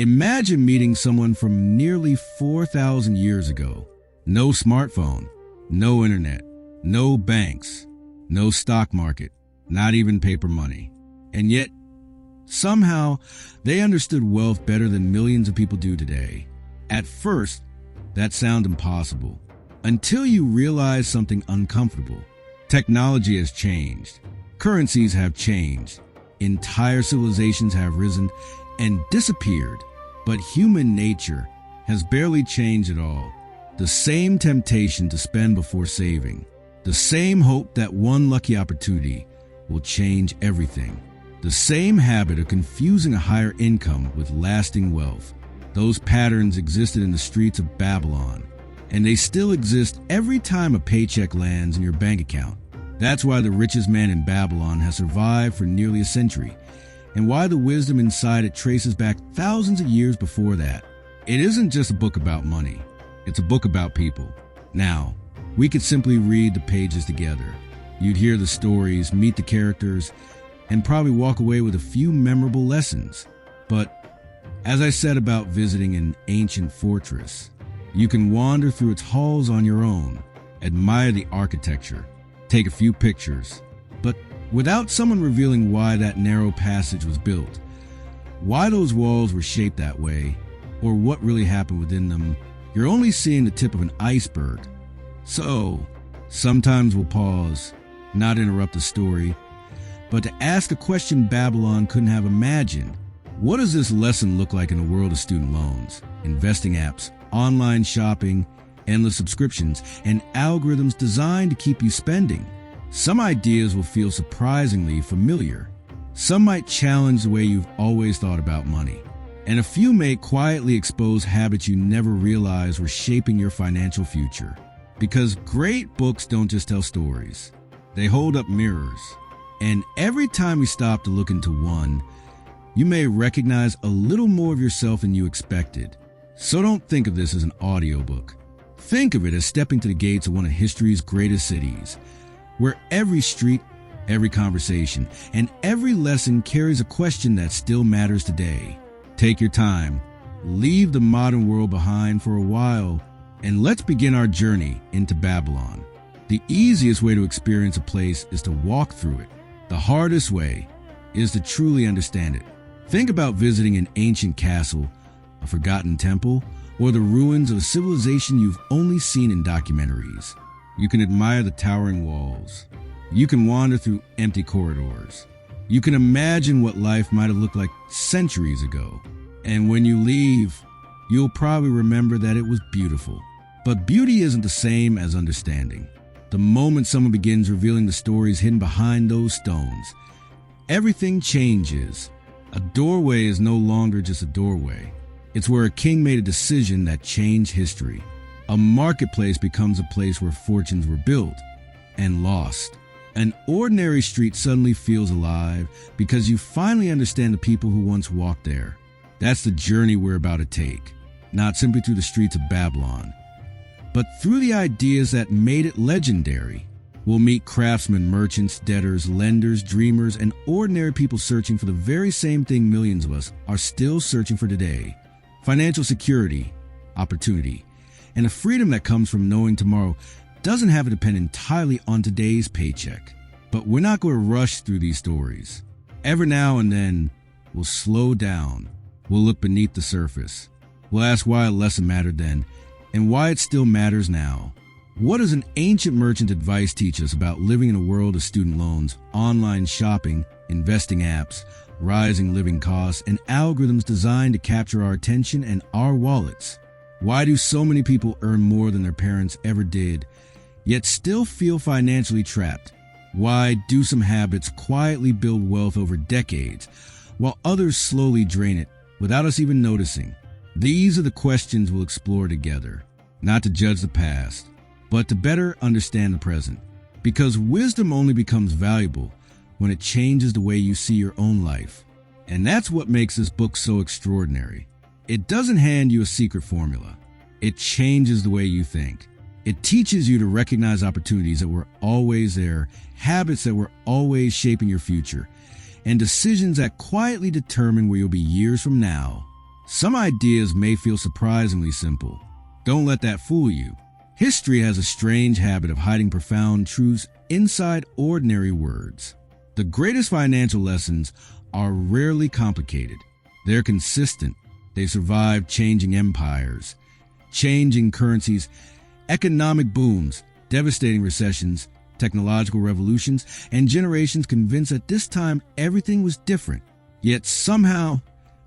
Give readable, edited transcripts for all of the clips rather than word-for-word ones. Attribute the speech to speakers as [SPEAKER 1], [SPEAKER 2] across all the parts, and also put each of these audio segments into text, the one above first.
[SPEAKER 1] Imagine meeting someone from nearly 4,000 years ago. No smartphone, no internet, no banks, no stock market, not even paper money. And yet, somehow, they understood wealth better than millions of people do today. At first, that sounded impossible, until you realize something uncomfortable. Technology has changed. Currencies have changed. Entire civilizations have risen and disappeared. But human nature has barely changed at all. The same temptation to spend before saving. The same hope that one lucky opportunity will change everything. The same habit of confusing a higher income with lasting wealth. Those patterns existed in the streets of Babylon, and they still exist every time a paycheck lands in your bank account. That's why the richest man in Babylon has survived for nearly a century, and why the wisdom inside it traces back thousands of years before that. It isn't just a book about money. It's a book about people. Now, we could simply read the pages together. You'd hear the stories, meet the characters, and probably walk away with a few memorable lessons. But as I said about visiting an ancient fortress, you can wander through its halls on your own, admire the architecture, take a few pictures, but without someone revealing why that narrow passage was built, why those walls were shaped that way, or what really happened within them, you're only seeing the tip of an iceberg. So, sometimes we'll pause, not interrupt the story, but to ask a question Babylon couldn't have imagined. What does this lesson look like in a world of student loans, investing apps, online shopping, endless subscriptions, and algorithms designed to keep you spending? Some ideas will feel surprisingly familiar. Some might challenge the way you've always thought about money. And a few may quietly expose habits you never realized were shaping your financial future. Because great books don't just tell stories. They hold up mirrors. And every time we stop to look into one, you may recognize a little more of yourself than you expected. So don't think of this as an audiobook. Think of it as stepping to the gates of one of history's greatest cities, where every street, every conversation, and every lesson carries a question that still matters today. Take your time, leave the modern world behind for a while, and let's begin our journey into Babylon. The easiest way to experience a place is to walk through it. The hardest way is to truly understand it. Think about visiting an ancient castle, a forgotten temple, or the ruins of a civilization you've only seen in documentaries. You can admire the towering walls. You can wander through empty corridors. You can imagine what life might have looked like centuries ago. And when you leave, you'll probably remember that it was beautiful. But beauty isn't the same as understanding. The moment someone begins revealing the stories hidden behind those stones, everything changes. A doorway is no longer just a doorway. It's where a king made a decision that changed history. A marketplace becomes a place where fortunes were built and lost. An ordinary street suddenly feels alive because you finally understand the people who once walked there. That's the journey we're about to take, not simply through the streets of Babylon, but through the ideas that made it legendary. We'll meet craftsmen, merchants, debtors, lenders, dreamers, and ordinary people searching for the very same thing millions of us are still searching for today: financial security, opportunity, and a freedom that comes from knowing tomorrow doesn't have to depend entirely on today's paycheck. But we're not going to rush through these stories. Every now and then, we'll slow down. We'll look beneath the surface. We'll ask why a lesson mattered then, and why it still matters now. What does an ancient merchant advice teach us about living in a world of student loans, online shopping, investing apps, rising living costs, and algorithms designed to capture our attention and our wallets? Why do so many people earn more than their parents ever did, yet still feel financially trapped? Why do some habits quietly build wealth over decades, while others slowly drain it without us even noticing? These are the questions we'll explore together, not to judge the past, but to better understand the present. Because wisdom only becomes valuable when it changes the way you see your own life. And that's what makes this book so extraordinary. It doesn't hand you a secret formula. It changes the way you think. It teaches you to recognize opportunities that were always there, habits that were always shaping your future, and decisions that quietly determine where you'll be years from now. Some ideas may feel surprisingly simple. Don't let that fool you. History has a strange habit of hiding profound truths inside ordinary words. The greatest financial lessons are rarely complicated. They're consistent. They survive changing empires, changing currencies, economic booms, devastating recessions, technological revolutions, and generations convinced that this time everything was different. Yet somehow,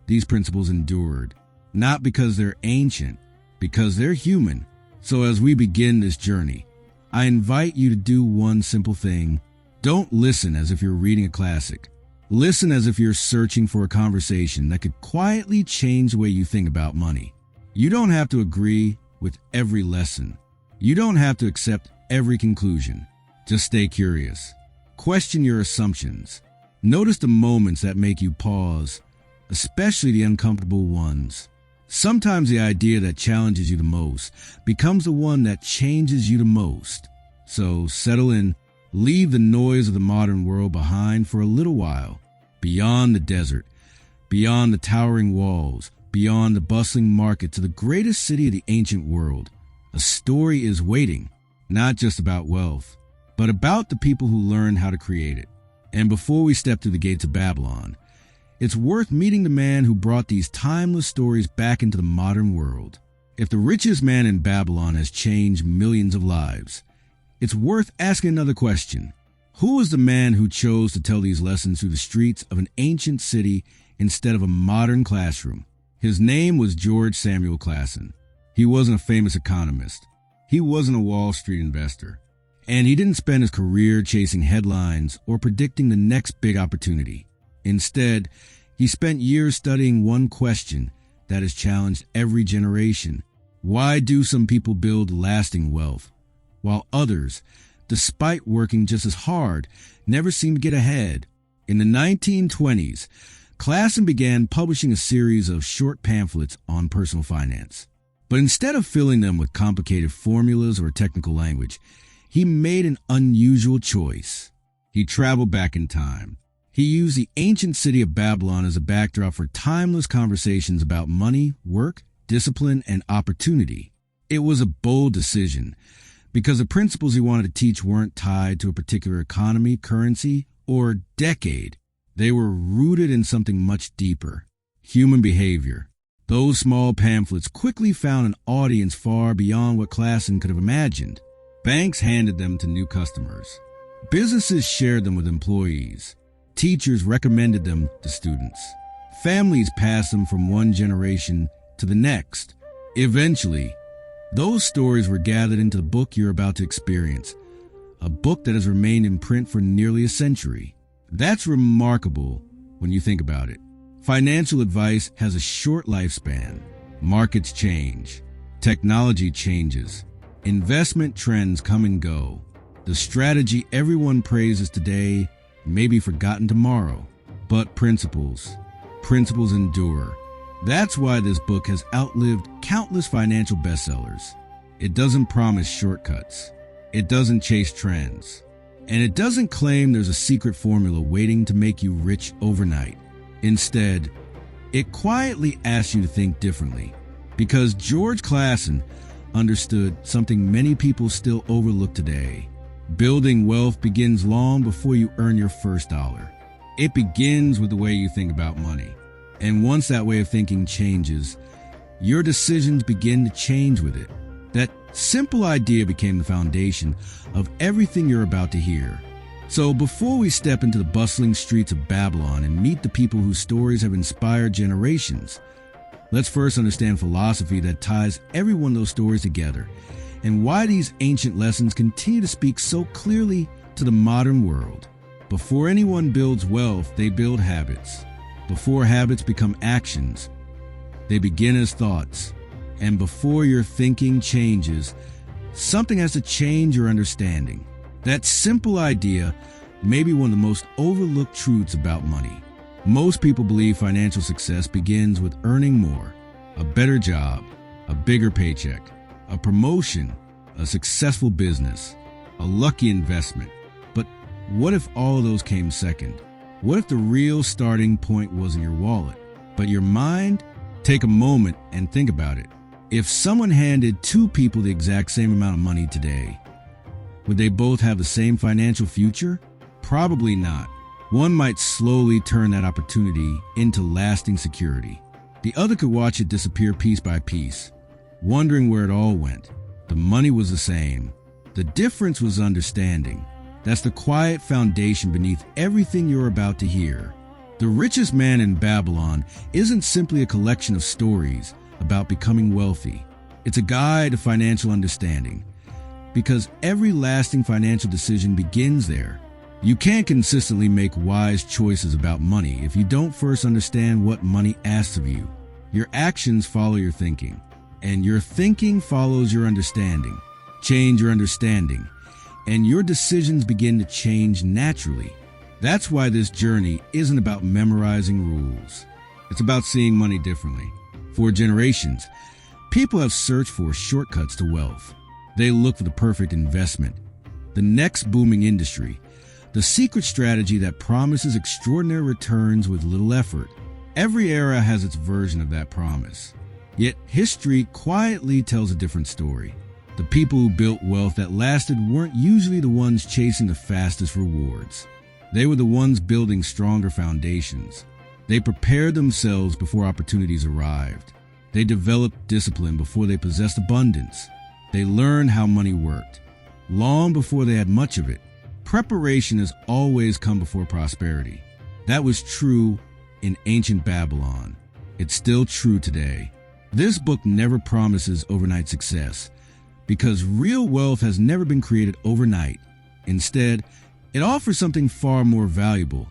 [SPEAKER 1] these principles endured, not because they're ancient, because they're human. So as we begin this journey, I invite you to do one simple thing. Don't listen as if you're reading a classic. Listen as if you're searching for a conversation that could quietly change the way you think about money. You don't have to agree with every lesson. You don't have to accept every conclusion. Just stay curious. Question your assumptions. Notice the moments that make you pause, especially the uncomfortable ones. Sometimes the idea that challenges you the most becomes the one that changes you the most. So settle in, leave the noise of the modern world behind for a little while. Beyond the desert, beyond the towering walls, beyond the bustling market to the greatest city of the ancient world, a story is waiting, not just about wealth, but about the people who learned how to create it. And before we step through the gates of Babylon, it's worth meeting the man who brought these timeless stories back into the modern world. If the richest man in Babylon has changed millions of lives, it's worth asking another question. Who was the man who chose to tell these lessons through the streets of an ancient city instead of a modern classroom? His name was George Samuel Clason. He wasn't a famous economist. He wasn't a Wall Street investor. And he didn't spend his career chasing headlines or predicting the next big opportunity. Instead, he spent years studying one question that has challenged every generation. Why do some people build lasting wealth, while others, despite working just as hard, never seem to get ahead? In the 1920s, Clason began publishing a series of short pamphlets on personal finance. But instead of filling them with complicated formulas or technical language, he made an unusual choice. He traveled back in time. He used the ancient city of Babylon as a backdrop for timeless conversations about money, work, discipline, and opportunity. It was a bold decision because the principles he wanted to teach weren't tied to a particular economy, currency, or decade. They were rooted in something much deeper: human behavior. Those small pamphlets quickly found an audience far beyond what Clason could have imagined. Banks handed them to new customers. Businesses shared them with employees. Teachers recommended them to students. Families passed them from one generation to the next. Eventually, those stories were gathered into the book you're about to experience, a book that has remained in print for nearly a century. That's remarkable when you think about it. Financial advice has a short lifespan. Markets change. Technology changes. Investment trends come and go. The strategy everyone praises today may be forgotten tomorrow, but principles endure. That's why this book has outlived countless financial bestsellers. It doesn't promise shortcuts. It doesn't chase trends. And it doesn't claim there's a secret formula waiting to make you rich overnight. Instead, it quietly asks you to think differently, because George Clason understood something many people still overlook today. Building wealth begins long before you earn your first dollar. It begins with the way you think about money. And once that way of thinking changes, your decisions begin to change with it. That simple idea became the foundation of everything you're about to hear. So before we step into the bustling streets of Babylon and meet the people whose stories have inspired generations, let's first understand philosophy that ties every one of those stories together, and why these ancient lessons continue to speak so clearly to the modern world. Before anyone builds wealth, they build habits. Before habits become actions, they begin as thoughts. And before your thinking changes, something has to change your understanding. That simple idea may be one of the most overlooked truths about money. Most people believe financial success begins with earning more, a better job, a bigger paycheck, a promotion, a successful business, a lucky investment. But what if all of those came second? What if the real starting point wasn't your wallet, but your mind Take a moment and think about it. If someone handed two people the exact same amount of money today, would they both have the same financial future? Probably not. One might slowly turn that opportunity into lasting security. The other could watch it disappear piece by piece, wondering where it all went. The money was the same. The difference was understanding. That's the quiet foundation beneath everything you're about to hear. The Richest Man in Babylon isn't simply a collection of stories about becoming wealthy. It's a guide to financial understanding, because every lasting financial decision begins there. You can't consistently make wise choices about money if you don't first understand what money asks of you. Your actions follow your thinking, and your thinking follows your understanding. Change your understanding, and your decisions begin to change naturally. That's why this journey isn't about memorizing rules. It's about seeing money differently. For generations, people have searched for shortcuts to wealth. They look for the perfect investment, the next booming industry, the secret strategy that promises extraordinary returns with little effort. Every era has its version of that promise. Yet history quietly tells a different story. The people who built wealth that lasted weren't usually the ones chasing the fastest rewards. They were the ones building stronger foundations. They prepared themselves before opportunities arrived. They developed discipline before they possessed abundance. They learned how money worked, long before they had much of it. Preparation has always come before prosperity. That was true in ancient Babylon. It's still true today. This book never promises overnight success, because real wealth has never been created overnight. Instead, it offers something far more valuable,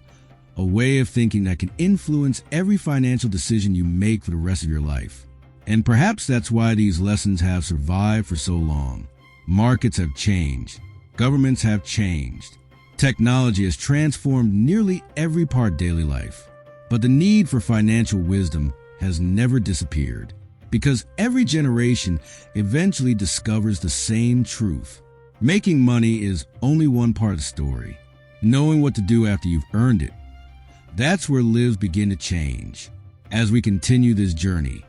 [SPEAKER 1] a way of thinking that can influence every financial decision you make for the rest of your life. And perhaps that's why these lessons have survived for so long. Markets have changed. Governments have changed. Technology has transformed nearly every part of daily life. But the need for financial wisdom has never disappeared, because every generation eventually discovers the same truth. Making money is only one part of the story. Knowing what to do after you've earned it, that's where lives begin to change. As we continue this journey,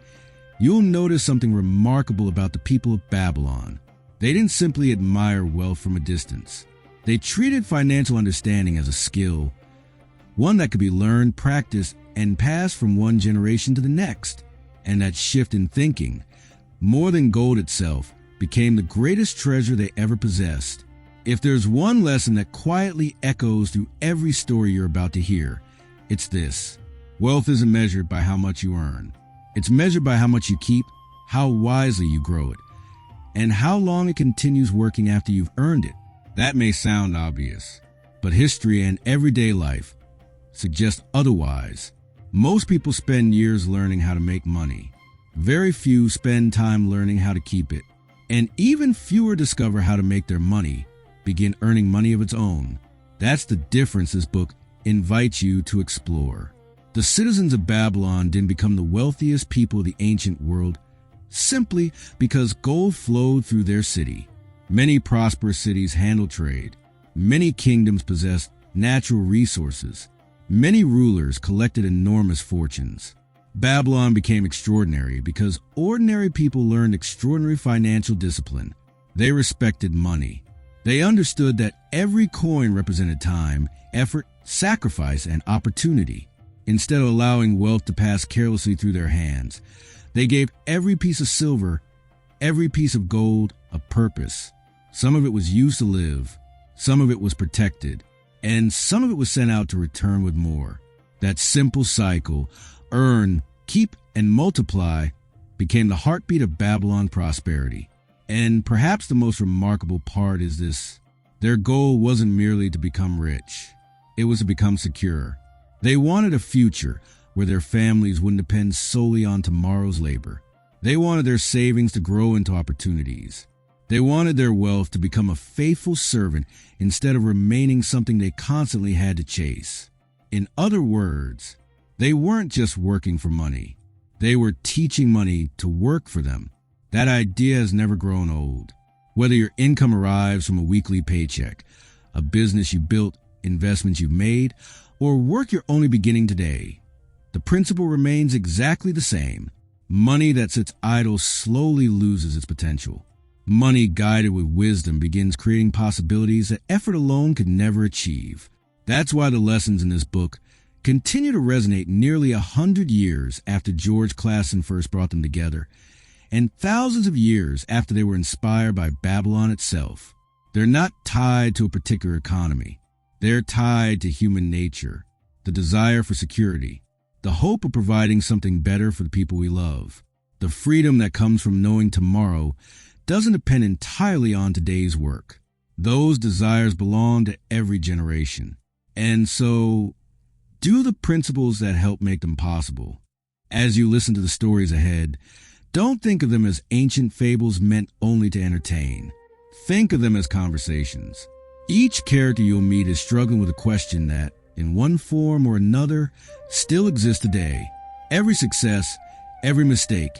[SPEAKER 1] you'll notice something remarkable about the people of Babylon. They didn't simply admire wealth from a distance. They treated financial understanding as a skill, one that could be learned, practiced, and passed from one generation to the next. And that shift in thinking, more than gold itself, became the greatest treasure they ever possessed. If there's one lesson that quietly echoes through every story you're about to hear, it's this: wealth isn't measured by how much you earn. It's measured by how much you keep, how wisely you grow it, and how long it continues working after you've earned it. That may sound obvious, but history and everyday life suggest otherwise. Most people spend years learning how to make money. Very few spend time learning how to keep it. And even fewer discover how to make their money begin earning money of its own. That's the difference this book invites you to explore. The citizens of Babylon didn't become the wealthiest people of the ancient world simply because gold flowed through their city. Many prosperous cities handled trade. Many kingdoms possessed natural resources. Many rulers collected enormous fortunes. Babylon became extraordinary because ordinary people learned extraordinary financial discipline. They respected money. They understood that every coin represented time, effort, sacrifice, and opportunity. Instead of allowing wealth to pass carelessly through their hands, they gave every piece of silver, every piece of gold, a purpose. Some of it was used to live, some of it was protected, and some of it was sent out to return with more. That simple cycle, earn, keep, and multiply, became the heartbeat of Babylon prosperity. And perhaps the most remarkable part is this: their goal wasn't merely to become rich. It was to become secure. They wanted a future where their families wouldn't depend solely on tomorrow's labor. They wanted their savings to grow into opportunities. They wanted their wealth to become a faithful servant instead of remaining something they constantly had to chase. In other words, they weren't just working for money. They were teaching money to work for them. That idea has never grown old. Whether your income arrives from a weekly paycheck, a business you built, investments you've made, or work you're only beginning today, the principle remains exactly the same. Money that sits idle slowly loses its potential. Money guided with wisdom begins creating possibilities that effort alone could never achieve. That's why the lessons in this book continue to resonate nearly 100 years after George Clason first brought them together, and thousands of years after they were inspired by Babylon itself. They're not tied to a particular economy. They're tied to human nature, the desire for security, the hope of providing something better for the people we love. The freedom that comes from knowing tomorrow doesn't depend entirely on today's work. Those desires belong to every generation. And so, do the principles that help make them possible. As you listen to the stories ahead, don't think of them as ancient fables meant only to entertain. Think of them as conversations. Each character you'll meet is struggling with a question that, in one form or another, still exists today. Every success, every mistake,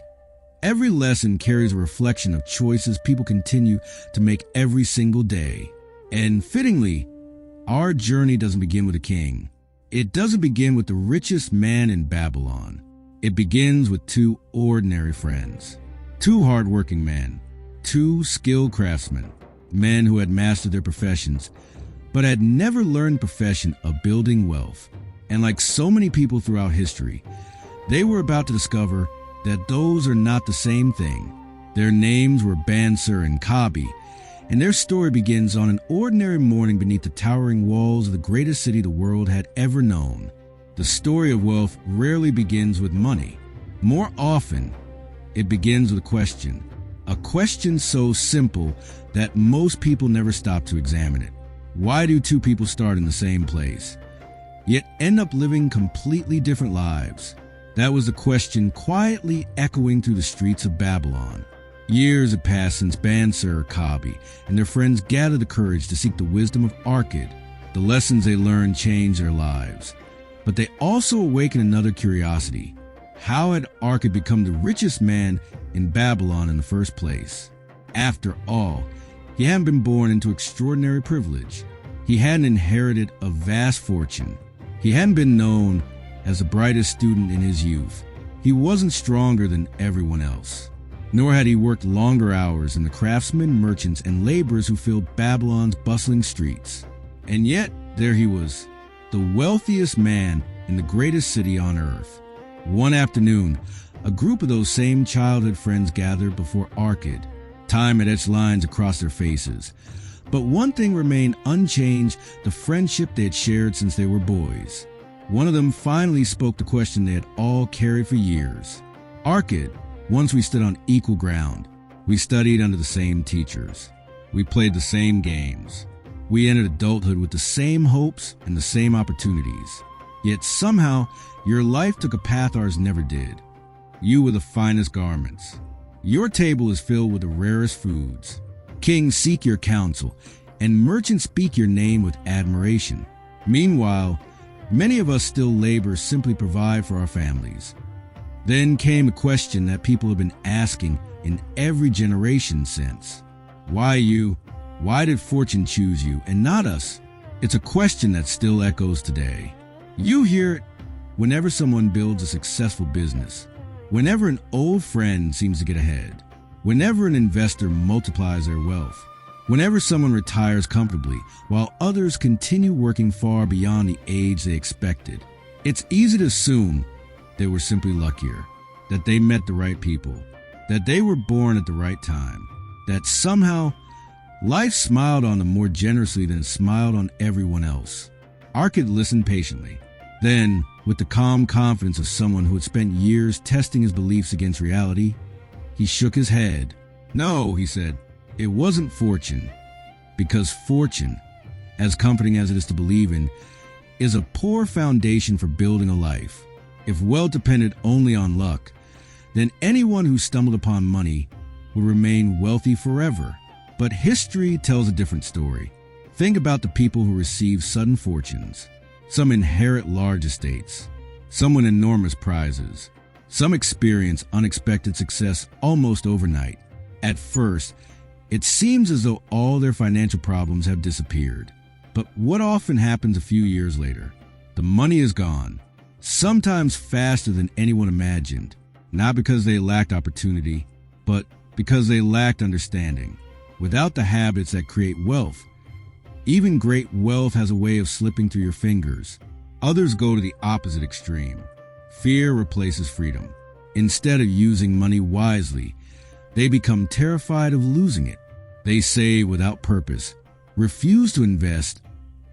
[SPEAKER 1] every lesson carries a reflection of choices people continue to make every single day. And fittingly, our journey doesn't begin with a king. It doesn't begin with the richest man in Babylon. It begins with two ordinary friends, two hardworking men, two skilled craftsmen, men who had mastered their professions, but had never learned the profession of building wealth. And like so many people throughout history, they were about to discover that those are not the same thing. Their names were Bansir and Kabi, and their story begins on an ordinary morning beneath the towering walls of the greatest city the world had ever known. The story of wealth rarely begins with money. More often, it begins with a question so simple that most people never stop to examine it. Why do two people start in the same place, yet end up living completely different lives? That was the question quietly echoing through the streets of Babylon. Years had passed since Bansir, Kabi, and their friends gathered the courage to seek the wisdom of Arkad. The lessons they learned changed their lives, but they also awakened another curiosity. How had Arkad become the richest man in Babylon in the first place? After all, he hadn't been born into extraordinary privilege. He hadn't inherited a vast fortune. He hadn't been known as the brightest student in his youth. He wasn't stronger than everyone else. Nor had he worked longer hours than the craftsmen, merchants, and laborers who filled Babylon's bustling streets. And yet, there he was, the wealthiest man in the greatest city on earth. One afternoon, a group of those same childhood friends gathered before Arkad. Time had etched lines across their faces. But one thing remained unchanged, the friendship they had shared since they were boys. One of them finally spoke the question they had all carried for years. Arkad, once we stood on equal ground. We studied under the same teachers. We played the same games. We entered adulthood with the same hopes and the same opportunities. Yet somehow, your life took a path ours never did. You were the finest garments. Your table is filled with the rarest foods. Kings seek your counsel, and merchants speak your name with admiration. Meanwhile, many of us still labor simply provide for our families. Then came a question that people have been asking in every generation since. Why you? Why did fortune choose you and not us? It's a question that still echoes today. You hear it whenever someone builds a successful business, whenever an old friend seems to get ahead, whenever an investor multiplies their wealth, whenever someone retires comfortably while others continue working far beyond the age they expected. It's easy to assume they were simply luckier, that they met the right people, that they were born at the right time, that somehow life smiled on them more generously than it smiled on everyone else. Arkad listened patiently. Then, with the calm confidence of someone who had spent years testing his beliefs against reality, he shook his head. No, he said, it wasn't fortune, because fortune, as comforting as it is to believe in, is a poor foundation for building a life. If wealth depended only on luck, then anyone who stumbled upon money would remain wealthy forever. But history tells a different story. Think about the people who receive sudden fortunes. Some inherit large estates. Some win enormous prizes. Some experience unexpected success almost overnight. At first, it seems as though all their financial problems have disappeared. But what often happens a few years later? The money is gone. Sometimes faster than anyone imagined. not because they lacked opportunity, but because they lacked understanding. Without the habits that create wealth, even great wealth has a way of slipping through your fingers. Others go to the opposite extreme. Fear replaces freedom. Instead of using money wisely, they become terrified of losing it. They save without purpose, refuse to invest,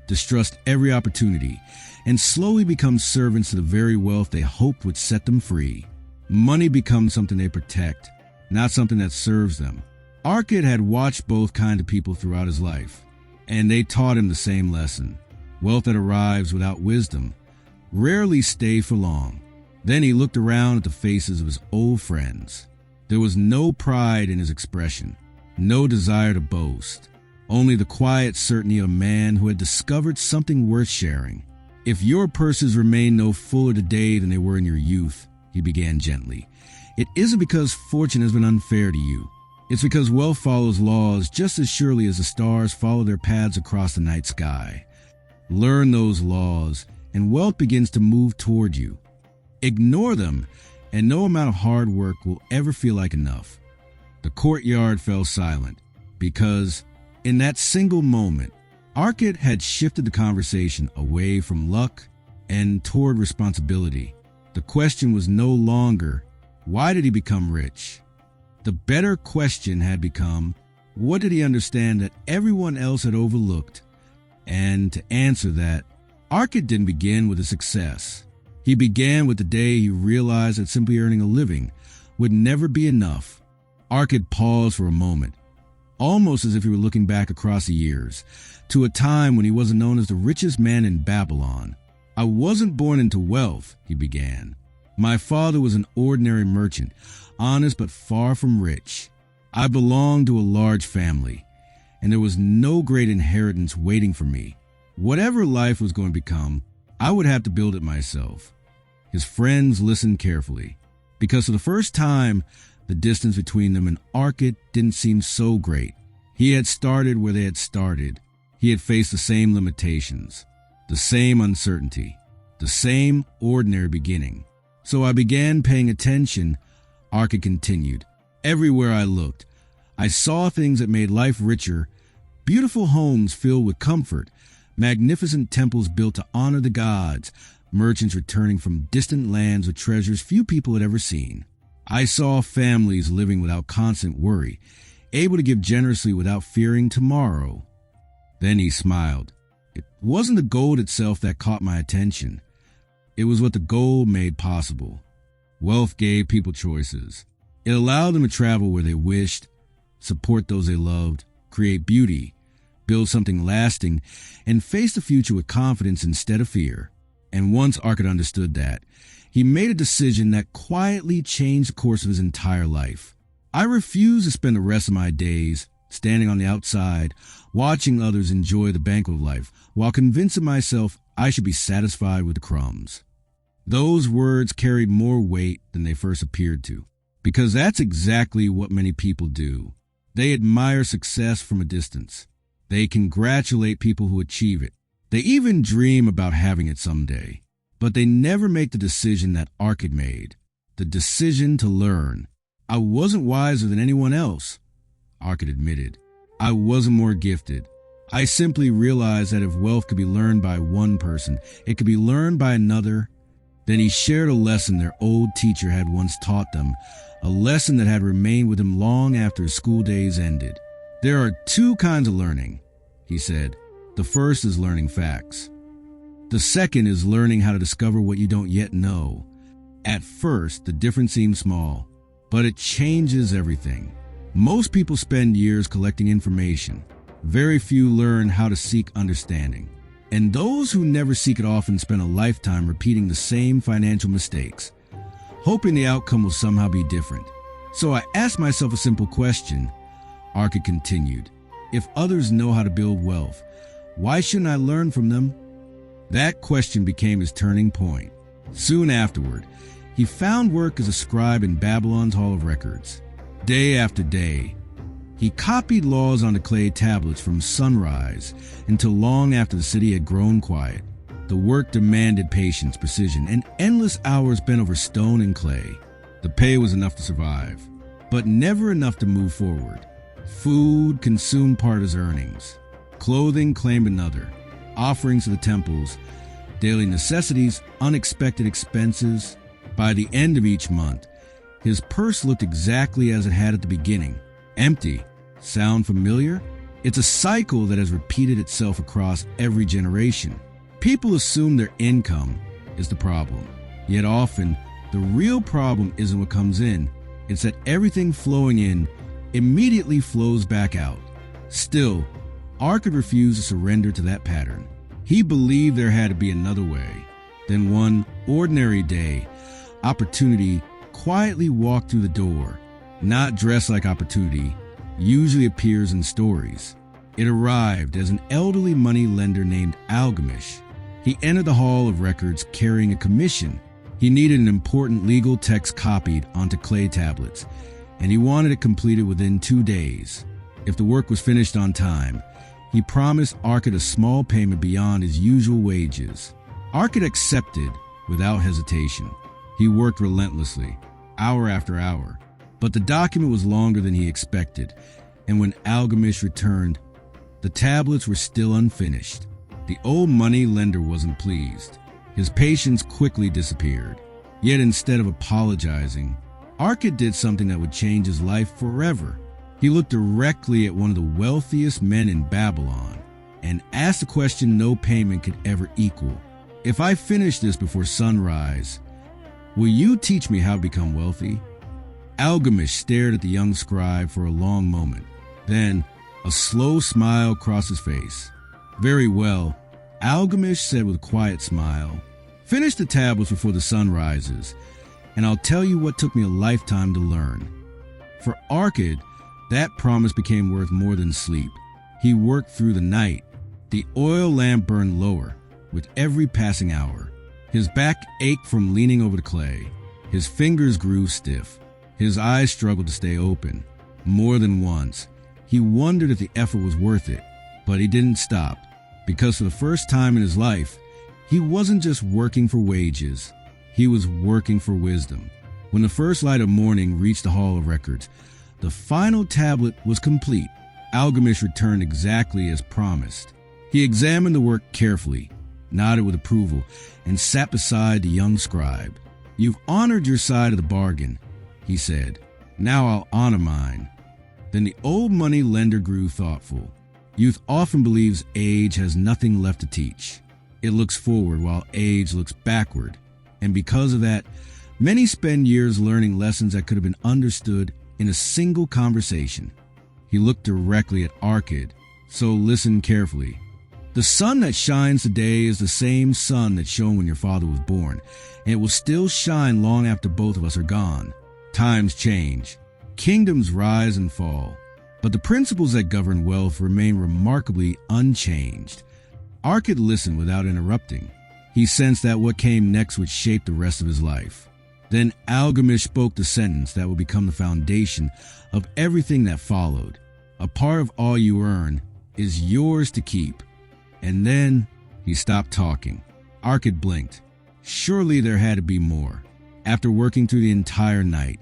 [SPEAKER 1] distrust every opportunity, and slowly become servants to the very wealth they hoped would set them free. Money becomes something they protect, not something that serves them. Arkad had watched both kinds of people throughout his life, and they taught him the same lesson. Wealth that arrives without wisdom rarely stays for long. Then he looked around at the faces of his old friends. There was no pride in his expression, no desire to boast, only the quiet certainty of a man who had discovered something worth sharing. If your purses remain no fuller today than they were in your youth, he began gently, it isn't because fortune has been unfair to you. It's because wealth follows laws just as surely as the stars follow their paths across the night sky. Learn those laws, and wealth begins to move toward you. Ignore them, and no amount of hard work will ever feel like enough. The courtyard fell silent, because in that single moment, Arkad had shifted the conversation away from luck and toward responsibility. The question was no longer, why did he become rich? The better question had become, what did he understand that everyone else had overlooked? And to answer that, Arkad didn't begin with a success. He began with the day he realized that simply earning a living would never be enough. Arkad paused for a moment, almost as if he were looking back across the years, to a time when he wasn't known as the richest man in Babylon. I wasn't born into wealth, he began. My father was an ordinary merchant, honest but far from rich. I belonged to a large family, and there was no great inheritance waiting for me. Whatever life was going to become, I would have to build it myself. His friends listened carefully, because for the first time, the distance between them and Arkad didn't seem so great. He had started where they had started. He had faced the same limitations, the same uncertainty, the same ordinary beginning. So I began paying attention. Arkad continued. Everywhere I looked, I saw things that made life richer, beautiful homes filled with comfort, magnificent temples built to honor the gods, merchants returning from distant lands with treasures few people had ever seen. I saw families living without constant worry, able to give generously without fearing tomorrow. Then he smiled. It wasn't the gold itself that caught my attention. It was what the gold made possible. Wealth gave people choices. It allowed them to travel where they wished, support those they loved, create beauty, build something lasting, and face the future with confidence instead of fear. And once Arkad understood that, he made a decision that quietly changed the course of his entire life. I refuse to spend the rest of my days standing on the outside, watching others enjoy the banquet of life, while convincing myself I should be satisfied with the crumbs. Those words carried more weight than they first appeared to, because that's exactly what many people do. They admire success from a distance. They congratulate people who achieve it. They even dream about having it someday. But they never make the decision that Arkad made, the decision to learn. I wasn't wiser than anyone else, Arkad admitted. I wasn't more gifted. I simply realized that if wealth could be learned by one person, it could be learned by another. Then he shared a lesson their old teacher had once taught them, a lesson that had remained with him long after his school days ended. There are two kinds of learning, he said. The first is learning facts. The second is learning how to discover what you don't yet know. At first, the difference seems small, but it changes everything. Most people spend years collecting information. Very few learn how to seek understanding. And those who never seek it often spend a lifetime repeating the same financial mistakes, hoping the outcome will somehow be different. So I asked myself a simple question. Arkad continued. If others know how to build wealth, why shouldn't I learn from them? That question became his turning point. Soon afterward, he found work as a scribe in Babylon's Hall of Records. Day after day, he copied laws onto clay tablets from sunrise until long after the city had grown quiet. The work demanded patience, precision, and endless hours bent over stone and clay. The pay was enough to survive, but never enough to move forward. Food consumed part of his earnings. Clothing claimed another. Offerings to the temples, daily necessities, unexpected expenses. By the end of each month, his purse looked exactly as it had at the beginning. Empty. Sound familiar? It's a cycle that has repeated itself across every generation. People assume their income is the problem. Yet often, the real problem isn't what comes in. It's that everything flowing in immediately flows back out. Still, Arkad refused to surrender to that pattern. He believed there had to be another way. Then one ordinary day, opportunity quietly walked through the door. Not dressed like opportunity, usually appears in stories. It arrived as an elderly money lender named Algamish. He entered the Hall of Records carrying a commission. He needed an important legal text copied onto clay tablets, and he wanted it completed within 2 days. If the work was finished on time, he promised Arkad a small payment beyond his usual wages. Arkad accepted without hesitation. He worked relentlessly, hour after hour, but the document was longer than he expected, and when Algamish returned, the tablets were still unfinished. The old money lender wasn't pleased. His patience quickly disappeared. Yet instead of apologizing, Arkad did something that would change his life forever. He looked directly at one of the wealthiest men in Babylon and asked a question no payment could ever equal. If I finish this before sunrise, will you teach me how to become wealthy? Algamish stared at the young scribe for a long moment. Then a slow smile crossed his face. Very well, Algamish said with a quiet smile. Finish the tablets before the sun rises, and I'll tell you what took me a lifetime to learn. For Arkad, that promise became worth more than sleep. He worked through the night. The oil lamp burned lower with every passing hour. His back ached from leaning over the clay. His fingers grew stiff. His eyes struggled to stay open. More than once, he wondered if the effort was worth it, but he didn't stop, because for the first time in his life, he wasn't just working for wages, he was working for wisdom. When the first light of morning reached the Hall of Records, the final tablet was complete. Algamish returned exactly as promised. He examined the work carefully, nodded with approval, and sat beside the young scribe. "You've honored your side of the bargain," he said. "Now I'll honor mine." Then the old money lender grew thoughtful. Youth often believes age has nothing left to teach. It looks forward while age looks backward. And because of that, many spend years learning lessons that could have been understood in a single conversation. He looked directly at Arkad, so listen carefully. The sun that shines today is the same sun that shone when your father was born, and it will still shine long after both of us are gone. Times change. Kingdoms rise and fall. But the principles that govern wealth remain remarkably unchanged. Arkad listened without interrupting. He sensed that what came next would shape the rest of his life. Then Algamish spoke the sentence that would become the foundation of everything that followed. A part of all you earn is yours to keep. And then he stopped talking. Arkad blinked. Surely there had to be more. After working through the entire night,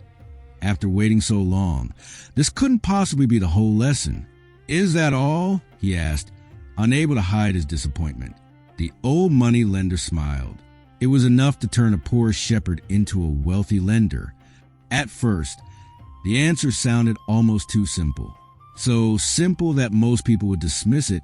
[SPEAKER 1] after waiting so long, this couldn't possibly be the whole lesson. "Is that all?" he asked, unable to hide his disappointment. The old money lender smiled. It was enough to turn a poor shepherd into a wealthy lender. At first, the answer sounded almost too simple. So simple that most people would dismiss it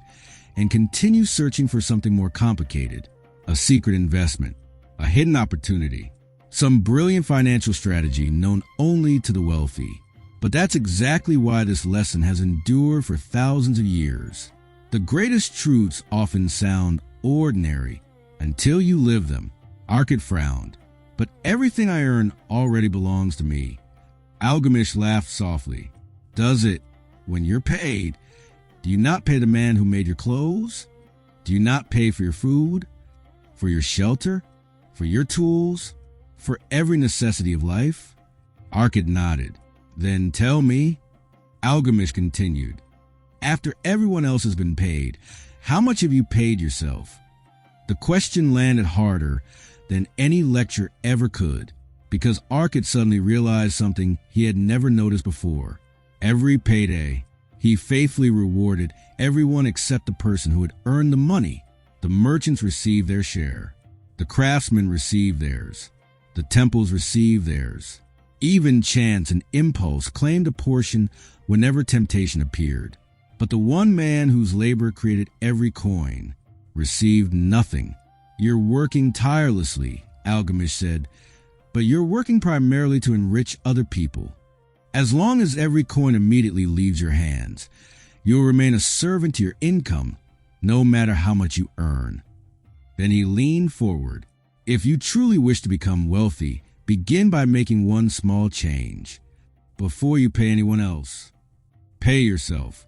[SPEAKER 1] and continue searching for something more complicated. A secret investment, a hidden opportunity, some brilliant financial strategy known only to the wealthy. But that's exactly why this lesson has endured for thousands of years. The greatest truths often sound ordinary until you live them. Arkad frowned. "But everything I earn already belongs to me." Algamish laughed softly. "Does it? When you're paid, do you not pay the man who made your clothes? Do you not pay for your food, for your shelter, for your tools, for every necessity of life?" Arkad nodded. "Then tell me," Algamish continued, "after everyone else has been paid, how much have you paid yourself?" The question landed harder than any lecture ever could, because Arkad suddenly realized something he had never noticed before. Every payday, he faithfully rewarded everyone except the person who had earned the money. The merchants received their share. The craftsmen received theirs. The temples received theirs. Even chance and impulse claimed a portion whenever temptation appeared. But the one man whose labor created every coin received nothing. "You're working tirelessly," Algamish said, "but you're working primarily to enrich other people. As long as every coin immediately leaves your hands, you'll remain a servant to your income, no matter how much you earn." Then he leaned forward. "If you truly wish to become wealthy, begin by making one small change. Before you pay anyone else, pay yourself,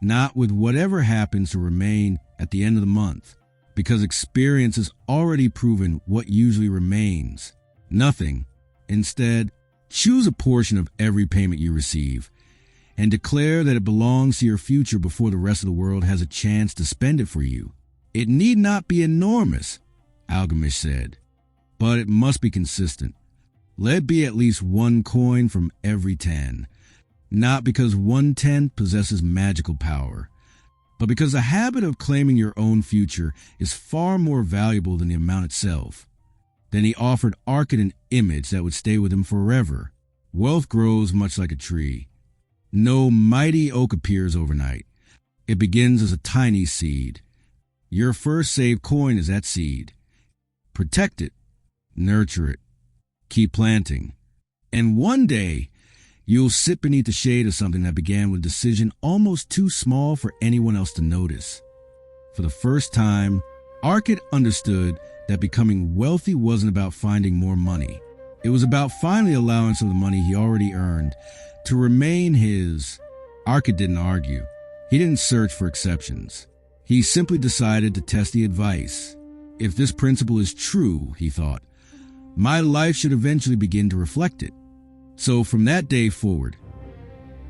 [SPEAKER 1] not with whatever happens to remain at the end of the month, because experience has already proven what usually remains: nothing. Instead, choose a portion of every payment you receive and declare that it belongs to your future before the rest of the world has a chance to spend it for you. It need not be enormous," Algamish said, "but it must be consistent. Let it be at least one coin from every 10, not because 1/10 possesses magical power, but because the habit of claiming your own future is far more valuable than the amount itself." Then he offered Arkad an image that would stay with him forever. Wealth grows much like a tree. No mighty oak appears overnight. It begins as a tiny seed. Your first saved coin is that seed. Protect it, nurture it, keep planting, and one day you'll sit beneath the shade of something that began with a decision almost too small for anyone else to notice. For the first time, Arkad understood that becoming wealthy wasn't about finding more money. It was about finding the allowance of the money he already earned to remain his. Arkad didn't argue. He didn't search for exceptions. He simply decided to test the advice. If this principle is true, he thought, my life should eventually begin to reflect it. So from that day forward,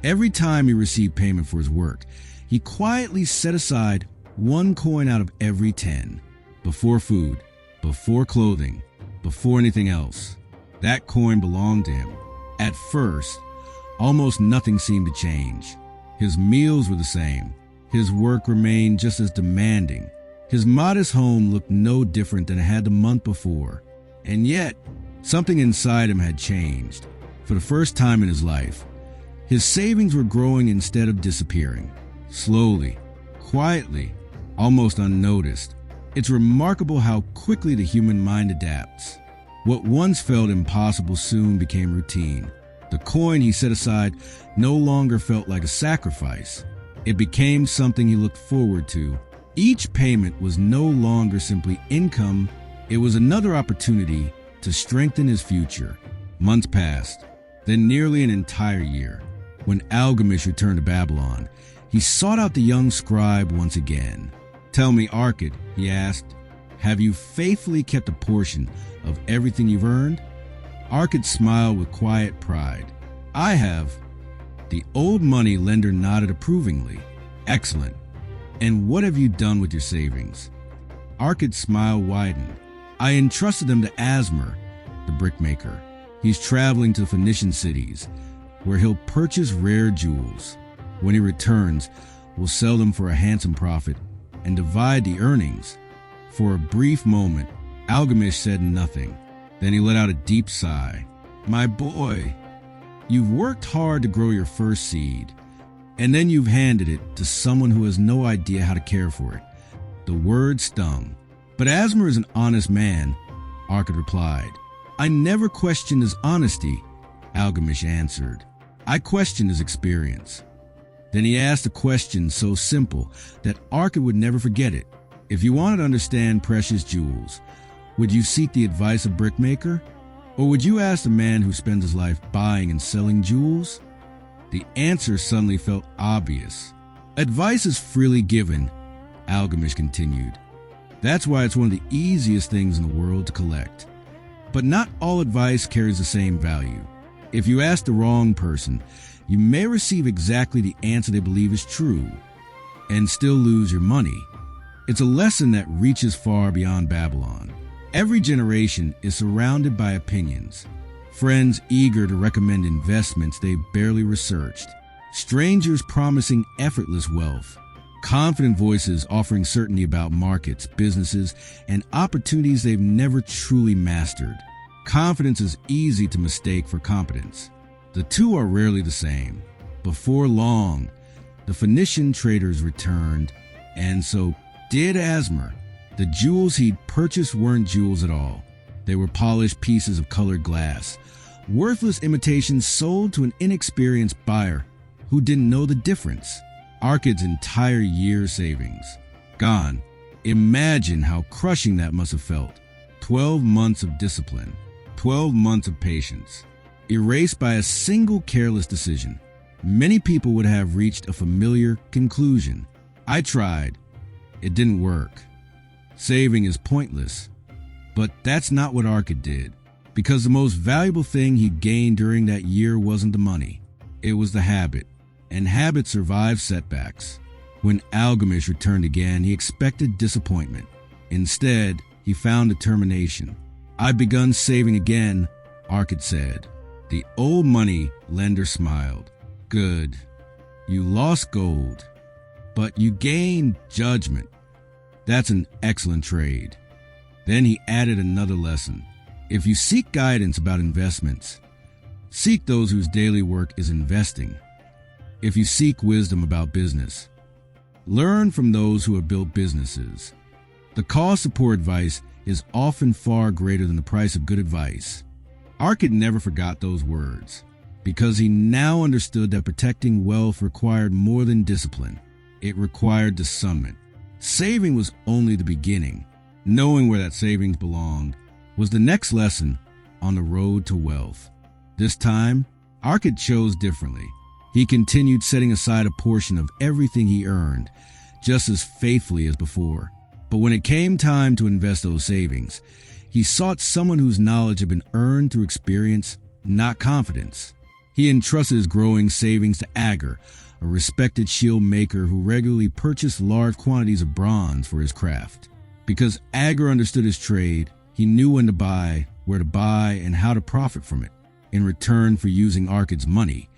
[SPEAKER 1] every time he received payment for his work, he quietly set aside one coin out of every 10. Before food, before clothing, before anything else, that coin belonged to him. At first, almost nothing seemed to change. His meals were the same. His work remained just as demanding. His modest home looked no different than it had the month before. And yet, something inside him had changed. For the first time in his life, his savings were growing instead of disappearing. Slowly, quietly, almost unnoticed. It's remarkable how quickly the human mind adapts. What once felt impossible soon became routine. The coin he set aside no longer felt like a sacrifice. It became something he looked forward to. Each payment was no longer simply income. It was another opportunity to strengthen his future. Months passed, then nearly an entire year. When Algamish returned to Babylon, he sought out the young scribe once again. "Tell me, Arkad," he asked, "have you faithfully kept a portion of everything you've earned?" Arkad smiled with quiet pride. "I have." The old money lender nodded approvingly. "Excellent. And what have you done with your savings?" Arkad's smile widened. "I entrusted them to Asmer, the brickmaker. He's traveling to the Phoenician cities, where he'll purchase rare jewels. When he returns, we'll sell them for a handsome profit and divide the earnings." For a brief moment, Algamish said nothing. Then he let out a deep sigh. "My boy, you've worked hard to grow your first seed, and then you've handed it to someone who has no idea how to care for it." The word stung. "But Asmer is an honest man," Arkad replied. "I never questioned his honesty," Algamish answered. "I questioned his experience." Then he asked a question so simple that Arkad would never forget it. If you wanted to understand precious jewels, would you seek the advice of a brickmaker? Or would you ask the man who spends his life buying and selling jewels? The answer suddenly felt obvious. "Advice is freely given," Algamish continued. "That's why it's one of the easiest things in the world to collect. But not all advice carries the same value. If you ask the wrong person, you may receive exactly the answer they believe is true and still lose your money." It's a lesson that reaches far beyond Babylon. Every generation is surrounded by opinions. friends eager to recommend investments they barely researched, strangers promising effortless wealth, confident voices offering certainty about markets, businesses, and opportunities they've never truly mastered. Confidence is easy to mistake for competence. The two are rarely the same. Before long, the Phoenician traders returned, and so did Asmer. The jewels he'd purchased weren't jewels at all. They were polished pieces of colored glass, worthless imitations sold to an inexperienced buyer who didn't know the difference. Arkad's entire year's savings gone. Imagine how crushing that must have felt. 12 months of discipline, 12 months of patience, erased by a single careless decision. Many people would have reached a familiar conclusion. I tried. It didn't work. Saving is pointless. But that's not what Arkad did, because the most valuable thing he gained during that year wasn't the money. It was the habit, and habit survives setbacks. When Algamish returned again, he expected disappointment. Instead, he found determination. "I've begun saving again," Arkad said. The old money lender smiled. "Good. You lost gold, but you gained judgment. That's an excellent trade." Then he added another lesson. If you seek guidance about investments, seek those whose daily work is investing. If you seek wisdom about business, learn from those who have built businesses. The cost of poor advice is often far greater than the price of good advice. Arkad never forgot those words, because he now understood that protecting wealth required more than discipline. It required discernment. Saving was only the beginning. Knowing where that savings belonged was the next lesson on the road to wealth. This time, Arkad chose differently. He continued setting aside a portion of everything he earned, just as faithfully as before. But when it came time to invest those savings, he sought someone whose knowledge had been earned through experience, not confidence. He entrusted his growing savings to Agar, a respected shield maker who regularly purchased large quantities of bronze for his craft. Because Agar understood his trade, he knew when to buy, where to buy, and how to profit from it. In return for using Arkad's money,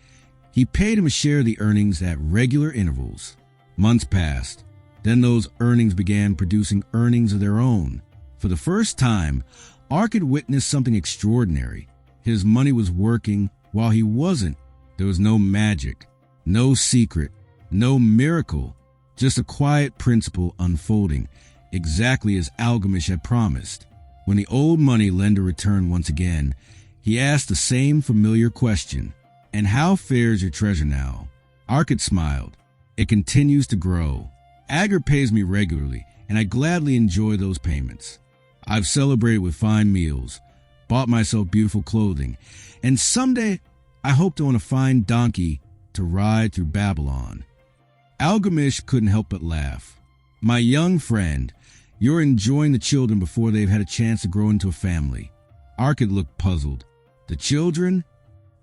[SPEAKER 1] he paid him a share of the earnings at regular intervals. Months passed. Then those earnings began producing earnings of their own. For the first time, Arkad witnessed something extraordinary. His money was working while he wasn't. There was no magic, no secret, no miracle, just a quiet principle unfolding, exactly as Algamish had promised. When the old money lender returned once again, he asked the same familiar question. "And how fares your treasure now?" Arkad smiled. "It continues to grow. Agar pays me regularly, and I gladly enjoy those payments. I've celebrated with fine meals, bought myself beautiful clothing, and someday I hope to own a fine donkey to ride through Babylon." Algamish couldn't help but laugh. "My young friend, you're enjoying the children before they've had a chance to grow into a family." Arkad looked puzzled. "The children?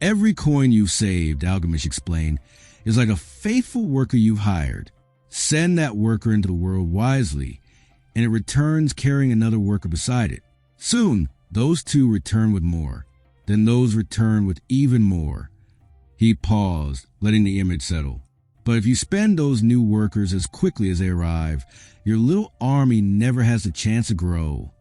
[SPEAKER 1] Every coin you've saved," Algamish explained, "is like a faithful worker you've hired. Send that worker into the world wisely, and it returns carrying another worker beside it. Soon, those two return with more. Then those return with even more." He paused, letting the image settle. "But if you spend those new workers as quickly as they arrive, your little army never has a chance to grow."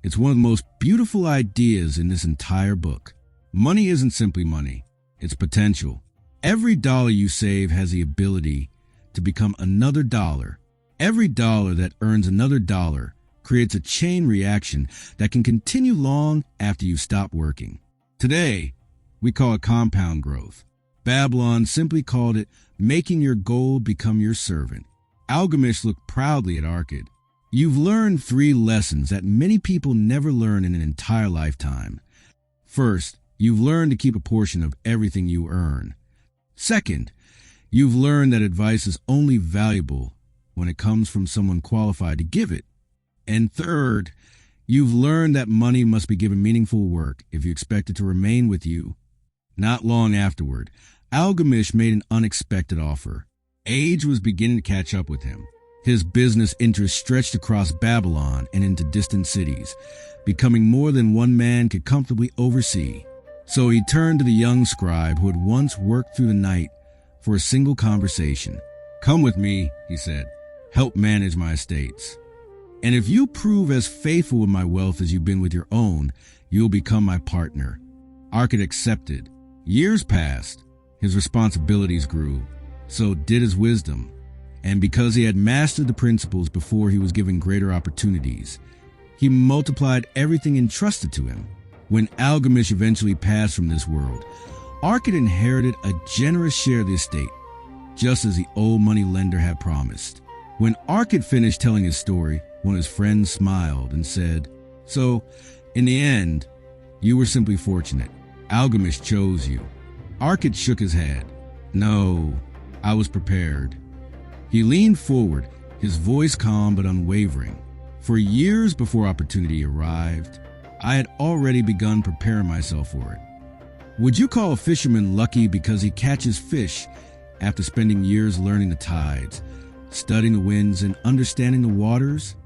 [SPEAKER 1] It's one of the most beautiful ideas in this entire book. Money isn't simply money. It's potential. Every dollar you save has the ability to become another dollar. Every dollar that earns another dollar creates a chain reaction that can continue long after you stop working. Today, we call it compound growth. Babylon simply called it making your gold become your servant. Algamish looked proudly at Arkad. "You've learned 3 lessons that many people never learn in an entire lifetime. First, you've learned to keep a portion of everything you earn. Second, you've learned that advice is only valuable when it comes from someone qualified to give it. And third, you've learned that money must be given meaningful work if you expect it to remain with you." Not long afterward, Algamish made an unexpected offer. Age was beginning to catch up with him. His business interests stretched across Babylon and into distant cities, becoming more than one man could comfortably oversee. So he turned to the young scribe who had once worked through the night for a single conversation. "Come with me," he said. "Help manage my estates. And if you prove as faithful with my wealth as you've been with your own, you'll become my partner." Arkad accepted. Years passed. His responsibilities grew. So did his wisdom. And because he had mastered the principles before he was given greater opportunities, he multiplied everything entrusted to him. When Algamish eventually passed from this world, Arkad inherited a generous share of the estate, just as the old money lender had promised. When Arkad finished telling his story, one of his friends smiled and said, "So, in the end, you were simply fortunate. Algamish chose you." Arkad shook his head. "No, I was prepared." He leaned forward, his voice calm but unwavering. "For years before opportunity arrived, I had already begun preparing myself for it. Would you call a fisherman lucky because he catches fish after spending years learning the tides, studying the winds, and understanding the waters?"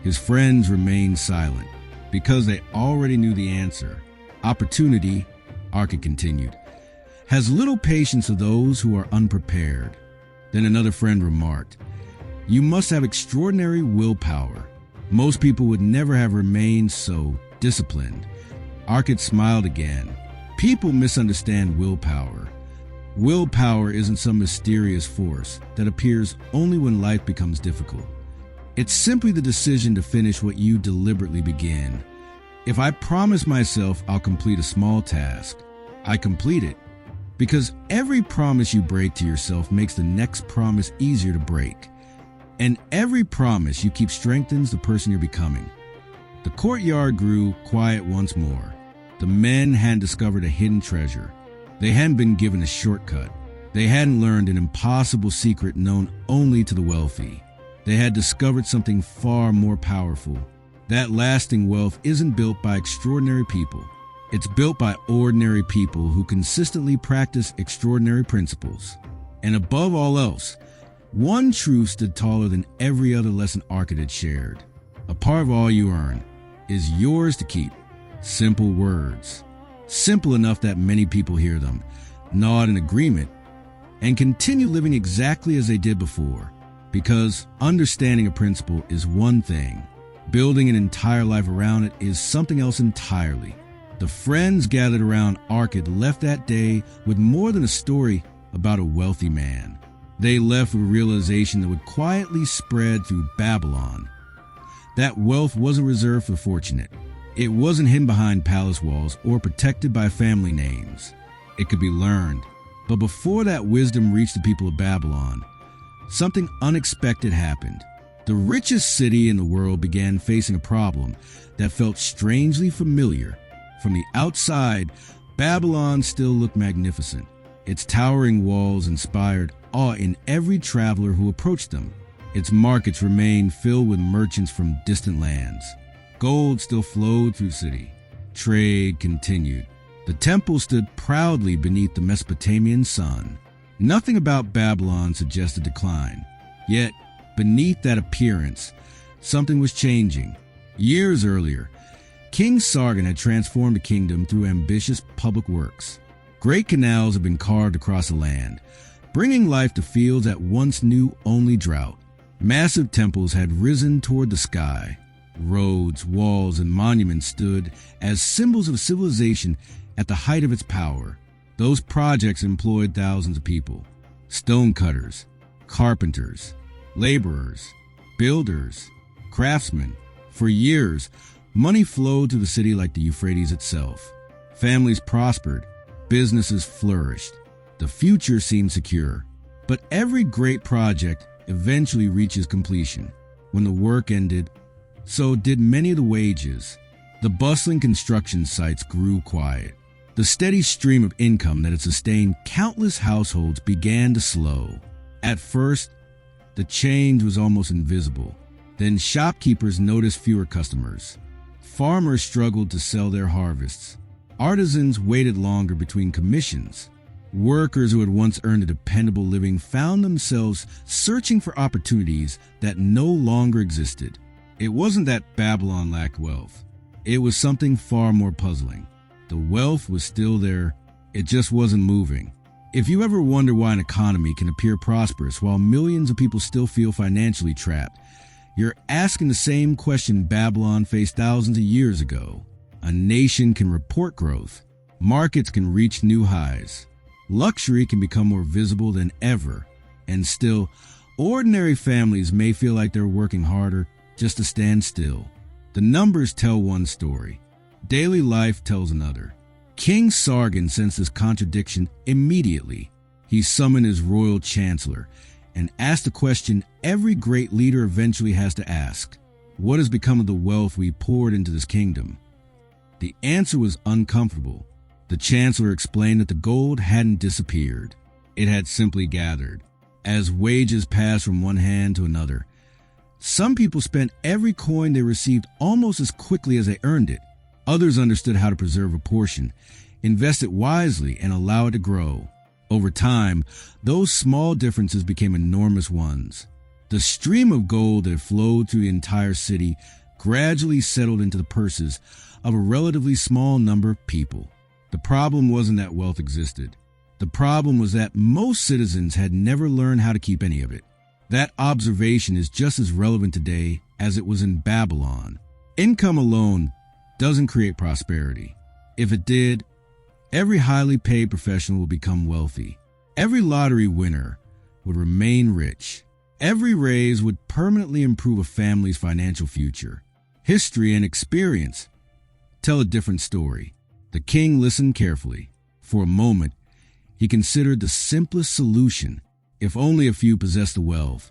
[SPEAKER 1] His friends remained silent because they already knew the answer. "Opportunity," Arkad continued, "has little patience of those who are unprepared." Then another friend remarked, "You must have extraordinary willpower. Most people would never have remained so disciplined." Arkad smiled again. "People misunderstand willpower. Willpower isn't some mysterious force that appears only when life becomes difficult. It's simply the decision to finish what you deliberately begin. If I promise myself I'll complete a small task, I complete it. Because every promise you break to yourself makes the next promise easier to break. And every promise you keep strengthens the person you're becoming." The courtyard grew quiet once more. The men hadn't discovered a hidden treasure. They hadn't been given a shortcut. They hadn't learned an impossible secret known only to the wealthy. They had discovered something far more powerful. That lasting wealth isn't built by extraordinary people. It's built by ordinary people who consistently practice extraordinary principles. And above all else, one truth stood taller than every other lesson Arkad had shared. A part of all you earn is yours to keep. Simple words. Simple enough that many people hear them, nod in agreement, and continue living exactly as they did before. Because understanding a principle is one thing. Building an entire life around it is something else entirely. The friends gathered around Arkad left that day with more than a story about a wealthy man. They left with a realization that would quietly spread through Babylon. That wealth wasn't reserved for the fortunate. It wasn't hidden behind palace walls or protected by family names. It could be learned. But before that wisdom reached the people of Babylon, something unexpected happened. The richest city in the world began facing a problem that felt strangely familiar. From the outside, Babylon still looked magnificent. Its towering walls inspired awe in every traveler who approached them. Its markets remained filled with merchants from distant lands. Gold still flowed through the city. Trade continued. The temple stood proudly beneath the Mesopotamian sun. Nothing about Babylon suggested decline. Yet, beneath that appearance, something was changing. Years earlier, King Sargon had transformed the kingdom through ambitious public works. Great canals had been carved across the land, bringing life to fields that once knew only drought. Massive temples had risen toward the sky. Roads, walls, and monuments stood as symbols of civilization at the height of its power. Those projects employed thousands of people: stonecutters, carpenters, laborers, builders, craftsmen. For years, money flowed through the city like the Euphrates itself. Families prospered, businesses flourished. The future seemed secure. But every great project eventually reaches completion. When the work ended, so did many of the wages. The bustling construction sites grew quiet. The steady stream of income that had sustained countless households began to slow. At first, the change was almost invisible. Then shopkeepers noticed fewer customers. Farmers struggled to sell their harvests. Artisans waited longer between commissions. Workers who had once earned a dependable living found themselves searching for opportunities that no longer existed. It wasn't that Babylon lacked wealth. It was something far more puzzling. The wealth was still there, it just wasn't moving. If you ever wonder why an economy can appear prosperous while millions of people still feel financially trapped, you're asking the same question Babylon faced thousands of years ago. A nation can report growth. Markets can reach new highs. Luxury can become more visible than ever. And still, ordinary families may feel like they're working harder just to stand still. The numbers tell one story. Daily life tells another. King Sargon sensed this contradiction immediately. He summoned his royal chancellor and asked the question every great leader eventually has to ask. What has become of the wealth we poured into this kingdom? The answer was uncomfortable. The chancellor explained that the gold hadn't disappeared. It had simply gathered. As wages passed from one hand to another, some people spent every coin they received almost as quickly as they earned it. Others understood how to preserve a portion, invest it wisely, and allow it to grow. Over time, those small differences became enormous ones. The stream of gold that flowed through the entire city gradually settled into the purses of a relatively small number of people. The problem wasn't that wealth existed. The problem was that most citizens had never learned how to keep any of it. That observation is just as relevant today as it was in Babylon. Income alone doesn't create prosperity. If it did, every highly paid professional would become wealthy. Every lottery winner would remain rich. Every raise would permanently improve a family's financial future. History and experience tell a different story. The king listened carefully. For a moment, he considered the simplest solution. If only a few possessed the wealth,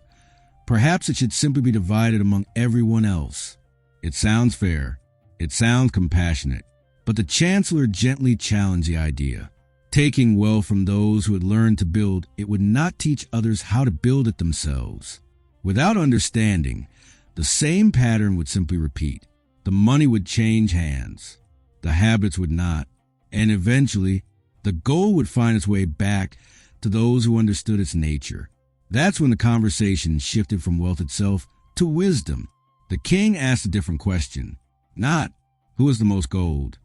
[SPEAKER 1] perhaps it should simply be divided among everyone else. It sounds fair. It sounds compassionate. But the chancellor gently challenged the idea. Taking wealth from those who had learned to build, it would not teach others how to build it themselves. Without understanding, the same pattern would simply repeat. The money would change hands. The habits would not. And eventually, the gold would find its way back to those who understood its nature. That's when the conversation shifted from wealth itself to wisdom. The king asked a different question. Not, who has the most gold?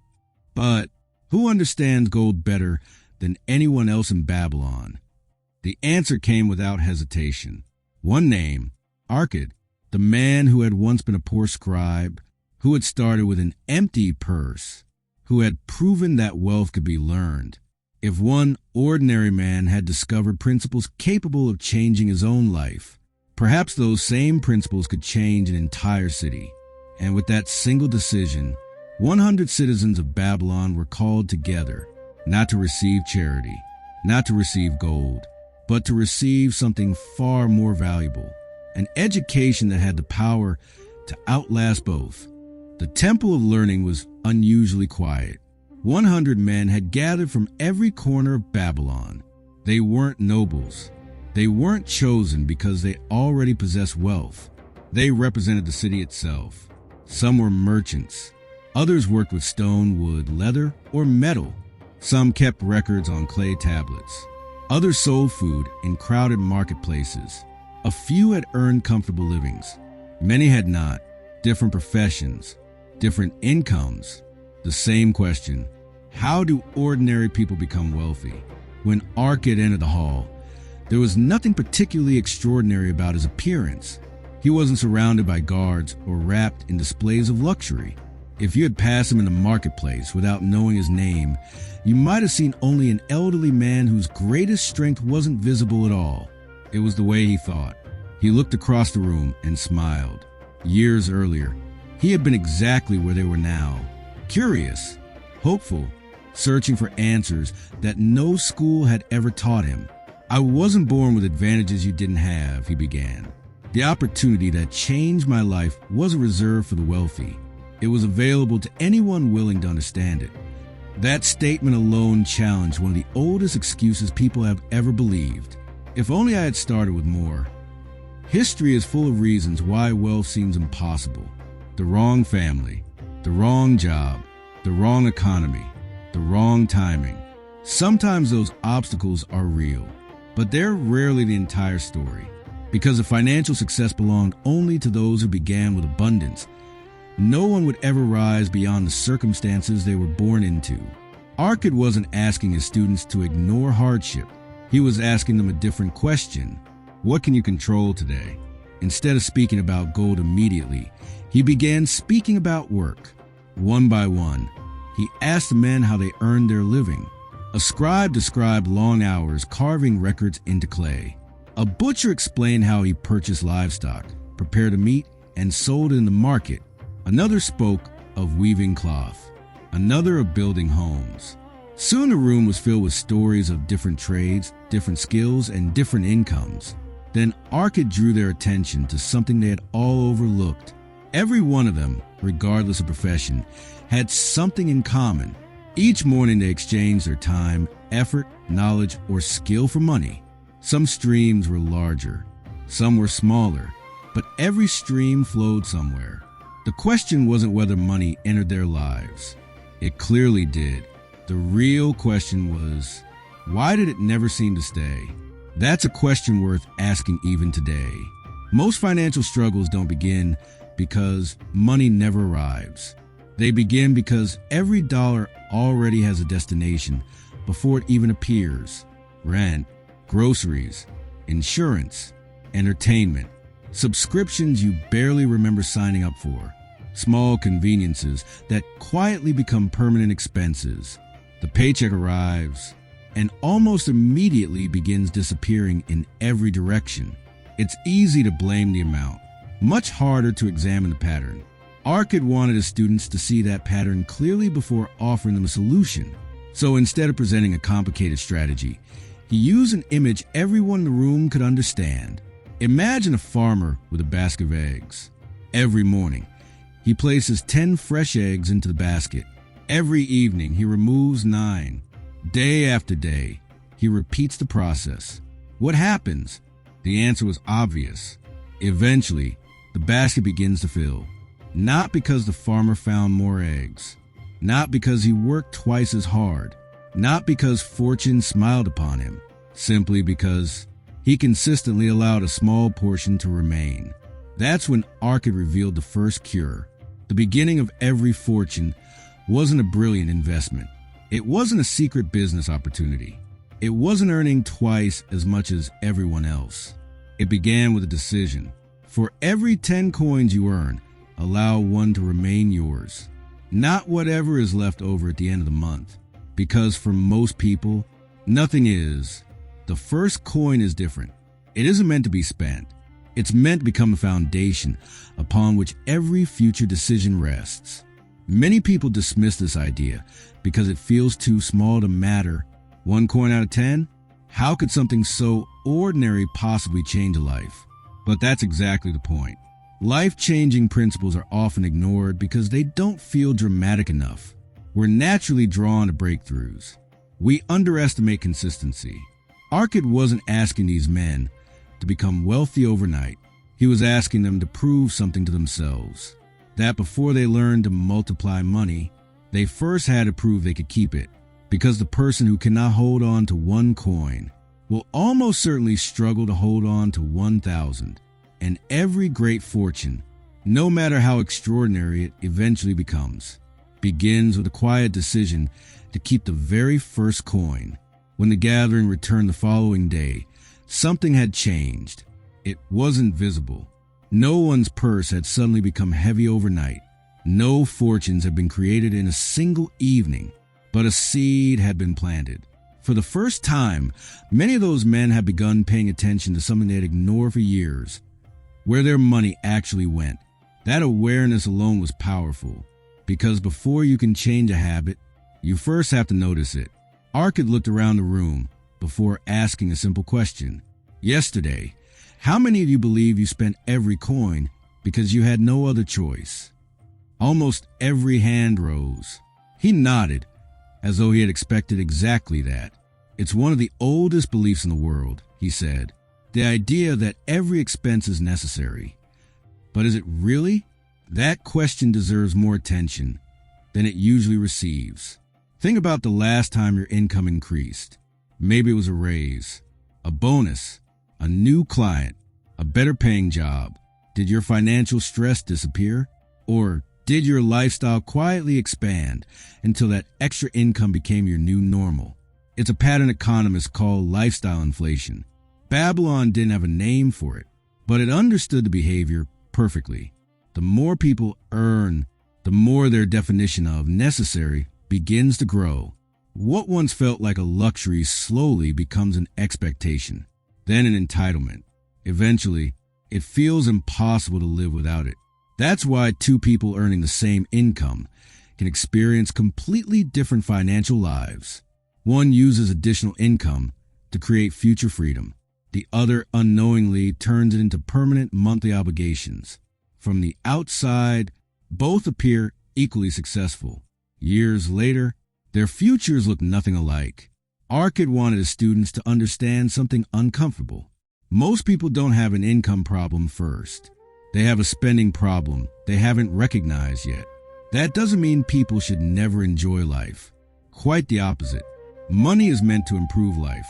[SPEAKER 1] But, who understands gold better than anyone else in Babylon? The answer came without hesitation. One name, Arkad, the man who had once been a poor scribe, who had started with an empty purse, who had proven that wealth could be learned. If one ordinary man had discovered principles capable of changing his own life, perhaps those same principles could change an entire city. And with that single decision, 100 citizens of Babylon were called together, not to receive charity, not to receive gold, but to receive something far more valuable, an education that had the power to outlast both. The Temple of Learning was unusually quiet. 100 men had gathered from every corner of Babylon. They weren't nobles. They weren't chosen because they already possessed wealth. They represented the city itself. Some were merchants. Others worked with stone, wood, leather, or metal. Some kept records on clay tablets. Others sold food in crowded marketplaces. A few had earned comfortable livings. Many had not. Different professions, different incomes. The same question, how do ordinary people become wealthy? When Arkad entered the hall, there was nothing particularly extraordinary about his appearance. He wasn't surrounded by guards or wrapped in displays of luxury. If you had passed him in the marketplace without knowing his name, you might have seen only an elderly man whose greatest strength wasn't visible at all. It was the way he thought. He looked across the room and smiled. Years earlier, he had been exactly where they were now. Curious, hopeful, searching for answers that no school had ever taught him. I wasn't born with advantages you didn't have, he began. The opportunity that changed my life wasn't reserved for the wealthy. It was available to anyone willing to understand it. That statement alone challenged one of the oldest excuses people have ever believed. If only I had started with more. History is full of reasons why wealth seems impossible. The wrong family, the wrong job, the wrong economy, the wrong timing. Sometimes those obstacles are real, but they're rarely the entire story. Because if financial success belonged only to those who began with abundance, no one would ever rise beyond the circumstances they were born into. Arkad wasn't asking his students to ignore hardship. He was asking them a different question. What can you control today? Instead of speaking about gold immediately, he began speaking about work. One by one, he asked the men how they earned their living. A scribe described long hours carving records into clay. A butcher explained how he purchased livestock, prepared a meat, and sold it in the market. Another spoke of weaving cloth. Another of building homes. Soon the room was filled with stories of different trades, different skills, and different incomes. Then Arkad drew their attention to something they had all overlooked. Every one of them, regardless of profession, had something in common. Each morning they exchanged their time, effort, knowledge, or skill for money. Some streams were larger, some were smaller, but every stream flowed somewhere. The question wasn't whether money entered their lives. It clearly did. The real question was, why did it never seem to stay? That's a question worth asking even today. Most financial struggles don't begin because money never arrives. They begin because every dollar already has a destination before it even appears. Rent, groceries, insurance, entertainment, subscriptions you barely remember signing up for, small conveniences that quietly become permanent expenses. The paycheck arrives and almost immediately begins disappearing in every direction. It's easy to blame the amount, much harder to examine the pattern. Arkad wanted his students to see that pattern clearly before offering them a solution. So instead of presenting a complicated strategy, he used an image everyone in the room could understand. Imagine a farmer with a basket of eggs. Every morning, he places 10 fresh eggs into the basket. Every evening, he removes 9. Day after day, he repeats the process. What happens? The answer was obvious. Eventually, the basket begins to fill. Not because the farmer found more eggs. Not because he worked twice as hard. Not because fortune smiled upon him. Simply because he consistently allowed a small portion to remain. That's when Arkad revealed the first cure. The beginning of every fortune wasn't a brilliant investment. It wasn't a secret business opportunity. It wasn't earning twice as much as everyone else. It began with a decision. For every 10 coins you earn, allow 1 to remain yours. Not whatever is left over at the end of the month. Because for most people, nothing is. The first coin is different. It isn't meant to be spent. It's meant to become a foundation upon which every future decision rests. Many people dismiss this idea because it feels too small to matter. 1 coin out of 10? How could something so ordinary possibly change a life? But that's exactly the point. Life-changing principles are often ignored because they don't feel dramatic enough. We're naturally drawn to breakthroughs. We underestimate consistency. Arkad wasn't asking these men to become wealthy overnight. He was asking them to prove something to themselves. That before they learned to multiply money, they first had to prove they could keep it. Because the person who cannot hold on to 1 coin will almost certainly struggle to hold on to 1,000. And every great fortune, no matter how extraordinary it eventually becomes, begins with a quiet decision to keep the very first coin. When the gathering returned the following day, something had changed. It wasn't visible. No one's purse had suddenly become heavy overnight. No fortunes had been created in a single evening, but a seed had been planted. For the first time, many of those men had begun paying attention to something they had ignored for years, where their money actually went. That awareness alone was powerful, because before you can change a habit, you first have to notice it. Arkad looked around the room before asking a simple question. Yesterday, how many of you believe you spent every coin because you had no other choice? Almost every hand rose. He nodded, as though he had expected exactly that. It's one of the oldest beliefs in the world, he said. The idea that every expense is necessary. But is it really? That question deserves more attention than it usually receives. Think about the last time your income increased. Maybe it was a raise, a bonus, a new client, a better paying job. Did your financial stress disappear? Or Did your lifestyle quietly expand until that extra income became your new normal? It's a pattern economists call lifestyle inflation. Babylon didn't have a name for it, but it understood the behavior perfectly. The more people earn, the more their definition of necessary begins to grow. What once felt like a luxury slowly becomes an expectation, then an entitlement. Eventually, it feels impossible to live without it. That's why two people earning the same income can experience completely different financial lives. One uses additional income to create future freedom. The other unknowingly turns it into permanent monthly obligations. From the outside, both appear equally successful. Years later, their futures look nothing alike. Arkad wanted his students to understand something uncomfortable. Most people don't have an income problem first. They have a spending problem they haven't recognized yet. That doesn't mean people should never enjoy life. Quite the opposite. Money is meant to improve life,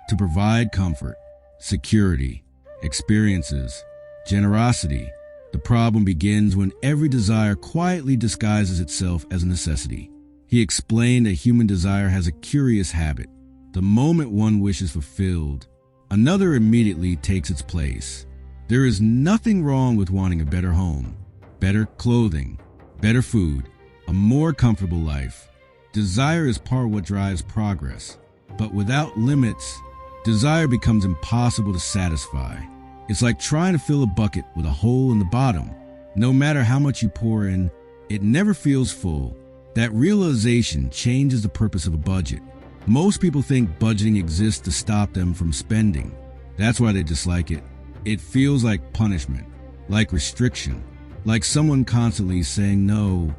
[SPEAKER 1] to provide comfort, security, experiences, generosity. The problem begins when every desire quietly disguises itself as a necessity. He explained that human desire has a curious habit. The moment one wish is fulfilled, another immediately takes its place. There is nothing wrong with wanting a better home, better clothing, better food, a more comfortable life. Desire is part of what drives progress, but without limits, desire becomes impossible to satisfy. It's like trying to fill a bucket with a hole in the bottom. No matter how much you pour in, it never feels full. That realization changes the purpose of a budget. Most people think budgeting exists to stop them from spending. That's why they dislike it. It feels like punishment, like restriction, like someone constantly saying no.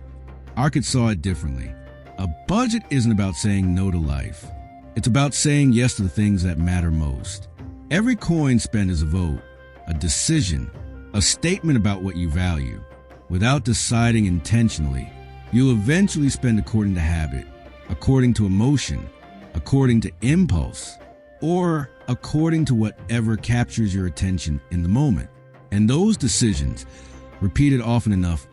[SPEAKER 1] Arkad saw it differently. A budget isn't about saying no to life. It's about saying yes to the things that matter most. Every coin spent is a vote, a decision, a statement about what you value. Without deciding intentionally, you'll eventually spend according to habit, according to emotion, according to impulse, or according to whatever captures your attention in the moment. And those decisions, repeated often enough,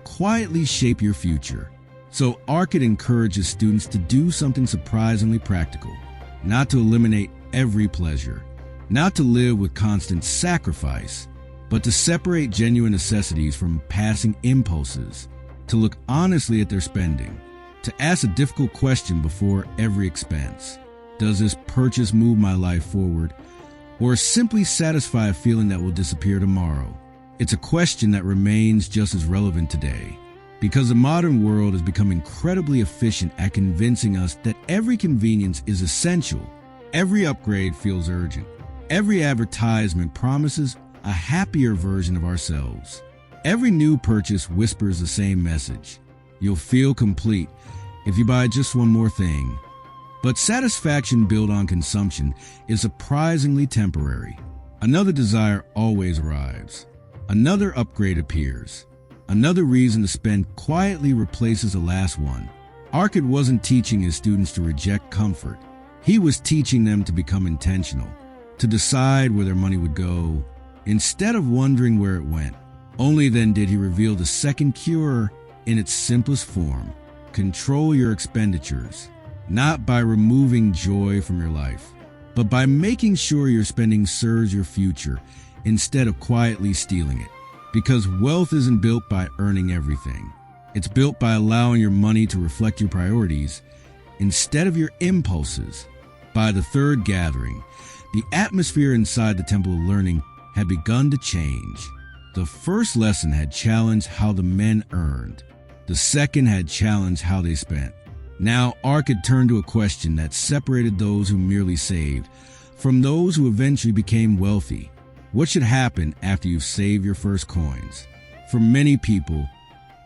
[SPEAKER 1] quietly shape your future. So Arkad encourages students to do something surprisingly practical, not to eliminate every pleasure, not to live with constant sacrifice, but to separate genuine necessities from passing impulses, to look honestly at their spending, to ask a difficult question before every expense. Does this purchase move my life forward, or simply satisfy a feeling that will disappear tomorrow? It's a question that remains just as relevant today, because the modern world has become incredibly efficient at convincing us that every convenience is essential. Every upgrade feels urgent. Every advertisement promises a happier version of ourselves. Every new purchase whispers the same message. You'll feel complete if you buy just one more thing. But satisfaction built on consumption is surprisingly temporary. Another desire always arrives. Another upgrade appears. Another reason to spend quietly replaces the last one. Arkad wasn't teaching his students to reject comfort. He was teaching them to become intentional, to decide where their money would go, instead of wondering where it went. Only then did he reveal the second cure in its simplest form. Control your expenditures, not by removing joy from your life, but by making sure your spending serves your future instead of quietly stealing it. Because wealth isn't built by earning everything. It's built by allowing your money to reflect your priorities instead of your impulses. By the third gathering, the atmosphere inside the Temple of Learning had begun to change. The first lesson had challenged how the men earned. The second had challenged how they spent. Now Arkad turned to a question that separated those who merely saved from those who eventually became wealthy. What should happen after you've saved your first coins? For many people,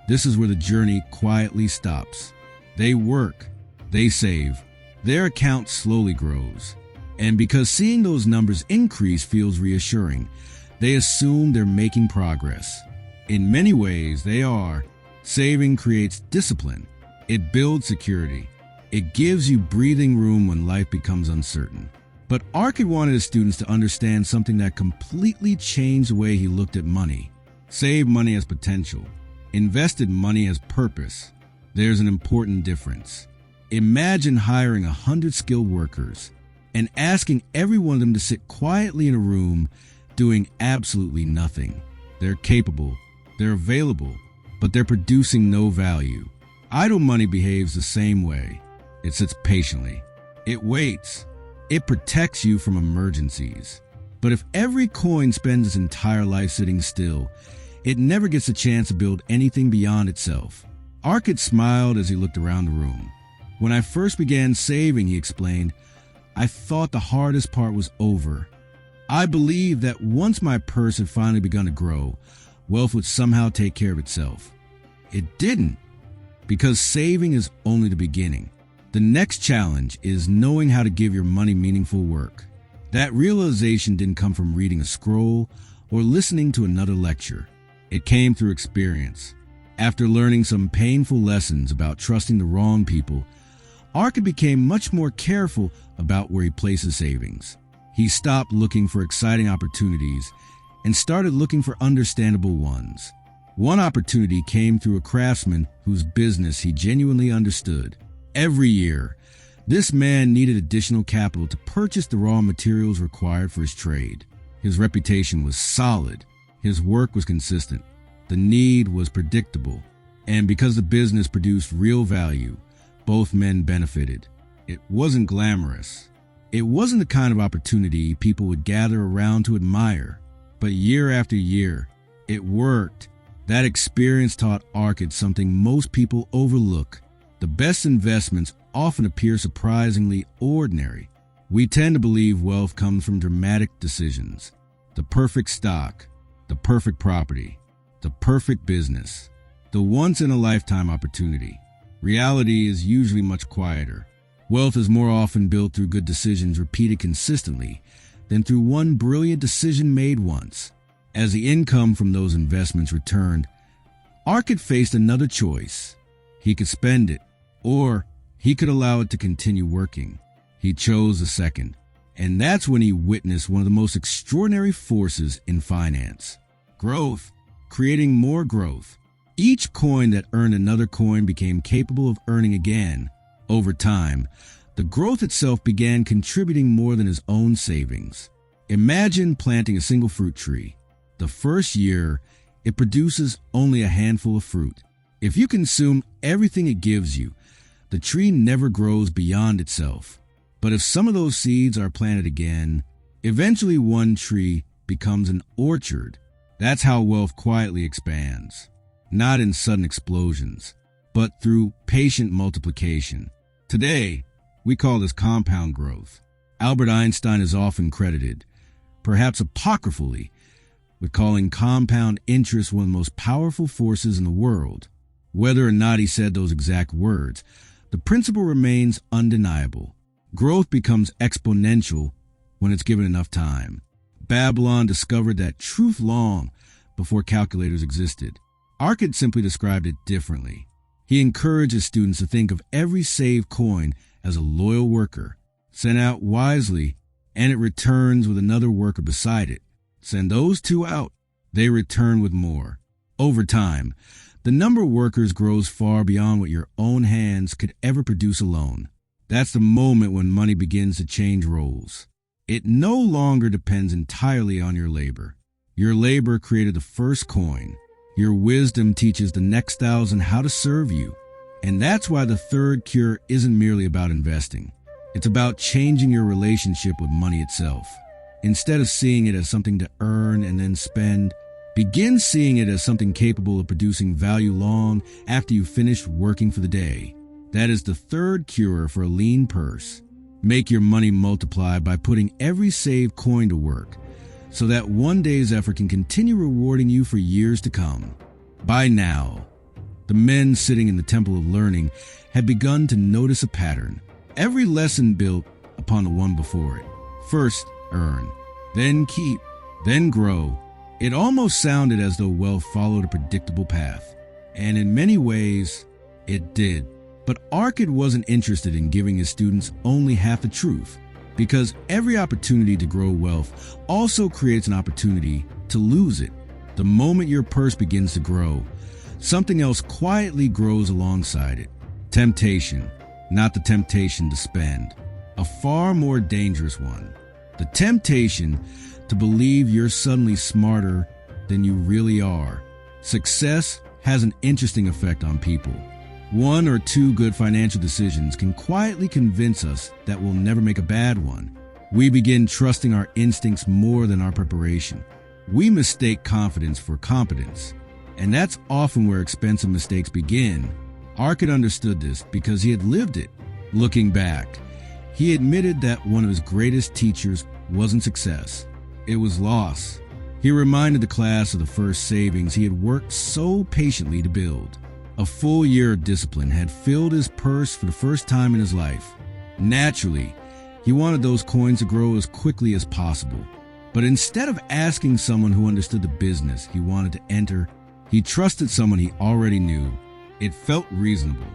[SPEAKER 1] this is where the journey quietly stops. They work, they save, their account slowly grows. And because seeing those numbers increase feels reassuring, they assume they're making progress. In many ways, they are. Saving creates discipline. It builds security. It gives you breathing room when life becomes uncertain. But Arkad wanted his students to understand something that completely changed the way he looked at money. Save money as potential, Invested money has purpose. There's an important difference. Imagine hiring 100 skilled workers and asking every one of them to sit quietly in a room doing absolutely nothing. They're capable, they're available, but they're producing no value. Idle money behaves the same way. It sits patiently. It waits. It protects you from emergencies. But if every coin spends its entire life sitting still, it never gets a chance to build anything beyond itself. Arkad smiled as he looked around the room. When I first began saving, he explained, I thought the hardest part was over. I believed that once my purse had finally begun to grow, wealth would somehow take care of itself. It didn't, because saving is only the beginning. The next challenge is knowing how to give your money meaningful work. That realization didn't come from reading a scroll or listening to another lecture. It came through experience. After learning some painful lessons about trusting the wrong people, Arkad became much more careful about where he places savings. He stopped looking for exciting opportunities and started looking for understandable ones. One opportunity came through a craftsman whose business he genuinely understood. Every year, this man needed additional capital to purchase the raw materials required for his trade. His reputation was solid. His work was consistent. The need was predictable. And because the business produced real value, both men benefited. It wasn't glamorous. It wasn't the kind of opportunity people would gather around to admire. But year after year, it worked. That experience taught Arkad something most people overlook. The best investments often appear surprisingly ordinary. We tend to believe wealth comes from dramatic decisions. The perfect stock, the perfect property, the perfect business, the once-in-a-lifetime opportunity. Reality is usually much quieter. Wealth is more often built through good decisions repeated consistently than through one brilliant decision made once. As the income from those investments returned, Arkad faced another choice. He could spend it, or he could allow it to continue working. He chose the second, and that's when he witnessed one of the most extraordinary forces in finance. Growth, creating more growth. Each coin that earned another coin became capable of earning again. Over time, the growth itself began contributing more than his own savings. Imagine planting a single fruit tree. The first year, it produces only a handful of fruit. If you consume everything it gives you, the tree never grows beyond itself. But if some of those seeds are planted again, eventually one tree becomes an orchard. That's how wealth quietly expands. Not in sudden explosions, but through patient multiplication. Today, we call this compound growth. Albert Einstein is often credited, perhaps apocryphally, with calling compound interest one of the most powerful forces in the world. Whether or not he said those exact words, the principle remains undeniable. Growth becomes exponential when it's given enough time. Babylon discovered that truth long before calculators existed. Arkad simply described it differently. He encouraged his students to think of every saved coin as a loyal worker, sent out wisely, and it returns with another worker beside it. Send those two out, they return with more. Over time, the number of workers grows far beyond what your own hands could ever produce alone. That's the moment when money begins to change roles. It no longer depends entirely on your labor. Your labor created the first coin. Your wisdom teaches the next 1,000 how to serve you. And that's why the third cure isn't merely about investing. It's about changing your relationship with money itself. Instead of seeing it as something to earn and then spend, begin seeing it as something capable of producing value long after you've finished working for the day. That is the third cure for a lean purse. Make your money multiply by putting every saved coin to work, so that one day's effort can continue rewarding you for years to come. By now, the men sitting in the Temple of Learning had begun to notice a pattern. Every lesson built upon the one before it. First, earn, then keep, then grow. It almost sounded as though wealth followed a predictable path. And in many ways, it did. But Arkad wasn't interested in giving his students only half the truth, because every opportunity to grow wealth also creates an opportunity to lose it. The moment your purse begins to grow, something else quietly grows alongside it. Temptation, not the temptation to spend, a far more dangerous one. The temptation to believe you're suddenly smarter than you really are. Success has an interesting effect on people. One or two good financial decisions can quietly convince us that we'll never make a bad one. We begin trusting our instincts more than our preparation. We mistake confidence for competence, and that's often where expensive mistakes begin. Arcad understood this because he had lived it. Looking back, he admitted that one of his greatest teachers wasn't success, it was loss. He reminded the class of the first savings he had worked so patiently to build. A full year of discipline had filled his purse for the first time in his life. Naturally, he wanted those coins to grow as quickly as possible. But instead of asking someone who understood the business he wanted to enter, he trusted someone he already knew. It felt reasonable.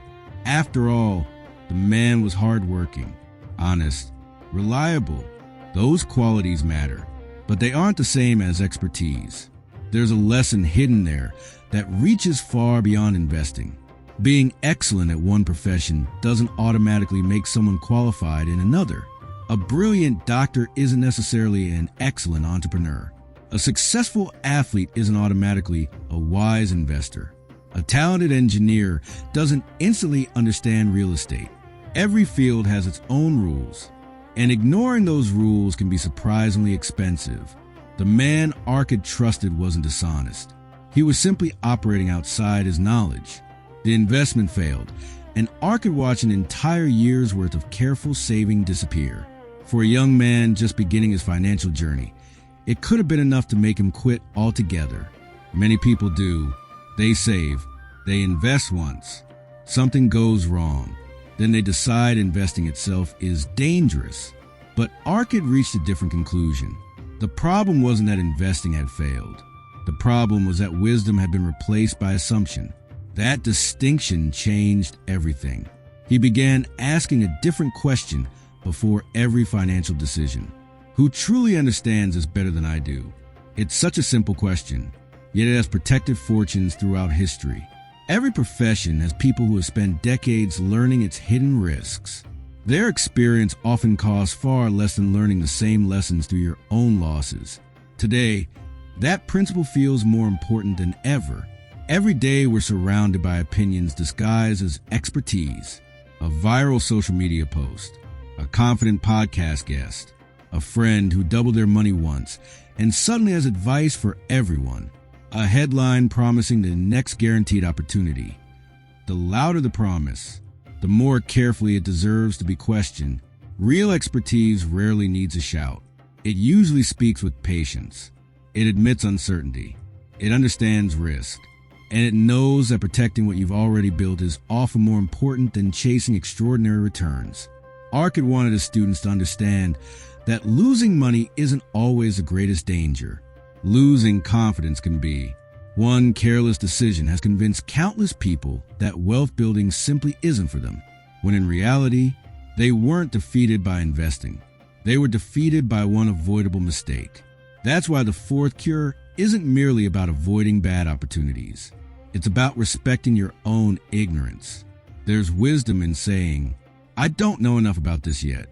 [SPEAKER 1] After all, the man was hardworking, honest, reliable. Those qualities matter, but they aren't the same as expertise. There's a lesson hidden there that reaches far beyond investing. Being excellent at one profession doesn't automatically make someone qualified in another. A brilliant doctor isn't necessarily an excellent entrepreneur. A successful athlete isn't automatically a wise investor. A talented engineer doesn't instantly understand real estate. Every field has its own rules, and ignoring those rules can be surprisingly expensive. The man Arcad trusted wasn't dishonest. He was simply operating outside his knowledge. The investment failed, and Arcad watched an entire year's worth of careful saving disappear. For a young man just beginning his financial journey, it could have been enough to make him quit altogether. Many people do. They save. They invest once. Something goes wrong. Then they decide investing itself is dangerous. But Arcad reached a different conclusion. The problem wasn't that investing had failed. The problem was that wisdom had been replaced by assumption. That distinction changed everything. He began asking a different question before every financial decision. Who truly understands this better than I do? It's such a simple question, yet it has protected fortunes throughout history. Every profession has people who have spent decades learning its hidden risks. Their experience often costs far less than learning the same lessons through your own losses. Today, that principle feels more important than ever. Every day we're surrounded by opinions disguised as expertise. A viral social media post, a confident podcast guest, a friend who doubled their money once and suddenly has advice for everyone, a headline promising the next guaranteed opportunity. The louder the promise, the more carefully it deserves to be questioned. Real expertise rarely needs a shout. It usually speaks with patience. It admits uncertainty. It understands risk. And it knows that protecting what you've already built is often more important than chasing extraordinary returns. Arcad wanted his students to understand that losing money isn't always the greatest danger. Losing confidence can be. One careless decision has convinced countless people that wealth building simply isn't for them, when in reality, they weren't defeated by investing. They were defeated by one avoidable mistake. That's why the fourth cure isn't merely about avoiding bad opportunities. It's about respecting your own ignorance. There's wisdom in saying, "I don't know enough about this yet."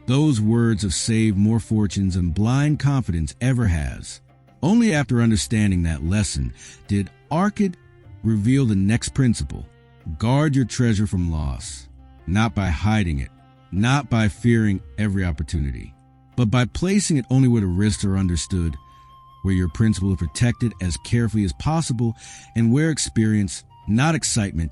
[SPEAKER 1] Those words have saved more fortunes than blind confidence ever has. Only after understanding that lesson did Arcad reveal the next principle. Guard your treasure from loss, not by hiding it, not by fearing every opportunity, but by placing it only where the risks are understood, where your principle is protected as carefully as possible, and where experience, not excitement,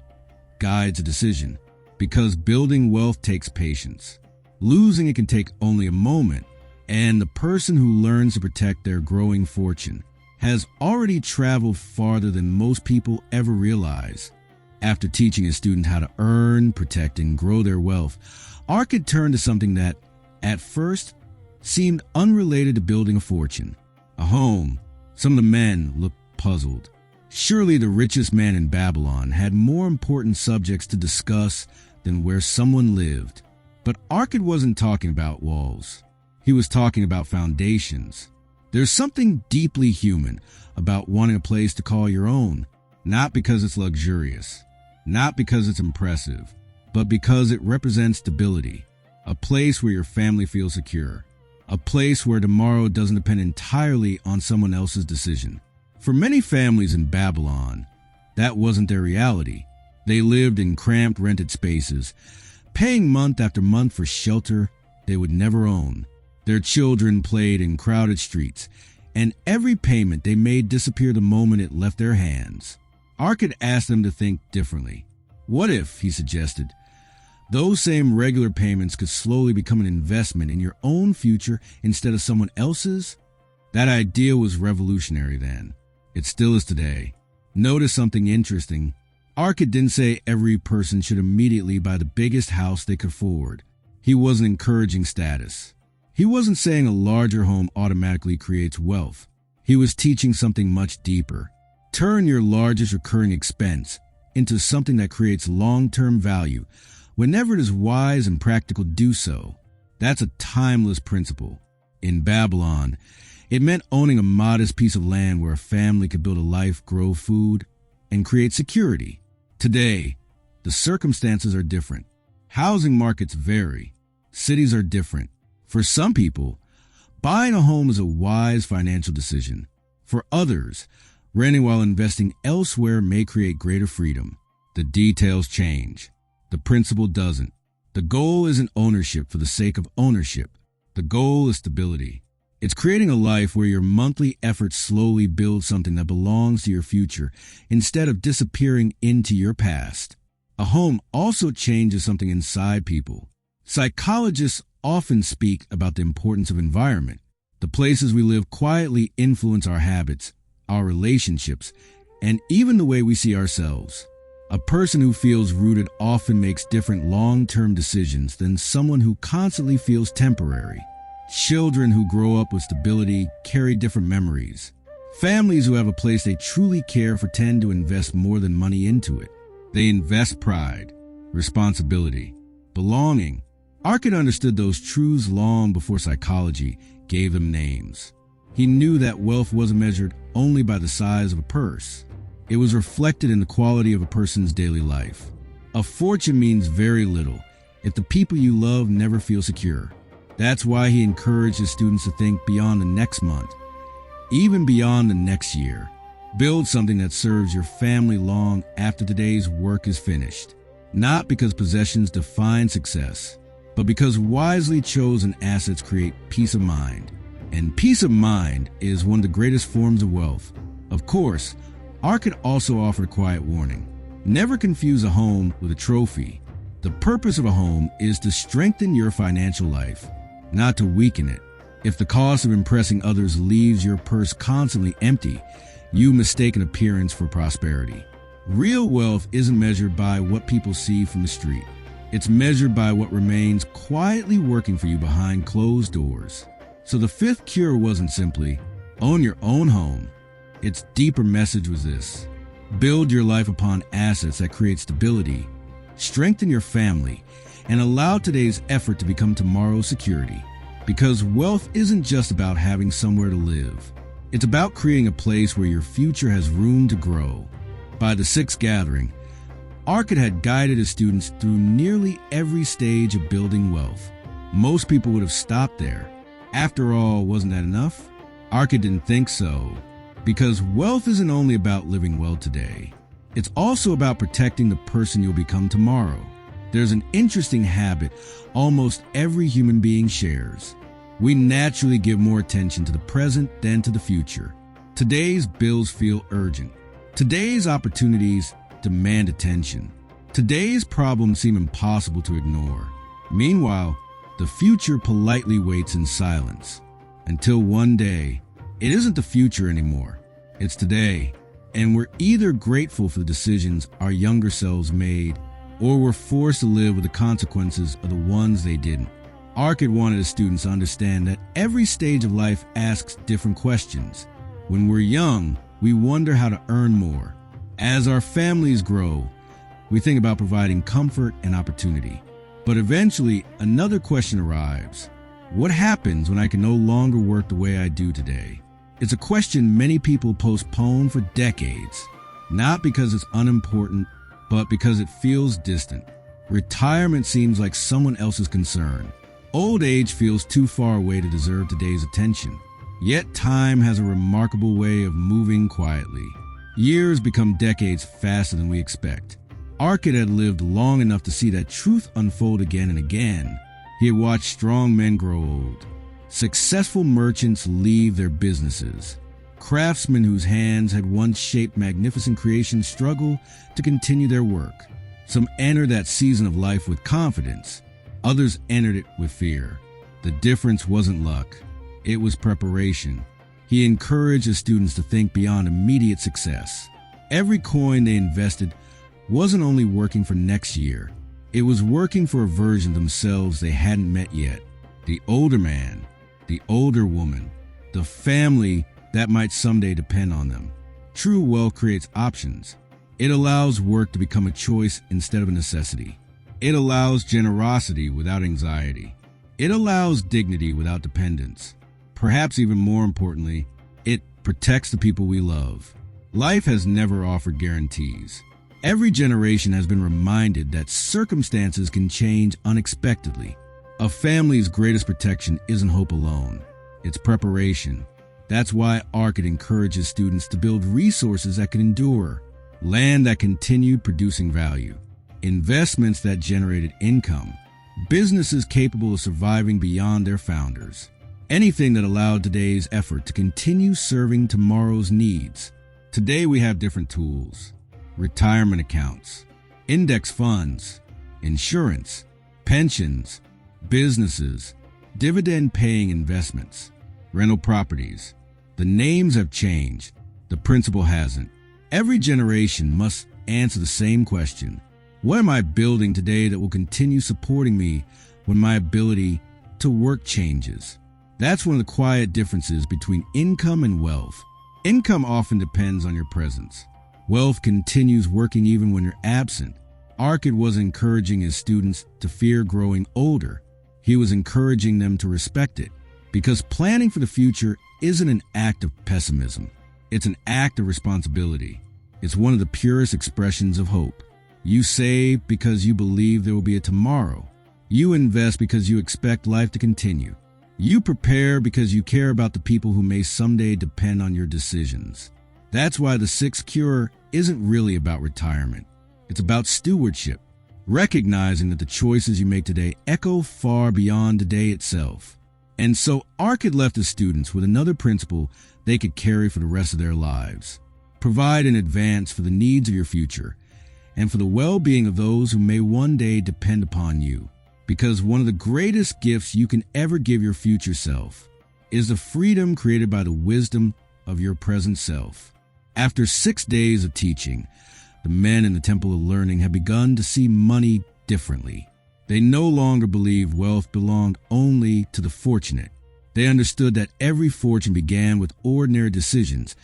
[SPEAKER 1] guides a decision. Because building wealth takes patience. Losing it can take only a moment, and the person who learns to protect their growing fortune has already traveled farther than most people ever realize. After teaching his students how to earn, protect, and grow their wealth, Arcad turned to something that, at first, seemed unrelated to building a fortune. A home. Some of the men looked puzzled. Surely the richest man in Babylon had more important subjects to discuss than where someone lived. But Arcad wasn't talking about walls. He was talking about foundations. There's something deeply human about wanting a place to call your own, Not because it's luxurious, not because it's impressive, but because it represents stability, a place where your family feels secure, a place where tomorrow doesn't depend entirely on someone else's decision. For many families in Babylon, that wasn't their reality. They lived in cramped rented spaces, paying month after month for shelter they would never own. Their children played in crowded streets, and every payment they made disappeared the moment it left their hands. Arkad asked them to think differently. What if, he suggested, those same regular payments could slowly become an investment in your own future instead of someone else's? That idea was revolutionary then. It still is today. Notice something interesting. Arkad didn't say every person should immediately buy the biggest house they could afford. He wasn't encouraging status. He wasn't saying a larger home automatically creates wealth. He was teaching something much deeper. Turn your largest recurring expense into something that creates long-term value. Whenever it is wise and practical, do so. That's a timeless principle. In Babylon, it meant owning a modest piece of land where a family could build a life, grow food, and create security. Today, the circumstances are different. Housing markets vary. Cities are different. For some people, buying a home is a wise financial decision. For others, renting while investing elsewhere may create greater freedom. The details change. The principle doesn't. The goal isn't ownership for the sake of ownership. The goal is stability. It's creating a life where your monthly efforts slowly build something that belongs to your future instead of disappearing into your past. A home also changes something inside people. Psychologists often speak about the importance of environment. The places we live quietly influence our habits, our relationships, and even the way we see ourselves. A person who feels rooted often makes different long-term decisions than someone who constantly feels temporary. Children who grow up with stability carry different memories. Families who have a place they truly care for tend to invest more than money into it. They invest pride, responsibility, belonging. Arkad understood those truths long before psychology gave them names. He knew that wealth wasn't measured only by the size of a purse. It was reflected in the quality of a person's daily life. A fortune means very little if the people you love never feel secure. That's why he encouraged his students to think beyond the next month, even beyond the next year. Build something that serves your family long after today's work is finished. Not because possessions define success, but because wisely chosen assets create peace of mind. And peace of mind is one of the greatest forms of wealth. Of course, Arkad also offered a quiet warning. Never confuse a home with a trophy. The purpose of a home is to strengthen your financial life, not to weaken it. If the cost of impressing others leaves your purse constantly empty, you mistake an appearance for prosperity. Real wealth isn't measured by what people see from the street. It's measured by what remains quietly working for you behind closed doors. So the fifth cure wasn't simply, own your own home. Its deeper message was this: build your life upon assets that create stability, strengthen your family, and allow today's effort to become tomorrow's security. Because wealth isn't just about having somewhere to live. It's about creating a place where your future has room to grow. By the sixth gathering, Arkad had guided his students through nearly every stage of building wealth. Most people would have stopped there. After all, wasn't that enough? Arkad didn't think so. Because wealth isn't only about living well today. It's also about protecting the person you'll become tomorrow. There's an interesting habit almost every human being shares. We naturally give more attention to the present than to the future. Today's bills feel urgent. Today's opportunities demand attention. Today's problems seem impossible to ignore. Meanwhile, the future politely waits in silence. Until one day, it isn't the future anymore. It's today. And we're either grateful for the decisions our younger selves made, or we're forced to live with the consequences of the ones they didn't. Arkad wanted his students to understand that every stage of life asks different questions. When we're young, we wonder how to earn more. As our families grow, we think about providing comfort and opportunity. But eventually, another question arrives. What happens when I can no longer work the way I do today? It's a question many people postpone for decades. Not because it's unimportant, but because it feels distant. Retirement seems like someone else's concern. Old age feels too far away to deserve today's attention. Yet time has a remarkable way of moving quietly. Years become decades faster than we expect. Arkad had lived long enough to see that truth unfold again and again. He had watched strong men grow old. Successful merchants leave their businesses. Craftsmen whose hands had once shaped magnificent creations struggle to continue their work. Some enter that season of life with confidence. Others entered it with fear. The difference wasn't luck. It was preparation. He encouraged his students to think beyond immediate success. Every coin they invested wasn't only working for next year. It was working for a version of themselves they hadn't met yet. The older man, the older woman, the family that might someday depend on them. True wealth creates options. It allows work to become a choice instead of a necessity. It allows generosity without anxiety. It allows dignity without dependence. Perhaps even more importantly, it protects the people we love. Life has never offered guarantees. Every generation has been reminded that circumstances can change unexpectedly. A family's greatest protection isn't hope alone. It's preparation. That's why Arkad encourages students to build resources that can endure, land that continued producing value, investments that generated income, businesses capable of surviving beyond their founders. Anything that allowed today's effort to continue serving tomorrow's needs. Today we have different tools: retirement accounts, index funds, insurance, pensions, businesses, dividend-paying investments, rental properties. The names have changed. The principle hasn't. Every generation must answer the same question. What am I building today that will continue supporting me when my ability to work changes? That's one of the quiet differences between income and wealth. Income often depends on your presence. Wealth continues working even when you're absent. Arkad was encouraging his students to fear growing older. He was encouraging them to respect it, because planning for the future isn't an act of pessimism. It's an act of responsibility. It's one of the purest expressions of hope. You save because you believe there will be a tomorrow. You invest because you expect life to continue. You prepare because you care about the people who may someday depend on your decisions. That's why the sixth cure isn't really about retirement. It's about stewardship, recognizing that the choices you make today echo far beyond the day itself. And so Arkad left his students with another principle they could carry for the rest of their lives. Provide in advance for the needs of your future and for the well-being of those who may one day depend upon you. Because one of the greatest gifts you can ever give your future self is the freedom created by the wisdom of your present self. After 6 days of teaching, the men in the Temple of Learning had begun to see money differently. They no longer believed wealth belonged only to the fortunate. They understood that every fortune began with ordinary decisions,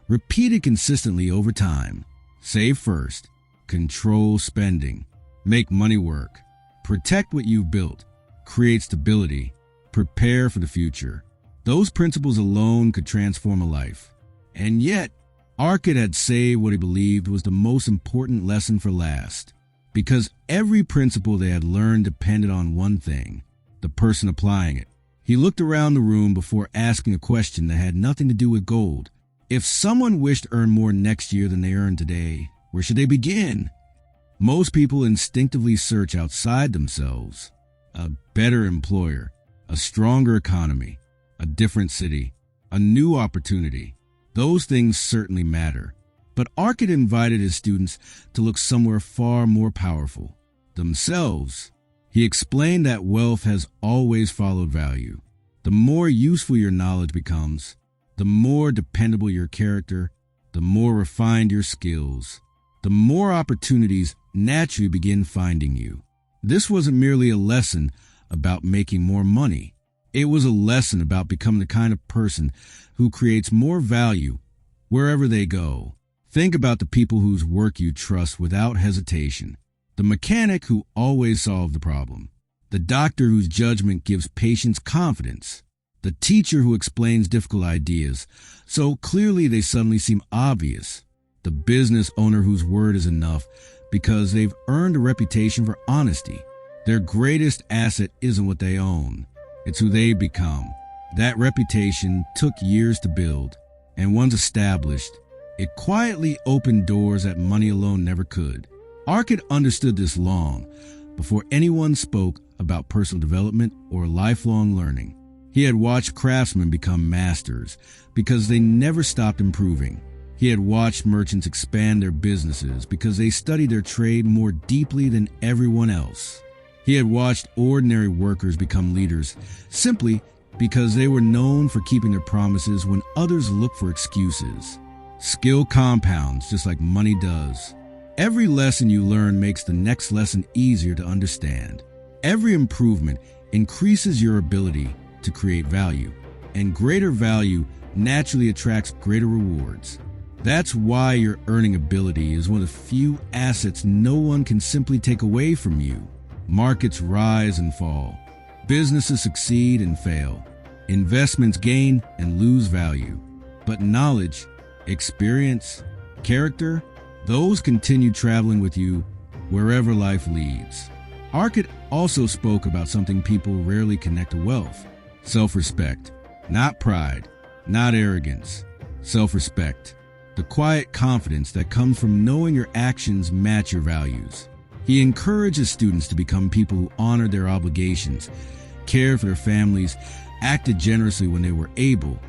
[SPEAKER 1] repeated consistently over time. Save first, control spending, make money work, protect what you've built, create stability, prepare for the future. Those principles alone could transform a life. And yet, Arkad had saved what he believed was the most important lesson for last. Because every principle they had learned depended on one thing: the person applying it. He looked around the room before asking a question that had nothing to do with gold. If someone wished to earn more next year than they earn today, where should they begin? Most people instinctively search outside themselves. A better employer, a stronger economy, a different city, a new opportunity. Those things certainly matter. But Arkad invited his students to look somewhere far more powerful: themselves. He explained that wealth has always followed value. The more useful your knowledge becomes, the more dependable your character, the more refined your skills, the more opportunities naturally begin finding you. This wasn't merely a lesson about making more money. It was a lesson about becoming the kind of person who creates more value wherever they go. Think about the people whose work you trust without hesitation. The mechanic who always solved the problem. The doctor whose judgment gives patients confidence. The teacher who explains difficult ideas so clearly they suddenly seem obvious. the business owner whose word is enough because they've earned a reputation for honesty. Their greatest asset isn't what they own, it's who they become. That reputation took years to build, and once established, it quietly opened doors that money alone never could. Ark had understood this long before anyone spoke about personal development or lifelong learning. He had watched craftsmen become masters because they never stopped improving. He had watched merchants expand their businesses because they studied their trade more deeply than everyone else. He had watched ordinary workers become leaders simply because they were known for keeping their promises when others looked for excuses. Skill compounds just like money does. Every lesson you learn makes the next lesson easier to understand. Every improvement increases your ability to create value, and greater value naturally attracts greater rewards. That's why your earning ability is one of the few assets no one can simply take away from you. Markets rise and fall. Businesses succeed and fail. Investments gain and lose value. But knowledge, experience, character, those continue traveling with you wherever life leads. Arcot also spoke about something people rarely connect to wealth: self-respect. Not pride, not arrogance. Self-respect. The quiet confidence that comes from knowing your actions match your values. He encourages students to become people who honor their obligations, cared for their families, acted generously when they were able,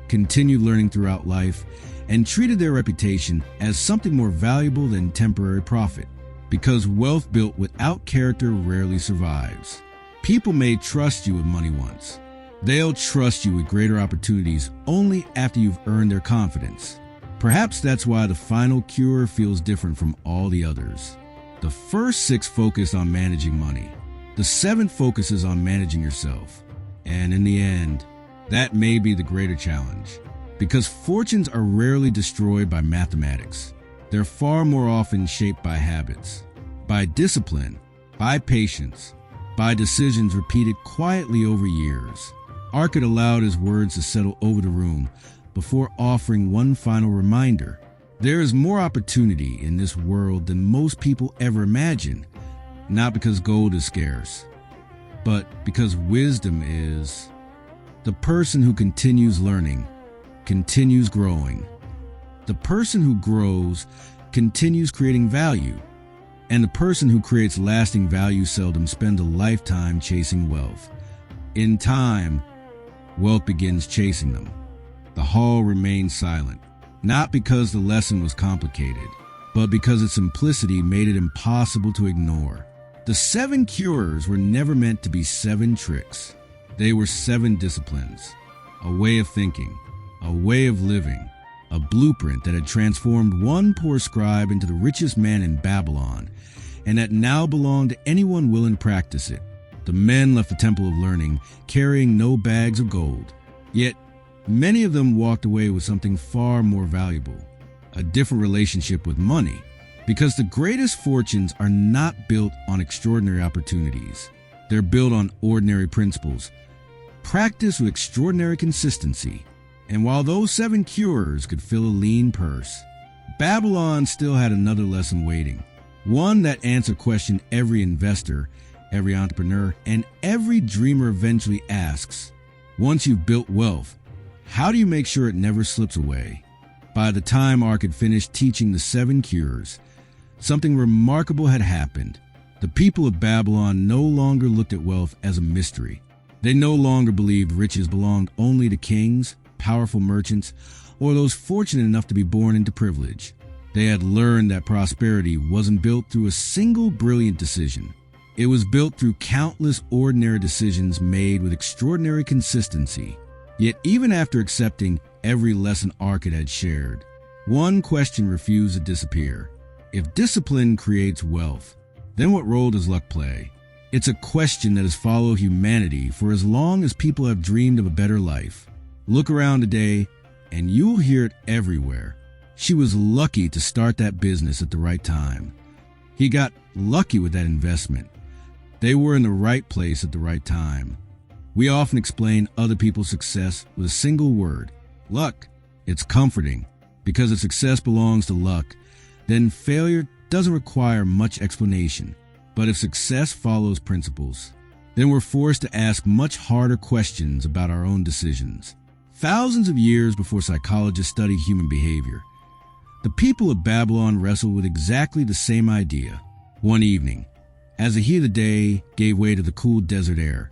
[SPEAKER 1] continued learning throughout life, and treated their reputation as something more valuable than temporary profit. Because wealth built without character rarely survives. People may trust you with money once. They'll trust you with greater opportunities only after you've earned their confidence. Perhaps that's why the final cure feels different from all the others. The first 6 focus on managing money. The 7th focuses on managing yourself. And in the end, that may be the greater challenge. Because fortunes are rarely destroyed by mathematics. They're far more often shaped by habits, by discipline, by patience, by decisions repeated quietly over years. Arcot allowed his words to settle over the room before offering one final reminder. There is more opportunity in this world than most people ever imagine, not because gold is scarce, but because wisdom is. The person who continues learning continues growing. The person who grows continues creating value, and the person who creates lasting value seldom spends a lifetime chasing wealth. In time, wealth begins chasing them. The hall remained silent, not because the lesson was complicated, but because its simplicity made it impossible to ignore. The 7 cures were never meant to be 7 tricks. They were 7 disciplines, a way of thinking, a way of living, a blueprint that had transformed one poor scribe into the richest man in Babylon, and that now belonged to anyone willing to practice it. The men left the Temple of Learning carrying no bags of gold, yet many of them walked away with something far more valuable: a different relationship with money. Because the greatest fortunes are not built on extraordinary opportunities. They're built on ordinary principles, practiced with extraordinary consistency. And while those 7 cures could fill a lean purse, Babylon still had another lesson waiting. One that answered a question every investor, every entrepreneur, and every dreamer eventually asks. Once you've built wealth, how do you make sure it never slips away? By the time Ark had finished teaching the 7 cures, something remarkable had happened. The people of Babylon no longer looked at wealth as a mystery. They no longer believed riches belonged only to kings, powerful merchants, or those fortunate enough to be born into privilege. They had learned that prosperity wasn't built through a single brilliant decision. It was built through countless ordinary decisions made with extraordinary consistency. Yet even after accepting every lesson Arcot had shared, one question refused to disappear. If discipline creates wealth, then what role does luck play? It's a question that has followed humanity for as long as people have dreamed of a better life. Look around today, and you'll hear it everywhere. She was lucky to start that business at the right time. He got lucky with that investment. They were in the right place at the right time. We often explain other people's success with a single word: luck. It's comforting, Because if success belongs to luck, then failure doesn't require much explanation. But if success follows principles, then we're forced to ask much harder questions about our own decisions. Thousands of years before psychologists studied human behavior, the people of Babylon wrestled with exactly the same idea. One evening, as the heat of the day gave way to the cool desert air,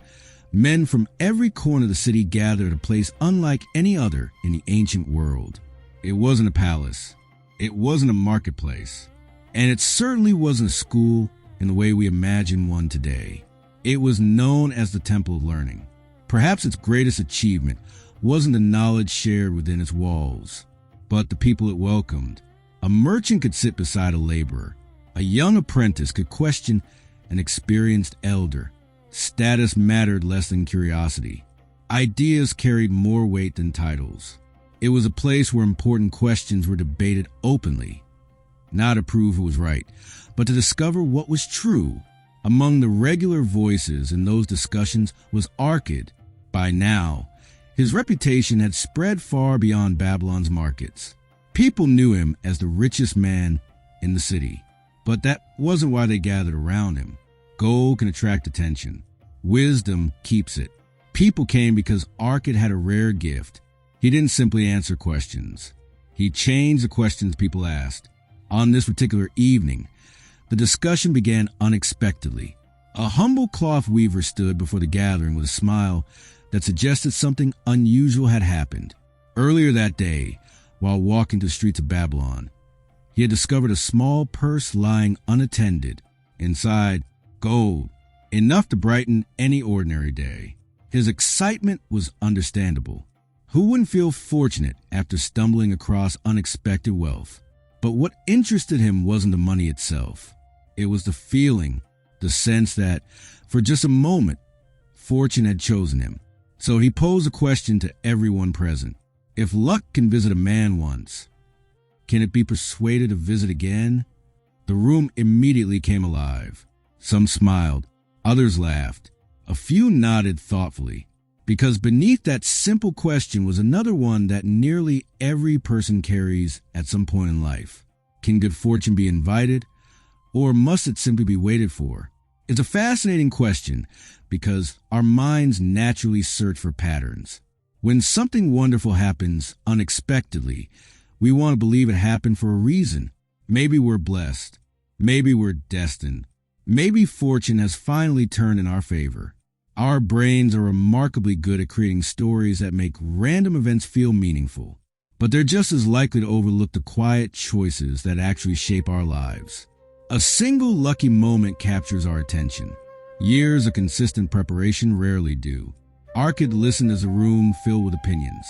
[SPEAKER 1] men from every corner of the city gathered at a place unlike any other in the ancient world. It wasn't a palace, it wasn't a marketplace, and it certainly wasn't a school in the way we imagine one today. It was known as the Temple of Learning. Perhaps its greatest achievement wasn't the knowledge shared within its walls, but the people it welcomed. A merchant could sit beside a laborer. A young apprentice could question an experienced elder. Status mattered less than curiosity. Ideas carried more weight than titles. It was a place where important questions were debated openly, not to prove who was right, but to discover what was true. Among the regular voices in those discussions was Arkad. By now, his reputation had spread far beyond Babylon's markets. People knew him as the richest man in the city, but that wasn't why they gathered around him. Gold can attract attention. Wisdom keeps it. People came because Arkad had a rare gift. He didn't simply answer questions. He changed the questions people asked. On this particular evening, the discussion began unexpectedly. A humble cloth weaver stood before the gathering with a smile that suggested something unusual had happened. Earlier that day, while walking the streets of Babylon, he had discovered a small purse lying unattended. Inside, gold, enough to brighten any ordinary day. His excitement was understandable. Who wouldn't feel fortunate after stumbling across unexpected wealth? But what interested him wasn't the money itself. It was the feeling, the sense that, for just a moment, fortune had chosen him. So he posed a question to everyone present. If luck can visit a man once, can it be persuaded to visit again? The room immediately came alive. Some smiled, others laughed. A few nodded thoughtfully, because beneath that simple question was another one that nearly every person carries at some point in life. Can good fortune be invited, or must it simply be waited for? It's a fascinating question because our minds naturally search for patterns. When something wonderful happens unexpectedly, we want to believe it happened for a reason. Maybe we're blessed. Maybe we're destined. Maybe fortune has finally turned in our favor. Our brains are remarkably good at creating stories that make random events feel meaningful, but they're just as likely to overlook the quiet choices that actually shape our lives. A single lucky moment captures our attention. Years of consistent preparation rarely do. Arkad listened as a room filled with opinions.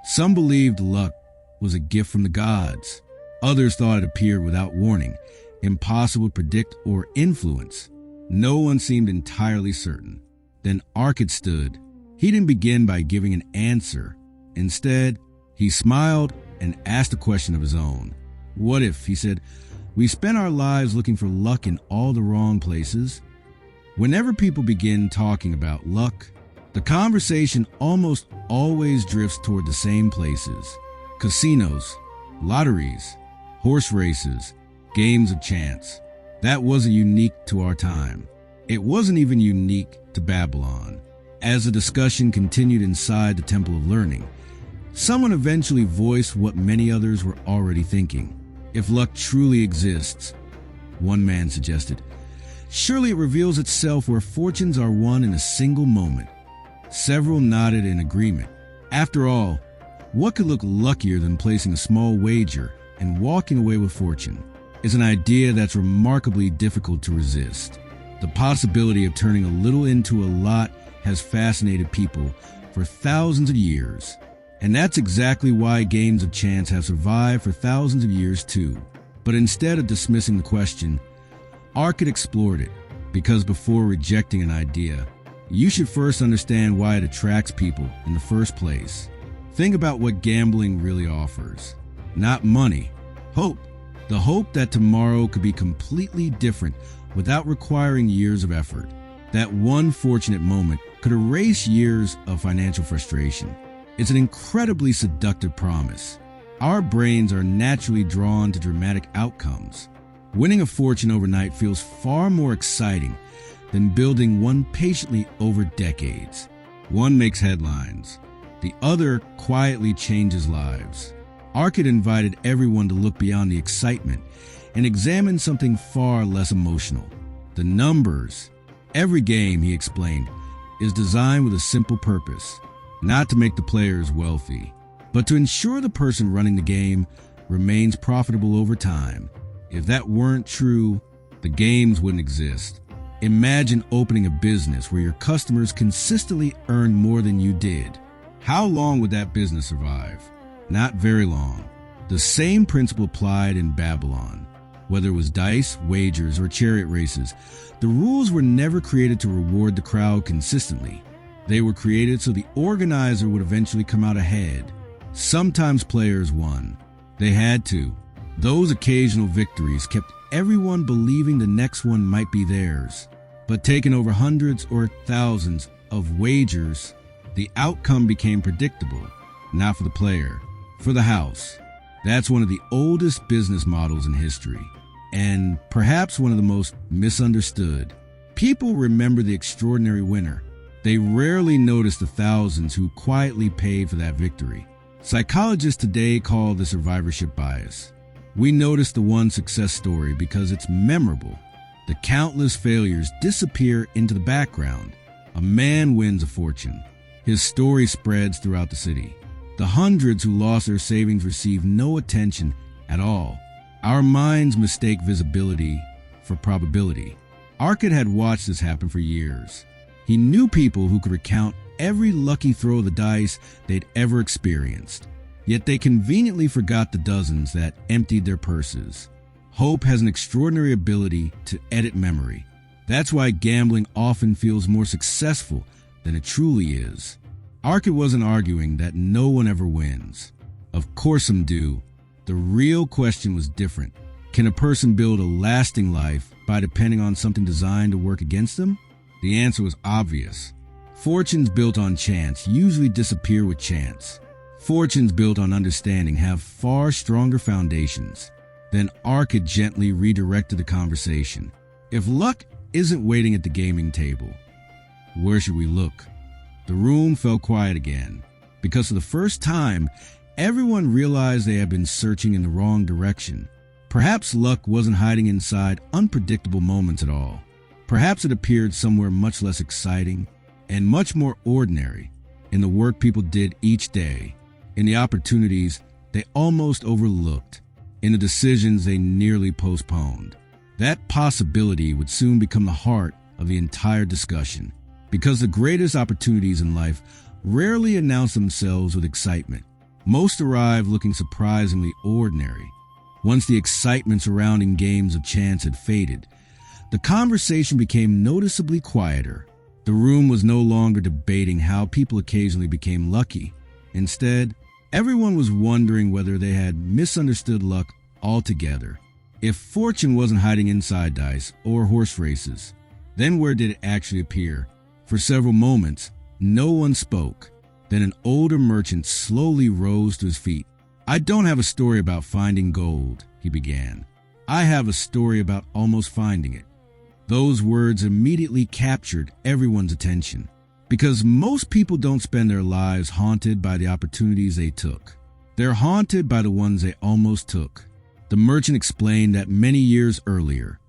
[SPEAKER 1] Some believed luck was a gift from the gods. Others thought it appeared without warning, impossible to predict or influence. No one seemed entirely certain. Then Arkad stood. He didn't begin by giving an answer. Instead, he smiled and asked a question of his own. What if, he said, we spent our lives looking for luck in all the wrong places? Whenever people begin talking about luck, the conversation almost always drifts toward the same places. Casinos, lotteries, horse races, games of chance. That wasn't unique to our time. It wasn't even unique to Babylon. As the discussion continued inside the Temple of Learning, someone eventually voiced what many others were already thinking. If luck truly exists, one man suggested, surely it reveals itself where fortunes are won in a single moment. Several nodded in agreement. After all, what could look luckier than placing a small wager and walking away with fortune? It's an idea that's remarkably difficult to resist. The possibility of turning a little into a lot has fascinated people for thousands of years. And that's exactly why games of chance have survived for thousands of years too. But instead of dismissing the question, Arkad explored it, because before rejecting an idea, you should first understand why it attracts people in the first place. Think about what gambling really offers. Not money, hope. The hope that tomorrow could be completely different without requiring years of effort. That one fortunate moment could erase years of financial frustration. It's an incredibly seductive promise. Our brains are naturally drawn to dramatic outcomes. Winning a fortune overnight feels far more exciting than building one patiently over decades. One makes headlines. The other quietly changes lives. Arkad invited everyone to look beyond the excitement and examine something far less emotional. The numbers. Every game, he explained, is designed with a simple purpose, not to make the players wealthy, but to ensure the person running the game remains profitable over time. If that weren't true, the games wouldn't exist. Imagine opening a business where your customers consistently earn more than you did. How long would that business survive? Not very long. The same principle applied in Babylon. Whether it was dice, wagers, or chariot races, the rules were never created to reward the crowd consistently. They were created so the organizer would eventually come out ahead. Sometimes players won. They had to. Those occasional victories kept everyone believing the next one might be theirs. But taking over hundreds or thousands of wagers, the outcome became predictable, not for the player, for the house. That's one of the oldest business models in history, and perhaps one of the most misunderstood. People remember the extraordinary winner. They rarely notice the thousands who quietly paid for that victory. Psychologists today call the survivorship bias. We notice the one success story because it's memorable. The countless failures disappear into the background. A man wins a fortune. His story spreads throughout the city. The hundreds who lost their savings receive no attention at all. Our minds mistake visibility for probability. Arkad had watched this happen for years. He knew people who could recount every lucky throw of the dice they'd ever experienced. Yet they conveniently forgot the dozens that emptied their purses. Hope has an extraordinary ability to edit memory. That's why gambling often feels more successful than it truly is. Arkad wasn't arguing that no one ever wins. Of course some do. The real question was different. Can a person build a lasting life by depending on something designed to work against them? The answer was obvious. Fortunes built on chance usually disappear with chance. Fortunes built on understanding have far stronger foundations. Then Arkad gently redirected the conversation. If luck isn't waiting at the gaming table, where should we look? The room fell quiet again. Because for the first time, everyone realized they had been searching in the wrong direction. Perhaps luck wasn't hiding inside unpredictable moments at all. Perhaps it appeared somewhere much less exciting and much more ordinary, in the work people did each day, in the opportunities they almost overlooked, in the decisions they nearly postponed. That possibility would soon become the heart of the entire discussion, because the greatest opportunities in life rarely announce themselves with excitement. Most arrive looking surprisingly ordinary. Once the excitement surrounding games of chance had faded, the conversation became noticeably quieter. The room was no longer debating how people occasionally became lucky. Instead, everyone was wondering whether they had misunderstood luck altogether. If fortune wasn't hiding inside dice or horse races, then where did it actually appear? For several moments, no one spoke. Then an older merchant slowly rose to his feet. "I don't have a story about finding gold," he began. "I have a story about almost finding it." Those words immediately captured everyone's attention, because most people don't spend their lives haunted by the opportunities they took. They're haunted by the ones they almost took. The merchant explained that many years earlier,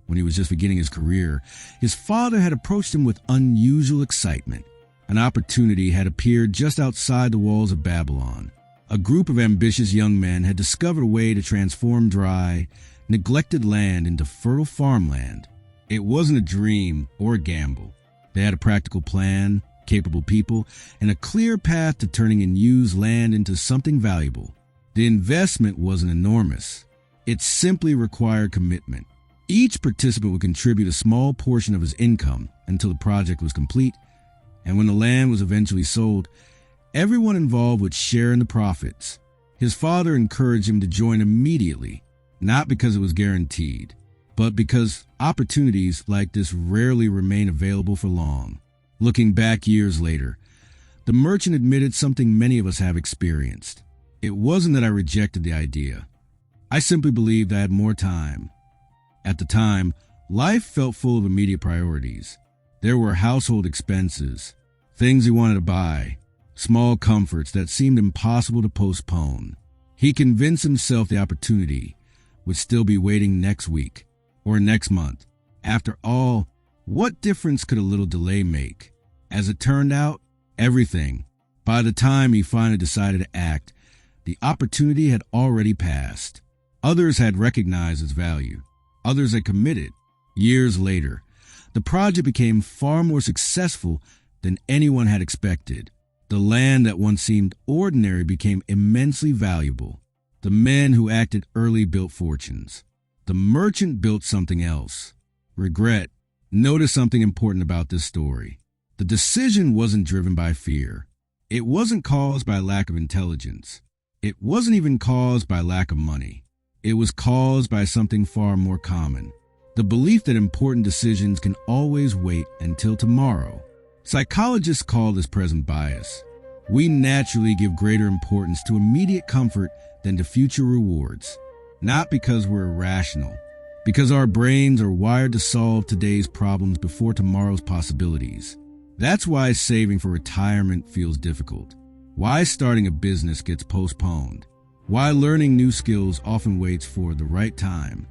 [SPEAKER 1] when he was just beginning his career, his father had approached him with unusual excitement. An opportunity had appeared just outside the walls of Babylon. A group of ambitious young men had discovered a way to transform dry, neglected land into fertile farmland. It wasn't a dream or a gamble. They had a practical plan, capable people, and a clear path to turning unused land into something valuable. The investment wasn't enormous. It simply required commitment. Each participant would contribute a small portion of his income until the project was complete, and when the land was eventually sold, everyone involved would share in the profits. His father encouraged him to join immediately, not because it was guaranteed, but because opportunities like this rarely remain available for long. Looking back years later, the merchant admitted something many of us have experienced. It wasn't that I rejected the idea. I simply believed I had more time. At the time, life felt full of immediate priorities. There were household expenses, things he wanted to buy, small comforts that seemed impossible to postpone. He convinced himself the opportunity would still be waiting next week or next month. After all, what difference could a little delay make? As it turned out, everything. By the time he finally decided to act, the opportunity had already passed. Others had recognized its value. Others had committed. Years later, the project became far more successful than anyone had expected. The land that once seemed ordinary became immensely valuable. The men who acted early built fortunes. The merchant built something else. Regret. Notice something important about this story. The decision wasn't driven by fear. It wasn't caused by lack of intelligence. It wasn't even caused by lack of money. It was caused by something far more common. The belief that important decisions can always wait until tomorrow. Psychologists call this present bias. We naturally give greater importance to immediate comfort than to future rewards. Not because we're irrational, because our brains are wired to solve today's problems before tomorrow's possibilities. That's why saving for retirement feels difficult. Why starting a business gets postponed. Why learning new skills often waits for the right time.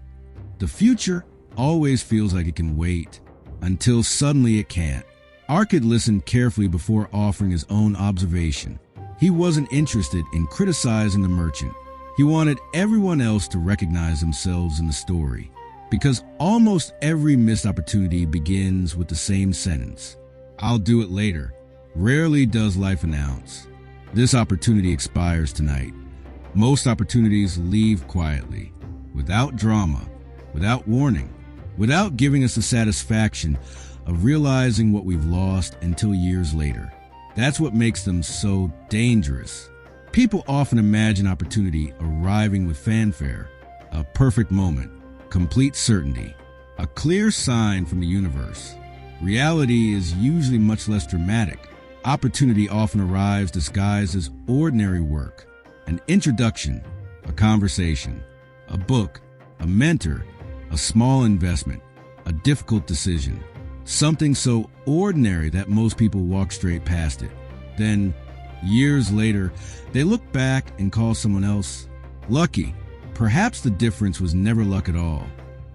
[SPEAKER 1] The future always feels like it can wait until suddenly it can't. Arkad listened carefully before offering his own observation. He wasn't interested in criticizing the merchant. He wanted everyone else to recognize themselves in the story, because almost every missed opportunity begins with the same sentence. I'll do it later. Rarely does life announce. This opportunity expires tonight. Most opportunities leave quietly, without drama, without warning, without giving us the satisfaction of realizing what we've lost until years later. That's what makes them so dangerous. People often imagine opportunity arriving with fanfare, a perfect moment, complete certainty, a clear sign from the universe. Reality is usually much less dramatic. Opportunity often arrives disguised as ordinary work, an introduction, a conversation, a book, a mentor, a small investment, a difficult decision, something so ordinary that most people walk straight past it. Then, years later, they look back and call someone else lucky. Perhaps the difference was never luck at all.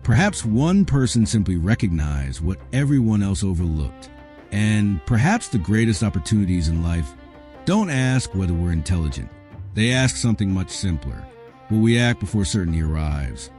[SPEAKER 1] Perhaps one person simply recognized what everyone else overlooked. And perhaps the greatest opportunities in life don't ask whether we're intelligent. They ask something much simpler. Will we act before certainty arrives?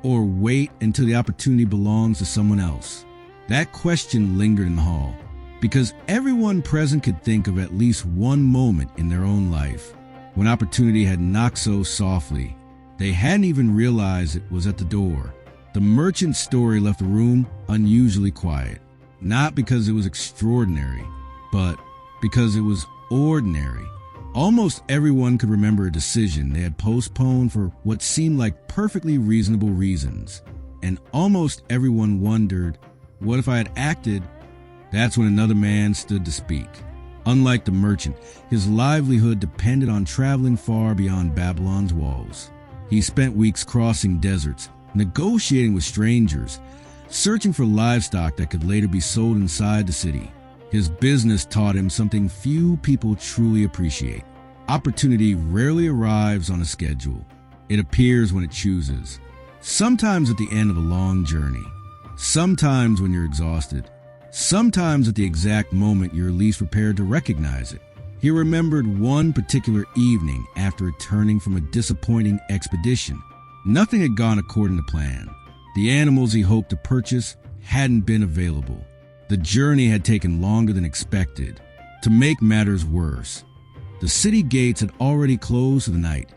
[SPEAKER 1] Or wait until the opportunity belongs to someone else? That question lingered in the hall, because everyone present could think of at least one moment in their own life when opportunity had knocked so softly they hadn't even realized it was at the door. The merchant's story left the room unusually quiet, not because it was extraordinary, but because it was ordinary. Almost everyone could remember a decision they had postponed for what seemed like perfectly reasonable reasons, and almost everyone wondered, what if I had acted? That's when another man stood to speak. Unlike the merchant, his livelihood depended on traveling far beyond Babylon's walls. He spent weeks crossing deserts, negotiating with strangers, searching for livestock that could later be sold inside the city. His business taught him something few people truly appreciate. Opportunity rarely arrives on a schedule. It appears when it chooses. Sometimes at the end of a long journey. Sometimes when you're exhausted. Sometimes at the exact moment you're least prepared to recognize it. He remembered one particular evening after returning from a disappointing expedition. Nothing had gone according to plan. The animals he hoped to purchase hadn't been available. The journey had taken longer than expected. To make matters worse, the city gates had already closed for the night,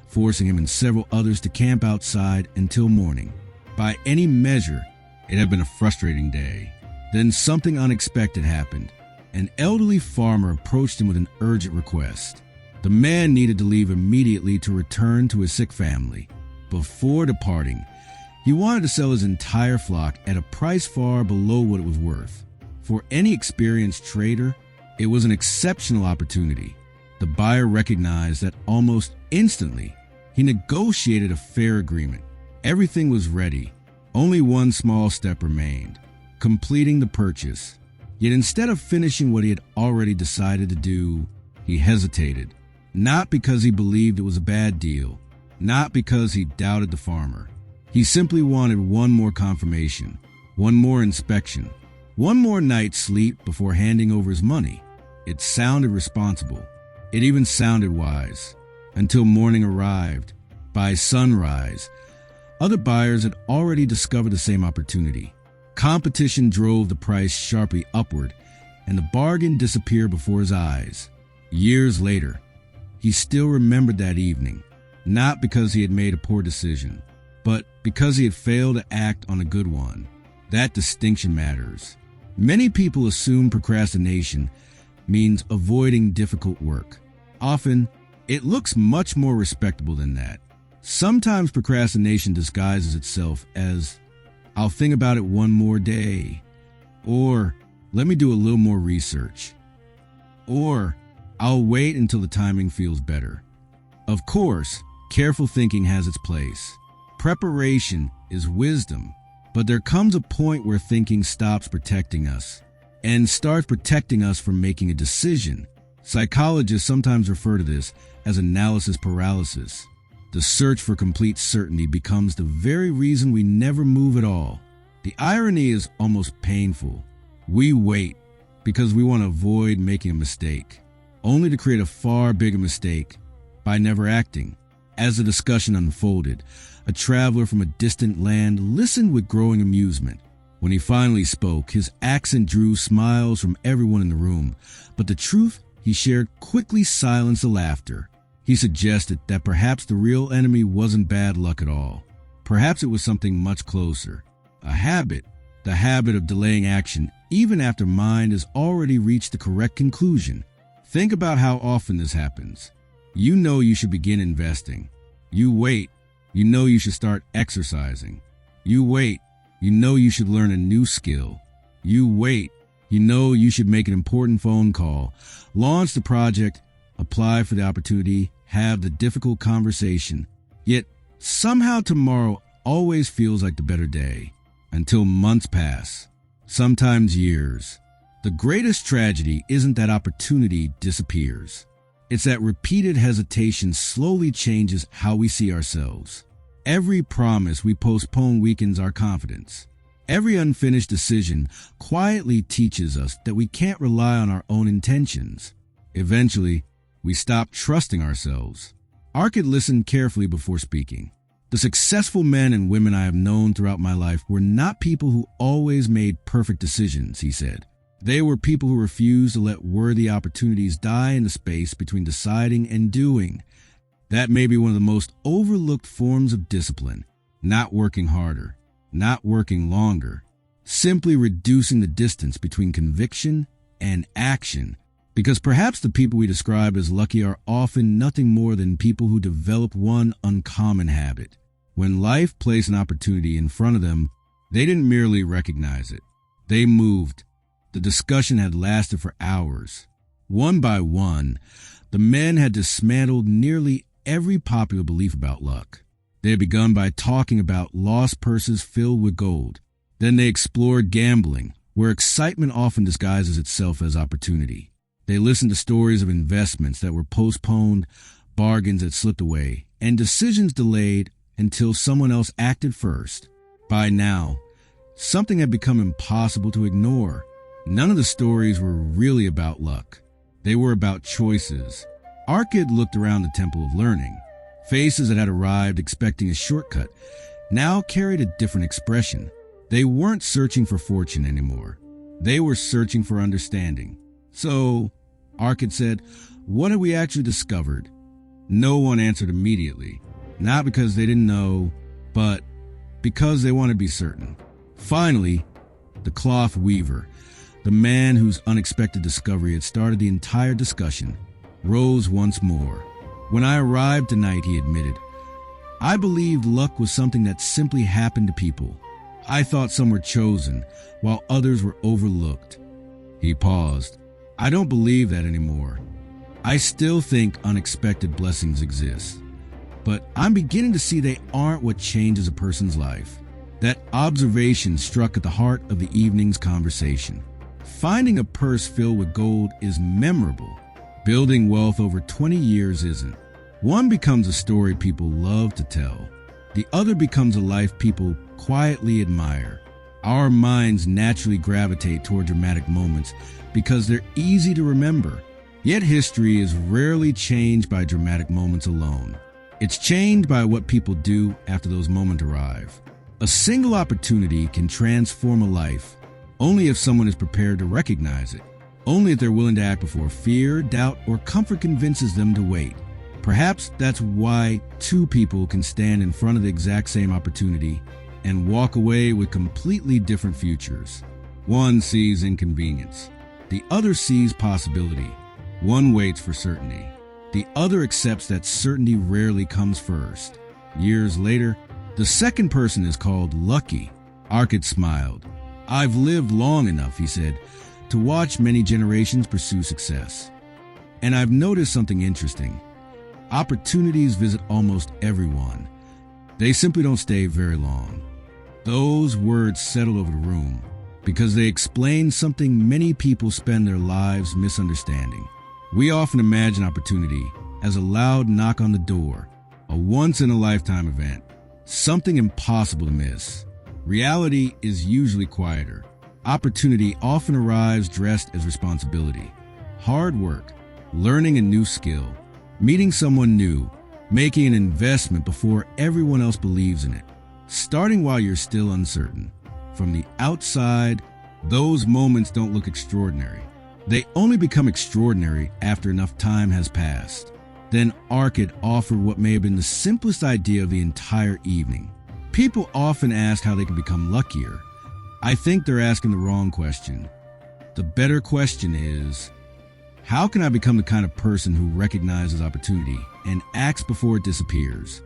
[SPEAKER 1] forcing him and several others to camp outside until morning. By any measure, it had been a frustrating day. Then something unexpected happened. An elderly farmer approached him with an urgent request. The man needed to leave immediately to return to his sick family. Before departing, he wanted to sell his entire flock at a price far below what it was worth. For any experienced trader, it was an exceptional opportunity. The buyer recognized that almost Instantly, he negotiated a fair agreement. Everything was ready. Only one small step remained: completing the purchase. Yet instead of finishing what he had already decided to do, he hesitated. Not because he believed it was a bad deal, not because he doubted the farmer. He simply wanted one more confirmation, one more inspection, one more night's sleep before handing over his money. It sounded responsible. It even sounded wise. Until morning arrived. By sunrise, other buyers had already discovered the same opportunity. Competition drove the price sharply upward, and the bargain disappeared before his eyes. Years later, he still remembered that evening, not because he had made a poor decision, but because he had failed to act on a good one. That distinction matters. Many people assume procrastination means avoiding difficult work. Often, it looks much more respectable than that. Sometimes procrastination disguises itself as, "I'll think about it one more day," or "Let me do a little more research," or "I'll wait until the timing feels better." Of course, careful thinking has its place. Preparation is wisdom, but there comes a point where thinking stops protecting us and starts protecting us from making a decision. Psychologists sometimes refer to this as analysis paralysis. The search for complete certainty becomes the very reason we never move at all. The irony is almost painful. We wait because we want to avoid making a mistake, only to create a far bigger mistake by never acting. As the discussion unfolded, a traveler from a distant land listened with growing amusement. When he finally spoke, his accent drew smiles from everyone in the room, but the truth he shared quickly silenced the laughter. He suggested that perhaps the real enemy wasn't bad luck at all. Perhaps it was something much closer. A habit, the habit of delaying action even after mind has already reached the correct conclusion. Think about how often this happens. You know you should begin investing. You wait. You know you should start exercising. You wait. You know you should learn a new skill. You wait. You know you should make an important phone call, launch the project, apply for the opportunity, have the difficult conversation. Yet somehow tomorrow always feels like the better day, until months pass, sometimes years. The greatest tragedy isn't that opportunity disappears. It's that repeated hesitation slowly changes how we see ourselves. Every promise we postpone weakens our confidence. Every unfinished decision quietly teaches us that we can't rely on our own intentions. Eventually, we stop trusting ourselves. Arkad listened carefully before speaking. The successful men and women I have known throughout my life were not people who always made perfect decisions, he said. They were people who refused to let worthy opportunities die in the space between deciding and doing. That may be one of the most overlooked forms of discipline. Not working harder, not working longer, simply reducing the distance between conviction and action. Because perhaps the people we describe as lucky are often nothing more than people who develop one uncommon habit. When life placed an opportunity in front of them, they didn't merely recognize it. They moved. The discussion had lasted for hours. One by one, the men had dismantled nearly every popular belief about luck. They had begun by talking about lost purses filled with gold. Then they explored gambling, where excitement often disguises itself as opportunity. They listened to stories of investments that were postponed, bargains that slipped away, and decisions delayed until someone else acted first. By now, something had become impossible to ignore. None of the stories were really about luck. They were about choices. Arkad looked around the Temple of Learning. Faces that had arrived expecting a shortcut now carried a different expression. They weren't searching for fortune anymore. They were searching for understanding. So, Arkad said, "What have we actually discovered?" No one answered immediately. Not because they didn't know, but because they wanted to be certain. Finally, the cloth weaver, the man whose unexpected discovery had started the entire discussion, rose once more. "When I arrived tonight," he admitted, "I believed luck was something that simply happened to people. I thought some were chosen, while others were overlooked." He paused. "I don't believe that anymore. I still think unexpected blessings exist, but I'm beginning to see they aren't what changes a person's life. That observation struck at the heart of the evening's conversation. Finding a purse filled with gold is memorable. Building wealth over 20 years isn't. One becomes a story people love to tell. The other becomes a life people quietly admire. Our minds naturally gravitate toward dramatic moments because they're easy to remember. Yet history is rarely changed by dramatic moments alone. It's changed by what people do after those moments arrive. A single opportunity can transform a life only if someone is prepared to recognize it, only if they're willing to act before fear, doubt, or comfort convinces them to wait. Perhaps that's why two people can stand in front of the exact same opportunity and walk away with completely different futures. One sees inconvenience. The other sees possibility. One waits for certainty. The other accepts that certainty rarely comes first. Years later, the second person is called lucky. Arkad smiled. I've lived long enough, he said, to watch many generations pursue success. And I've noticed something interesting. Opportunities visit almost everyone. They simply don't stay very long. Those words settled over the room because they explain something many people spend their lives misunderstanding. We often imagine opportunity as a loud knock on the door, a once-in-a-lifetime event, something impossible to miss. Reality is usually quieter. Opportunity often arrives dressed as responsibility. Hard work, learning a new skill, meeting someone new, making an investment before everyone else believes in it, starting while you're still uncertain. From the outside, those moments don't look extraordinary. They only become extraordinary after enough time has passed. Then Arkad offered what may have been the simplest idea of the entire evening. People often ask how they can become luckier. I think they're asking the wrong question. The better question is, how can I become the kind of person who recognizes opportunity and acts before it disappears?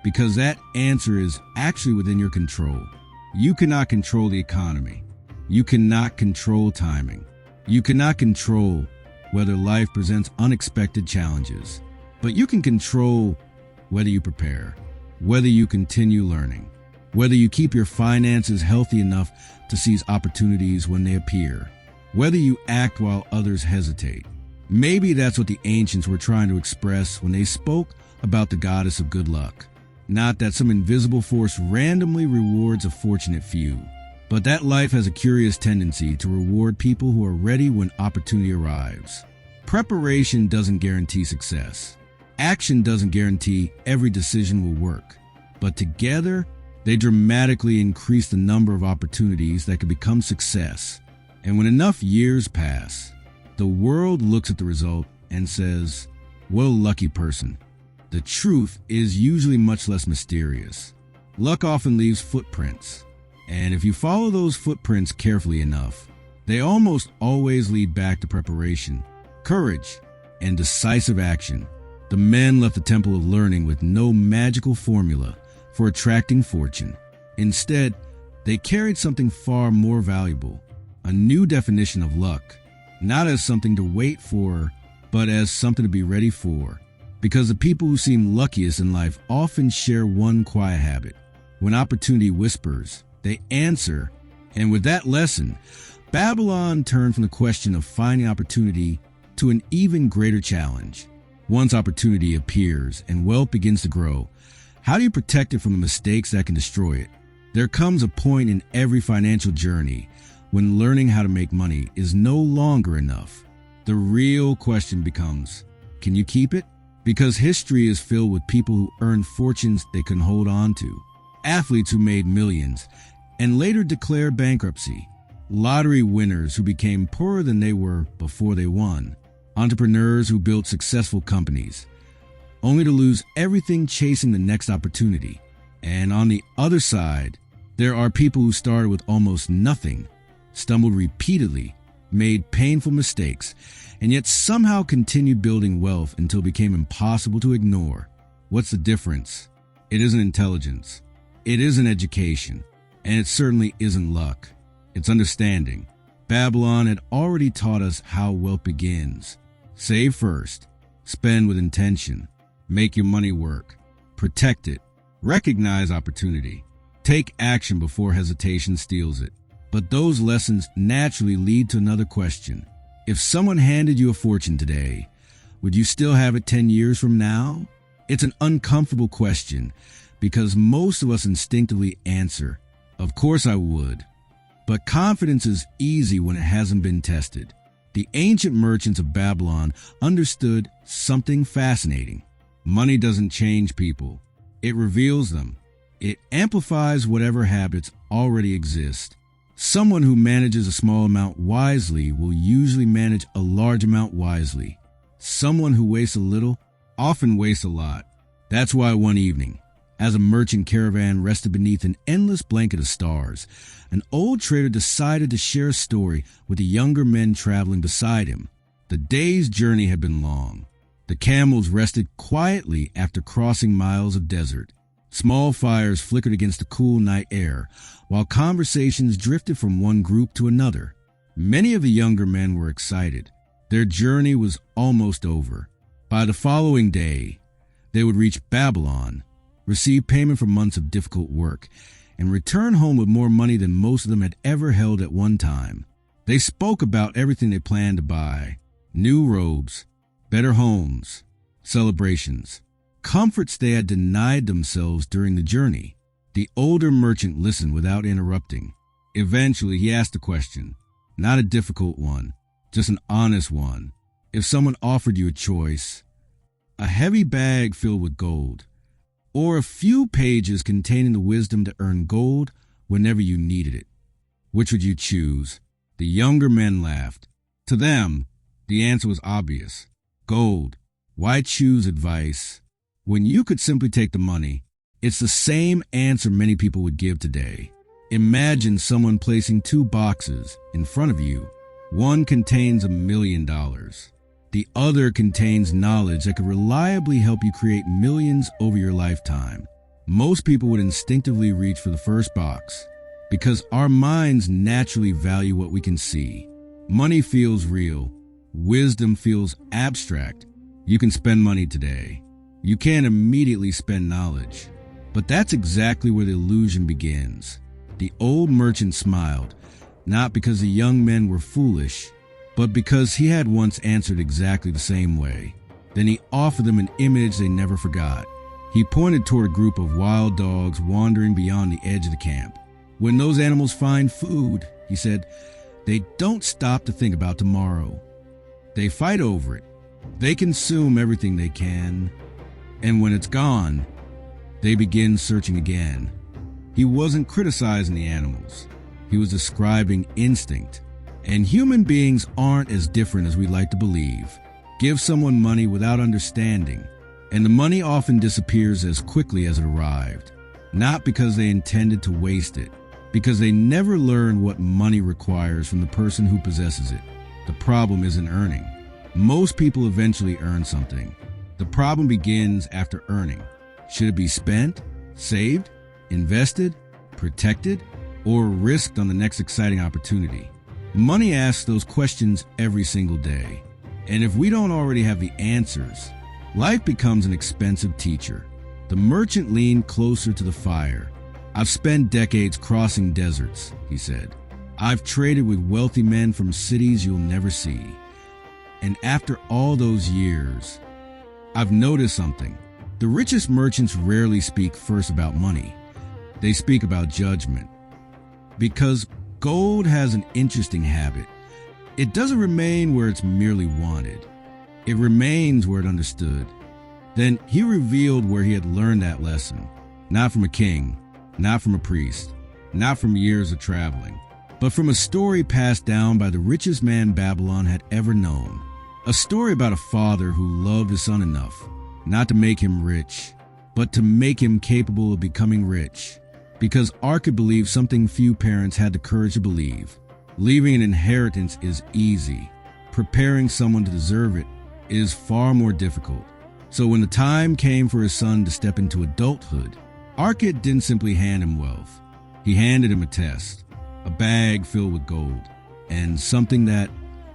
[SPEAKER 1] Because that answer is actually within your control. You cannot control the economy. You cannot control timing. You cannot control whether life presents unexpected challenges. But you can control whether you prepare, whether you continue learning, whether you keep your finances healthy enough to seize opportunities when they appear, whether you act while others hesitate. Maybe that's what the ancients were trying to express when they spoke about the goddess of good luck. Not that some invisible force randomly rewards a fortunate few, but that life has a curious tendency to reward people who are ready when opportunity arrives. Preparation doesn't guarantee success. Action doesn't guarantee every decision will work. But together, they dramatically increase the number of opportunities that could become success. And when enough years pass, the world looks at the result and says, what a lucky person. The truth is usually much less mysterious. Luck often leaves footprints. And if you follow those footprints carefully enough, they almost always lead back to preparation, courage, and decisive action. The men left the temple of learning with no magical formula for attracting fortune. Instead, they carried something far more valuable, a new definition of luck, not as something to wait for, but as something to be ready for. Because the people who seem luckiest in life often share one quiet habit. When opportunity whispers, they answer. And with that lesson, Babylon turned from the question of finding opportunity to an even greater challenge. Once opportunity appears and wealth begins to grow, how do you protect it from the mistakes that can destroy it? There comes a point in every financial journey when learning how to make money is no longer enough. The real question becomes, can you keep it? Because history is filled with people who earned fortunes they couldn't hold on to. Athletes who made millions and later declared bankruptcy. Lottery winners who became poorer than they were before they won. Entrepreneurs who built successful companies, only to lose everything chasing the next opportunity. And on the other side, there are people who started with almost nothing, stumbled repeatedly, made painful mistakes, and yet somehow continued building wealth until it became impossible to ignore. What's the difference? It isn't intelligence. It isn't education. And it certainly isn't luck. It's understanding. Babylon had already taught us how wealth begins. Save first. Spend with intention. Make your money work. Protect it. Recognize opportunity. Take action before hesitation steals it. But those lessons naturally lead to another question. If someone handed you a fortune today, would you still have it 10 years from now? It's an uncomfortable question because most of us instinctively answer, of course I would. But confidence is easy when it hasn't been tested. The ancient merchants of Babylon understood something fascinating. Money doesn't change people. It reveals them. It amplifies whatever habits already exist. Someone who manages a small amount wisely will usually manage a large amount wisely. Someone who wastes a little often wastes a lot. That's why one evening, as a merchant caravan rested beneath an endless blanket of stars, an old trader decided to share a story with the younger men traveling beside him. The day's journey had been long. The camels rested quietly after crossing miles of desert. Small fires flickered against the cool night air, while conversations drifted from one group to another. Many of the younger men were excited. Their journey was almost over. By the following day, they would reach Babylon, receive payment for months of difficult work, and return home with more money than most of them had ever held at one time. They spoke about everything they planned to buy: new robes, better homes, celebrations, comforts they had denied themselves during the journey. The older merchant listened without interrupting. Eventually, he asked a question, not a difficult one, just an honest one. If someone offered you a choice, a heavy bag filled with gold, or a few pages containing the wisdom to earn gold whenever you needed it, which would you choose? The younger men laughed. To them, the answer was obvious. Gold. Why choose advice when you could simply take the money? It's the same answer many people would give today. Imagine someone placing two boxes in front of you. One contains $1 million. The other contains knowledge that could reliably help you create millions over your lifetime. Most people would instinctively reach for the first box because our minds naturally value what we can see. Money feels real. Wisdom feels abstract. You can spend money today. You can't immediately spend knowledge. But that's exactly where the illusion begins. The old merchant smiled, not because the young men were foolish, but because he had once answered exactly the same way. Then he offered them an image they never forgot. He pointed toward a group of wild dogs wandering beyond the edge of the camp. When those animals find food, he said, they don't stop to think about tomorrow. They fight over it. They consume everything they can. And when it's gone, they begin searching again. He wasn't criticizing the animals. He was describing instinct. And human beings aren't as different as we like to believe. Give someone money without understanding, and the money often disappears as quickly as it arrived. Not because they intended to waste it, because they never learned what money requires from the person who possesses it. The problem isn't earning. Most people eventually earn something. The problem begins after earning. Should it be spent, saved, invested, protected, or risked on the next exciting opportunity? Money asks those questions every single day. And if we don't already have the answers, life becomes an expensive teacher. The merchant leaned closer to the fire. I've spent decades crossing deserts, he said. I've traded with wealthy men from cities you'll never see. And after all those years, I've noticed something. The richest merchants rarely speak first about money. They speak about judgment. Because gold has an interesting habit. It doesn't remain where it's merely wanted. It remains where it understood. Then he revealed where he had learned that lesson. Not from a king, not from a priest, not from years of traveling, but from a story passed down by the richest man Babylon had ever known. A story about a father who loved his son enough not to make him rich, but to make him capable of becoming rich. Because Ark believed something few parents had the courage to believe. Leaving an inheritance is easy. Preparing someone to deserve it is far more difficult. So when the time came for his son to step into adulthood, Ark didn't simply hand him wealth. He handed him a test, a bag filled with gold, and something that,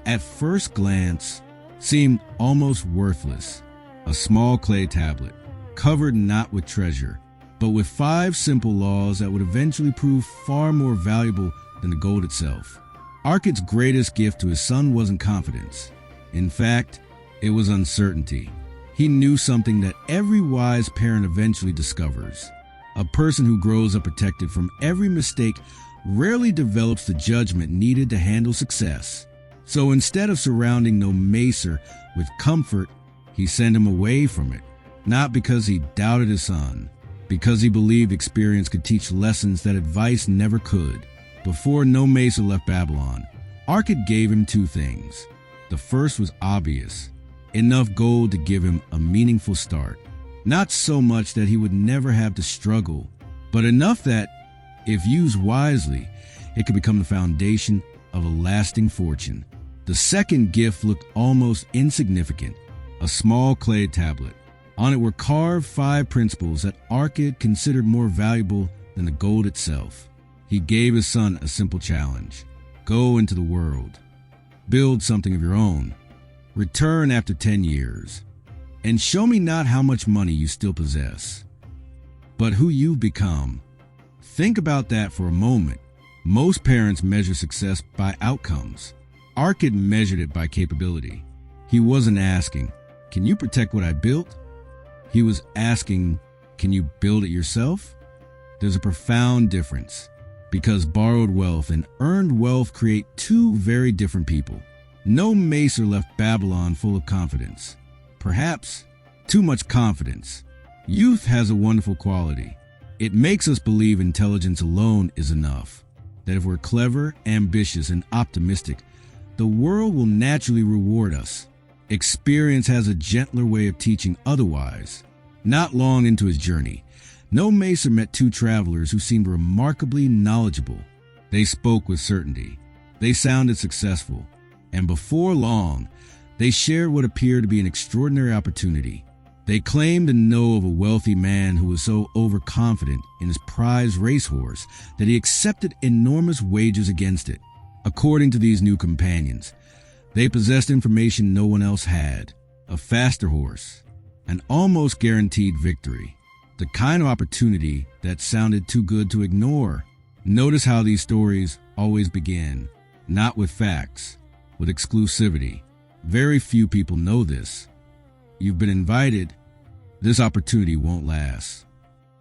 [SPEAKER 1] at first glance, seemed almost worthless. A small clay tablet, covered not with treasure, but with 5 simple laws that would eventually prove far more valuable than the gold itself. Arkad's greatest gift to his son wasn't confidence. In fact, it was uncertainty. He knew something that every wise parent eventually discovers. A person who grows up protected from every mistake rarely develops the judgment needed to handle success. So instead of surrounding no Macer with comfort, he sent him away from it. Not because he doubted his son, because he believed experience could teach lessons that advice never could. Before No Macer left Babylon, Arkad gave him 2 things. The first was obvious, enough gold to give him a meaningful start. Not so much that he would never have to struggle, but enough that, if used wisely, it could become the foundation of a lasting fortune. The second gift looked almost insignificant, a small clay tablet. On it were carved 5 principles that Arkad considered more valuable than the gold itself. He gave his son a simple challenge. Go into the world. Build something of your own. Return after 10 years. And show me not how much money you still possess, but who you've become. Think about that for a moment. Most parents measure success by outcomes. Arkad measured it by capability. He wasn't asking, can you protect what I built? He was asking, can you build it yourself? There's a profound difference, because borrowed wealth and earned wealth create 2 very different people. No Macer left Babylon full of confidence. Perhaps too much confidence. Youth has a wonderful quality. It makes us believe intelligence alone is enough. That if we're clever, ambitious, and optimistic, the world will naturally reward us. Experience has a gentler way of teaching otherwise. Not long into his journey, No Macer met 2 travelers who seemed remarkably knowledgeable. They spoke with certainty. They sounded successful. And before long, they shared what appeared to be an extraordinary opportunity. They claimed to know of a wealthy man who was so overconfident in his prized racehorse that he accepted enormous wagers against it. According to these new companions, they possessed information no one else had, a faster horse, an almost guaranteed victory, the kind of opportunity that sounded too good to ignore. Notice how these stories always begin, not with facts, with exclusivity. Very few people know this. You've been invited. This opportunity won't last.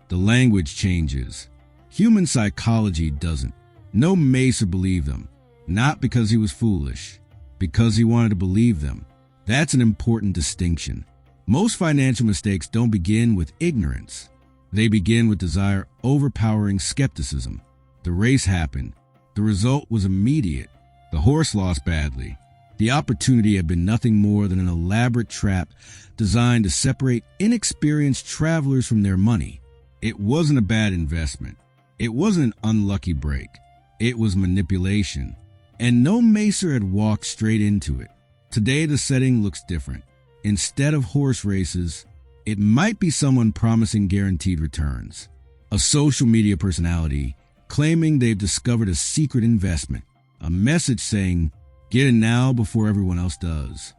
[SPEAKER 1] The language changes. Human psychology doesn't. No Macer believed them, not because he was foolish, because he wanted to believe them. That's an important distinction. Most financial mistakes don't begin with ignorance. They begin with desire overpowering skepticism. The race happened. The result was immediate. The horse lost badly. The opportunity had been nothing more than an elaborate trap designed to separate inexperienced travelers from their money. It wasn't a bad investment. It wasn't an unlucky break. It was manipulation. And No Macer had walked straight into it. Today the setting looks different. Instead of horse races, it might be someone promising guaranteed returns. A social media personality claiming they've discovered a secret investment. A message saying, get in now before everyone else does.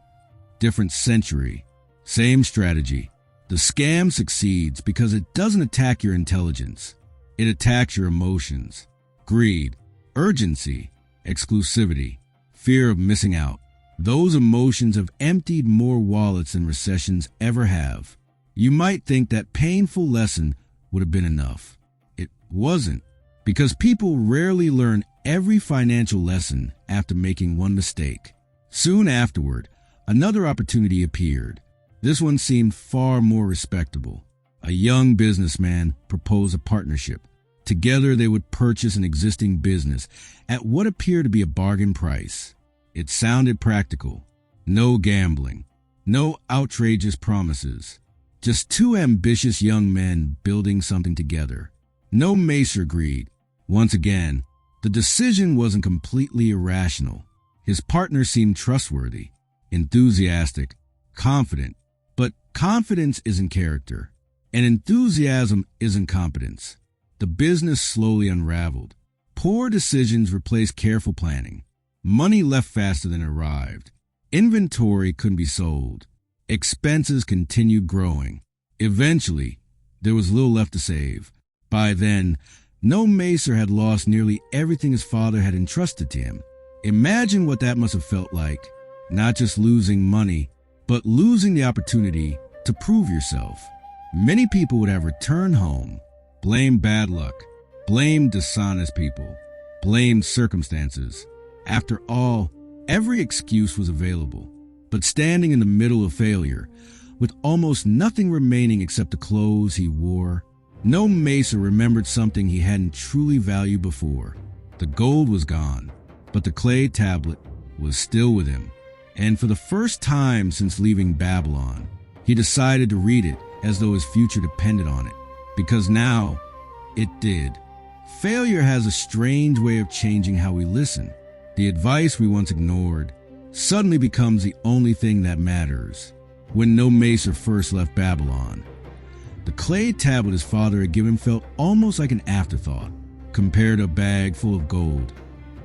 [SPEAKER 1] Different century, same strategy. The scam succeeds because it doesn't attack your intelligence. It attacks your emotions, greed, urgency, exclusivity, fear of missing out. Those emotions have emptied more wallets than recessions ever have. You might think that painful lesson would have been enough. It wasn't, because people rarely learn every financial lesson after making one mistake. Soon afterward, another opportunity appeared. This one seemed far more respectable. A young businessman proposed a partnership. Together they would purchase an existing business at what appeared to be a bargain price. It sounded practical. No gambling. No outrageous promises. Just 2 ambitious young men building something together. No Macer agreed. Once again, the decision wasn't completely irrational. His partner seemed trustworthy, enthusiastic, confident. But confidence isn't character, and enthusiasm isn't competence. The business slowly unraveled. Poor decisions replaced careful planning. Money left faster than it arrived. Inventory couldn't be sold. Expenses continued growing. Eventually, there was little left to save. By then, no Macer had lost nearly everything his father had entrusted to him. Imagine what that must have felt like. Not just losing money, but losing the opportunity to prove yourself. Many people would have returned home, blamed bad luck, blamed dishonest people, blamed circumstances. After all, every excuse was available. But standing in the middle of failure, with almost nothing remaining except the clothes he wore, no Macer remembered something he hadn't truly valued before. The gold was gone, but the clay tablet was still with him. And for the first time since leaving Babylon, he decided to read it as though his future depended on it, because now it did. Failure has a strange way of changing how we listen. The advice we once ignored suddenly becomes the only thing that matters. When no Macer first left Babylon, the clay tablet his father had given felt almost like an afterthought compared to a bag full of gold.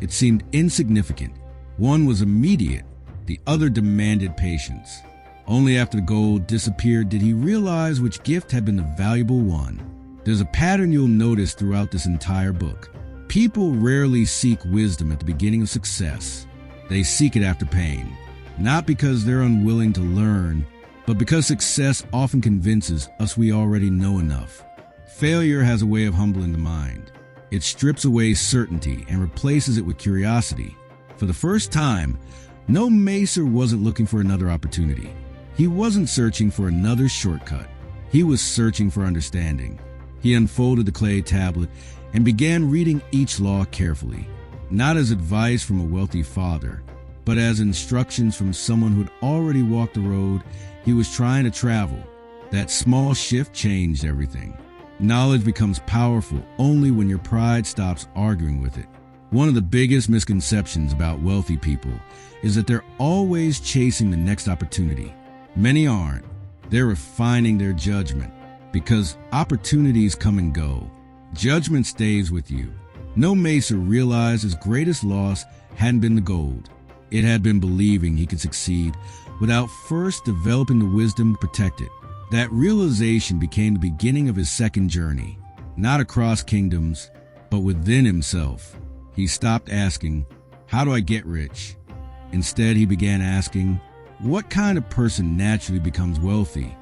[SPEAKER 1] It seemed insignificant. One was immediate, the other demanded patience. Only after the gold disappeared did he realize which gift had been the valuable one. There's a pattern you'll notice throughout this entire book. People rarely seek wisdom at the beginning of success. They seek it after pain, not because they're unwilling to learn, but because success often convinces us we already know enough. Failure has a way of humbling the mind. It strips away certainty and replaces it with curiosity. For the first time, no Macer wasn't looking for another opportunity. He wasn't searching for another shortcut. He was searching for understanding. He unfolded the clay tablet and began reading each law carefully, not as advice from a wealthy father, but as instructions from someone who had already walked the road he was trying to travel. That small shift changed everything. Knowledge becomes powerful only when your pride stops arguing with it. One of the biggest misconceptions about wealthy people is that they're always chasing the next opportunity. Many aren't. They're refining their judgment, because opportunities come and go. Judgment stays with you. No Macer realized his greatest loss hadn't been the gold. It had been believing he could succeed without first developing the wisdom to protect it. That realization became the beginning of his second journey, not across kingdoms, but within himself. He stopped asking, "How do I get rich?" Instead, he began asking, "What kind of person naturally becomes wealthy?"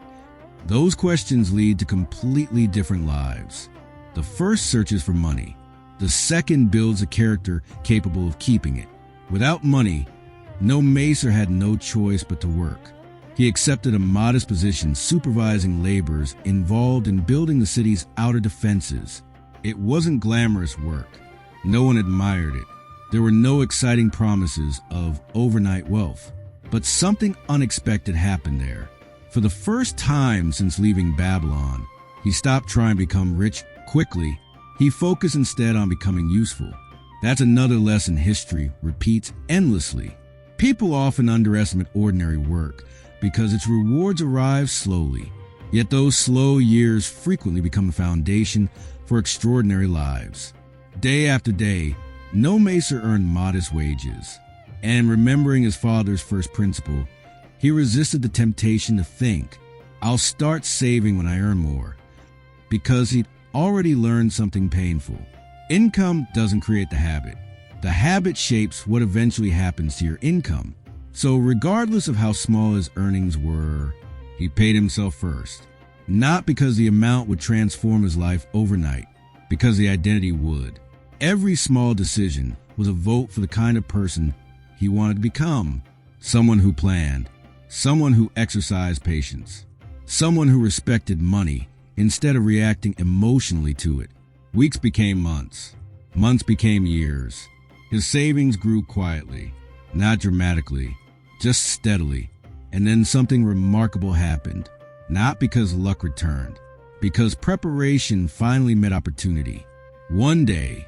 [SPEAKER 1] Those questions lead to completely different lives. The first searches for money. The second builds a character capable of keeping it. Without money, no Macer had no choice but to work. He accepted a modest position supervising laborers involved in building the city's outer defenses. It wasn't glamorous work. No one admired it. There were no exciting promises of overnight wealth. But something unexpected happened there. For the first time since leaving Babylon, he stopped trying to become rich quickly. He focused instead on becoming useful. That's another lesson history repeats endlessly. People often underestimate ordinary work because its rewards arrive slowly. Yet those slow years frequently become the foundation for extraordinary lives. Day after day, no Macer earned modest wages. And remembering his father's first principle, he resisted the temptation to think, "I'll start saving when I earn more," because he'd already learned something painful. Income doesn't create the habit. The habit shapes what eventually happens to your income. So regardless of how small his earnings were, he paid himself first. Not because the amount would transform his life overnight, because the identity would. Every small decision was a vote for the kind of person he wanted to become. Someone who planned, someone who exercised patience, someone who respected money instead of reacting emotionally to it. Weeks became months. Months became years. His savings grew quietly, not dramatically, just steadily. And then something remarkable happened. Not because luck returned, because preparation finally met opportunity. One day,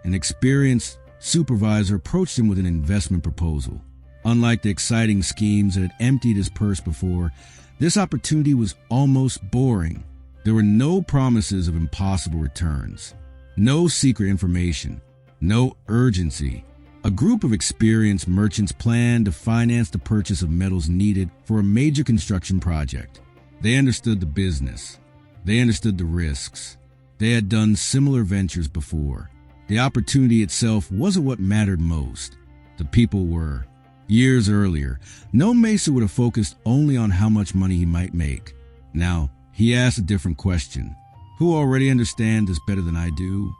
[SPEAKER 1] an experienced supervisor approached him with an investment proposal. Unlike the exciting schemes that had emptied his purse before, this opportunity was almost boring. There were no promises of impossible returns, no secret information, no urgency, A group of experienced merchants planned to finance the purchase of metals needed for a major construction project. They understood the business. They understood the risks. They had done similar ventures before. The opportunity itself wasn't what mattered most. The people were. Years earlier, no Mesa would have focused only on how much money he might make. Now, he asked a different question. Who already understands this better than I do?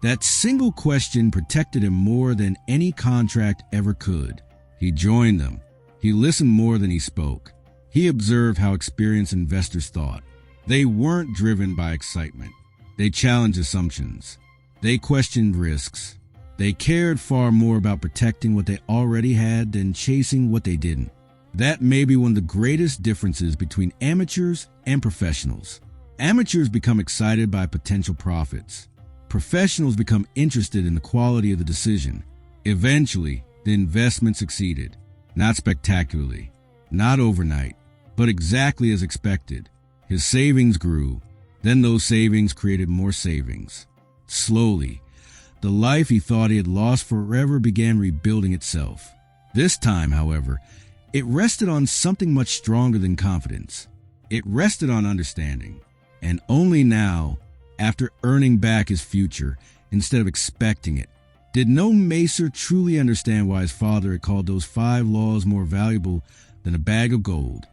[SPEAKER 1] That single question protected him more than any contract ever could. He joined them. He listened more than he spoke. He observed how experienced investors thought. They weren't driven by excitement. They challenged assumptions. They questioned risks. They cared far more about protecting what they already had than chasing what they didn't. That may be one of the greatest differences between amateurs and professionals. Amateurs become excited by potential profits. Professionals become interested in the quality of the decision. Eventually, the investment succeeded. Not spectacularly, not overnight, but exactly as expected. His savings grew. Then those savings created more savings. Slowly, the life he thought he had lost forever began rebuilding itself. This time, however, it rested on something much stronger than confidence. It rested on understanding. And only now, after earning back his future instead of expecting it, did no Macer truly understand why his father had called those 5 laws more valuable than a bag of gold.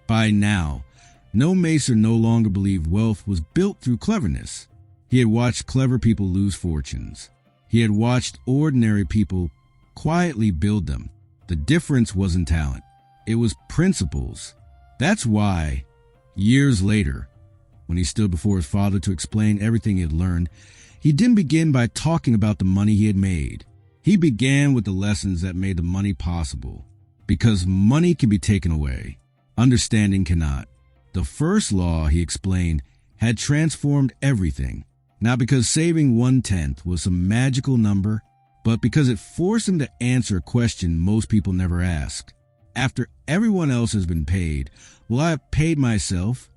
[SPEAKER 1] By now, no Macer no longer believed wealth was built through cleverness. He had watched clever people lose fortunes. He had watched ordinary people quietly build them. The difference wasn't talent. It was principles. That's why, years later, when he stood before his father to explain everything he had learned, he didn't begin by talking about the money he had made. He began with the lessons that made the money possible. Because money can be taken away, understanding cannot. The first law, he explained, had transformed everything. Not because saving 1/10 was some magical number, but because it forced him to answer a question most people never ask. After everyone else has been paid, will I have paid myself?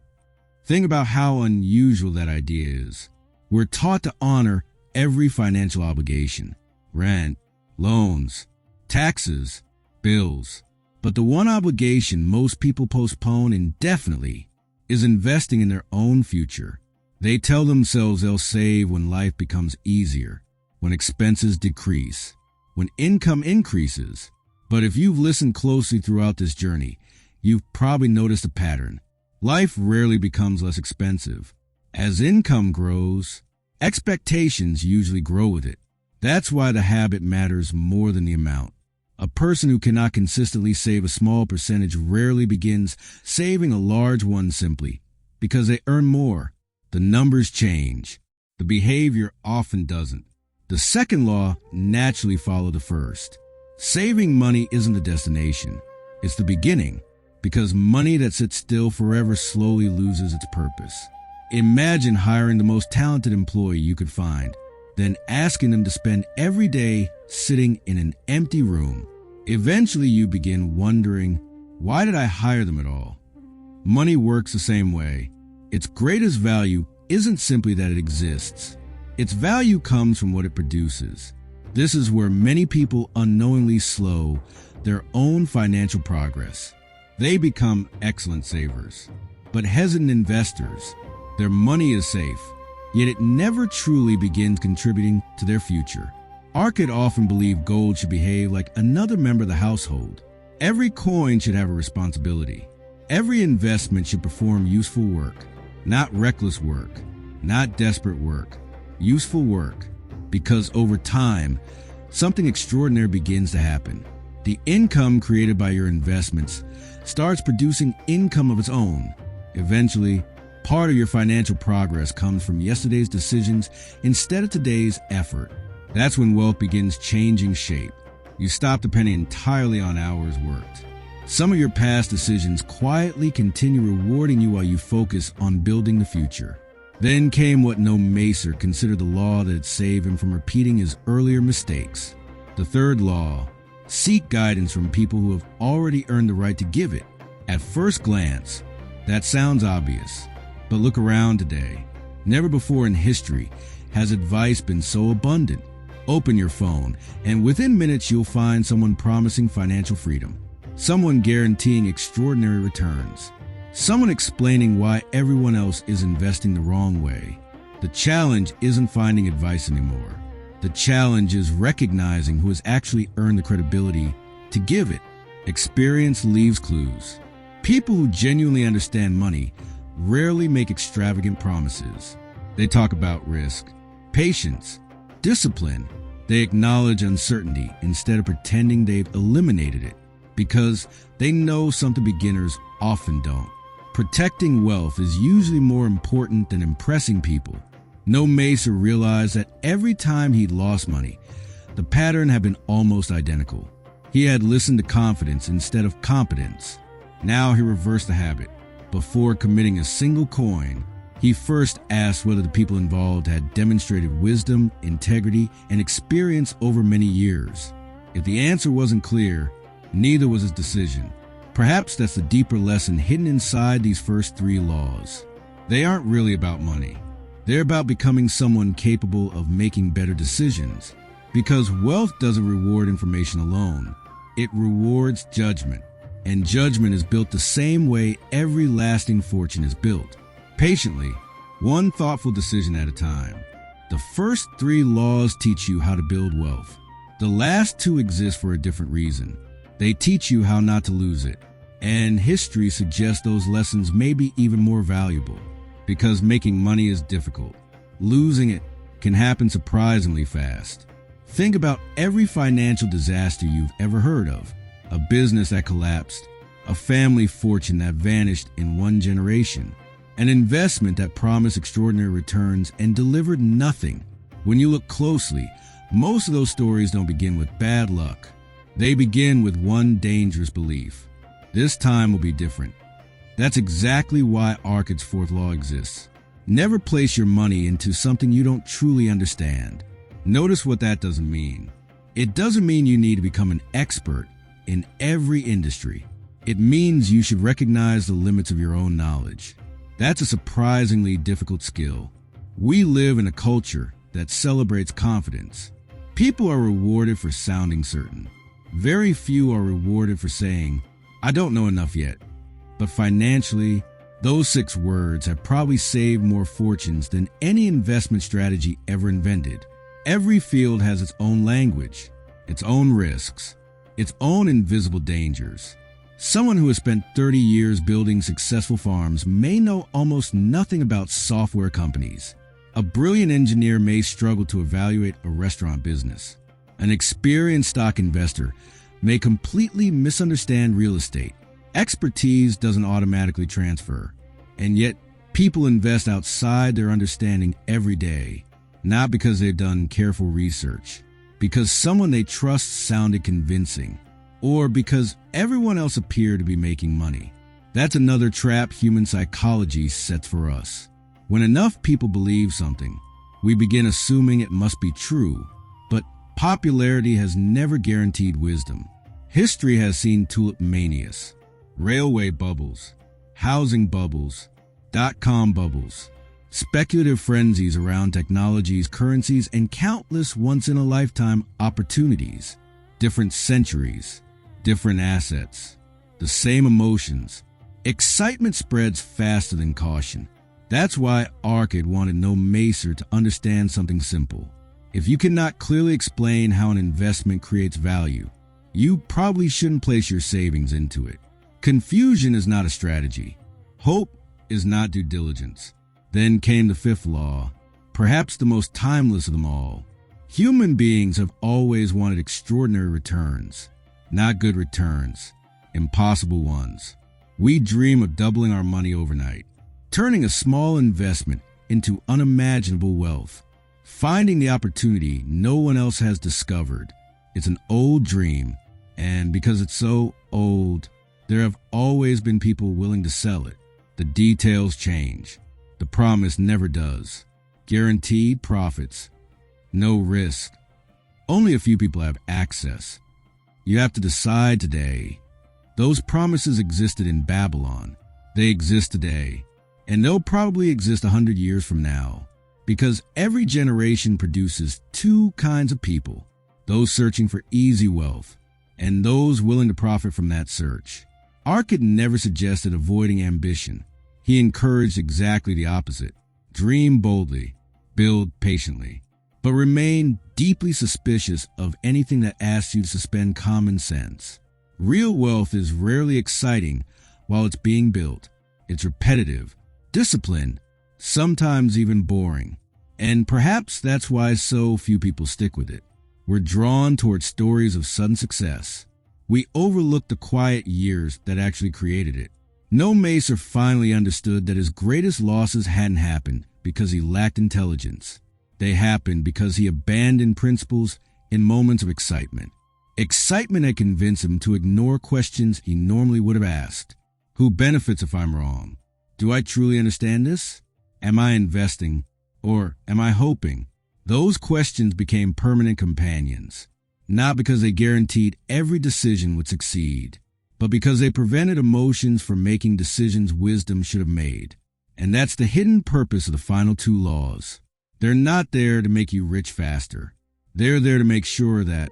[SPEAKER 1] Think about how unusual that idea is. We're taught to honor every financial obligation. Rent, loans, taxes, bills. But the one obligation most people postpone indefinitely is investing in their own future. They tell themselves they'll save when life becomes easier, when expenses decrease, when income increases. But if you've listened closely throughout this journey, you've probably noticed a pattern. Life rarely becomes less expensive. As income grows, expectations usually grow with it. That's why the habit matters more than the amount. A person who cannot consistently save a small percentage rarely begins saving a large one simply because they earn more. The numbers change. The behavior often doesn't. The second law naturally follows the first. Saving money isn't the destination. It's the beginning. Because money that sits still forever slowly loses its purpose. Imagine hiring the most talented employee you could find, then asking them to spend every day sitting in an empty room. Eventually you begin wondering, why did I hire them at all? Money works the same way. Its greatest value isn't simply that it exists. Its value comes from what it produces. This is where many people unknowingly slow their own financial progress. They become excellent savers, but hesitant investors. Their money is safe, yet it never truly begins contributing to their future. Our kid often believe gold should behave like another member of the household. Every coin should have a responsibility. Every investment should perform useful work, not reckless work, not desperate work, useful work. Because over time, something extraordinary begins to happen. The income created by your investments starts producing income of its own. Eventually, part of your financial progress comes from yesterday's decisions instead of today's effort. That's when wealth begins changing shape. You stop depending entirely on hours worked. Some of your past decisions quietly continue rewarding you while you focus on building the future. Then came what no Macer considered the law that had saved him from repeating his earlier mistakes. The third law: seek guidance from people who have already earned the right to give it. At first glance, that sounds obvious, but look around today. Never before in history has advice been so abundant. Open your phone, and within minutes you'll find someone promising financial freedom, someone guaranteeing extraordinary returns, someone explaining why everyone else is investing the wrong way. The challenge isn't finding advice anymore. The challenge is recognizing who has actually earned the credibility to give it. Experience leaves clues. People who genuinely understand money rarely make extravagant promises. They talk about risk, patience, discipline. They acknowledge uncertainty instead of pretending they've eliminated it, because they know something beginners often don't. Protecting wealth is usually more important than impressing people. No Mesa realized that every time he'd lost money, the pattern had been almost identical. He had listened to confidence instead of competence. Now he reversed the habit. Before committing a single coin, he first asked whether the people involved had demonstrated wisdom, integrity, and experience over many years. If the answer wasn't clear, neither was his decision. Perhaps that's the deeper lesson hidden inside these first 3 laws. They aren't really about money. They're about becoming someone capable of making better decisions. Because wealth doesn't reward information alone. It rewards judgment. And judgment is built the same way every lasting fortune is built. Patiently, one thoughtful decision at a time. The first 3 laws teach you how to build wealth. The last 2 exist for a different reason. They teach you how not to lose it. And history suggests those lessons may be even more valuable. Because making money is difficult. Losing it can happen surprisingly fast. Think about every financial disaster you've ever heard of. A business that collapsed, a family fortune that vanished in one generation, an investment that promised extraordinary returns and delivered nothing. When you look closely, most of those stories don't begin with bad luck. They begin with one dangerous belief. This time will be different. That's exactly why Arkad's 4th law exists. Never place your money into something you don't truly understand. Notice what that doesn't mean. It doesn't mean you need to become an expert in every industry. It means you should recognize the limits of your own knowledge. That's a surprisingly difficult skill. We live in a culture that celebrates confidence. People are rewarded for sounding certain. Very few are rewarded for saying, "I don't know enough yet." But financially, those 6 words have probably saved more fortunes than any investment strategy ever invented. Every field has its own language, its own risks, its own invisible dangers. Someone who has spent 30 years building successful farms may know almost nothing about software companies. A brilliant engineer may struggle to evaluate a restaurant business. An experienced stock investor may completely misunderstand real estate. Expertise doesn't automatically transfer, and yet people invest outside their understanding every day, not because they've done careful research, because someone they trust sounded convincing, or because everyone else appeared to be making money. That's another trap human psychology sets for us. When enough people believe something, we begin assuming it must be true, but popularity has never guaranteed wisdom. History has seen tulip manias, railway bubbles, housing bubbles, dot-com bubbles, speculative frenzies around technologies, currencies, and countless once-in-a-lifetime opportunities. Different centuries, different assets, the same emotions. Excitement spreads faster than caution. That's why Arkad wanted No Macer to understand something simple. If you cannot clearly explain how an investment creates value, you probably shouldn't place your savings into it. Confusion is not a strategy. Hope is not due diligence. Then came the 5th law, perhaps the most timeless of them all. Human beings have always wanted extraordinary returns, not good returns, impossible ones. We dream of doubling our money overnight, turning a small investment into unimaginable wealth, finding the opportunity no one else has discovered. It's an old dream, and because it's so old, there have always been people willing to sell it. The details change. The promise never does. Guaranteed profits. No risk. Only a few people have access. You have to decide today. Those promises existed in Babylon. They exist today. And they'll probably exist 100 years from now. Because every generation produces two kinds of people, those searching for easy wealth and those willing to profit from that search. Arkad never suggested avoiding ambition. He encouraged exactly the opposite. Dream boldly, build patiently, but remain deeply suspicious of anything that asks you to suspend common sense. Real wealth is rarely exciting while it's being built. It's repetitive, disciplined, sometimes even boring. And perhaps that's why so few people stick with it. We're drawn towards stories of sudden success. We overlook the quiet years that actually created it. No Macer finally understood that his greatest losses hadn't happened because he lacked intelligence. They happened because he abandoned principles in moments of excitement. Excitement had convinced him to ignore questions he normally would have asked. Who benefits if I'm wrong? Do I truly understand this? Am I investing? Or am I hoping? Those questions became permanent companions, not because they guaranteed every decision would succeed, but because they prevented emotions from making decisions wisdom should have made. And that's the hidden purpose of the final two laws. They're not there to make you rich faster. They're there to make sure that,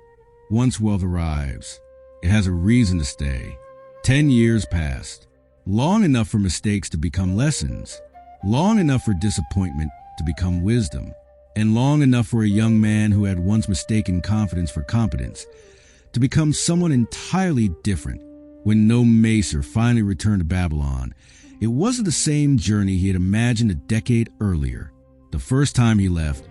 [SPEAKER 1] once wealth arrives, it has a reason to stay. 10 years passed, long enough for mistakes to become lessons, long enough for disappointment to become wisdom, and long enough for a young man who had once mistaken confidence for competence to become someone entirely different. When No Macer finally returned to Babylon, it wasn't the same journey he had imagined a decade earlier. The first time he left,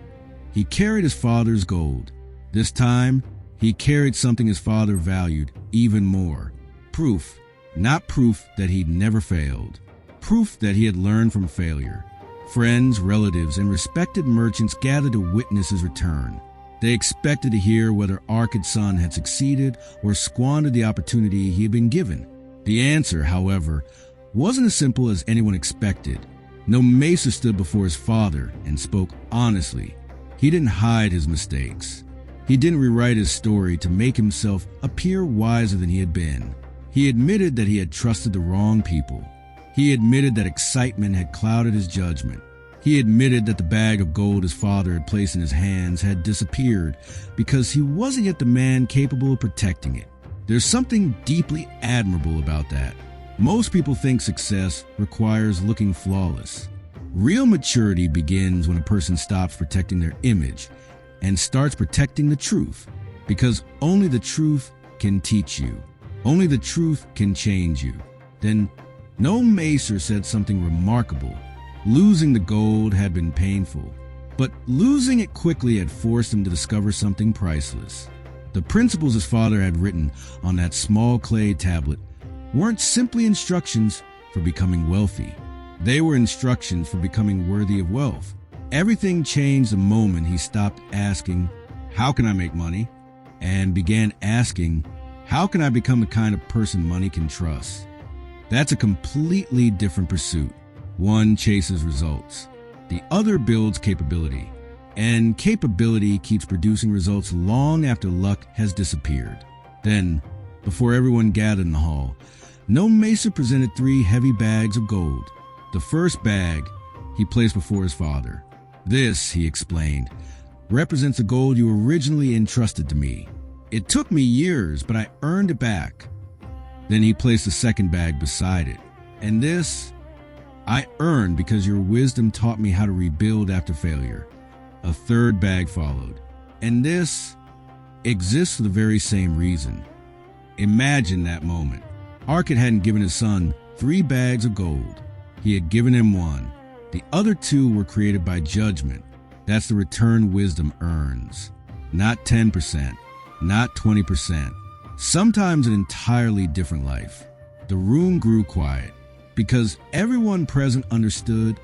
[SPEAKER 1] he carried his father's gold. This time, he carried something his father valued even more. Proof, not proof that he'd never failed. Proof that he had learned from failure. Friends, relatives, and respected merchants gathered to witness his return. They expected to hear whether Arkad's son had succeeded or squandered the opportunity he had been given. The answer, however, wasn't as simple as anyone expected. No Macer stood before his father and spoke honestly. He didn't hide his mistakes. He didn't rewrite his story to make himself appear wiser than he had been. He admitted that he had trusted the wrong people. He admitted that excitement had clouded his judgment. He admitted that the bag of gold his father had placed in his hands had disappeared because he wasn't yet the man capable of protecting it. There's something deeply admirable about that. Most people think success requires looking flawless. Real maturity begins when a person stops protecting their image and starts protecting the truth, because only the truth can teach you. Only the truth can change you. Then No Macer said something remarkable. Losing the gold had been painful, but losing it quickly had forced him to discover something priceless. The principles his father had written on that small clay tablet weren't simply instructions for becoming wealthy. They were instructions for becoming worthy of wealth. Everything changed the moment he stopped asking, "How can I make money?" and began asking, "How can I become the kind of person money can trust?" That's a completely different pursuit. One chases results. The other builds capability. And capability keeps producing results long after luck has disappeared. Then, before everyone gathered in the hall, No Macer presented 3 heavy bags of gold. The first bag he placed before his father. "This," he explained, "represents the gold you originally entrusted to me. It took me years, but I earned it back." Then he placed the second bag beside it. "And this, I earned because your wisdom taught me how to rebuild after failure." A third bag followed. "And this exists for the very same reason." Imagine that moment. Arkad hadn't given his son 3 bags of gold. He had given him 1. The other 2 were created by judgment. That's the return wisdom earns. Not 10%, not 20%. Sometimes an entirely different life. The room grew quiet because everyone present understood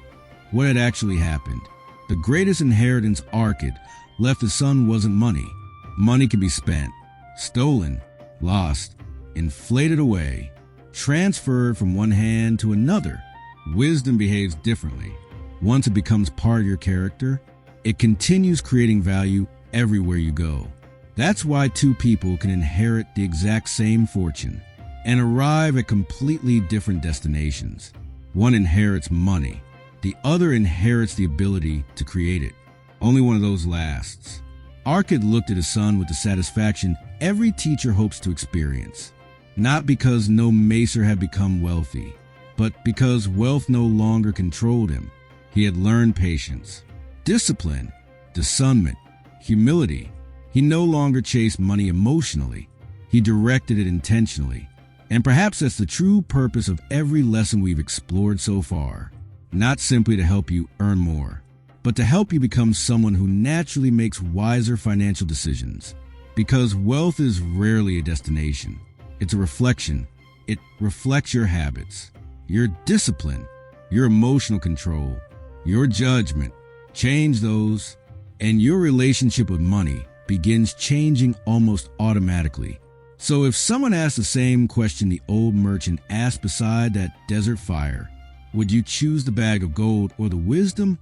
[SPEAKER 1] what had actually happened. The greatest inheritance Arkad left his son wasn't money. Money can be spent, stolen, lost, inflated away, transferred from one hand to another. Wisdom behaves differently. Once it becomes part of your character, it continues creating value everywhere you go. That's why 2 people can inherit the exact same fortune and arrive at completely different destinations. One inherits money, The other inherits the ability to create it. Only one of those lasts. Arkad looked at his son with the satisfaction every teacher hopes to experience. Not because no macer had become wealthy, but because wealth no longer controlled him. He had learned patience, discipline, discernment, humility. He no longer chased money emotionally. He directed it intentionally. And perhaps that's the true purpose of every lesson we've explored so far. Not simply to help you earn more, but to help you become someone who naturally makes wiser financial decisions. Because wealth is rarely a destination. It's a reflection. It reflects your habits, your discipline, your emotional control, your judgment. Change those, and your relationship with money begins changing almost automatically. So if someone asks the same question the old merchant asked beside that desert fire, would you choose the bag of gold or the wisdom?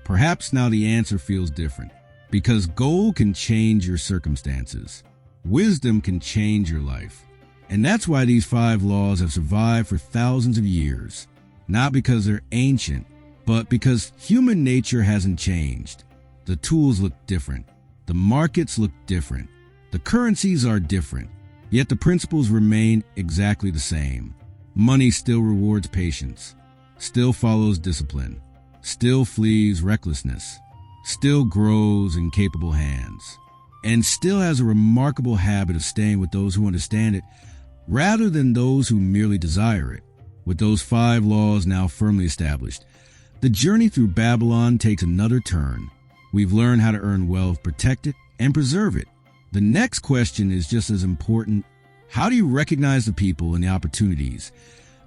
[SPEAKER 1] Perhaps now the answer feels different, because gold can change your circumstances. Wisdom can change your life. And that's why these 5 laws have survived for thousands of years. Not because they're ancient, but because human nature hasn't changed. The tools look different. The markets look different. The currencies are different. Yet the principles remain exactly the same. Money still rewards patience, still follows discipline, still flees recklessness, still grows in capable hands, and still has a remarkable habit of staying with those who understand it rather than those who merely desire it. With those 5 laws now firmly established, the journey through Babylon takes another turn. We've learned how to earn wealth, protect it, and preserve it. The next question is just as important. How do you recognize the people and the opportunities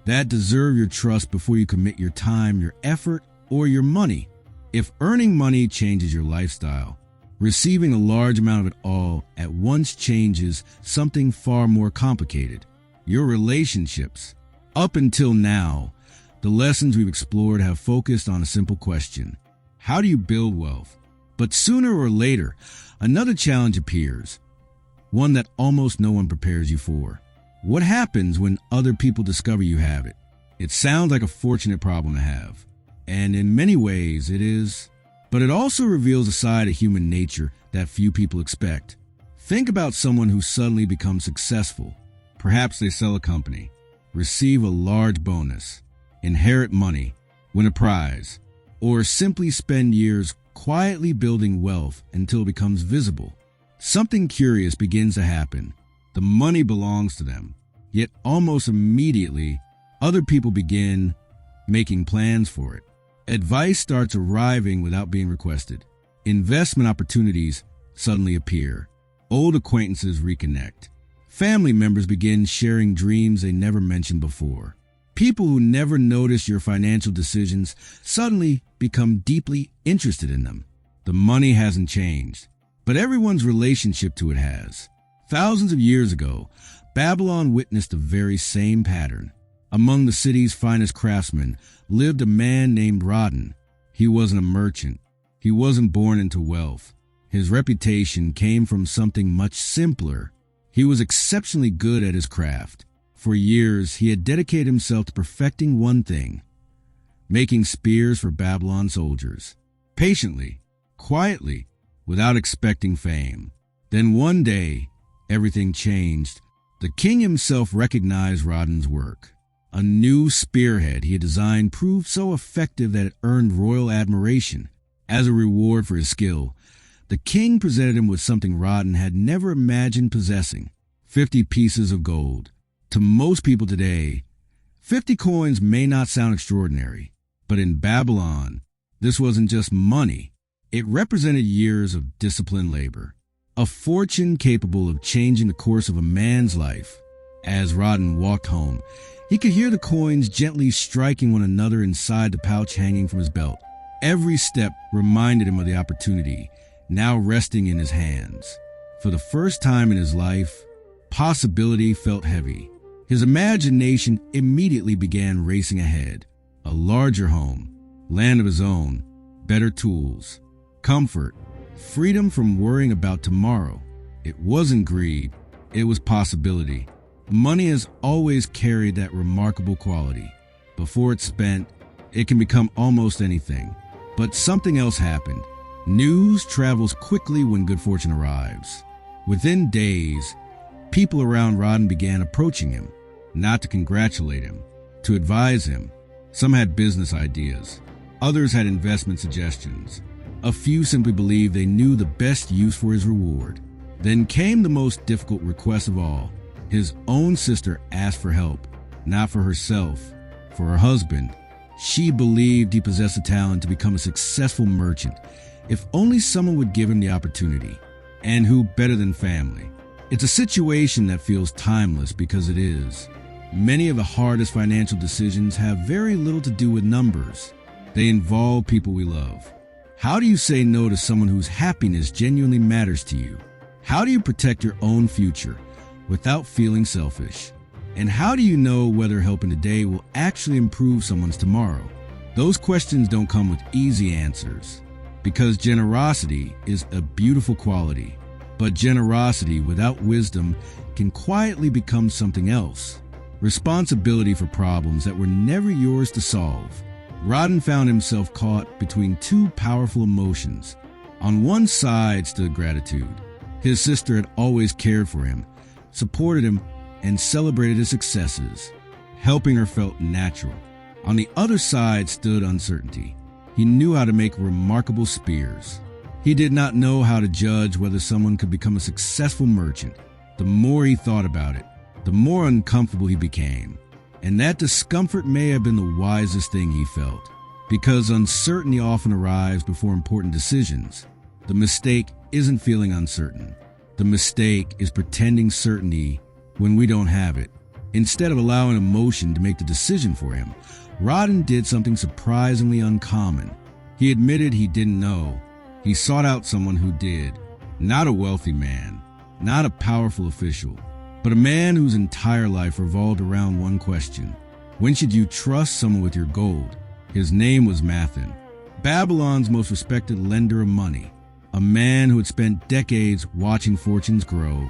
[SPEAKER 1] that deserve your trust before you commit your time, your effort, or your money? If earning money changes your lifestyle, receiving a large amount of it all at once changes something far more complicated. Your relationships. Up until now, the lessons we've explored have focused on a simple question. How do you build wealth? But sooner or later, another challenge appears, one that almost no one prepares you for. What happens when other people discover you have it? It sounds like a fortunate problem to have, and in many ways it is, but it also reveals a side of human nature that few people expect. Think about someone who suddenly becomes successful. Perhaps they sell a company, receive a large bonus, inherit money, win a prize, or simply spend years quietly building wealth until it becomes visible. Something curious begins to happen. The money belongs to them, yet almost immediately, other people begin making plans for it. Advice starts arriving without being requested. Investment opportunities suddenly appear. Old acquaintances reconnect. Family members begin sharing dreams they never mentioned before. People who never noticed your financial decisions suddenly become deeply interested in them. The money hasn't changed, but everyone's relationship to it has. Thousands of years ago, Babylon witnessed the very same pattern. Among the city's finest craftsmen lived a man named Rodden. He wasn't a merchant. He wasn't born into wealth. His reputation came from something much simpler. He was exceptionally good at his craft. For years, he had dedicated himself to perfecting one thing, making spears for Babylon soldiers. Patiently, quietly, without expecting fame. Then one day, everything changed. The king himself recognized Rodden's work. A new spearhead he had designed proved so effective that it earned royal admiration. As a reward for his skill, the king presented him with something Rodden had never imagined possessing, 50 pieces of gold. To most people today, 50 coins may not sound extraordinary, but in Babylon, this wasn't just money. It represented years of disciplined labor, a fortune capable of changing the course of a man's life. As Rodden walked home, he could hear the coins gently striking one another inside the pouch hanging from his belt. Every step reminded him of the opportunity now resting in his hands. For the first time in his life, possibility felt heavy. His imagination immediately began racing ahead. A larger home, land of his own, better tools, comfort, freedom from worrying about tomorrow. It wasn't greed, it was possibility. Money has always carried that remarkable quality. Before it's spent, It can become almost anything. But something else happened. News travels quickly when good fortune arrives. Within days, people around Rodden began approaching him, not to congratulate him, to advise him. Some had business ideas. Others had investment suggestions. A few simply believed they knew the best use for his reward. Then came the most difficult request of all. His own sister asked for help, not for herself, for her husband. She believed he possessed the talent to become a successful merchant, if only someone would give him the opportunity. And who better than family? It's a situation that feels timeless because it is. Many of the hardest financial decisions have very little to do with numbers. They involve people we love. How do you say no to someone whose happiness genuinely matters to you? How do you protect your own future without feeling selfish? And how do you know whether helping today will actually improve someone's tomorrow? Those questions don't come with easy answers, because generosity is a beautiful quality, but generosity without wisdom can quietly become something else. Responsibility for problems that were never yours to solve. Rodden found himself caught between two powerful emotions. On one side stood gratitude. His sister had always cared for him, supported him, and celebrated his successes. Helping her felt natural. On the other side stood uncertainty. He knew how to make remarkable spears. He did not know how to judge whether someone could become a successful merchant. The more he thought about it, the more uncomfortable he became. And that discomfort may have been the wisest thing he felt, because uncertainty often arrives before important decisions. The mistake isn't feeling uncertain. The mistake is pretending certainty when we don't have it. Instead of allowing emotion to make the decision for him, Rodden did something surprisingly uncommon. He admitted he didn't know. He sought out someone who did. Not a wealthy man, not a powerful official, but a man whose entire life revolved around one question. When should you trust someone with your gold? His name was Mathen, Babylon's most respected lender of money, a man who had spent decades watching fortunes grow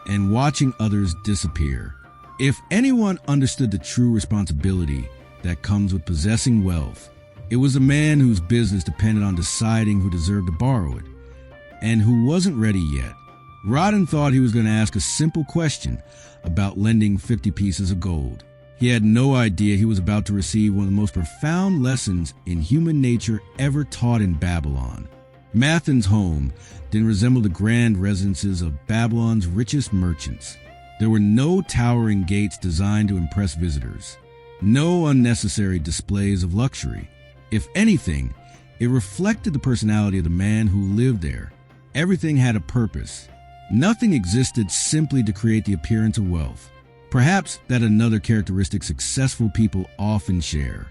[SPEAKER 1] and watching others disappear. If anyone understood the true responsibility that comes with possessing wealth, it was a man whose business depended on deciding who deserved to borrow it and who wasn't ready yet. Rodden thought he was going to ask a simple question about lending 50 pieces of gold. He had no idea he was about to receive one of the most profound lessons in human nature ever taught in Babylon. Mathen's home didn't resemble the grand residences of Babylon's richest merchants. There were no towering gates designed to impress visitors, no unnecessary displays of luxury. If anything, it reflected the personality of the man who lived there. Everything had a purpose. Nothing existed simply to create the appearance of wealth. Perhaps that another characteristic successful people often share.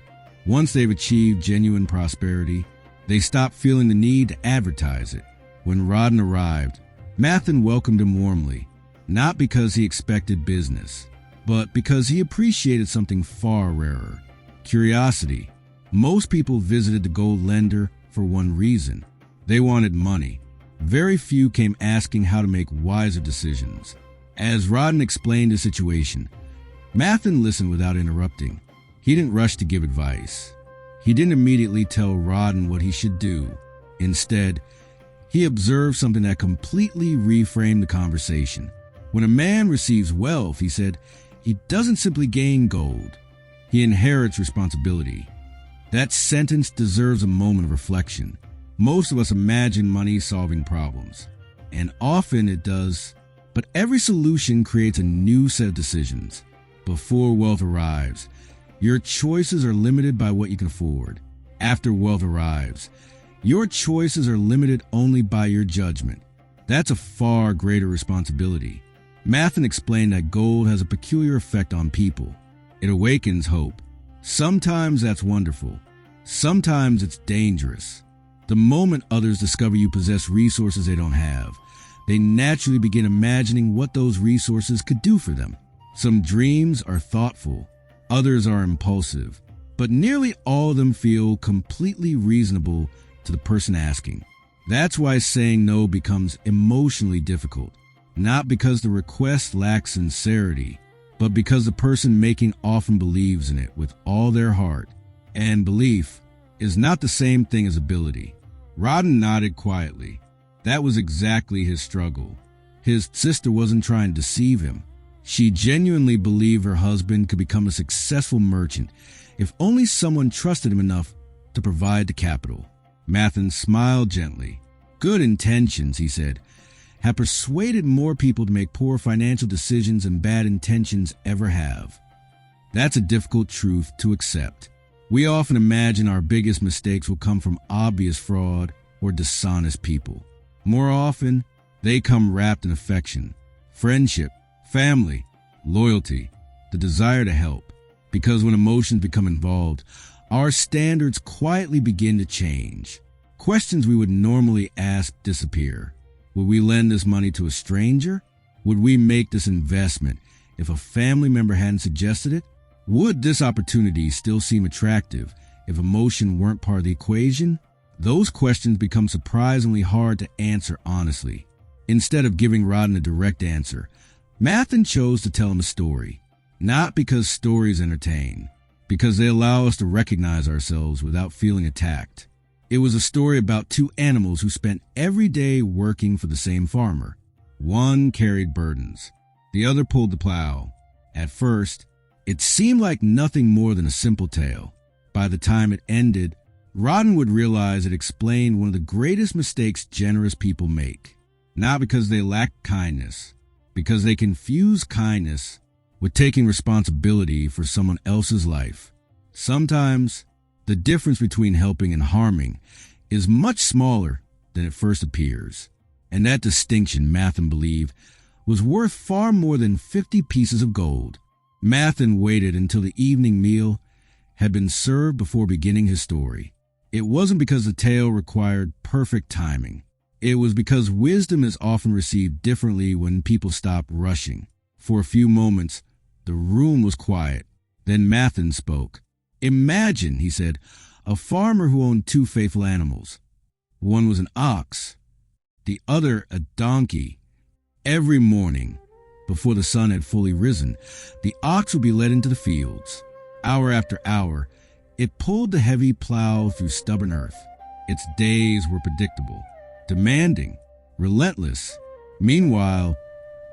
[SPEAKER 1] Once they've achieved genuine prosperity, they stop feeling the need to advertise it. When Rodden arrived, Mathen welcomed him warmly, not because he expected business, but because he appreciated something far rarer: curiosity. Most people visited the gold lender for one reason: they wanted money. Very few came asking how to make wiser decisions. As Rodden explained the situation, Mathen listened without interrupting. He didn't rush to give advice. He didn't immediately tell Rodden what he should do. Instead, he observed something that completely reframed the conversation. When a man receives wealth, he said, he doesn't simply gain gold. He inherits responsibility. That sentence deserves a moment of reflection. Most of us imagine money solving problems, and often it does, but every solution creates a new set of decisions. Before wealth arrives, your choices are limited by what you can afford. After wealth arrives, your choices are limited only by your judgment. That's a far greater responsibility. Mathen explained that gold has a peculiar effect on people. It awakens hope. Sometimes that's wonderful. Sometimes it's dangerous. The moment others discover you possess resources they don't have, they naturally begin imagining what those resources could do for them. Some dreams are thoughtful, others are impulsive, but nearly all of them feel completely reasonable to the person asking. That's why saying no becomes emotionally difficult, not because the request lacks sincerity, but because the person making often believes in it with all their heart. And belief is not the same thing as ability. Rodden nodded quietly. That was exactly his struggle. His sister wasn't trying to deceive him. She genuinely believed her husband could become a successful merchant if only someone trusted him enough to provide the capital. Mathen smiled gently. Good intentions, he said, have persuaded more people to make poor financial decisions than bad intentions ever have. That's a difficult truth to accept. We often imagine our biggest mistakes will come from obvious fraud or dishonest people. More often, they come wrapped in affection, friendship, family, loyalty, the desire to help. Because when emotions become involved, our standards quietly begin to change. Questions we would normally ask disappear. Would we lend this money to a stranger? Would we make this investment if a family member hadn't suggested it? Would this opportunity still seem attractive if emotion weren't part of the equation? Those questions become surprisingly hard to answer honestly. Instead of giving Rodden a direct answer, Mathen chose to tell him a story. Not because stories entertain, because they allow us to recognize ourselves without feeling attacked. It was a story about two animals who spent every day working for the same farmer. One carried burdens. The other pulled the plow. At first, it seemed like nothing more than a simple tale. By the time it ended, Rodden would realize it explained one of the greatest mistakes generous people make. Not because they lack kindness, because they confuse kindness with taking responsibility for someone else's life. Sometimes, the difference between helping and harming is much smaller than it first appears. And that distinction, Mathen believed, was worth far more than 50 pieces of gold. Mathen waited until the evening meal had been served before beginning his story. It wasn't because the tale required perfect timing. It was because wisdom is often received differently when people stop rushing. For a few moments, the room was quiet. Then Mathen spoke. Imagine, he said, a farmer who owned two faithful animals. One was an ox, the other a donkey. Every morning, before the sun had fully risen, the ox would be led into the fields. Hour after hour, it pulled the heavy plow through stubborn earth. Its days were predictable, demanding, relentless. Meanwhile,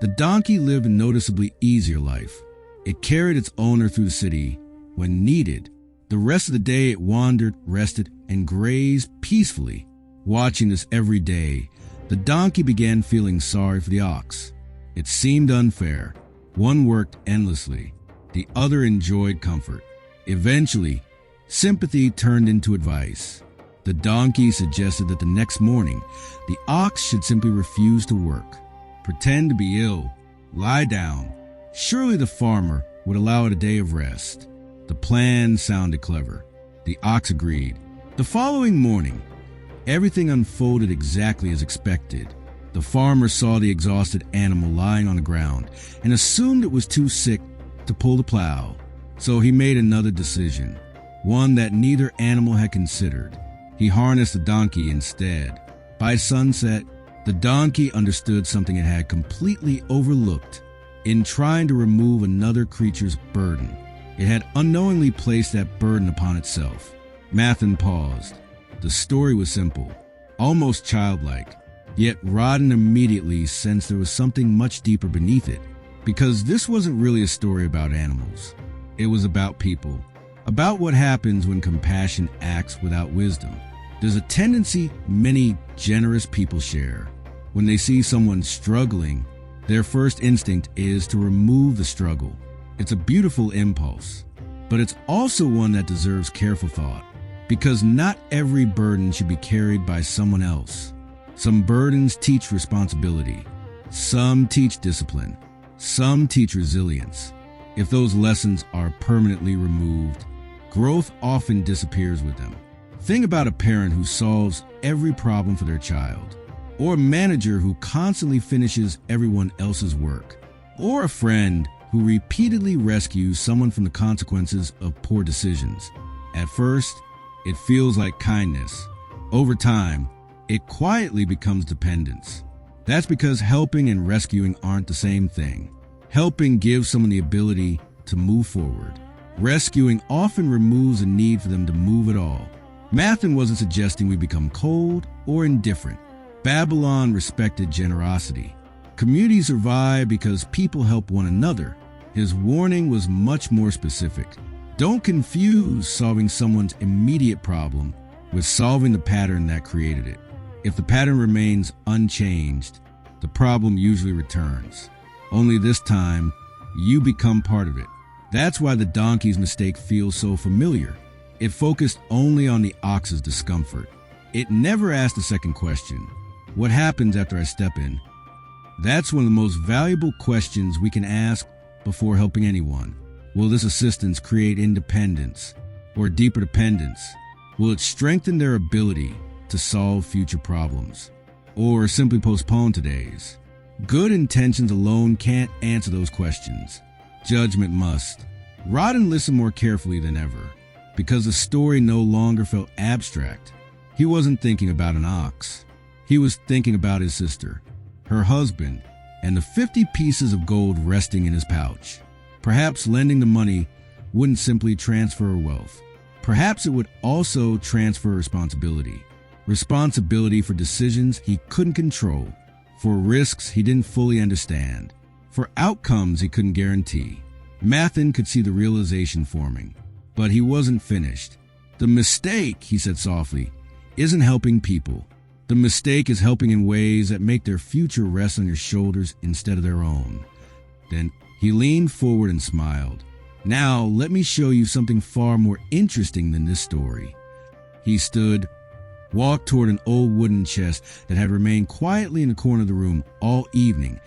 [SPEAKER 1] the donkey lived a noticeably easier life. It carried its owner through the city when needed. The rest of the day it wandered, rested, and grazed peacefully. Watching this every day, the donkey began feeling sorry for the ox. It seemed unfair. One worked endlessly. The other enjoyed comfort. Eventually, sympathy turned into advice. The donkey suggested that the next morning, the ox should simply refuse to work, pretend to be ill, lie down. Surely the farmer would allow it a day of rest. The plan sounded clever. The ox agreed. The following morning, everything unfolded exactly as expected. The farmer saw the exhausted animal lying on the ground and assumed it was too sick to pull the plow. So he made another decision, one that neither animal had considered. He harnessed the donkey instead. By sunset, the donkey understood something it had completely overlooked. In trying to remove another creature's burden, it had unknowingly placed that burden upon itself. Mathen paused. The story was simple, almost childlike, yet Rodden immediately sensed there was something much deeper beneath it, because this wasn't really a story about animals. It was about people, about what happens when compassion acts without wisdom. There's a tendency many generous people share. When they see someone struggling, their first instinct is to remove the struggle. It's a beautiful impulse, but it's also one that deserves careful thought, because not every burden should be carried by someone else. Some burdens teach responsibility. Some teach discipline. Some teach resilience. If those lessons are permanently removed, growth often disappears with them. Think about a parent who solves every problem for their child, or a manager who constantly finishes everyone else's work, or a friend who repeatedly rescues someone from the consequences of poor decisions. At first, it feels like kindness. Over time, it quietly becomes dependence. That's because helping and rescuing aren't the same thing. Helping gives someone the ability to move forward. Rescuing often removes a need for them to move at all. Mathen wasn't suggesting we become cold or indifferent. Babylon respected generosity. Community survived because people help one another. His warning was much more specific. Don't confuse solving someone's immediate problem with solving the pattern that created it. If the pattern remains unchanged, the problem usually returns. Only this time, you become part of it. That's why the donkey's mistake feels so familiar. It focused only on the ox's discomfort. It never asked a second question. What happens after I step in? That's one of the most valuable questions we can ask before helping anyone. Will this assistance create independence or deeper dependence? Will it strengthen their ability to solve future problems or simply postpone today's? Good intentions alone can't answer those questions. Judgment must. Rodden listened more carefully than ever because the story no longer felt abstract. He wasn't thinking about an ox. He was thinking about his sister, her husband, and the 50 pieces of gold resting in his pouch. Perhaps lending the money wouldn't simply transfer wealth. Perhaps it would also transfer responsibility. Responsibility for decisions he couldn't control, for risks he didn't fully understand, for outcomes he couldn't guarantee. Mathen could see the realization forming, but he wasn't finished. The mistake, he said softly, isn't helping people. The mistake is helping in ways that make their future rest on your shoulders instead of their own. Then he leaned forward and smiled. Now let me show you something far more interesting than this story. He stood, walked toward an old wooden chest that had remained quietly in the corner of the room all evening,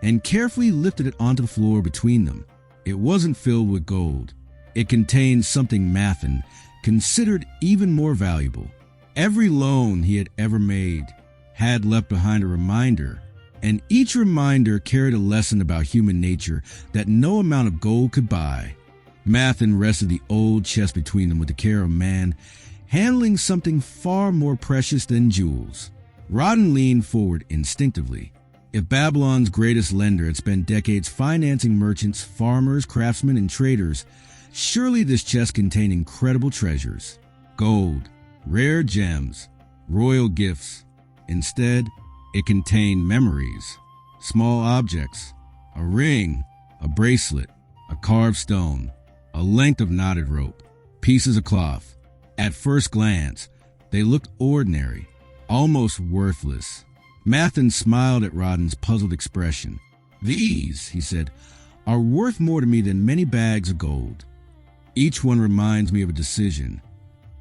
[SPEAKER 1] and carefully lifted it onto the floor between them. It wasn't filled with gold. It contained something Mathen considered even more valuable. Every loan he had ever made had left behind a reminder, and each reminder carried a lesson about human nature that no amount of gold could buy. Mathen rested the old chest between them with the care of a man handling something far more precious than jewels. Rodden leaned forward instinctively. If Babylon's greatest lender had spent decades financing merchants, farmers, craftsmen, and traders, surely this chest contained incredible treasures. Gold, rare gems, royal gifts. Instead, it contained memories, small objects, a ring, a bracelet, a carved stone, a length of knotted rope, pieces of cloth. At first glance, they looked ordinary, almost worthless. Mathen smiled at Rodden's puzzled expression. These, he said, are worth more to me than many bags of gold. Each one reminds me of a decision,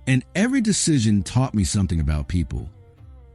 [SPEAKER 1] and every decision taught me something about people.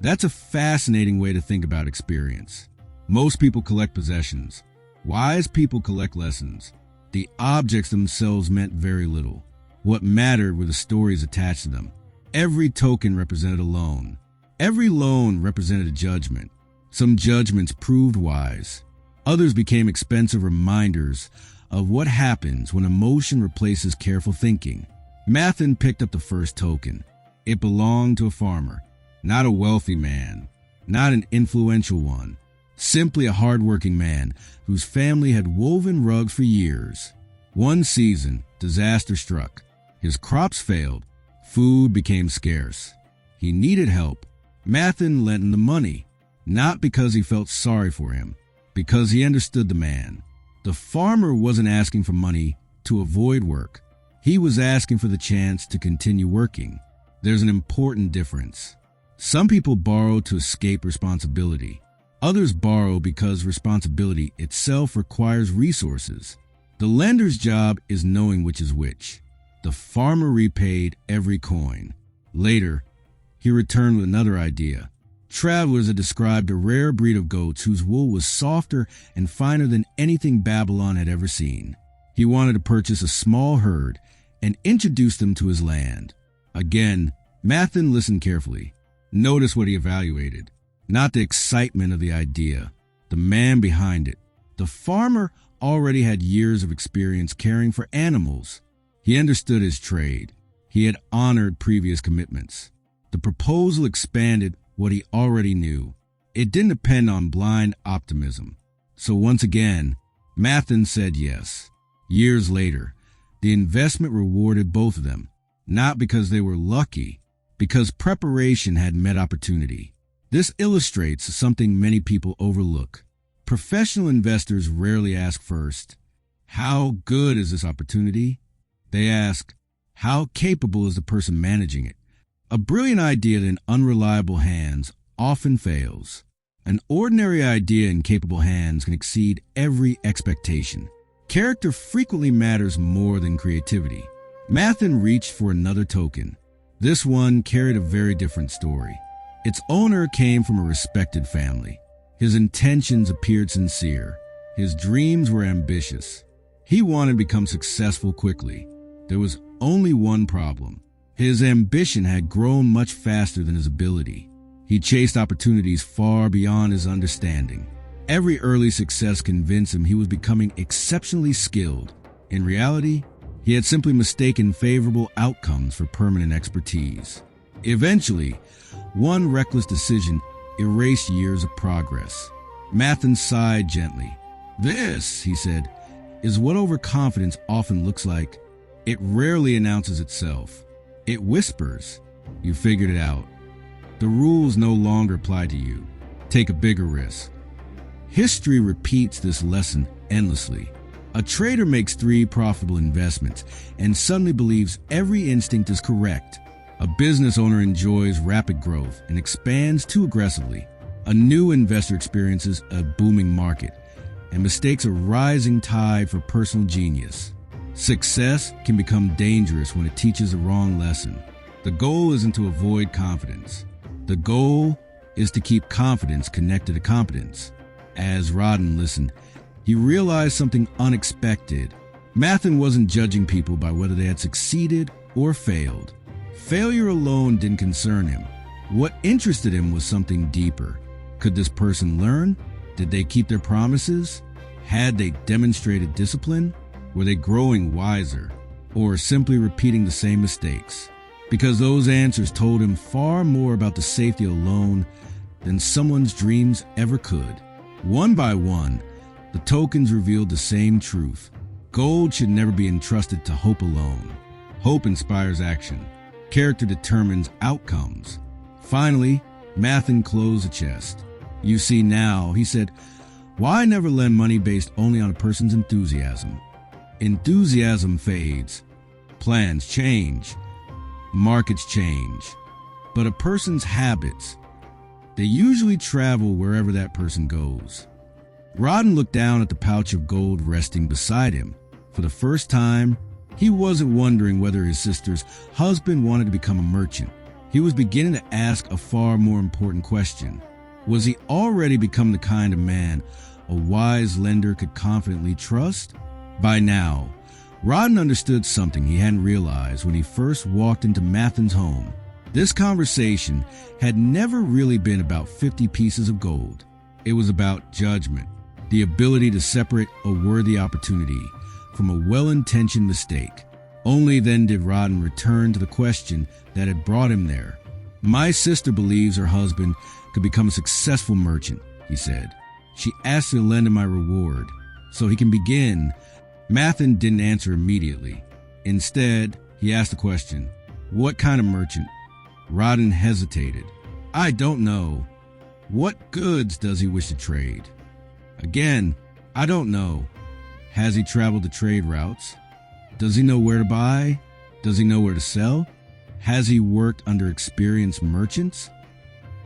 [SPEAKER 1] That's a fascinating way to think about experience. Most people collect possessions. Wise people collect lessons. The objects themselves meant very little. What mattered were the stories attached to them. Every token represented a loan. Every loan represented a judgment. Some judgments proved wise. Others became expensive reminders of what happens when emotion replaces careful thinking. Mathen picked up the first token. It belonged to a farmer, not a wealthy man, not an influential one, simply a hardworking man whose family had woven rugs for years. One season, disaster struck. His crops failed. Food became scarce. He needed help. Mathen lent him the money, not because he felt sorry for him, because he understood the man. The farmer wasn't asking for money to avoid work. He was asking for the chance to continue working. There's an important difference. Some people borrow to escape responsibility. Others borrow because responsibility itself requires resources. The lender's job is knowing which is which. The farmer repaid every coin. Later, he returned with another idea. Travelers had described a rare breed of goats whose wool was softer and finer than anything Babylon had ever seen. He wanted to purchase a small herd and introduce them to his land. Again, Mathen listened carefully. Notice what he evaluated. Not the excitement of the idea, the man behind it. The farmer already had years of experience caring for animals. He understood his trade. He had honored previous commitments. The proposal expanded what he already knew. It didn't depend on blind optimism. So once again, Mathen said yes. Years later, The investment rewarded both of them, not because they were lucky, because preparation had met opportunity. This illustrates something many people overlook. Professional investors rarely ask first, how good is this opportunity? They ask, how capable is the person managing it? A brilliant idea in unreliable hands often fails. An ordinary idea in capable hands can exceed every expectation. Character frequently matters more than creativity. Mathen reached for another token. This one carried a very different story. Its owner came from a respected family. His intentions appeared sincere. His dreams were ambitious. He wanted to become successful quickly. There was only one problem. His ambition had grown much faster than his ability. He chased opportunities far beyond his understanding. Every early success convinced him he was becoming exceptionally skilled. In reality, he had simply mistaken favorable outcomes for permanent expertise. Eventually, one reckless decision erased years of progress. Mathen sighed gently. This, he said, is what overconfidence often looks like. It rarely announces itself. It whispers, you figured it out. The rules no longer apply to you. Take a bigger risk. History repeats this lesson endlessly. A trader makes 3 profitable investments and suddenly believes every instinct is correct. A business owner enjoys rapid growth and expands too aggressively. A new investor experiences a booming market and mistakes a rising tide for personal genius. Success can become dangerous when it teaches the wrong lesson. The goal isn't to avoid confidence. The goal is to keep confidence connected to competence. As Rodden listened, he realized something unexpected. Mathen wasn't judging people by whether they had succeeded or failed. Failure alone didn't concern him. What interested him was something deeper. Could this person learn? Did they keep their promises? Had they demonstrated discipline? Were they growing wiser? Or simply repeating the same mistakes? Because those answers told him far more about the safety alone than someone's dreams ever could. One by one, the tokens revealed the same truth. Gold should never be entrusted to hope alone. Hope inspires action. Character determines outcomes. Finally, Mathen closed the chest. You see now, he said, why never lend money based only on a person's enthusiasm? Enthusiasm fades. Plans change. Markets change. But a person's habits, they usually travel wherever that person goes. Rodden looked down at the pouch of gold resting beside him. For the first time, he wasn't wondering whether his sister's husband wanted to become a merchant. He was beginning to ask a far more important question. Was he already become the kind of man a wise lender could confidently trust? By now, Rodden understood something he hadn't realized when he first walked into Mathen's home. This conversation had never really been about 50 pieces of gold. It was about judgment, the ability to separate a worthy opportunity from a well-intentioned mistake. Only then did Rodden return to the question that had brought him there. My sister believes her husband could become a successful merchant, he said. She asked me to lend him my reward so he can begin. Mathen didn't answer immediately. Instead, he asked the question, what kind of merchant? Rodden hesitated. I don't know. What goods does he wish to trade? Again, I don't know. Has he traveled the trade routes? Does he know where to buy? Does he know where to sell? Has he worked under experienced merchants?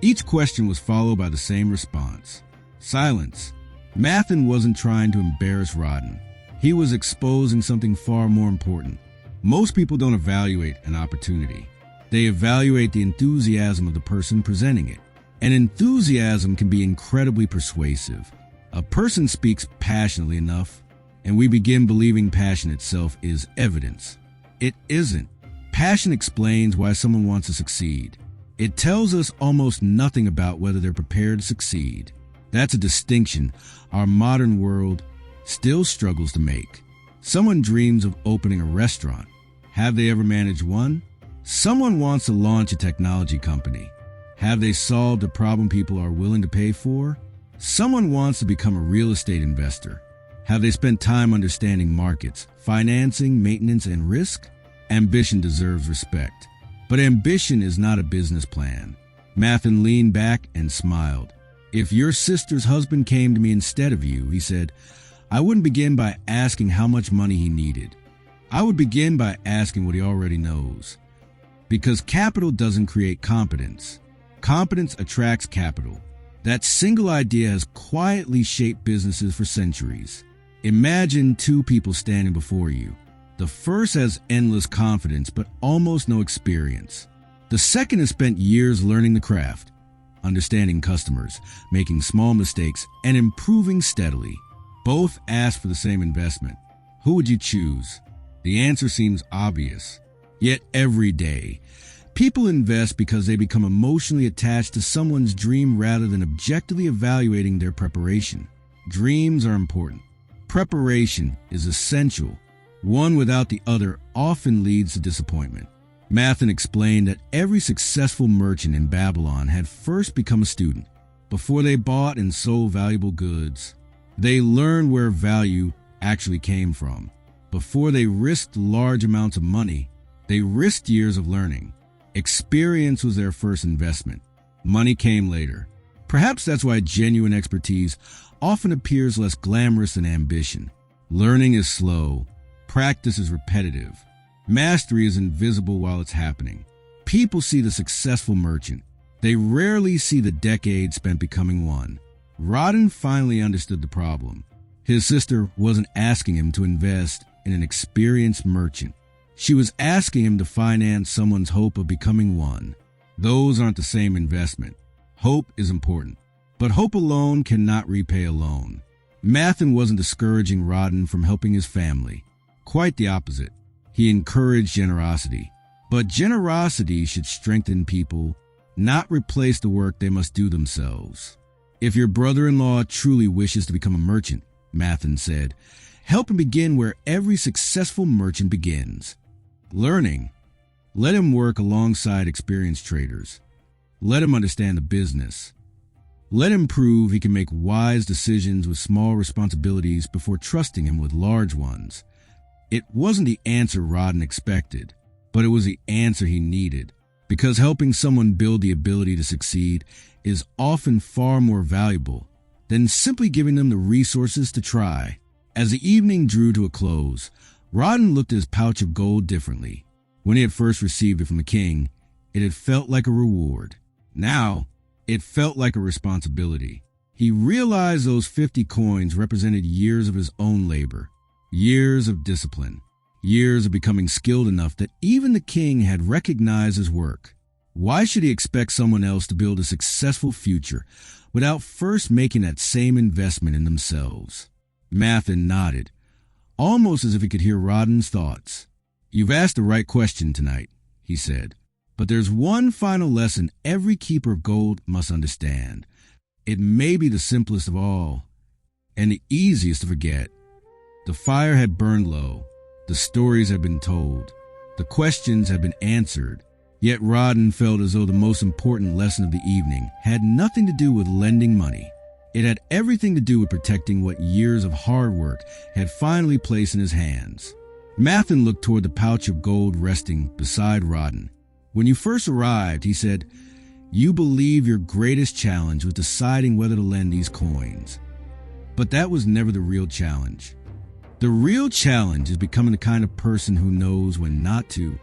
[SPEAKER 1] Each question was followed by the same response. Silence. Mathen wasn't trying to embarrass Rodden. He was exposing something far more important. Most people don't evaluate an opportunity. They evaluate the enthusiasm of the person presenting it. And enthusiasm can be incredibly persuasive. A person speaks passionately enough, and we begin believing passion itself is evidence. It isn't. Passion explains why someone wants to succeed. It tells us almost nothing about whether they're prepared to succeed. That's a distinction our modern world still struggles to make. Someone dreams of opening a restaurant. Have they ever managed one? Someone wants to launch a technology company. Have they solved a problem people are willing to pay for? Someone wants to become a real estate investor. Have they spent time understanding markets, financing, maintenance, and risk? Ambition deserves respect. But ambition is not a business plan. Mathen leaned back and smiled. If your sister's husband came to me instead of you, he said, I wouldn't begin by asking how much money he needed. I would begin by asking what he already knows. Because capital doesn't create competence. Competence attracts capital. That single idea has quietly shaped businesses for centuries. Imagine two people standing before you. The first has endless confidence but almost no experience. The second has spent years learning the craft, understanding customers, making small mistakes, and improving steadily. Both ask for the same investment. Who would you choose? The answer seems obvious. Yet every day, people invest because they become emotionally attached to someone's dream rather than objectively evaluating their preparation. Dreams are important. Preparation is essential. One without the other often leads to disappointment. Mathen explained that every successful merchant in Babylon had first become a student. Before they bought and sold valuable goods, they learned where value actually came from. Before they risked large amounts of money, they risked years of learning. Experience was their first investment. Money came later. Perhaps that's why genuine expertise often appears less glamorous than ambition. Learning is slow. Practice is repetitive. Mastery is invisible while it's happening. People see the successful merchant. They rarely see the decades spent becoming one. Rodden finally understood the problem. His sister wasn't asking him to invest in an experienced merchant. She was asking him to finance someone's hope of becoming one. Those aren't the same investment. Hope is important, but hope alone cannot repay a loan. Mathen wasn't discouraging Rodden from helping his family. Quite the opposite. He encouraged generosity. But generosity should strengthen people, not replace the work they must do themselves. If your brother-in-law truly wishes to become a merchant, Mathen said, help him begin where every successful merchant begins. Learning. Let him work alongside experienced traders. Let him understand the business. Let him prove he can make wise decisions with small responsibilities before trusting him with large ones. It wasn't the answer Rodden expected, but it was the answer he needed, because helping someone build the ability to succeed is often far more valuable than simply giving them the resources to try. As the evening drew to a close, Rodden looked at his pouch of gold differently. When he had first received it from the king, it had felt like a reward. Now, it felt like a responsibility. He realized those 50 coins represented years of his own labor, years of discipline, years of becoming skilled enough that even the king had recognized his work. Why should he expect someone else to build a successful future without first making that same investment in themselves? Mathen nodded, almost as if he could hear Rodden's thoughts. You've asked the right question tonight, he said. But there's one final lesson every keeper of gold must understand. It may be the simplest of all, and the easiest to forget. The fire had burned low. The stories had been told. The questions had been answered. Yet Rodden felt as though the most important lesson of the evening had nothing to do with lending money. It had everything to do with protecting what years of hard work had finally placed in his hands. Mathen looked toward the pouch of gold resting beside Rodden. When you first arrived, he said, you believe your greatest challenge was deciding whether to lend these coins. But that was never the real challenge. The real challenge is becoming the kind of person who knows when not to.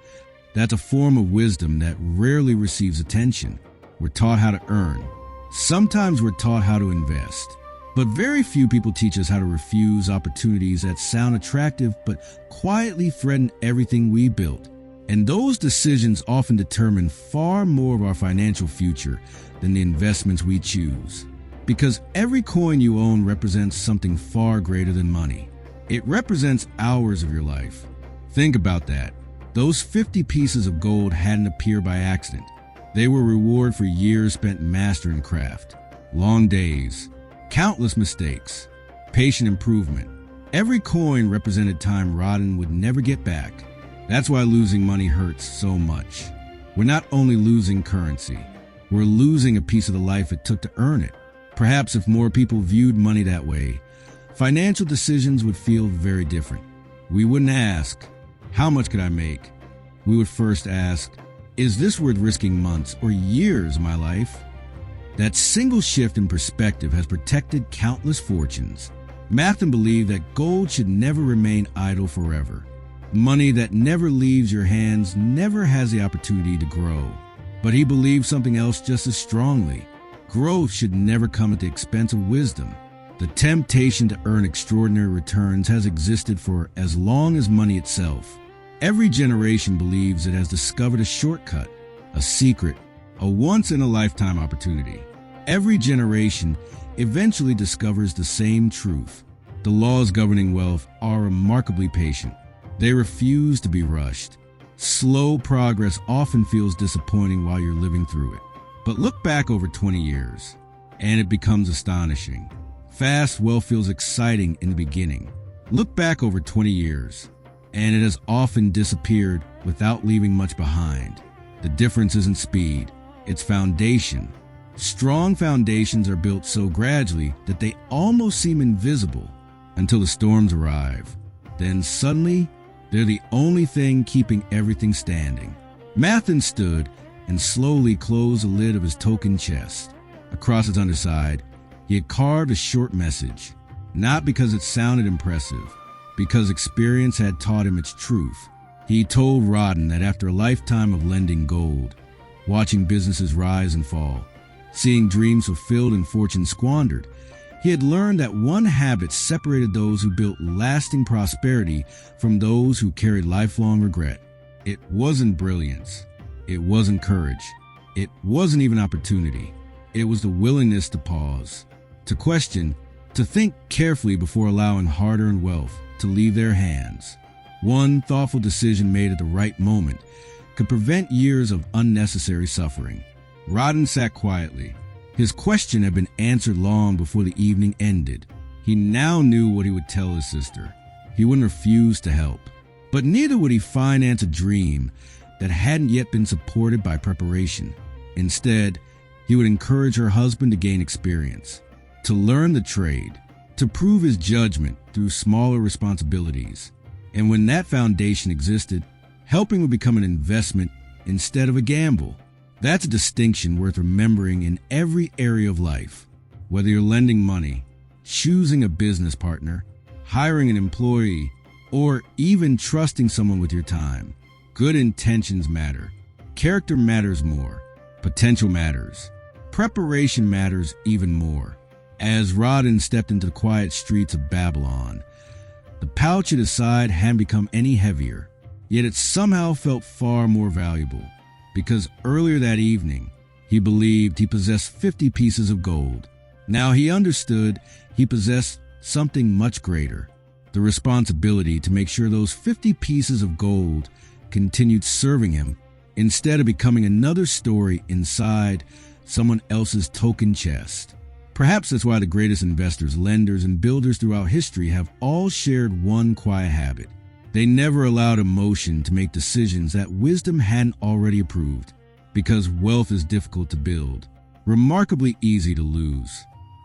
[SPEAKER 1] That's a form of wisdom that rarely receives attention. We're taught how to earn. Sometimes we're taught how to invest. But very few people teach us how to refuse opportunities that sound attractive but quietly threaten everything we built. And those decisions often determine far more of our financial future than the investments we choose. Because every coin you own represents something far greater than money. It represents hours of your life. Think about that. Those 50 pieces of gold hadn't appeared by accident. They were reward for years spent mastering craft. Long days, countless mistakes, patient improvement. Every coin represented time Rodden would never get back. That's why losing money hurts so much. We're not only losing currency, we're losing a piece of the life it took to earn it. Perhaps if more people viewed money that way, financial decisions would feel very different. We wouldn't ask, how much could I make? We would first ask, is this worth risking months or years of my life? That single shift in perspective has protected countless fortunes. Mathen believed that gold should never remain idle forever. Money that never leaves your hands never has the opportunity to grow. But he believed something else just as strongly. Growth should never come at the expense of wisdom. The temptation to earn extraordinary returns has existed for as long as money itself. Every generation believes it has discovered a shortcut, a secret, a once-in-a-lifetime opportunity. Every generation eventually discovers the same truth. The laws governing wealth are remarkably patient. They refuse to be rushed. Slow progress often feels disappointing while you're living through it. But look back over 20 years, and it becomes astonishing. Fast wealth feels exciting in the beginning. Look back over 20 years, and it has often disappeared without leaving much behind. The difference isn't speed, it's foundation. Strong foundations are built so gradually that they almost seem invisible until the storms arrive. Then suddenly, they're the only thing keeping everything standing. Mathen stood and slowly closed the lid of his token chest. Across its underside, he had carved a short message, not because it sounded impressive, because experience had taught him its truth. He told Rodden that after a lifetime of lending gold, watching businesses rise and fall, seeing dreams fulfilled and fortune squandered, he had learned that one habit separated those who built lasting prosperity from those who carried lifelong regret. It wasn't brilliance. It wasn't courage. It wasn't even opportunity. It was the willingness to pause, to question, to think carefully before allowing hard-earned wealth to leave their hands. One thoughtful decision made at the right moment could prevent years of unnecessary suffering. Rodden sat quietly. His question had been answered long before the evening ended. He now knew what he would tell his sister. He wouldn't refuse to help. But neither would he finance a dream that hadn't yet been supported by preparation. Instead, he would encourage her husband to gain experience, to learn the trade, to prove his judgment through smaller responsibilities. And when that foundation existed, helping would become an investment instead of a gamble. That's a distinction worth remembering in every area of life. Whether you're lending money, choosing a business partner, hiring an employee, or even trusting someone with your time, good intentions matter. Character matters more. Potential matters. Preparation matters even more. As Rodden stepped into the quiet streets of Babylon, the pouch at his side hadn't become any heavier, yet it somehow felt far more valuable. Because earlier that evening, he believed he possessed 50 pieces of gold. Now he understood he possessed something much greater, the responsibility to make sure those 50 pieces of gold continued serving him instead of becoming another story inside someone else's token chest. Perhaps that's why the greatest investors, lenders, and builders throughout history have all shared one quiet habit. They never allowed emotion to make decisions that wisdom hadn't already approved, because wealth is difficult to build, remarkably easy to lose,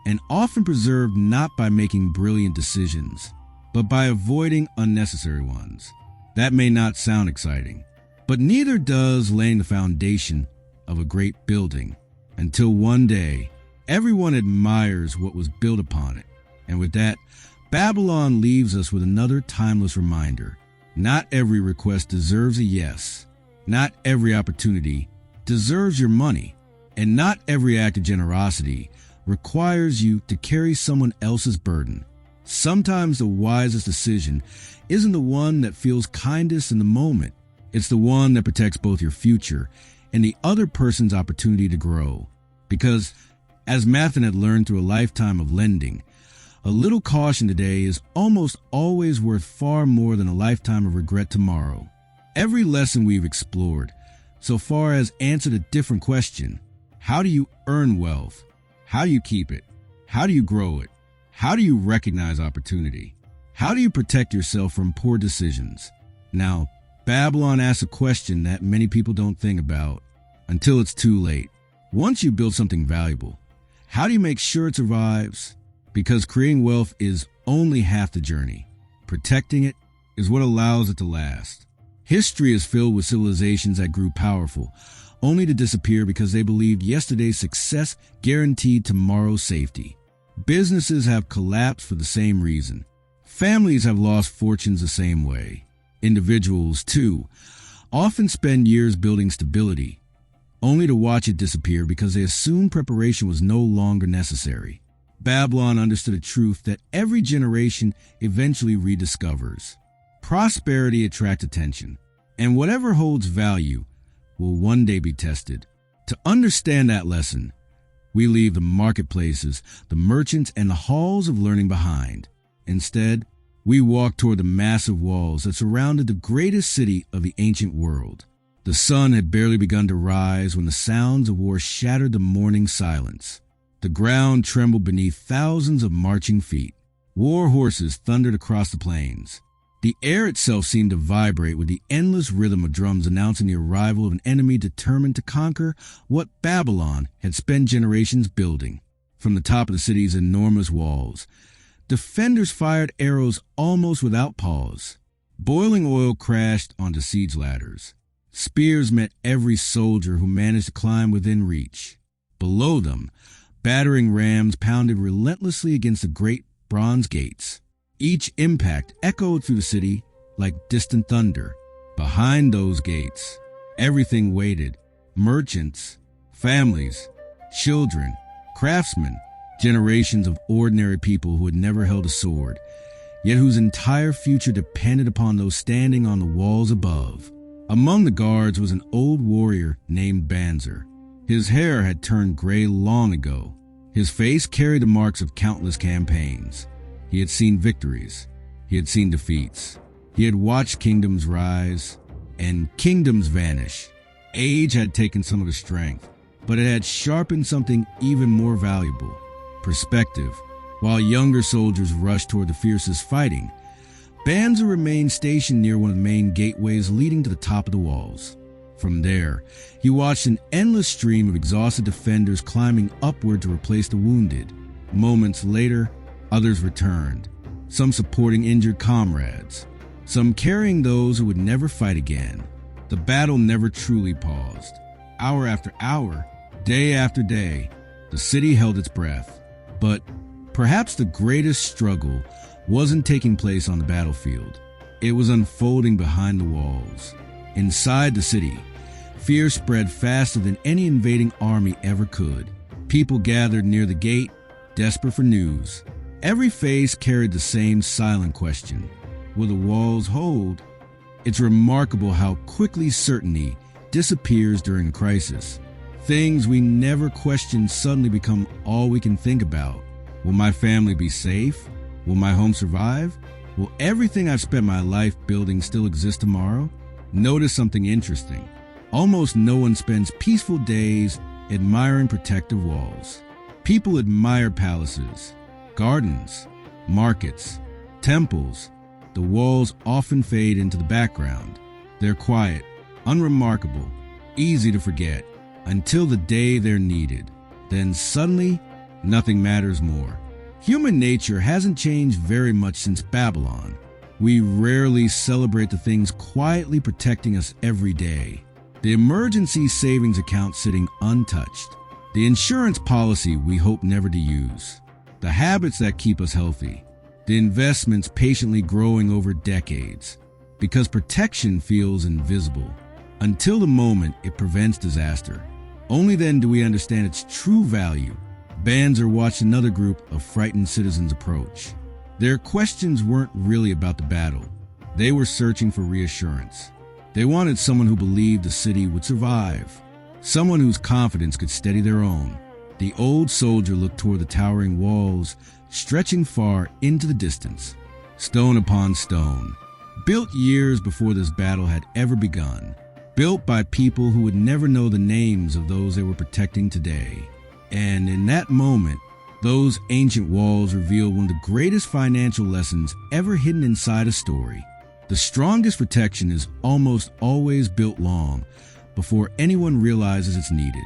[SPEAKER 1] and often preserved not by making brilliant decisions, but by avoiding unnecessary ones. That may not sound exciting, but neither does laying the foundation of a great building, until one day, everyone admires what was built upon it. And with that, Babylon leaves us with another timeless reminder. Not every request deserves a yes. Not every opportunity deserves your money. And not every act of generosity requires you to carry someone else's burden. Sometimes the wisest decision isn't the one that feels kindest in the moment. It's the one that protects both your future and the other person's opportunity to grow. Because, as Mathen had learned through a lifetime of lending, a little caution today is almost always worth far more than a lifetime of regret tomorrow. Every lesson we've explored so far has answered a different question. How do you earn wealth? How do you keep it? How do you grow it? How do you recognize opportunity? How do you protect yourself from poor decisions? Now, Babylon asks a question that many people don't think about until it's too late. Once you build something valuable, how do you make sure it survives? Because creating wealth is only half the journey. Protecting it is what allows it to last. History is filled with civilizations that grew powerful, only to disappear because they believed yesterday's success guaranteed tomorrow's safety. Businesses have collapsed for the same reason. Families have lost fortunes the same way. Individuals, too, often spend years building stability, only to watch it disappear because they assumed preparation was no longer necessary. Babylon understood a truth that every generation eventually rediscovers. Prosperity attracts attention, and whatever holds value will one day be tested. To understand that lesson, we leave the marketplaces, the merchants, and the halls of learning behind. Instead, we walk toward the massive walls that surrounded the greatest city of the ancient world. The sun had barely begun to rise when the sounds of war shattered the morning silence. The ground trembled beneath thousands of marching feet. War horses thundered across the plains. The air itself seemed to vibrate with the endless rhythm of drums announcing the arrival of an enemy determined to conquer what Babylon had spent generations building. From the top of the city's enormous walls, defenders fired arrows almost without pause. Boiling oil crashed onto siege ladders. Spears met every soldier who managed to climb within reach. Below them, battering rams pounded relentlessly against the great bronze gates. Each impact echoed through the city like distant thunder. Behind those gates, everything waited. Merchants, families, children, craftsmen, generations of ordinary people who had never held a sword, yet whose entire future depended upon those standing on the walls above. Among the guards was an old warrior named Banzer. His hair had turned gray long ago. His face carried the marks of countless campaigns. He had seen victories. He had seen defeats. He had watched kingdoms rise and kingdoms vanish. Age had taken some of his strength, but it had sharpened something even more valuable: perspective. While younger soldiers rushed toward the fiercest fighting, Banzer remained stationed near one of the main gateways leading to the top of the walls. From there, he watched an endless stream of exhausted defenders climbing upward to replace the wounded. Moments later, others returned, some supporting injured comrades, some carrying those who would never fight again. The battle never truly paused. Hour after hour, day after day, the city held its breath. But perhaps the greatest struggle wasn't taking place on the battlefield. It was unfolding behind the walls. Inside the city, fear spread faster than any invading army ever could. People gathered near the gate, desperate for news. Every face carried the same silent question: will the walls hold? It's remarkable how quickly certainty disappears during a crisis. Things we never questioned suddenly become all we can think about. Will my family be safe? Will my home survive? Will everything I've spent my life building still exist tomorrow? Notice something interesting. Almost no one spends peaceful days admiring protective walls. People admire palaces, gardens, markets, temples. The walls often fade into the background. They're quiet, unremarkable, easy to forget, until the day they're needed. Then suddenly, nothing matters more. Human nature hasn't changed very much since Babylon. We rarely celebrate the things quietly protecting us every day. The emergency savings account sitting untouched. The insurance policy we hope never to use. The habits that keep us healthy. The investments patiently growing over decades. Because protection feels invisible. Until the moment it prevents disaster. Only then do we understand its true value. Banzer watched another group of frightened citizens approach. Their questions weren't really about the battle. They were searching for reassurance. They wanted someone who believed the city would survive. Someone whose confidence could steady their own. The old soldier looked toward the towering walls, stretching far into the distance. Stone upon stone. Built years before this battle had ever begun. Built by people who would never know the names of those they were protecting today. And in that moment, those ancient walls revealed one of the greatest financial lessons ever hidden inside a story. The strongest protection is almost always built long before anyone realizes it's needed.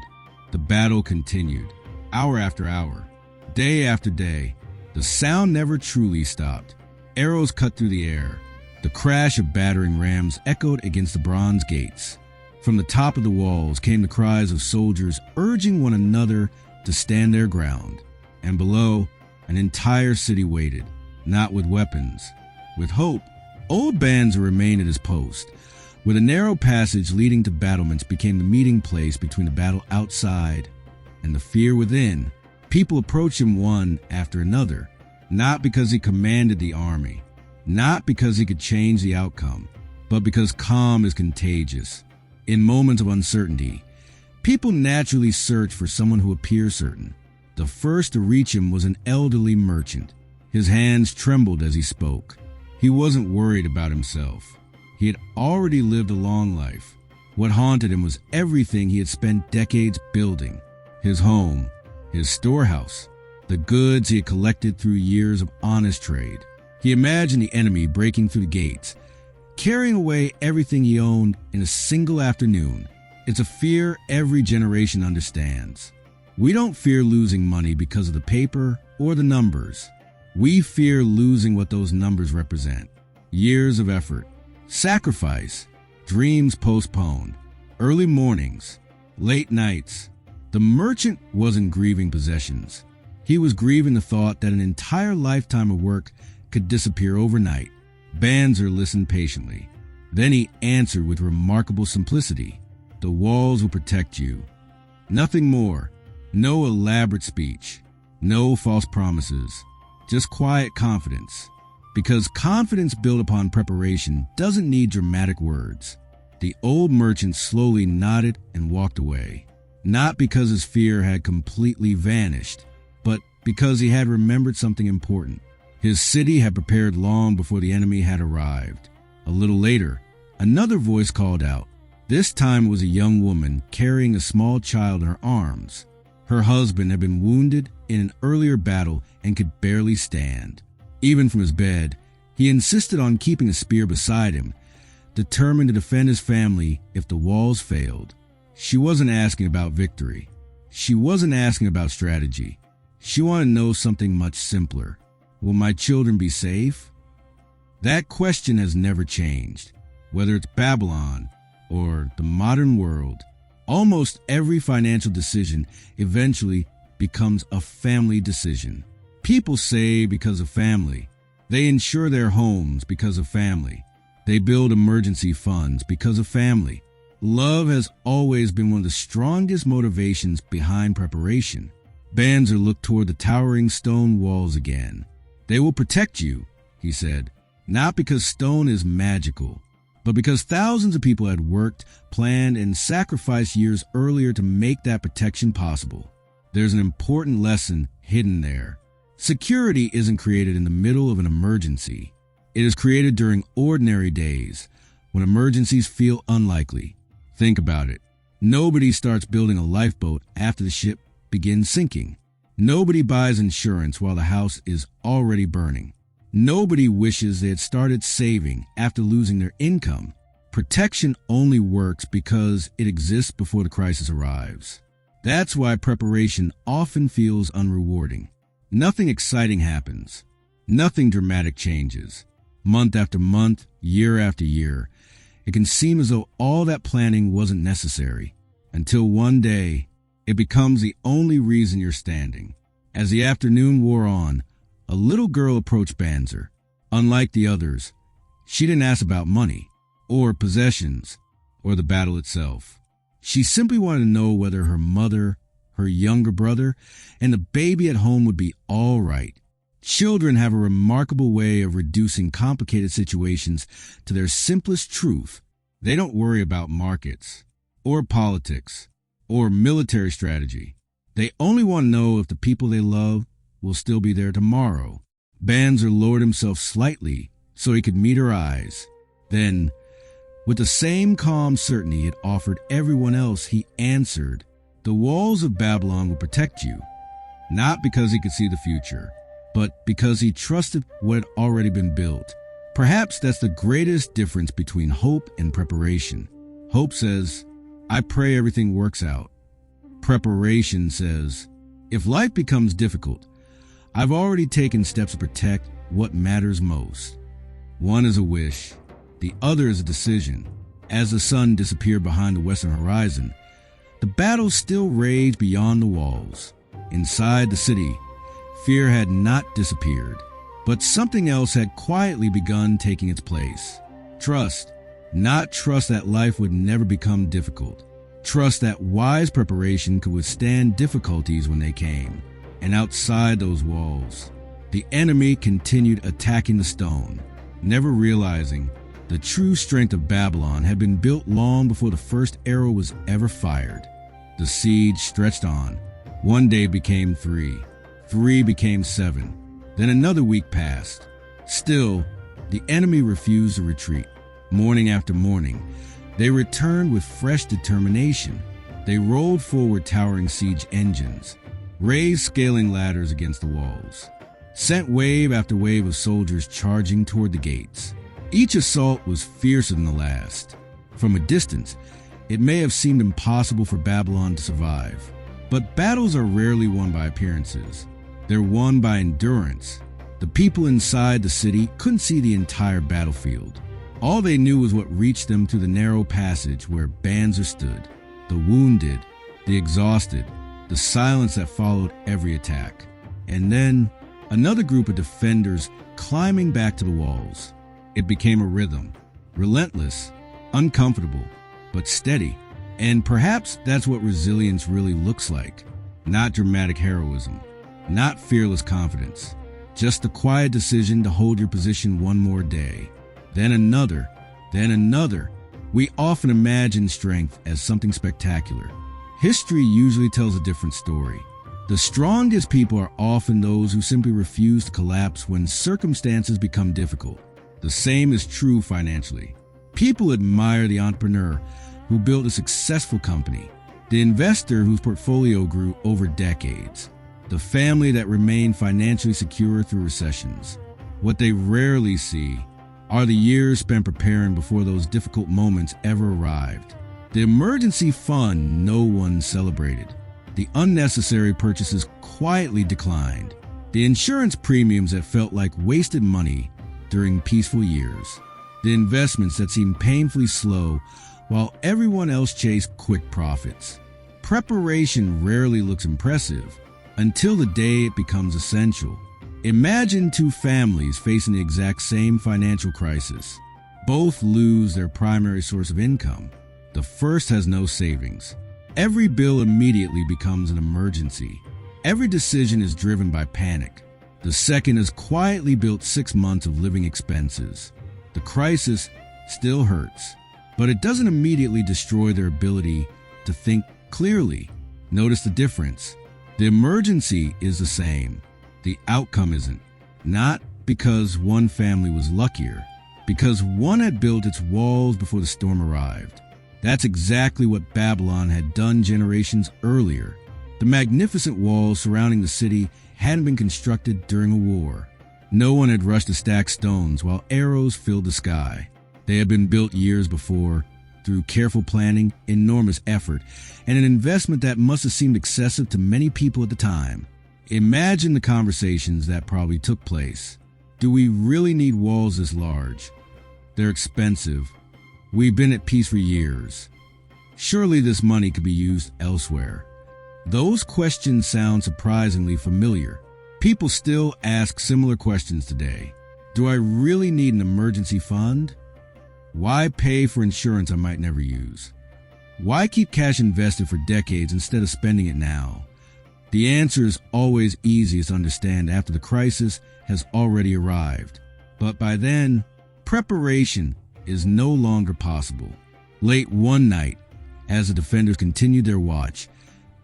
[SPEAKER 1] The battle continued, hour after hour, day after day, The sound never truly stopped. Arrows cut through the air. The crash of battering rams echoed against the bronze gates. From the top of the walls came the cries of soldiers urging one another to stand their ground. And below, an entire city waited, not with weapons, with hope. Old Banzer remained at his post, where the narrow passage leading to battlements became the meeting place between the battle outside and the fear within. People approached him one after another, not because he commanded the army, not because he could change the outcome, but because calm is contagious. In moments of uncertainty, people naturally search for someone who appears certain. The first to reach him was an elderly merchant. His hands trembled as he spoke. He wasn't worried about himself. He had already lived a long life. What haunted him was everything he had spent decades building. His home, his storehouse, the goods he had collected through years of honest trade. He imagined the enemy breaking through the gates, carrying away everything he owned in a single afternoon. It's a fear every generation understands. We don't fear losing money because of the paper or the numbers. We fear losing what those numbers represent. Years of effort, sacrifice, dreams postponed, early mornings, late nights. The merchant wasn't grieving possessions. He was grieving the thought that an entire lifetime of work could disappear overnight. Banzer listened patiently. Then he answered with remarkable simplicity. The walls will protect you. Nothing more. No elaborate speech. No false promises. Just quiet confidence. Because confidence built upon preparation doesn't need dramatic words. The old merchant slowly nodded and walked away. Not because his fear had completely vanished, but because he had remembered something important. His city had prepared long before the enemy had arrived. A little later, another voice called out. This time it was a young woman carrying a small child in her arms. Her husband had been wounded in an earlier battle and could barely stand. Even from his bed, he insisted on keeping a spear beside him, determined to defend his family if the walls failed. She wasn't asking about victory. She wasn't asking about strategy. She wanted to know something much simpler. Will my children be safe? That question has never changed. Whether it's Babylon or the modern world, almost every financial decision eventually becomes a family decision. People save because of family. They insure their homes because of family. They build emergency funds because of family. Love has always been one of the strongest motivations behind preparation. Banzer looked toward the towering stone walls again. They will protect you, he said, not because stone is magical, but because thousands of people had worked, planned, and sacrificed years earlier to make that protection possible. There's an important lesson hidden there. Security isn't created in the middle of an emergency. It is created during ordinary days, when emergencies feel unlikely. Think about it. Nobody starts building a lifeboat after the ship begins sinking. Nobody buys insurance while the house is already burning. Nobody wishes they had started saving after losing their income. Protection only works because it exists before the crisis arrives. That's why preparation often feels unrewarding. Nothing exciting happens. Nothing dramatic changes. Month after month, year after year, it can seem as though all that planning wasn't necessary, until one day, it becomes the only reason you're standing. As the afternoon wore on, a little girl approached Banzer. Unlike the others, she didn't ask about money, or possessions, or the battle itself. She simply wanted to know whether her mother, her younger brother, and the baby at home would be all right. Children have a remarkable way of reducing complicated situations to their simplest truth. They don't worry about markets, or politics, or military strategy. They only want to know if the people they love will still be there tomorrow. Banzer lowered himself slightly so he could meet her eyes. Then, with the same calm certainty it offered everyone else, he answered, "The walls of Babylon will protect you," not because he could see the future, but because he trusted what had already been built. Perhaps that's the greatest difference between hope and preparation. Hope says, "I pray everything works out." Preparation says, "If life becomes difficult, I've already taken steps to protect what matters most. One is a wish, the other is a decision. As the sun disappeared behind the western horizon, the battle still raged beyond the walls. Inside the city, fear had not disappeared, but something else had quietly begun taking its place. Trust. Not trust that life would never become difficult. Trust that wise preparation could withstand difficulties when they came. And outside those walls, the enemy continued attacking the stone, never realizing the true strength of Babylon had been built long before the first arrow was ever fired. The siege stretched on. One day became 3. 3 became 7. Then another week passed. Still, the enemy refused to retreat. Morning after morning, they returned with fresh determination. They rolled forward towering siege engines, raised scaling ladders against the walls, sent wave after wave of soldiers charging toward the gates. Each assault was fiercer than the last. From a distance, it may have seemed impossible for Babylon to survive. But battles are rarely won by appearances. They're won by endurance. The people inside the city couldn't see the entire battlefield. All they knew was what reached them through the narrow passage where Banzer stood. The wounded, the exhausted, the silence that followed every attack. And then, another group of defenders climbing back to the walls. It became a rhythm, relentless, uncomfortable, but steady. And perhaps that's what resilience really looks like. Not dramatic heroism, not fearless confidence, just the quiet decision to hold your position one more day. Then another, then another. We often imagine strength as something spectacular. History usually tells a different story. The strongest people are often those who simply refuse to collapse when circumstances become difficult. The same is true financially. People admire the entrepreneur who built a successful company, the investor whose portfolio grew over decades, the family that remained financially secure through recessions. What they rarely see are the years spent preparing before those difficult moments ever arrived. The emergency fund no one celebrated. The unnecessary purchases quietly declined. The insurance premiums that felt like wasted money during peaceful years. The investments that seemed painfully slow while everyone else chased quick profits. Preparation rarely looks impressive until the day it becomes essential. Imagine two families facing the exact same financial crisis. Both lose their primary source of income. The first has no savings. Every bill immediately becomes an emergency. Every decision is driven by panic. The second has quietly built 6 months of living expenses. The crisis still hurts, but it doesn't immediately destroy their ability to think clearly. Notice the difference. The emergency is the same. The outcome isn't. Not because one family was luckier, because one had built its walls before the storm arrived. That's exactly what Babylon had done generations earlier. The magnificent walls surrounding the city hadn't been constructed during a war. No one had rushed to stack stones while arrows filled the sky. They had been built years before, through careful planning, enormous effort, and an investment that must have seemed excessive to many people at the time. Imagine the conversations that probably took place. Do we really need walls this large? They're expensive. We've been at peace for years. Surely this money could be used elsewhere. Those questions sound surprisingly familiar. People still ask similar questions today. Do I really need an emergency fund? Why pay for insurance I might never use? Why keep cash invested for decades instead of spending it now? The answer is always easiest to understand after the crisis has already arrived. But by then, preparation is no longer possible. Late one night, as the defenders continued their watch,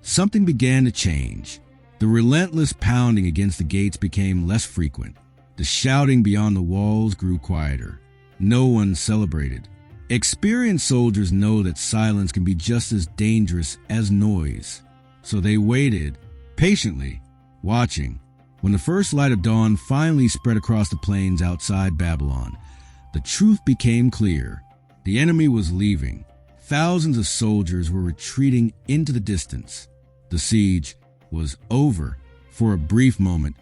[SPEAKER 1] something began to change. The relentless pounding against the gates became less frequent. The shouting beyond the walls grew quieter. No one celebrated. Experienced soldiers know that silence can be just as dangerous as noise. So they waited, patiently, watching. When the first light of dawn finally spread across the plains outside Babylon, the truth became clear. The enemy was leaving. Thousands of soldiers were retreating into the distance. The siege was over for a brief moment,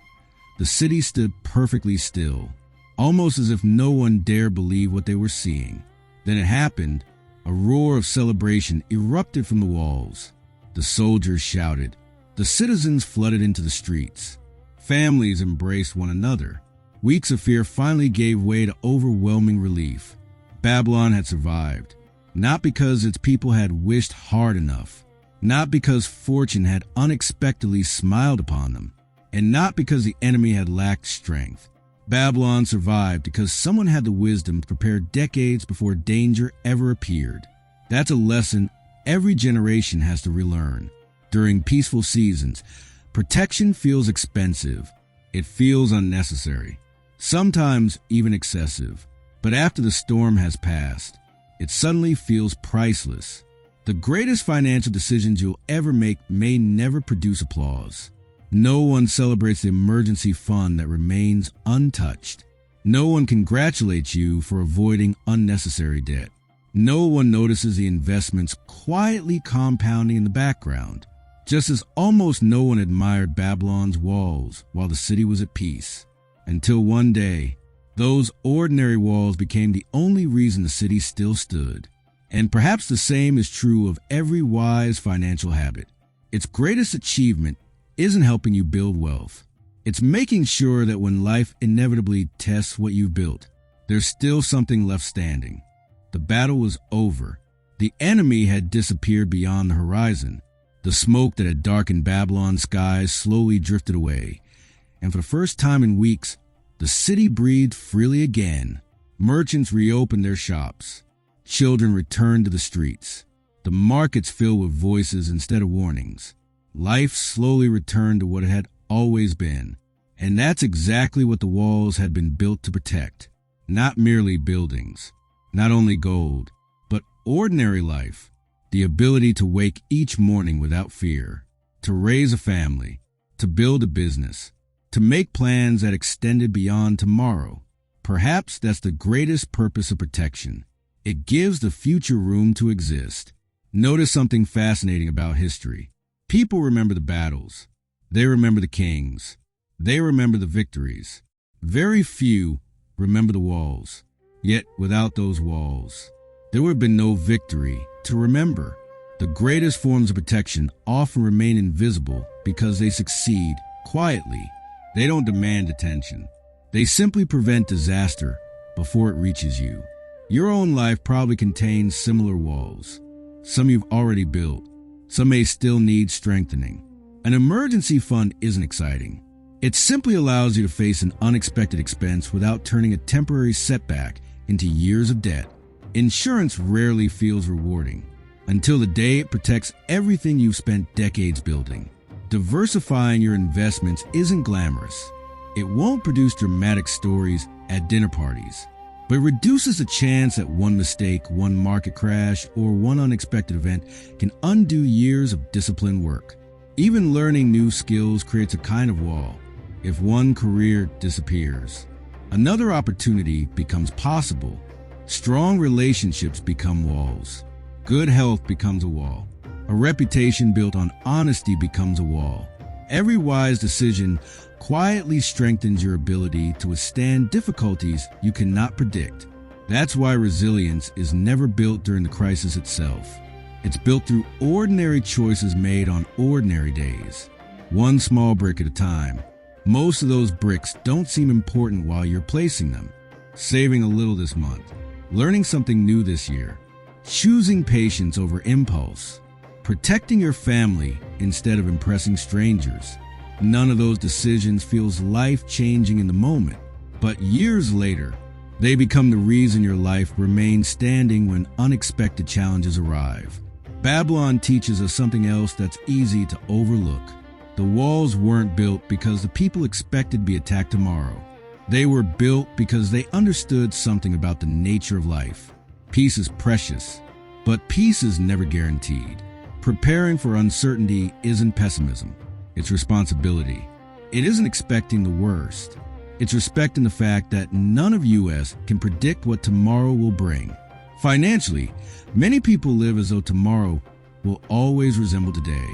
[SPEAKER 1] The city stood perfectly still, almost as if no one dared believe what they were seeing. Then it happened. A roar of celebration erupted from the walls. The soldiers shouted. The citizens flooded into the streets. Families embraced one another. Weeks of fear finally gave way to overwhelming relief. Babylon had survived, not because its people had wished hard enough, not because fortune had unexpectedly smiled upon them, and not because the enemy had lacked strength. Babylon survived because someone had the wisdom to prepare decades before danger ever appeared. That's a lesson every generation has to relearn. During peaceful seasons, protection feels expensive. It feels unnecessary, sometimes even excessive. But after the storm has passed, it suddenly feels priceless. The greatest financial decisions you'll ever make may never produce applause. No one celebrates the emergency fund that remains untouched. No one congratulates you for avoiding unnecessary debt. No one notices the investments quietly compounding in the background, just as almost no one admired Babylon's walls while the city was at peace. Until one day, those ordinary walls became the only reason the city still stood. And perhaps the same is true of every wise financial habit. Its greatest achievement isn't helping you build wealth. It's making sure that when life inevitably tests what you've built, there's still something left standing. The battle was over. The enemy had disappeared beyond the horizon. The smoke that had darkened Babylon's skies slowly drifted away. And for the first time in weeks, the city breathed freely again. Merchants reopened their shops. Children returned to the streets. The markets filled with voices instead of warnings. Life slowly returned to what it had always been. And that's exactly what the walls had been built to protect. Not merely buildings, not only gold, but ordinary life. The ability to wake each morning without fear, to raise a family, to build a business, to make plans that extended beyond tomorrow. Perhaps that's the greatest purpose of protection. It gives the future room to exist. Notice something fascinating about history. People remember the battles. They remember the kings. They remember the victories. Very few remember the walls. Yet without those walls, there would have been no victory to remember. The greatest forms of protection often remain invisible because they succeed quietly. They don't demand attention. They simply prevent disaster before it reaches you. Your own life probably contains similar walls. Some you've already built. Some may still need strengthening. An emergency fund isn't exciting. It simply allows you to face an unexpected expense without turning a temporary setback into years of debt. Insurance rarely feels rewarding until the day it protects everything you've spent decades building. Diversifying your investments isn't glamorous. It won't produce dramatic stories at dinner parties, but it reduces the chance that one mistake, one market crash, or one unexpected event can undo years of disciplined work. Even learning new skills creates a kind of wall. If one career disappears, another opportunity becomes possible. Strong relationships become walls. Good health becomes a wall. A reputation built on honesty becomes a wall. Every wise decision quietly strengthens your ability to withstand difficulties you cannot predict. That's why resilience is never built during the crisis itself. It's built through ordinary choices made on ordinary days, one small brick at a time. Most of those bricks don't seem important while you're placing them. Saving a little this month, learning something new this year, choosing patience over impulse, protecting your family instead of impressing strangers. None of those decisions feels life-changing in the moment, but years later, they become the reason your life remains standing when unexpected challenges arrive. Babylon teaches us something else that's easy to overlook. The walls weren't built because the people expected to be attacked tomorrow. They were built because they understood something about the nature of life. Peace is precious, but peace is never guaranteed. Preparing for uncertainty isn't pessimism. It's responsibility. It isn't expecting the worst. It's respecting the fact that none of us can predict what tomorrow will bring. Financially, many people live as though tomorrow will always resemble today.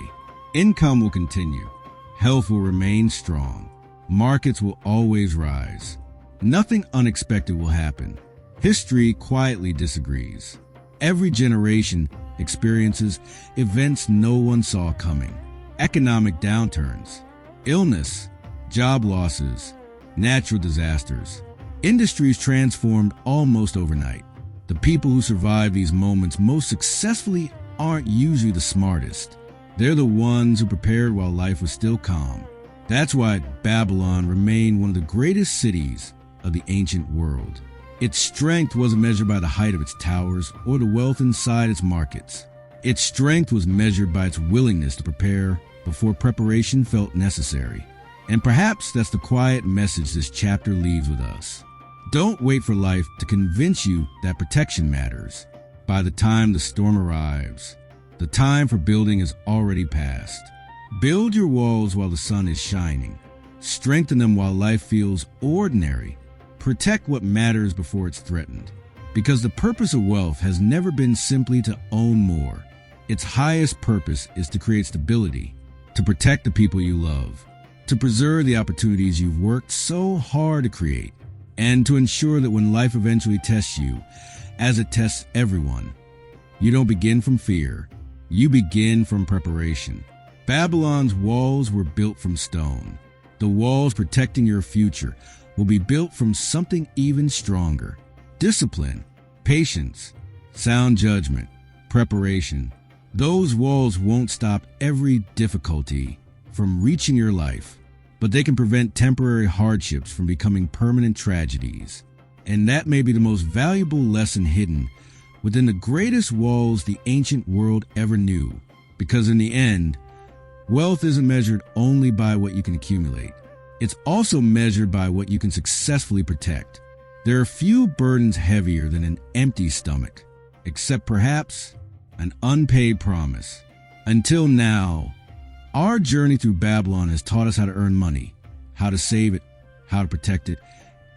[SPEAKER 1] Income will continue. Health will remain strong. Markets will always rise. Nothing unexpected will happen. History quietly disagrees. Every generation experiences events no one saw coming. Economic downturns, illness, job losses, natural disasters. Industries transformed almost overnight. The people who survive these moments most successfully aren't usually the smartest. They're the ones who prepared while life was still calm. That's why Babylon remained one of the greatest cities of the ancient world. Its strength wasn't measured by the height of its towers or the wealth inside its markets. Its strength was measured by its willingness to prepare before preparation felt necessary. And perhaps that's the quiet message this chapter leaves with us. Don't wait for life to convince you that protection matters. By the time the storm arrives, the time for building is already past. Build your walls while the sun is shining. Strengthen them while life feels ordinary. Protect what matters before it's threatened. Because the purpose of wealth has never been simply to own more. Its highest purpose is to create stability, to protect the people you love, to preserve the opportunities you've worked so hard to create, and to ensure that when life eventually tests you, as it tests everyone, you don't begin from fear, you begin from preparation. Babylon's walls were built from stone. The walls protecting your future will be built from something even stronger. Discipline, patience, sound judgment, preparation. Those walls won't stop every difficulty from reaching your life, but they can prevent temporary hardships from becoming permanent tragedies. And that may be the most valuable lesson hidden within the greatest walls the ancient world ever knew. Because in the end, wealth isn't measured only by what you can accumulate. It's also measured by what you can successfully protect. There are few burdens heavier than an empty stomach, except perhaps an unpaid promise. Until now, our journey through Babylon has taught us how to earn money, how to save it, how to protect it,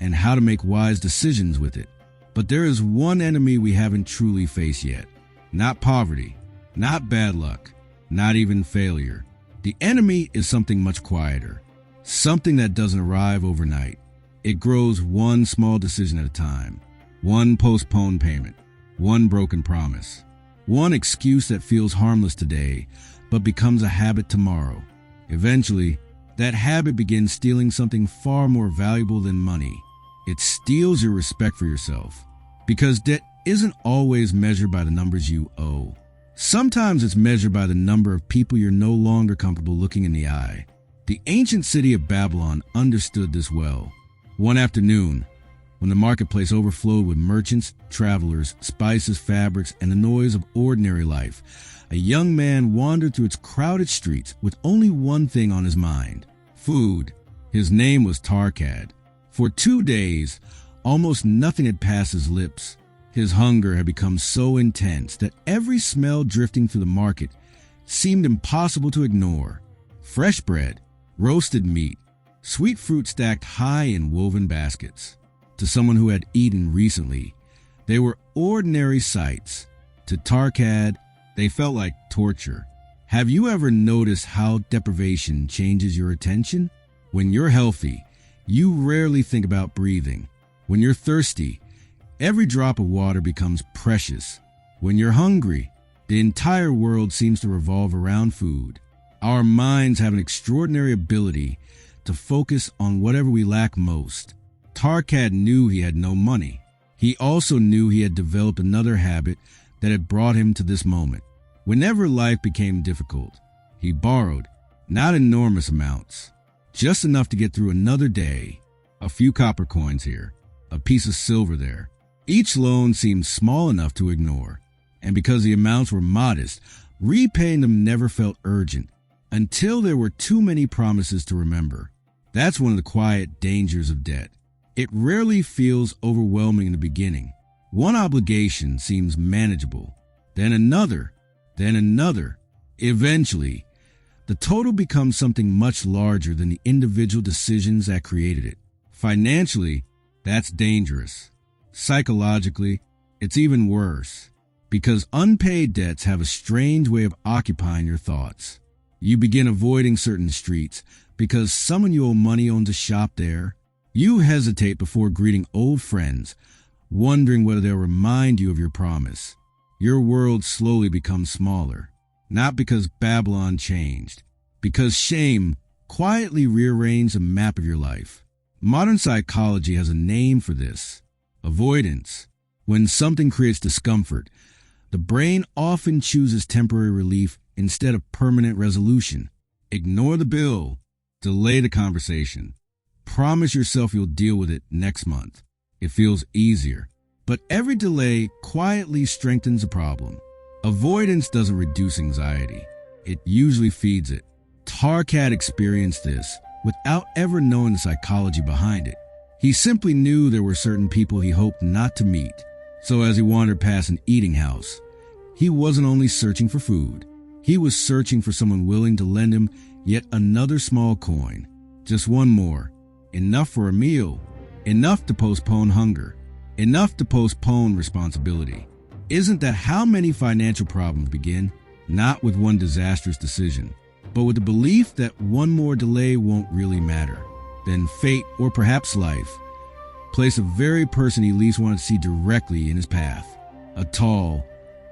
[SPEAKER 1] and how to make wise decisions with it. But there is one enemy we haven't truly faced yet. Not poverty, not bad luck, not even failure. The enemy is something much quieter, something that doesn't arrive overnight. It grows one small decision at a time, one postponed payment, one broken promise, one excuse that feels harmless today, but becomes a habit tomorrow. Eventually, that habit begins stealing something far more valuable than money. It steals your respect for yourself. Because debt isn't always measured by the numbers you owe. Sometimes it's measured by the number of people you're no longer comfortable looking in the eye. The ancient city of Babylon understood this well. One afternoon, when the marketplace overflowed with merchants, travelers, spices, fabrics, and the noise of ordinary life, a young man wandered through its crowded streets with only one thing on his mind: food. His name was Tarkad. For 2 days, almost nothing had passed his lips. His hunger had become so intense that every smell drifting through the market seemed impossible to ignore. Fresh bread, roasted meat, sweet fruit stacked high in woven baskets. To someone who had eaten recently, they were ordinary sights. To Tarkad, they felt like torture. Have you ever noticed how deprivation changes your attention? When you're healthy, you rarely think about breathing. When you're thirsty, every drop of water becomes precious. When you're hungry, the entire world seems to revolve around food. Our minds have an extraordinary ability to focus on whatever we lack most. Tarkad knew he had no money. He also knew he had developed another habit that had brought him to this moment. Whenever life became difficult, he borrowed, not enormous amounts, just enough to get through another day. A few copper coins here, a piece of silver there. Each loan seemed small enough to ignore, and because the amounts were modest, repaying them never felt urgent, until there were too many promises to remember. That's one of the quiet dangers of debt. It rarely feels overwhelming in the beginning. One obligation seems manageable, then another. Eventually, the total becomes something much larger than the individual decisions that created it. Financially, that's dangerous. Psychologically, it's even worse, because unpaid debts have a strange way of occupying your thoughts. You begin avoiding certain streets, because someone you owe money owns a shop there. You hesitate before greeting old friends, wondering whether they'll remind you of your promise. Your world slowly becomes smaller, not because Babylon changed, because shame quietly rearranged the map of your life. Modern psychology has a name for this: avoidance. When something creates discomfort, the brain often chooses temporary relief instead of permanent resolution. Ignore the bill, delay the conversation. Promise yourself you'll deal with it next month. It feels easier, but every delay quietly strengthens the problem. Avoidance doesn't reduce anxiety. It usually feeds it. Tarkat experienced this without ever knowing the psychology behind it. He simply knew there were certain people he hoped not to meet. So as he wandered past an eating house, he wasn't only searching for food. He was searching for someone willing to lend him yet another small coin. Just one more. Enough for a meal. Enough to postpone hunger. Enough to postpone responsibility. Isn't that how many financial problems begin? Not with one disastrous decision, but with the belief that one more delay won't really matter. Then fate, or perhaps life, placed a very person he least wanted to see directly in his path. A tall,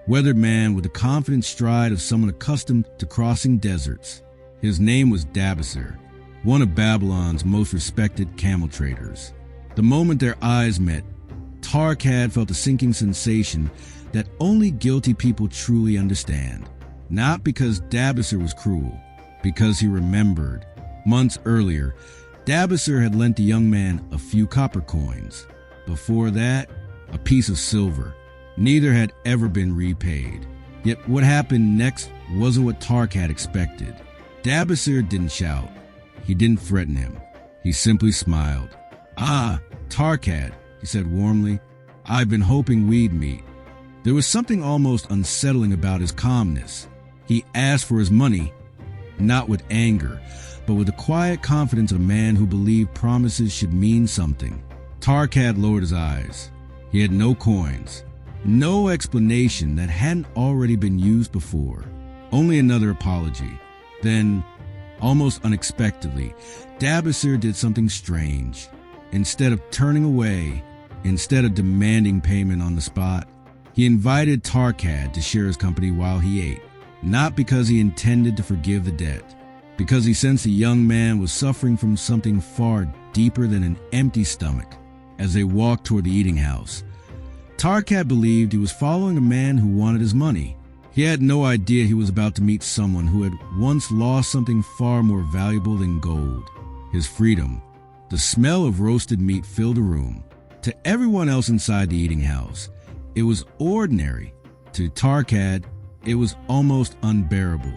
[SPEAKER 1] weathered man with the confident stride of someone accustomed to crossing deserts. His name was Dabasir, one of Babylon's most respected camel traders. The moment their eyes met, Tarkat felt a sinking sensation that only guilty people truly understand. Not because Dabasir was cruel, because he remembered. Months earlier, Dabasir had lent the young man a few copper coins. Before that, a piece of silver. Neither had ever been repaid. Yet what happened next wasn't what Tarkat expected. Dabasir didn't shout. He didn't threaten him. He simply smiled. "Ah, Tarkat," he said warmly. "I've been hoping we'd meet." There was something almost unsettling about his calmness. He asked for his money, not with anger, but with the quiet confidence of a man who believed promises should mean something. Tarkat lowered his eyes. He had no coins, no explanation that hadn't already been used before, only another apology. Then, almost unexpectedly, Dabasir did something strange. Instead of turning away, instead of demanding payment on the spot, he invited Tarkat to share his company while he ate, not because he intended to forgive the debt, because he sensed the young man was suffering from something far deeper than an empty stomach. As they walked toward the eating house, Tarkat believed he was following a man who wanted his money. He had no idea he was about to meet someone who had once lost something far more valuable than gold: his freedom. The smell of roasted meat filled the room. To everyone else inside the eating house, it was ordinary. To Tarkat, it was almost unbearable.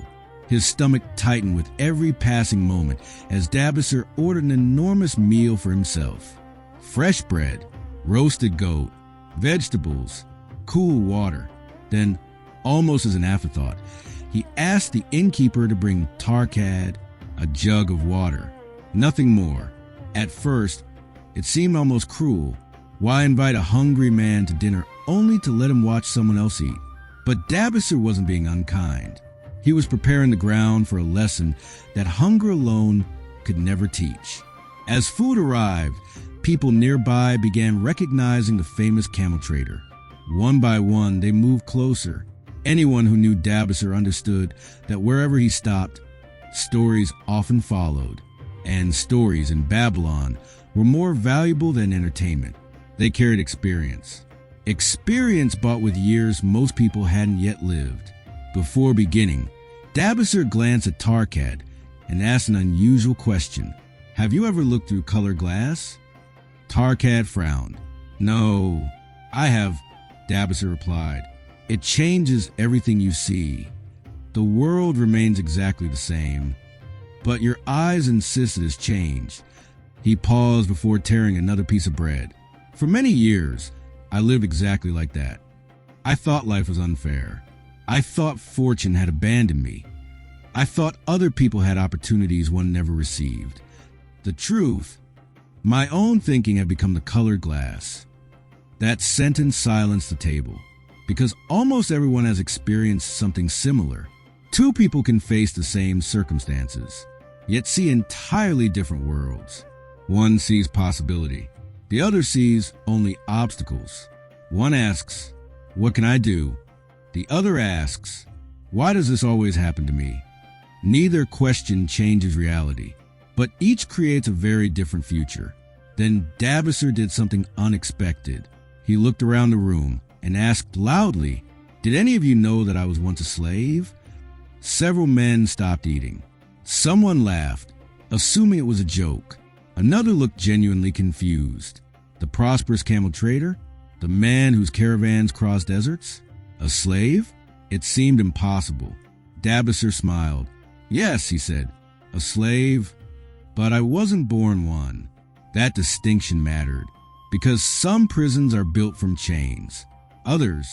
[SPEAKER 1] His stomach tightened with every passing moment as Dabasir ordered an enormous meal for himself. Fresh bread, roasted goat, vegetables, cool water. Then, almost as an afterthought, he asked the innkeeper to bring Tarkat a jug of water. Nothing more. At first, it seemed almost cruel. Why invite a hungry man to dinner only to let him watch someone else eat? But Dabasir wasn't being unkind. He was preparing the ground for a lesson that hunger alone could never teach. As food arrived, people nearby began recognizing the famous camel trader. One by one, they moved closer. Anyone who knew Dabasir understood that wherever he stopped, stories often followed. And stories in Babylon were more valuable than entertainment. They carried experience. Experience bought with years most people hadn't yet lived. Before beginning, Dabasir glanced at Tarkat and asked an unusual question. "Have you ever looked through colored glass?" Tarkat frowned. "No, I have," Dabasir replied. "It changes everything you see. The world remains exactly the same, but your eyes insist it has changed." He paused before tearing another piece of bread. "For many years, I lived exactly like that. I thought life was unfair. I thought fortune had abandoned me. I thought other people had opportunities one never received. The truth, my own thinking had become the colored glass." That sentence silenced the table, because almost everyone has experienced something similar. Two people can face the same circumstances. yet see entirely different worlds. One sees possibility. The other sees only obstacles. One asks, "What can I do?" The other asks, "Why does this always happen to me?" Neither question changes reality, but each creates a very different future. Then Dabasser did something unexpected. He looked around the room and asked loudly, "Did any of you know that I was once a slave?" Several men stopped eating. Someone laughed, assuming it was a joke. Another looked genuinely confused. The prosperous camel trader? The man whose caravans crossed deserts? A slave? It seemed impossible. Dabasser smiled. "Yes," he said, "a slave, but I wasn't born one." That distinction mattered, because some prisons are built from chains. Others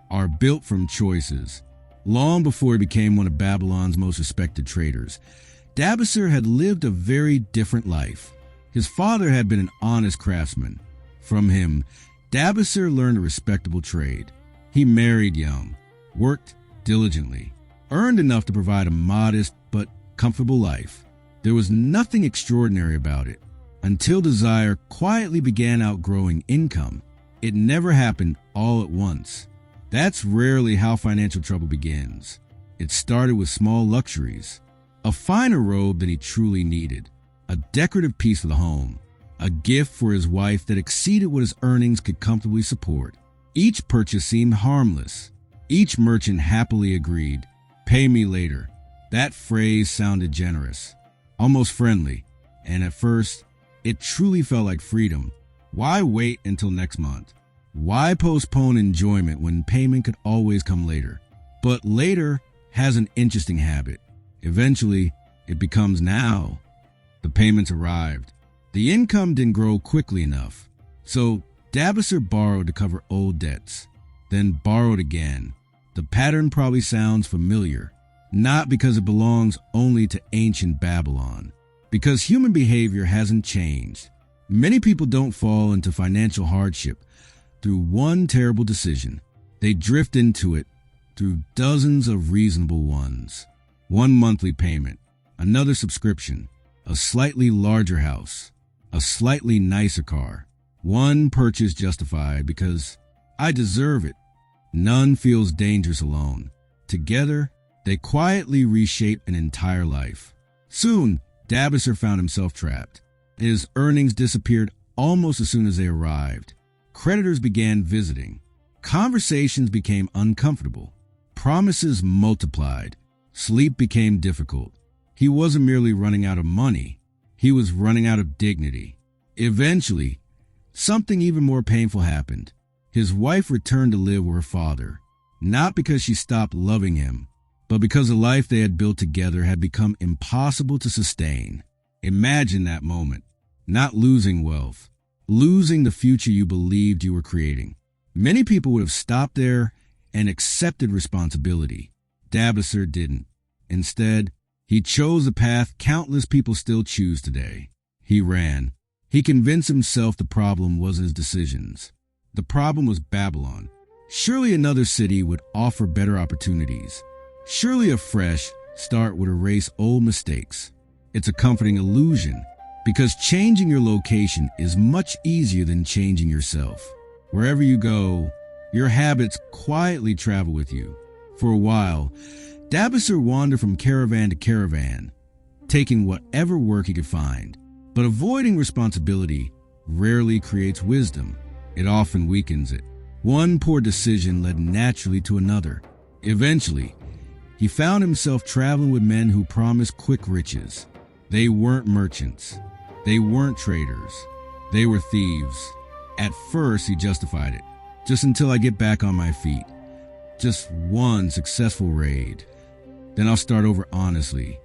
[SPEAKER 1] are built from choices. Long before he became one of Babylon's most respected traders, Dabasser had lived a very different life. His father had been an honest craftsman. From him, Dabasser learned a respectable trade. He married young, worked diligently, earned enough to provide a modest but comfortable life. There was nothing extraordinary about it, until desire quietly began outgrowing income. It never happened all at once. That's rarely how financial trouble begins. It started with small luxuries, a finer robe than he truly needed, a decorative piece for the home, a gift for his wife that exceeded what his earnings could comfortably support. Each purchase seemed harmless. Each merchant happily agreed, "Pay me later." That phrase sounded generous, almost friendly, and at first, it truly felt like freedom. Why wait until next month? Why postpone enjoyment when payment could always come later? But later has an interesting habit. Eventually, it becomes now. The payments arrived. The income didn't grow quickly enough. So Dabasser borrowed to cover old debts, then borrowed again. The pattern probably sounds familiar, not because it belongs only to ancient Babylon, because human behavior hasn't changed. Many people don't fall into financial hardship through one terrible decision. They drift into it through dozens of reasonable ones. One monthly payment, another subscription, a slightly larger house, a slightly nicer car. One purchase justified because I deserve it. None feels dangerous alone. Together, they quietly reshape an entire life. Soon, Dabasser found himself trapped. His earnings disappeared almost as soon as they arrived. Creditors began visiting. Conversations became uncomfortable. Promises multiplied. Sleep became difficult. He wasn't merely running out of money. He was running out of dignity. Eventually, something even more painful happened. His wife returned to live with her father, not because she stopped loving him, but because the life they had built together had become impossible to sustain. Imagine that moment. Not losing wealth, losing the future you believed you were creating. Many people would have stopped there and accepted responsibility. Dabasser didn't. Instead, he chose a path countless people still choose today. He ran. He convinced himself the problem wasn't his decisions. The problem was Babylon. Surely another city would offer better opportunities. Surely a fresh start would erase old mistakes. It's a comforting illusion, because changing your location is much easier than changing yourself. Wherever you go, your habits quietly travel with you. For a while, Dabasser wandered from caravan to caravan, taking whatever work he could find. But avoiding responsibility rarely creates wisdom. It often weakens it. One poor decision led naturally to another. Eventually, he found himself traveling with men who promised quick riches. They weren't merchants. They weren't traders. They were thieves. At first, he justified it. Just until I get back on my feet. Just one successful raid. Then I'll start over honestly.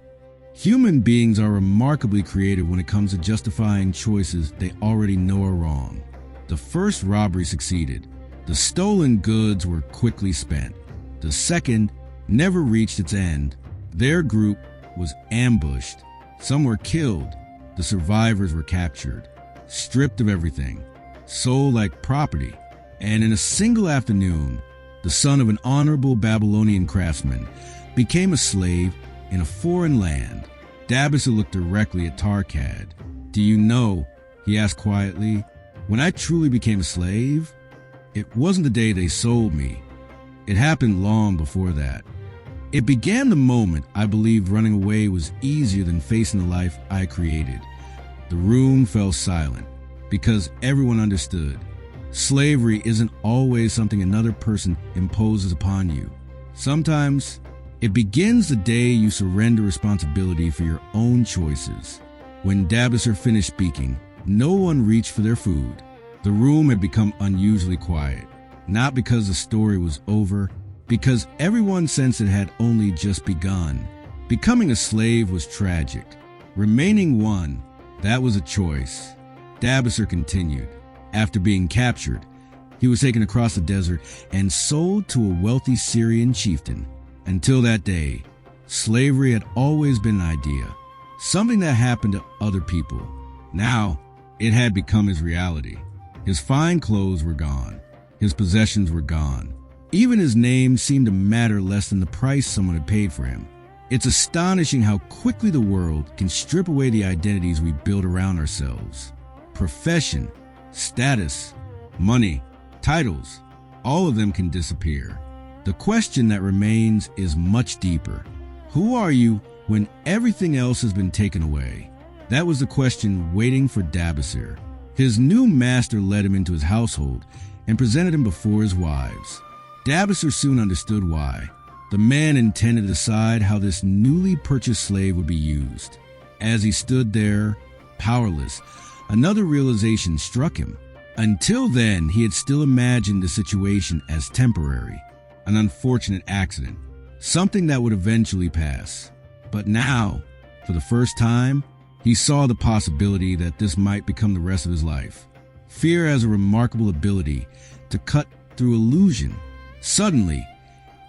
[SPEAKER 1] Human beings are remarkably creative when it comes to justifying choices they already know are wrong. The first robbery succeeded. The stolen goods were quickly spent. The second never reached its end. Their group was ambushed. Some were killed. The survivors were captured, stripped of everything, sold like property. And in a single afternoon, the son of an honorable Babylonian craftsman became a slave in a foreign land. Dabasser looked directly at Tarkad. "Do you know," he asked quietly, "when I truly became a slave? It wasn't the day they sold me. It happened long before that. It began the moment I believed running away was easier than facing the life I created." The room fell silent because everyone understood. Slavery isn't always something another person imposes upon you. Sometimes it begins the day you surrender responsibility for your own choices. When Dabasser finished speaking, no one reached for their food. The room had become unusually quiet, not because the story was over, because everyone sensed it had only just begun. Becoming a slave was tragic. Remaining one, that was a choice. Dabasser continued. After being captured, he was taken across the desert and sold to a wealthy Syrian chieftain. Until that day, slavery had always been an idea, something that happened to other people. Now, it had become his reality. His fine clothes were gone. His possessions were gone. Even his name seemed to matter less than the price someone had paid for him. It's astonishing how quickly the world can strip away the identities we build around ourselves. Profession, status, money, titles, all of them can disappear. The question that remains is much deeper. Who are you when everything else has been taken away? That was the question waiting for Dabasser. His new master led him into his household and presented him before his wives. Dabasser soon understood why. The man intended to decide how this newly purchased slave would be used. As he stood there, powerless, another realization struck him. Until then, he had still imagined the situation as temporary, an unfortunate accident, something that would eventually pass. But now, for the first time, he saw the possibility that this might become the rest of his life. Fear has a remarkable ability to cut through illusion. Suddenly,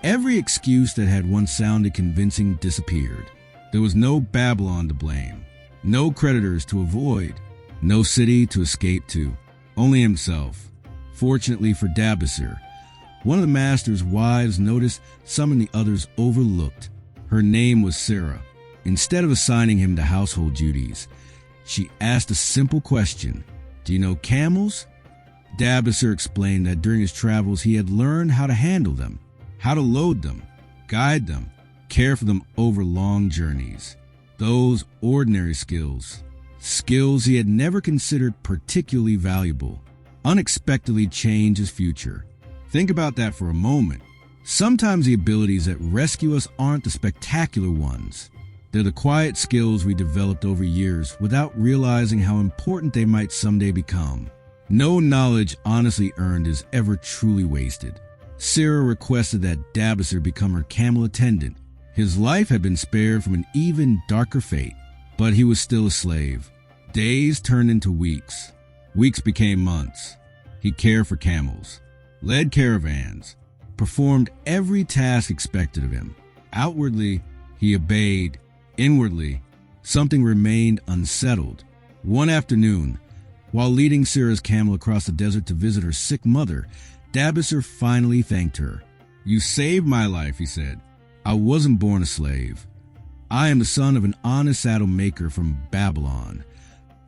[SPEAKER 1] every excuse that had once sounded convincing disappeared. There was no Babylon to blame, no creditors to avoid, no city to escape to, only himself. Fortunately for Dabasser, one of the master's wives noticed something the others overlooked. Her name was Sarah. Instead of assigning him to household duties, she asked a simple question. "Do you know camels?" Dabasser explained that during his travels he had learned how to handle them, how to load them, guide them, care for them over long journeys. Those ordinary skills he had never considered particularly valuable, unexpectedly changed his future. Think about that for a moment. Sometimes the abilities that rescue us aren't the spectacular ones. They're the quiet skills we developed over years without realizing how important they might someday become. No knowledge honestly earned is ever truly wasted. Sarah requested that Dabasser become her camel attendant. His life had been spared from an even darker fate, but he was still a slave. Days turned into weeks. Weeks became months. He cared for camels, led caravans, performed every task expected of him. Outwardly, he obeyed. Inwardly, something remained unsettled. One afternoon, while leading Sarah's camel across the desert to visit her sick mother, Dabasser finally thanked her. "You saved my life," he said. "I wasn't born a slave. I am the son of an honest saddle maker from Babylon."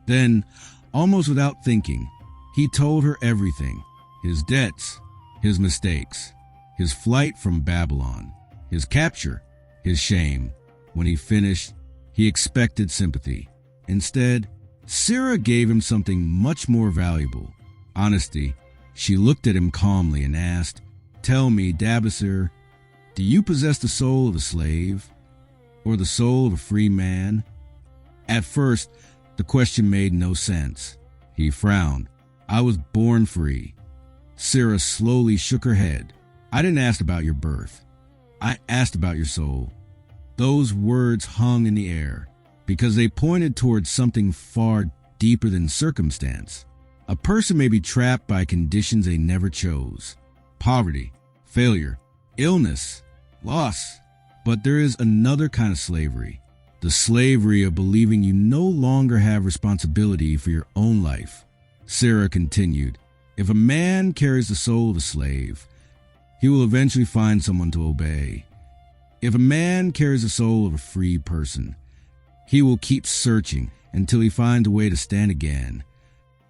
[SPEAKER 1] Then, almost without thinking, he told her everything. His debts, his mistakes, his flight from Babylon, his capture, his shame. When he finished, he expected sympathy. Instead, Sarah gave him something much more valuable, honesty. She looked at him calmly and asked, "Tell me, Dabasser, do you possess the soul of a slave or the soul of a free man?" At first, the question made no sense. He frowned. "I was born free." Sarah slowly shook her head. "I didn't ask about your birth. I asked about your soul." Those words hung in the air because they pointed towards something far deeper than circumstance. A person may be trapped by conditions they never chose. Poverty, failure, illness, loss. But there is another kind of slavery. The slavery of believing you no longer have responsibility for your own life. Sarah continued, "If a man carries the soul of a slave, he will eventually find someone to obey. If a man carries the soul of a free person, He will keep searching until he finds a way to stand again.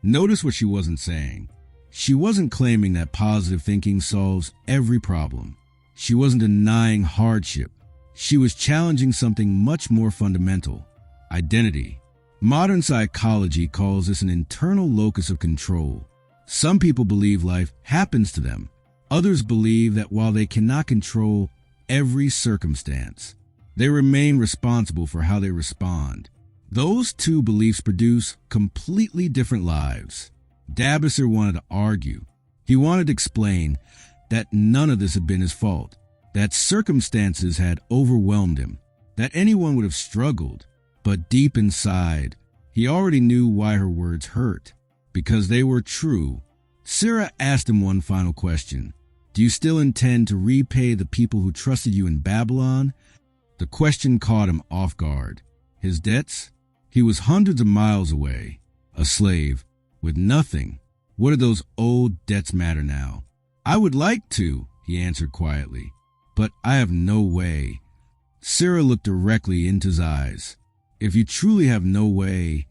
[SPEAKER 1] Notice what she wasn't saying. She wasn't claiming that positive thinking solves every problem. She wasn't denying hardship. She was challenging something much more fundamental: identity. Modern psychology calls this an internal locus of control. Some people believe life happens to them. Others believe that while they cannot control every circumstance, they remain responsible for how they respond. Those two beliefs produce completely different lives. Dabisser wanted to argue. He wanted to explain that none of this had been his fault, that circumstances had overwhelmed him, that anyone would have struggled. But deep inside, he already knew why her words hurt, because they were true. Sarah asked him one final question. Do you still intend to repay the people who trusted you in Babylon? The question caught him off guard. His debts? He was hundreds of miles away, a slave, with nothing. What did those old debts matter now? I would like to, he answered quietly, but I have no way. Sarah looked directly into his eyes. If you truly have no way,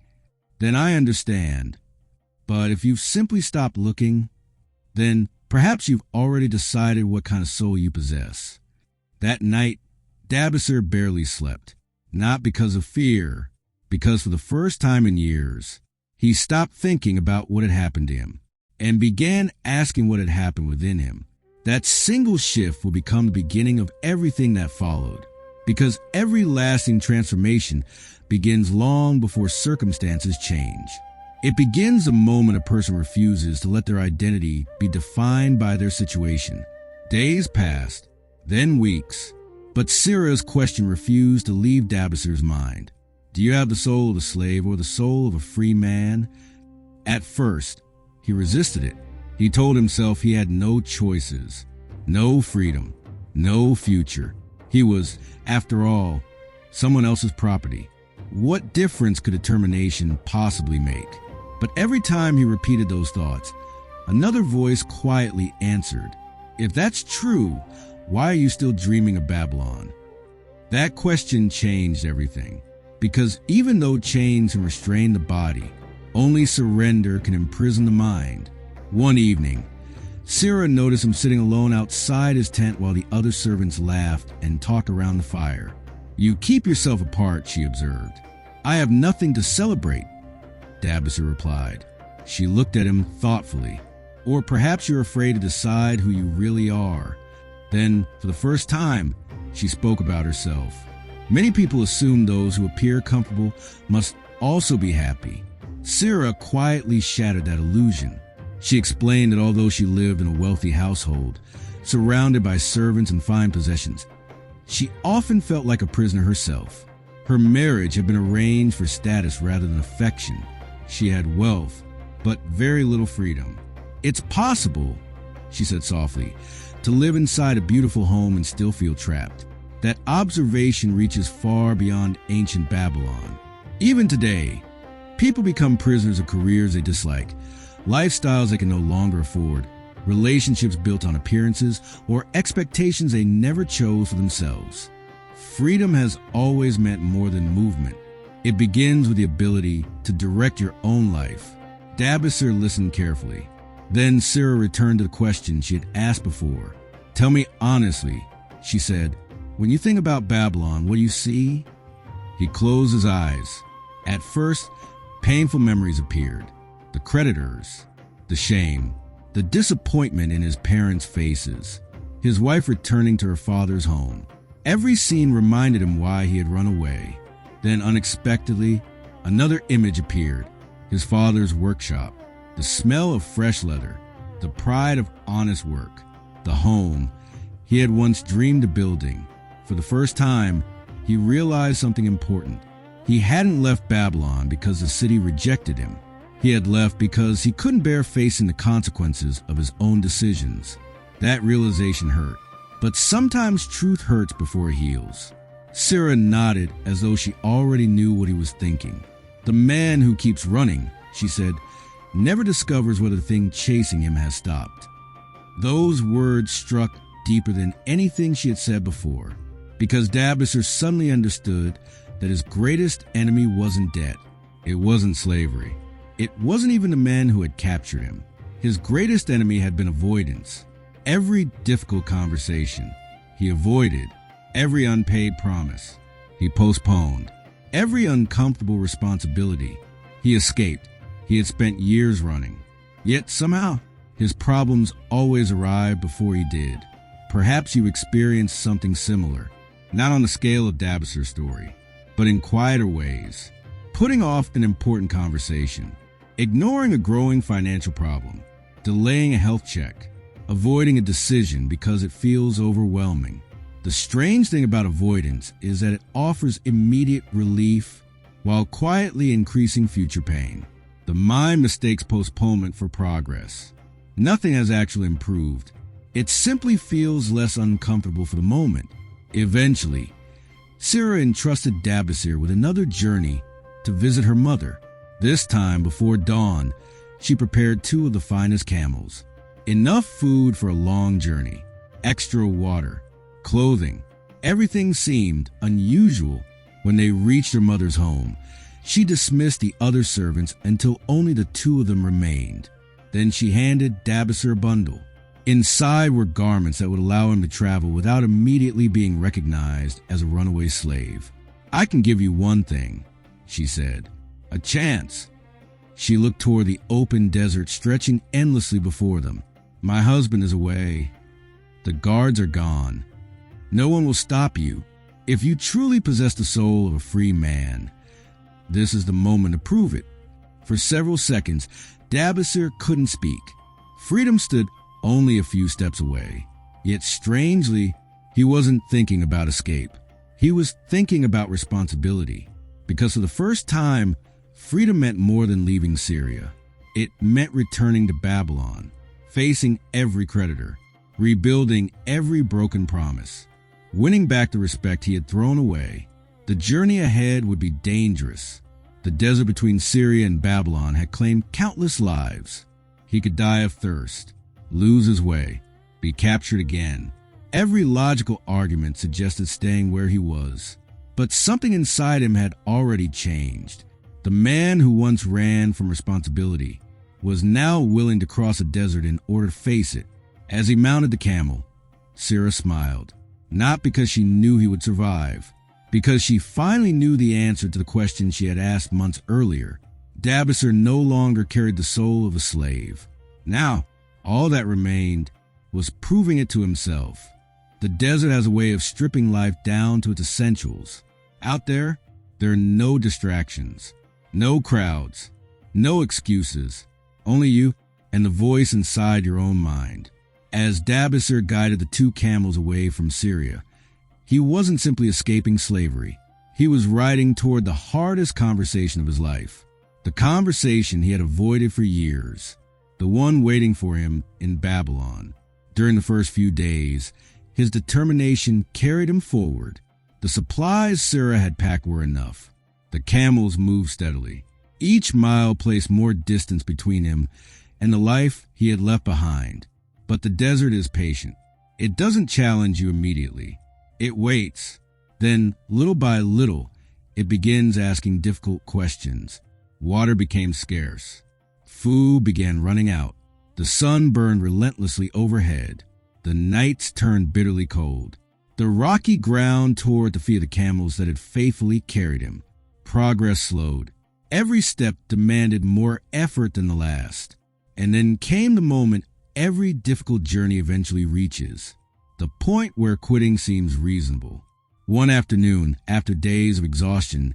[SPEAKER 1] then I understand. But if you've simply stopped looking, then perhaps you've already decided what kind of soul you possess. That night, Dabisser barely slept, not because of fear, because for the first time in years, he stopped thinking about what had happened to him and began asking what had happened within him. That single shift will become the beginning of everything that followed, because every lasting transformation begins long before circumstances change. It begins the moment a person refuses to let their identity be defined by their situation. Days passed, then weeks, but Sarah's question refused to leave Dabisser's mind. Do you have the soul of a slave or the soul of a free man? At first, he resisted it. He told himself he had no choices, no freedom, no future. He was, after all, someone else's property. What difference could determination possibly make? But every time he repeated those thoughts, another voice quietly answered, if that's true, why are you still dreaming of Babylon? That question changed everything, because even though chains can restrain the body, only surrender can imprison the mind. One evening, Sarah noticed him sitting alone outside his tent while the other servants laughed and talked around the fire. You keep yourself apart, she observed. I have nothing to celebrate, Dabisser replied. She looked at him thoughtfully. Or perhaps you're afraid to decide who you really are. Then, for the first time, she spoke about herself. Many people assume those who appear comfortable must also be happy. Sarah quietly shattered that illusion. She explained that although she lived in a wealthy household, surrounded by servants and fine possessions, she often felt like a prisoner herself. Her marriage had been arranged for status rather than affection. She had wealth, but very little freedom. It's possible, she said softly, to live inside a beautiful home and still feel trapped. That observation reaches far beyond ancient Babylon. Even today, people become prisoners of careers they dislike, lifestyles they can no longer afford, relationships built on appearances, or expectations they never chose for themselves. Freedom has always meant more than movement. It begins with the ability to direct your own life. Dabisser listened carefully. Then Sarah returned to the question she had asked before. Tell me honestly, she said, when you think about Babylon, what do you see? He closed his eyes. At first, painful memories appeared. The creditors, the shame, the disappointment in his parents' faces, his wife returning to her father's home. Every scene reminded him why he had run away. Then unexpectedly, another image appeared, his father's workshop, the smell of fresh leather, the pride of honest work, the home he had once dreamed of building. For the first time, he realized something important. He hadn't left Babylon because the city rejected him. He had left because he couldn't bear facing the consequences of his own decisions. That realization hurt. But sometimes truth hurts before it heals. Sarah nodded as though she already knew what he was thinking. The man who keeps running, she said, never discovers whether the thing chasing him has stopped. Those words struck deeper than anything she had said before, because Dabisser suddenly understood that his greatest enemy wasn't debt. It wasn't slavery. It wasn't even the men who had captured him. His greatest enemy had been avoidance. Every difficult conversation he avoided, every unpaid promise he postponed, every uncomfortable responsibility he escaped. He had spent years running. Yet somehow, his problems always arrived before he did. Perhaps you experienced something similar, not on the scale of Dabasir's story, but in quieter ways. Putting off an important conversation, ignoring a growing financial problem, delaying a health check, avoiding a decision because it feels overwhelming. The strange thing about avoidance is that it offers immediate relief while quietly increasing future pain. The mind mistakes postponement for progress. Nothing has actually improved. It simply feels less uncomfortable for the moment. Eventually, Sarah entrusted Dabasir with another journey to visit her mother. This time, before dawn, she prepared 2 of the finest camels. Enough food for a long journey, extra water, clothing. Everything seemed unusual when they reached her mother's home. She dismissed the other servants until only the 2 of them remained. Then she handed Dabasir a bundle. Inside were garments that would allow him to travel without immediately being recognized as a runaway slave. "I can give you one thing," she said. "A chance." She looked toward the open desert stretching endlessly before them. "My husband is away. The guards are gone. No one will stop you. If you truly possess the soul of a free man, this is the moment to prove it." For several seconds, Dabasir couldn't speak. Freedom stood only a few steps away. Yet strangely, he wasn't thinking about escape. He was thinking about responsibility. Because for the first time, freedom meant more than leaving Syria. It meant returning to Babylon, facing every creditor, rebuilding every broken promise, winning back the respect he had thrown away. The journey ahead would be dangerous. The desert between Syria and Babylon had claimed countless lives. He could die of thirst, lose his way, be captured again. Every logical argument suggested staying where he was. But something inside him had already changed. The man who once ran from responsibility was now willing to cross a desert in order to face it. As he mounted the camel, Sarah smiled, not because she knew he would survive, because she finally knew the answer to the question she had asked months earlier. Dabasir no longer carried the soul of a slave. Now, all that remained was proving it to himself. The desert has a way of stripping life down to its essentials. Out there are no distractions, no crowds, no excuses, only you and the voice inside your own mind. As Dabasir guided the 2 camels away from Syria, he wasn't simply escaping slavery. He was riding toward the hardest conversation of his life, the conversation he had avoided for years, the one waiting for him in Babylon. During the first few days, his determination carried him forward. The supplies Sarah had packed were enough. The camels moved steadily. Each mile placed more distance between him and the life he had left behind. But the desert is patient. It doesn't challenge you immediately. It waits. Then, little by little, it begins asking difficult questions. Water became scarce. Food began running out. The sun burned relentlessly overhead. The nights turned bitterly cold. The rocky ground tore at the feet of the camels that had faithfully carried him. Progress slowed. Every step demanded more effort than the last. And then came the moment every difficult journey eventually reaches, the point where quitting seems reasonable. One afternoon, after days of exhaustion,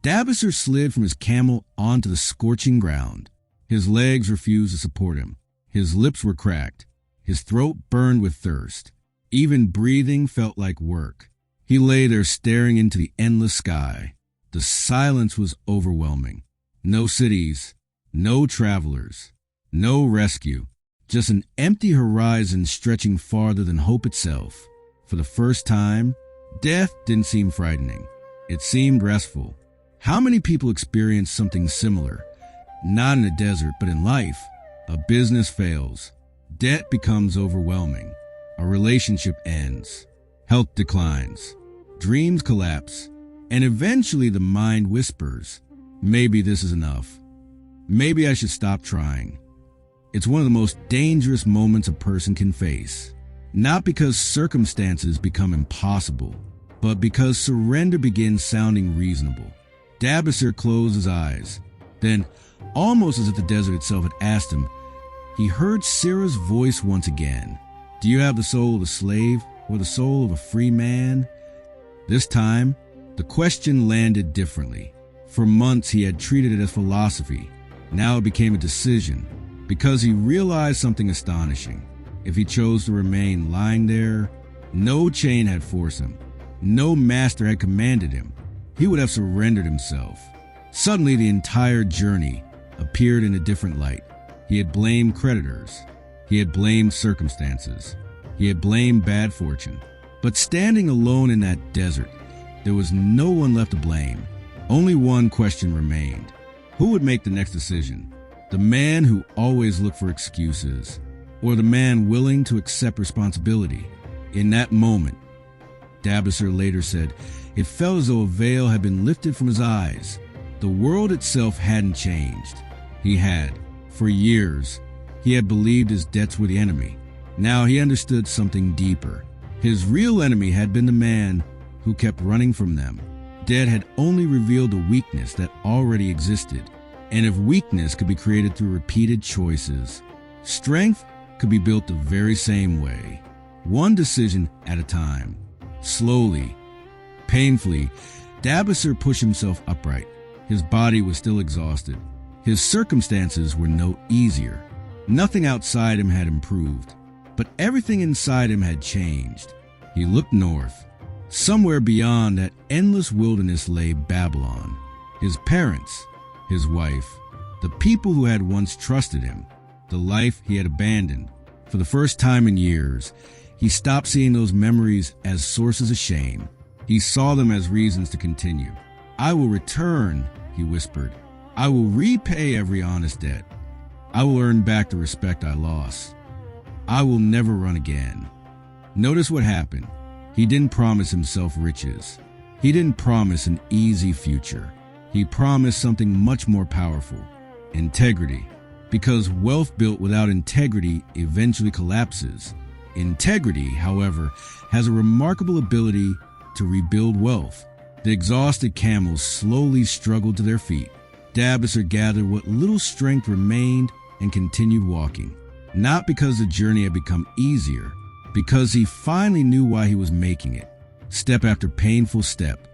[SPEAKER 1] Dabasir slid from his camel onto the scorching ground. His legs refused to support him. His lips were cracked. His throat burned with thirst. Even breathing felt like work. He lay there staring into the endless sky. The silence was overwhelming. No cities, no travelers, no rescue. Just an empty horizon stretching farther than hope itself. For the first time, death didn't seem frightening. It seemed restful. How many people experience something similar? Not in the desert, but in life. A business fails. Debt becomes overwhelming. A relationship ends. Health declines. Dreams collapse. And eventually the mind whispers, maybe this is enough. Maybe I should stop trying. It's one of the most dangerous moments a person can face. Not because circumstances become impossible, but because surrender begins sounding reasonable. Dabasir closed his eyes. Then, almost as if the desert itself had asked him, he heard Sirah's voice once again. Do you have the soul of a slave or the soul of a free man? This time, the question landed differently. For months he had treated it as philosophy. Now it became a decision, because he realized something astonishing. If he chose to remain lying there, no chain had forced him. No master had commanded him. He would have surrendered himself. Suddenly the entire journey appeared in a different light. He had blamed creditors. He had blamed circumstances. He had blamed bad fortune. But standing alone in that desert, there was no one left to blame. Only one question remained. Who would make the next decision? The man who always looked for excuses, or the man willing to accept responsibility? In that moment, Dabasir later said, it felt as though a veil had been lifted from his eyes. The world itself hadn't changed. He had. For years, he had believed his debts were the enemy. Now he understood something deeper. His real enemy had been the man who kept running from them. Debt had only revealed a weakness that already existed. And if weakness could be created through repeated choices, strength could be built the very same way. One decision at a time. Slowly, painfully, Dabasir pushed himself upright. His body was still exhausted. His circumstances were no easier. Nothing outside him had improved, but everything inside him had changed. He looked north. Somewhere beyond that endless wilderness lay Babylon. His parents, his wife, the people who had once trusted him, the life he had abandoned. For the first time in years, he stopped seeing those memories as sources of shame. He saw them as reasons to continue. I will return, he whispered. I will repay every honest debt. I will earn back the respect I lost. I will never run again. Notice what happened. He didn't promise himself riches. He didn't promise an easy future. He promised something much more powerful, integrity. Because wealth built without integrity eventually collapses. Integrity, however, has a remarkable ability to rebuild wealth. The exhausted camels slowly struggled to their feet. Dabasir gathered what little strength remained and continued walking. Not because the journey had become easier, because he finally knew why he was making it. Step after painful step,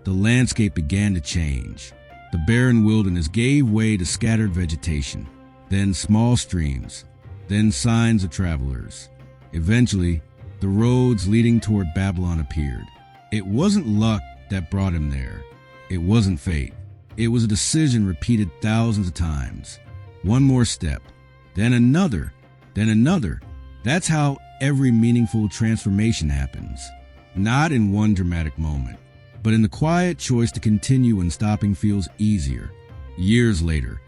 [SPEAKER 1] the landscape began to change. The barren wilderness gave way to scattered vegetation, then small streams, then signs of travelers. Eventually, the roads leading toward Babylon appeared. It wasn't luck that brought him there. It wasn't fate. It was a decision repeated thousands of times. One more step, then another, then another. That's how every meaningful transformation happens. Not in one dramatic moment, but in the quiet choice to continue when stopping feels easier. Years later,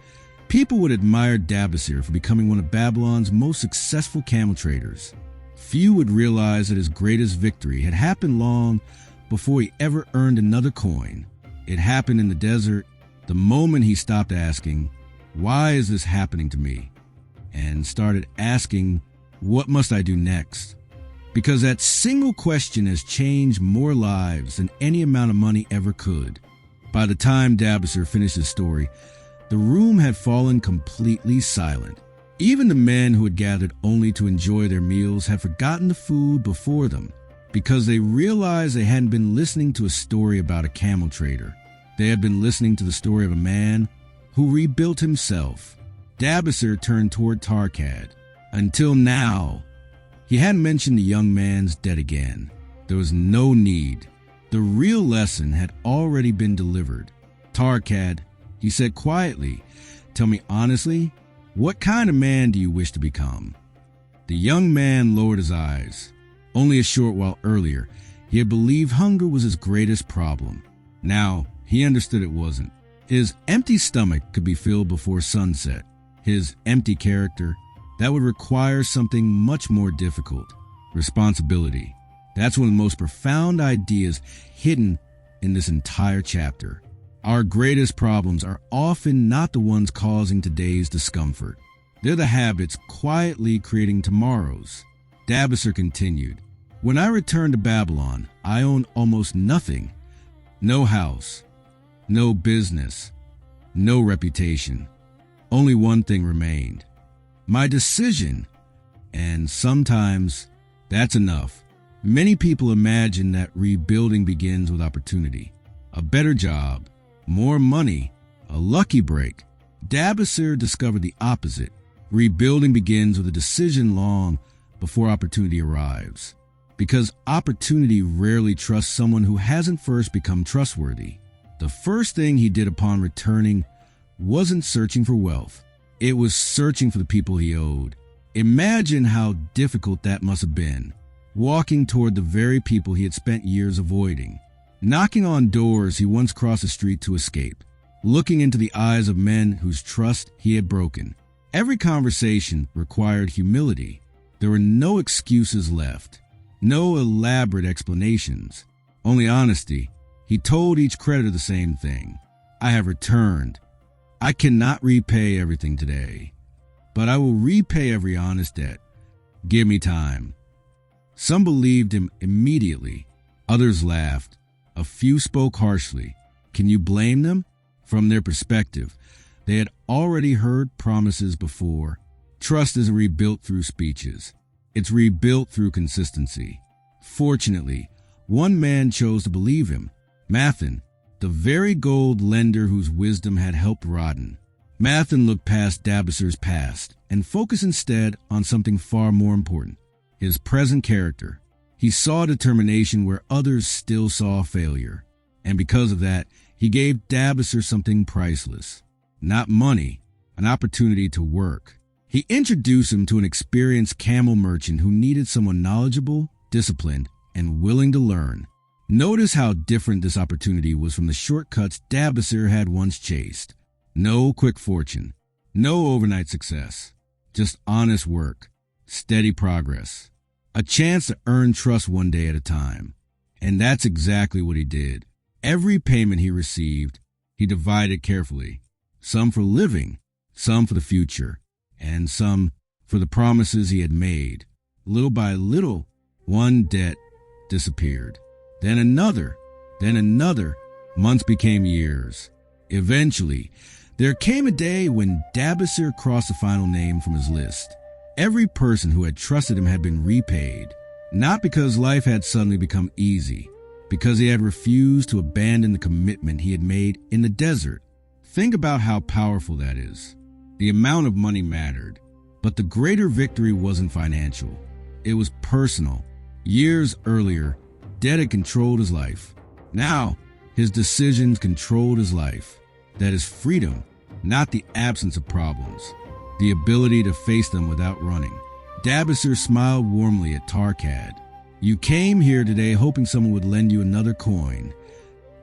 [SPEAKER 1] people would admire Dabasir for becoming one of Babylon's most successful camel traders. Few would realize that his greatest victory had happened long before he ever earned another coin. It happened in the desert, the moment he stopped asking, why is this happening to me? And started asking, what must I do next? Because that single question has changed more lives than any amount of money ever could. By the time Dabasir finished his story, the room had fallen completely silent. Even the men who had gathered only to enjoy their meals had forgotten the food before them, because they realized they hadn't been listening to a story about a camel trader. They had been listening to the story of a man who rebuilt himself. Dabasir turned toward Tarkad. Until now, he hadn't mentioned the young man's debt again. There was no need. The real lesson had already been delivered. Tarkad, he said quietly, tell me honestly, what kind of man do you wish to become? The young man lowered his eyes. Only a short while earlier, he had believed hunger was his greatest problem. Now, he understood it wasn't. His empty stomach could be filled before sunset. His empty character, that would require something much more difficult. Responsibility. That's one of the most profound ideas hidden in this entire chapter. Our greatest problems are often not the ones causing today's discomfort. They're the habits quietly creating tomorrow's. Dabasser continued, "When I returned to Babylon, I owned almost nothing. No house, no business, no reputation. Only one thing remained. My decision. And sometimes that's enough. Many people imagine that rebuilding begins with opportunity. A better job, more money, a lucky break. Dabasser discovered the opposite. Rebuilding begins with a decision long before opportunity arrives. Because opportunity rarely trusts someone who hasn't first become trustworthy. The first thing he did upon returning wasn't searching for wealth. It was searching for the people he owed. Imagine how difficult that must have been, walking toward the very people he had spent years avoiding, knocking on doors he once crossed the street to escape, looking into the eyes of men whose trust he had broken. Every conversation required humility. There were no excuses left, no elaborate explanations, only honesty. He told each creditor the same thing. I have returned. I cannot repay everything today, but I will repay every honest debt. Give me time. Some believed him immediately. Others laughed. A few spoke harshly. Can you blame them? From their perspective, they had already heard promises before. Trust isn't rebuilt through speeches. It's rebuilt through consistency. Fortunately, one man chose to believe him. Mathan, the very gold lender whose wisdom had helped Rodden. Mathan looked past Dabasser's past and focused instead on something far more important, his present character. He saw determination where others still saw failure, and because of that, he gave Dabasser something priceless. Not money, an opportunity to work. He introduced him to an experienced camel merchant who needed someone knowledgeable, disciplined, and willing to learn. Notice how different this opportunity was from the shortcuts Dabasser had once chased. No quick fortune, no overnight success, just honest work, steady progress, a chance to earn trust one day at a time. And that's exactly what he did. Every payment he received, he divided carefully, some for living, some for the future, and some for the promises he had made. Little by little, one debt disappeared. Then another. Months became years. Eventually, there came a day when Dabasser crossed the final name from his list. Every person who had trusted him had been repaid, not because life had suddenly become easy, because he had refused to abandon the commitment he had made in the desert. Think about how powerful that is. The amount of money mattered, but the greater victory wasn't financial. It was personal. Years earlier, debt had controlled his life. Now, his decisions controlled his life. That is freedom, not the absence of problems. The ability to face them without running. Dabasser smiled warmly at Tarkad. You came here today hoping someone would lend you another coin.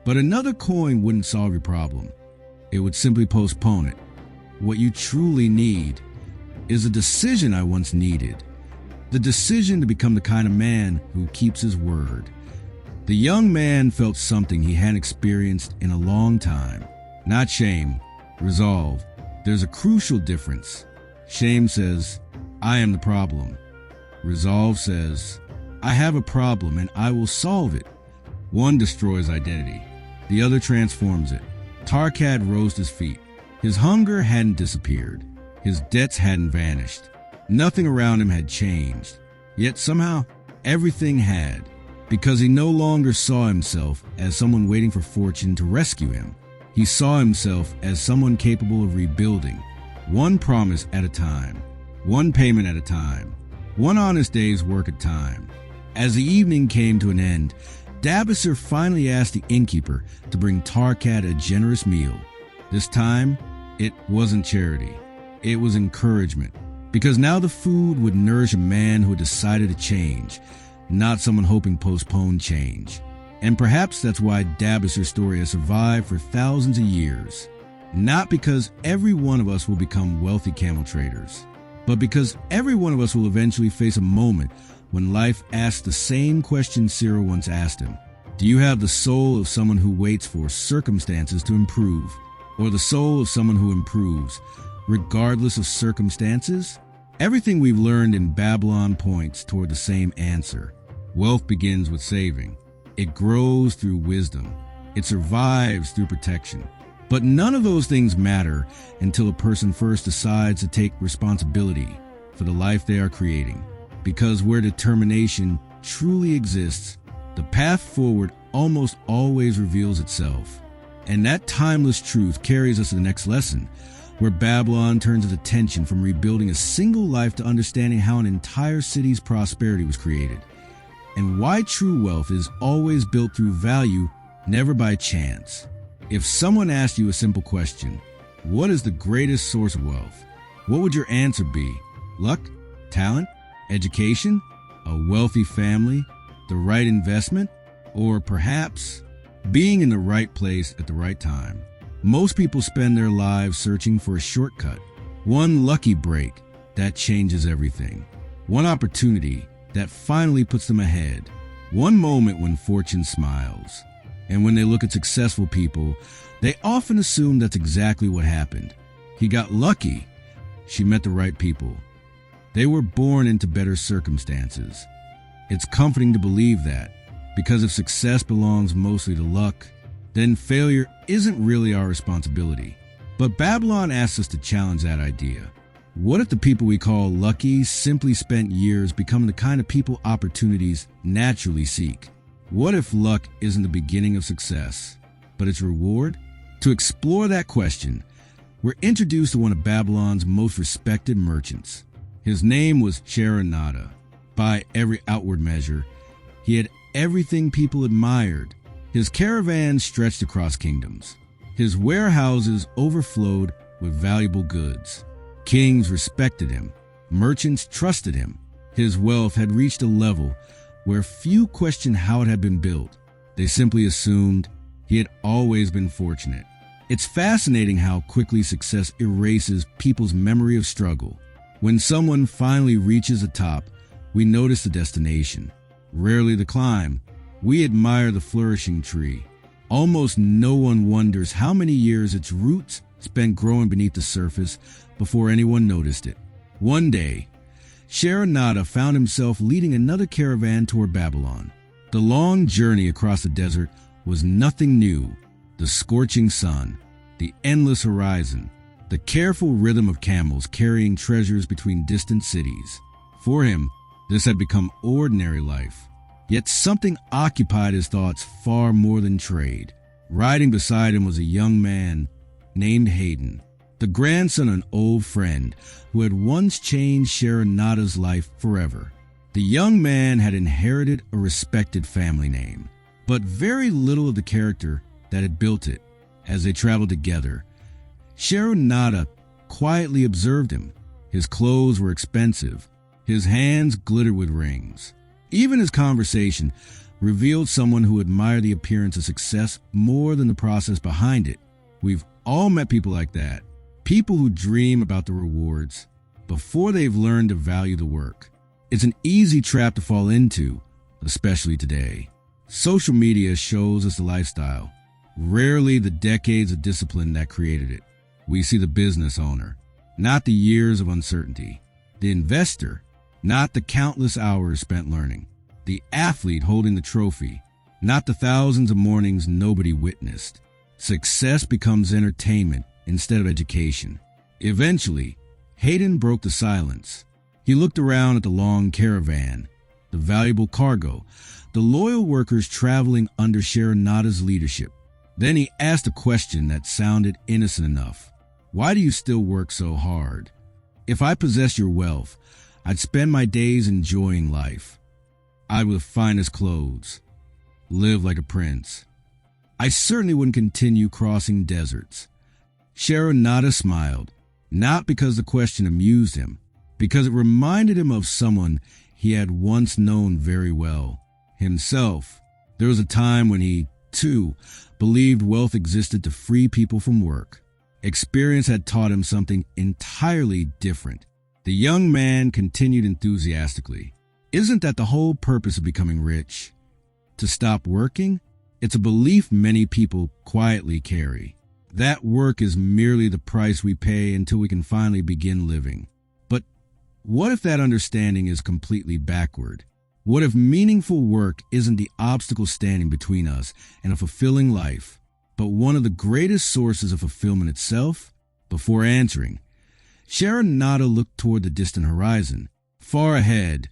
[SPEAKER 1] But another coin wouldn't solve your problem. It would simply postpone it. What you truly need is a decision I once needed. The decision to become the kind of man who keeps his word. The young man felt something he hadn't experienced in a long time. Not shame, resolve. There's a crucial difference. Shame says, I am the problem. Resolve says, I have a problem and I will solve it. One destroys identity. The other transforms it. Tarkad rose to his feet. His hunger hadn't disappeared. His debts hadn't vanished. Nothing around him had changed. Yet somehow, everything had. Because he no longer saw himself as someone waiting for fortune to rescue him. He saw himself as someone capable of rebuilding, one promise at a time, one payment at a time, one honest day's work at a time. As the evening came to an end, Dabasser finally asked the innkeeper to bring Tarkad a generous meal. This time, it wasn't charity. It was encouragement. Because now the food would nourish a man who had decided to change, not someone hoping postpone change. And perhaps that's why Dabasser's story has survived for thousands of years. Not because every one of us will become wealthy camel traders, but because every one of us will eventually face a moment when life asks the same question Cyril once asked him. Do you have the soul of someone who waits for circumstances to improve, or the soul of someone who improves, regardless of circumstances? Everything we've learned in Babylon points toward the same answer. Wealth begins with saving. It grows through wisdom. It survives through protection. But none of those things matter until a person first decides to take responsibility for the life they are creating. Because where determination truly exists, the path forward almost always reveals itself. And that timeless truth carries us to the next lesson, where Babylon turns its attention from rebuilding a single life to understanding how an entire city's prosperity was created, and why true wealth is always built through value, never by chance. If someone asked you a simple question, what is the greatest source of wealth? What would your answer be? Luck? Talent? Education? A wealthy family? The right investment? Or perhaps being in the right place at the right time? Most people spend their lives searching for a shortcut, one lucky break that changes everything, one opportunity that finally puts them ahead, one moment when fortune smiles. And when they look at successful people, they often assume that's exactly what happened. He got lucky. She met the right people. They were born into better circumstances. It's comforting to believe that, because if success belongs mostly to luck, then failure isn't really our responsibility. But Babylon asks us to challenge that idea. What if the people we call lucky simply spent years becoming the kind of people opportunities naturally seek? What if luck isn't the beginning of success, but its reward? To explore that question, we're introduced to one of Babylon's most respected merchants. His name was Sharonada. By every outward measure, he had everything people admired. His caravans stretched across kingdoms. His warehouses overflowed with valuable goods. Kings respected him. Merchants trusted him. His wealth had reached a level where few questioned how it had been built. They simply assumed he had always been fortunate. It's fascinating how quickly success erases people's memory of struggle. When someone finally reaches the top, we notice the destination, rarely the climb. We admire the flourishing tree. Almost no one wonders how many years its roots spent growing beneath the surface before anyone noticed it. One day, Sharonada found himself leading another caravan toward Babylon. The long journey across the desert was nothing new. The scorching sun, the endless horizon, the careful rhythm of camels carrying treasures between distant cities. For him, this had become ordinary life. Yet something occupied his thoughts far more than trade. Riding beside him was a young man named Hayden, the grandson of an old friend who had once changed Sharonada's life forever. The young man had inherited a respected family name, but very little of the character that had built it. As they traveled together, Sharonada quietly observed him. His clothes were expensive. His hands glittered with rings. Even his conversation revealed someone who admired the appearance of success more than the process behind it. We've all met people like that. People who dream about the rewards before they've learned to value the work. It's an easy trap to fall into, especially today. Social media shows us the lifestyle, rarely the decades of discipline that created it. We see the business owner, not the years of uncertainty. The investor, not the countless hours spent learning. The athlete holding the trophy, not the thousands of mornings nobody witnessed. Success becomes entertainment instead of education. Eventually, Hayden broke the silence. He looked around at the long caravan, the valuable cargo, the loyal workers traveling under Sharonada's leadership. Then he asked a question that sounded innocent enough. Why do you still work so hard? If I possessed your wealth, I'd spend my days enjoying life. I would have finest clothes, live like a prince. I certainly wouldn't continue crossing deserts. Sharonada smiled, not because the question amused him, because it reminded him of someone he had once known very well, himself. There was a time when he, too, believed wealth existed to free people from work. Experience had taught him something entirely different. The young man continued enthusiastically. Isn't that the whole purpose of becoming rich? To stop working? It's a belief many people quietly carry. That work is merely the price we pay until we can finally begin living. But what if that understanding is completely backward? What if meaningful work isn't the obstacle standing between us and a fulfilling life, but one of the greatest sources of fulfillment itself? Before answering, Sharonada looked toward the distant horizon. Far ahead,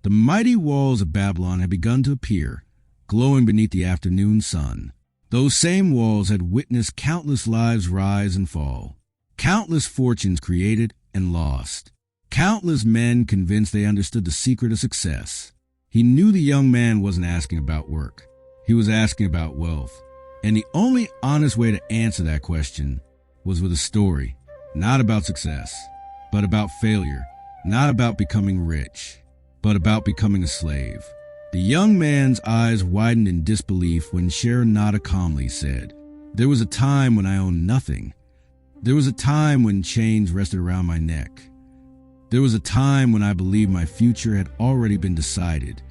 [SPEAKER 1] the mighty walls of Babylon had begun to appear, glowing beneath the afternoon sun. Those same walls had witnessed countless lives rise and fall, countless fortunes created and lost, countless men convinced they understood the secret of success. He knew the young man wasn't asking about work. He was asking about wealth. And the only honest way to answer that question was with a story, not about success, but about failure, not about becoming rich, but about becoming a slave. The young man's eyes widened in disbelief when Sharonada calmly said, "There was a time when I owned nothing. There was a time when chains rested around my neck. There was a time when I believed my future had already been decided."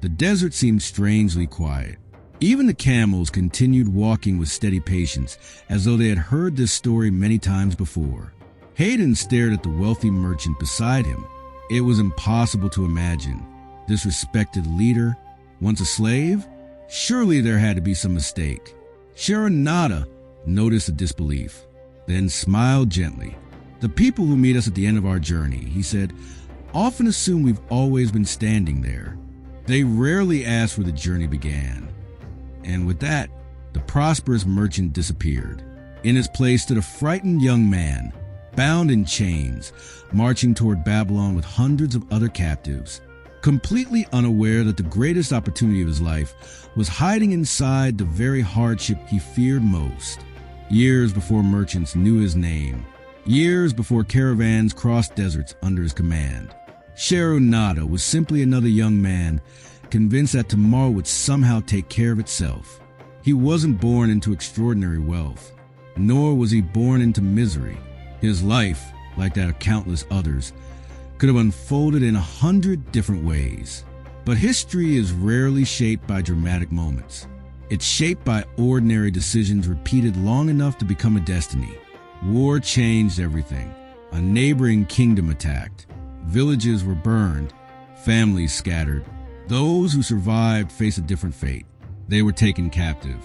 [SPEAKER 1] The desert seemed strangely quiet. Even the camels continued walking with steady patience, as though they had heard this story many times before. Hayden stared at the wealthy merchant beside him. It was impossible to imagine. This respected leader, once a slave? Surely there had to be some mistake. Sharonada noticed the disbelief, then smiled gently. "The people who meet us at the end of our journey," he said, "often assume we've always been standing there. They rarely ask where the journey began." And with that, the prosperous merchant disappeared. In his place stood a frightened young man, bound in chains, marching toward Babylon with hundreds of other captives, completely unaware that the greatest opportunity of his life was hiding inside the very hardship he feared most. Years before merchants knew his name, years before caravans crossed deserts under his command, Sharonada was simply another young man convinced that tomorrow would somehow take care of itself. He wasn't born into extraordinary wealth, nor was he born into misery. His life, like that of countless others, could have unfolded in 100 different ways. But history is rarely shaped by dramatic moments. It's shaped by ordinary decisions repeated long enough to become a destiny. War changed everything. A neighboring kingdom attacked. Villages were burned. Families scattered. Those who survived faced a different fate. They were taken captive.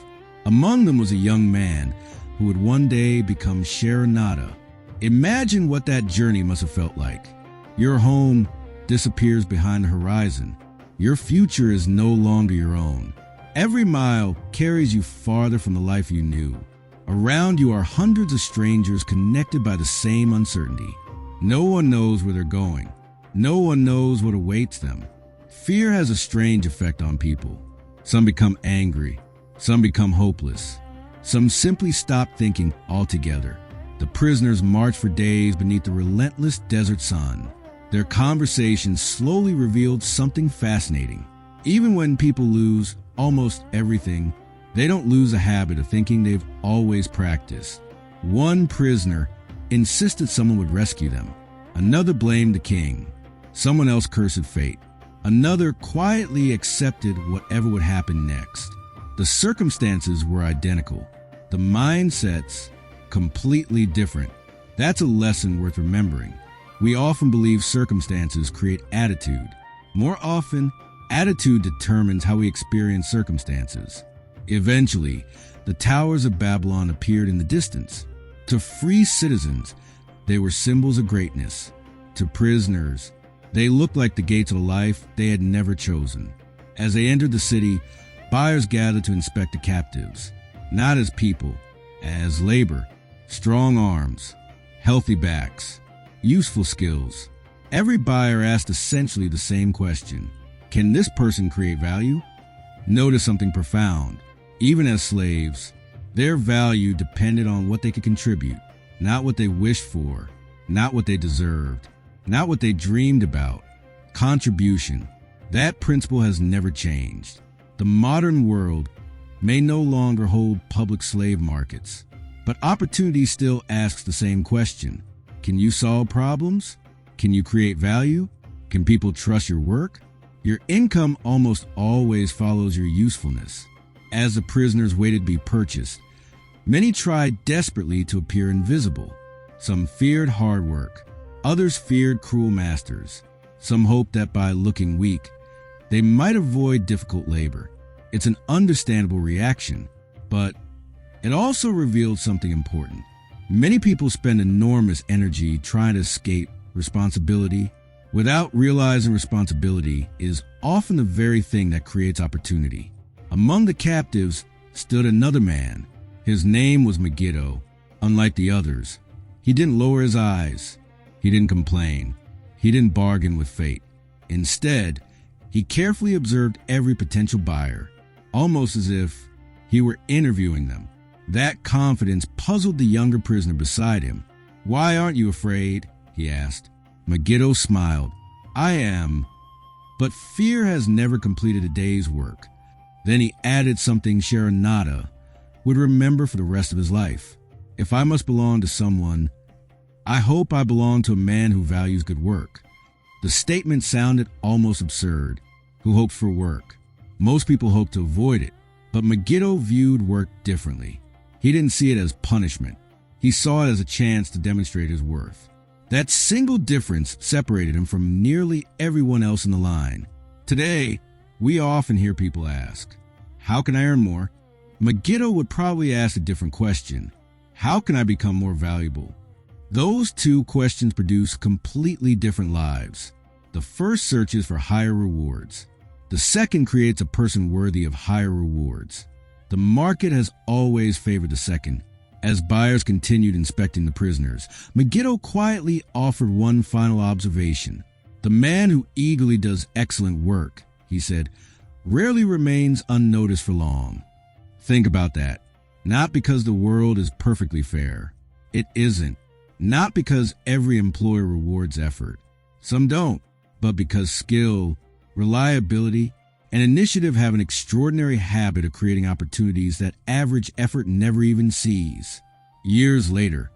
[SPEAKER 1] Among them was a young man who would one day become Sharonada. Imagine what that journey must have felt like. Your home disappears behind the horizon. Your future is no longer your own. Every mile carries you farther from the life you knew. Around you are hundreds of strangers connected by the same uncertainty. No one knows where they're going. No one knows what awaits them. Fear has a strange effect on people. Some become angry. Some become hopeless. Some simply stop thinking altogether. The prisoners marched for days beneath the relentless desert sun. Their conversations slowly revealed something fascinating. Even when people lose almost everything, they don't lose a habit of thinking they've always practiced. One prisoner insisted someone would rescue them. Another blamed the king. Someone else cursed fate. Another quietly accepted whatever would happen next. The circumstances were identical. The mindsets completely different. That's a lesson worth remembering. We often believe circumstances create attitude. More often, attitude determines how we experience circumstances. Eventually, the towers of Babylon appeared in the distance. To free citizens, they were symbols of greatness. To prisoners, they looked like the gates of a life they had never chosen. As they entered the city, buyers gathered to inspect the captives, not as people, as labor, strong arms, healthy backs, useful skills. Every buyer asked essentially the same question: can this person create value? Notice something profound. Even as slaves, their value depended on what they could contribute, not what they wished for, not what they deserved, not what they dreamed about. Contribution. That principle has never changed. The modern world may no longer hold public slave markets, but opportunity still asks the same question. Can you solve problems? Can you create value? Can people trust your work? Your income almost always follows your usefulness. As the prisoners waited to be purchased, many tried desperately to appear invisible. Some feared hard work. Others feared cruel masters. Some hoped that by looking weak, they might avoid difficult labor. It's an understandable reaction, but it also revealed something important. Many people spend enormous energy trying to escape responsibility without realizing responsibility is often the very thing that creates opportunity. Among the captives stood another man. His name was Megiddo. Unlike the others, he didn't lower his eyes. He didn't complain. He didn't bargain with fate. Instead, he carefully observed every potential buyer, almost as if he were interviewing them. That confidence puzzled the younger prisoner beside him. "Why aren't you afraid?" he asked. Megiddo smiled. "I am, but fear has never completed a day's work." Then he added something Sharonada would remember for the rest of his life. "If I must belong to someone, I hope I belong to a man who values good work." The statement sounded almost absurd. Who hoped for work? Most people hope to avoid it, but Megiddo viewed work differently. He didn't see it as punishment. He saw it as a chance to demonstrate his worth. That single difference separated him from nearly everyone else in the line. Today, we often hear people ask, "How can I earn more?" Megiddo would probably ask a different question. "How can I become more valuable?" Those two questions produce completely different lives. The first searches for higher rewards. The second creates a person worthy of higher rewards. The market has always favored the second. As buyers continued inspecting the prisoners, Megiddo quietly offered one final observation. "The man who eagerly does excellent work," he said, "rarely remains unnoticed for long." Think about that. Not because the world is perfectly fair. It isn't. Not because every employer rewards effort. Some don't, but because skill, reliability, and initiative have an extraordinary habit of creating opportunities that average effort never even sees. Years later,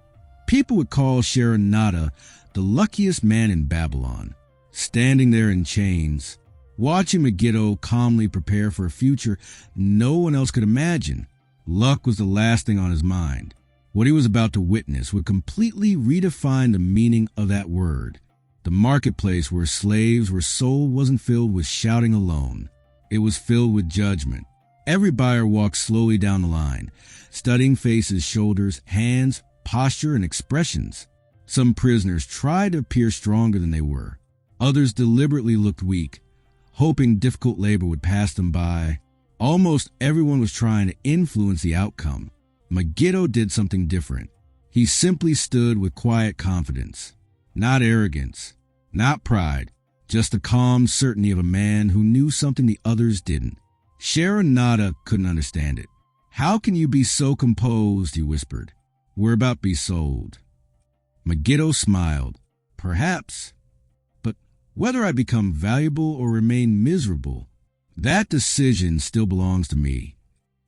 [SPEAKER 1] people would call Sharonada the luckiest man in Babylon. Standing there in chains, watching Megiddo calmly prepare for a future no one else could imagine, luck was the last thing on his mind. What he was about to witness would completely redefine the meaning of that word. The marketplace where slaves were sold wasn't filled with shouting alone. It was filled with judgment. Every buyer walked slowly down the line, studying faces, shoulders, hands, posture, and expressions. Some prisoners tried to appear stronger than they were. Others deliberately looked weak, hoping difficult labor would pass them by. Almost everyone was trying to influence the outcome. Megiddo did something different. He simply stood with quiet confidence. Not arrogance, not pride, just the calm certainty of a man who knew something the others didn't. Sharonada couldn't understand it. "How can you be so composed?" he whispered. "We're about to be sold." Megiddo smiled. "Perhaps. But whether I become valuable or remain miserable, that decision still belongs to me."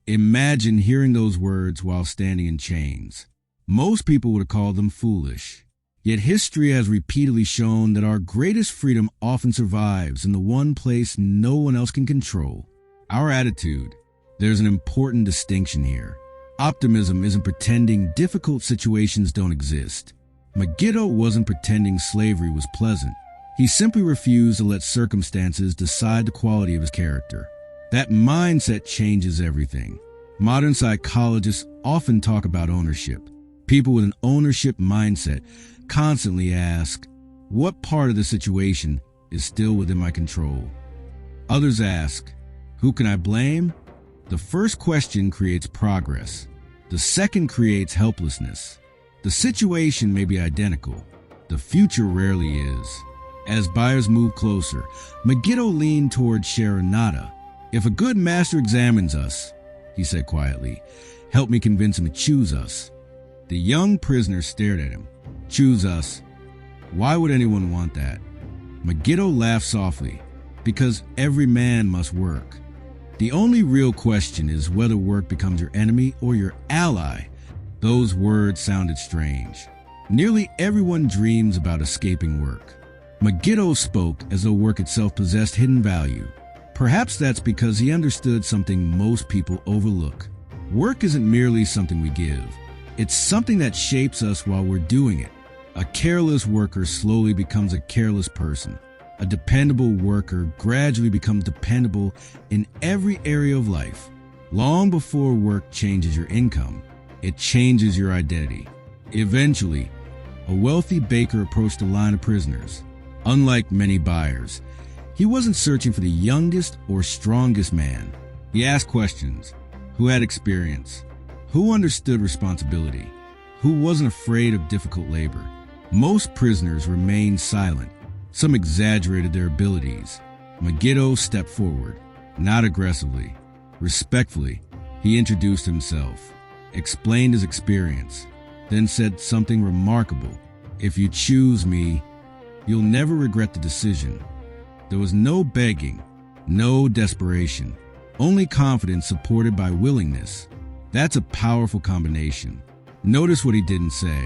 [SPEAKER 1] Imagine hearing those words while standing in chains. Most people would have called them foolish. Yet history has repeatedly shown that our greatest freedom often survives in the one place no one else can control: our attitude. There's an important distinction here. Optimism isn't pretending difficult situations don't exist. Megiddo wasn't pretending slavery was pleasant. He simply refused to let circumstances decide the quality of his character. That mindset changes everything. Modern psychologists often talk about ownership. People with an ownership mindset constantly ask, what part of the situation is still within my control? Others ask, who can I blame? The first question creates progress. The second creates helplessness. The situation may be identical. The future rarely is. As buyers moved closer, Megiddo leaned toward Sharonada. "If a good master examines us," he said quietly, "help me convince him to choose us." The young prisoner stared at him. "Choose us? Why would anyone want that?" Megiddo laughed softly. "Because every man must work. The only real question is whether work becomes your enemy or your ally." Those words sounded strange. Nearly everyone dreams about escaping work. Megiddo spoke as though work itself possessed hidden value. Perhaps that's because he understood something most people overlook. Work isn't merely something we give. It's something that shapes us while we're doing it. A careless worker slowly becomes a careless person. A dependable worker gradually becomes dependable in every area of life. Long before work changes your income, it changes your identity. Eventually, a wealthy baker approached a line of prisoners. Unlike many buyers, he wasn't searching for the youngest or strongest man. He asked questions. Who had experience? Who understood responsibility? Who wasn't afraid of difficult labor? Most prisoners remained silent. Some exaggerated their abilities. Megiddo stepped forward, not aggressively. Respectfully, he introduced himself, explained his experience, then said something remarkable. If you choose me, you'll never regret the decision. There was no begging, no desperation, only confidence supported by willingness. That's a powerful combination. Notice what he didn't say.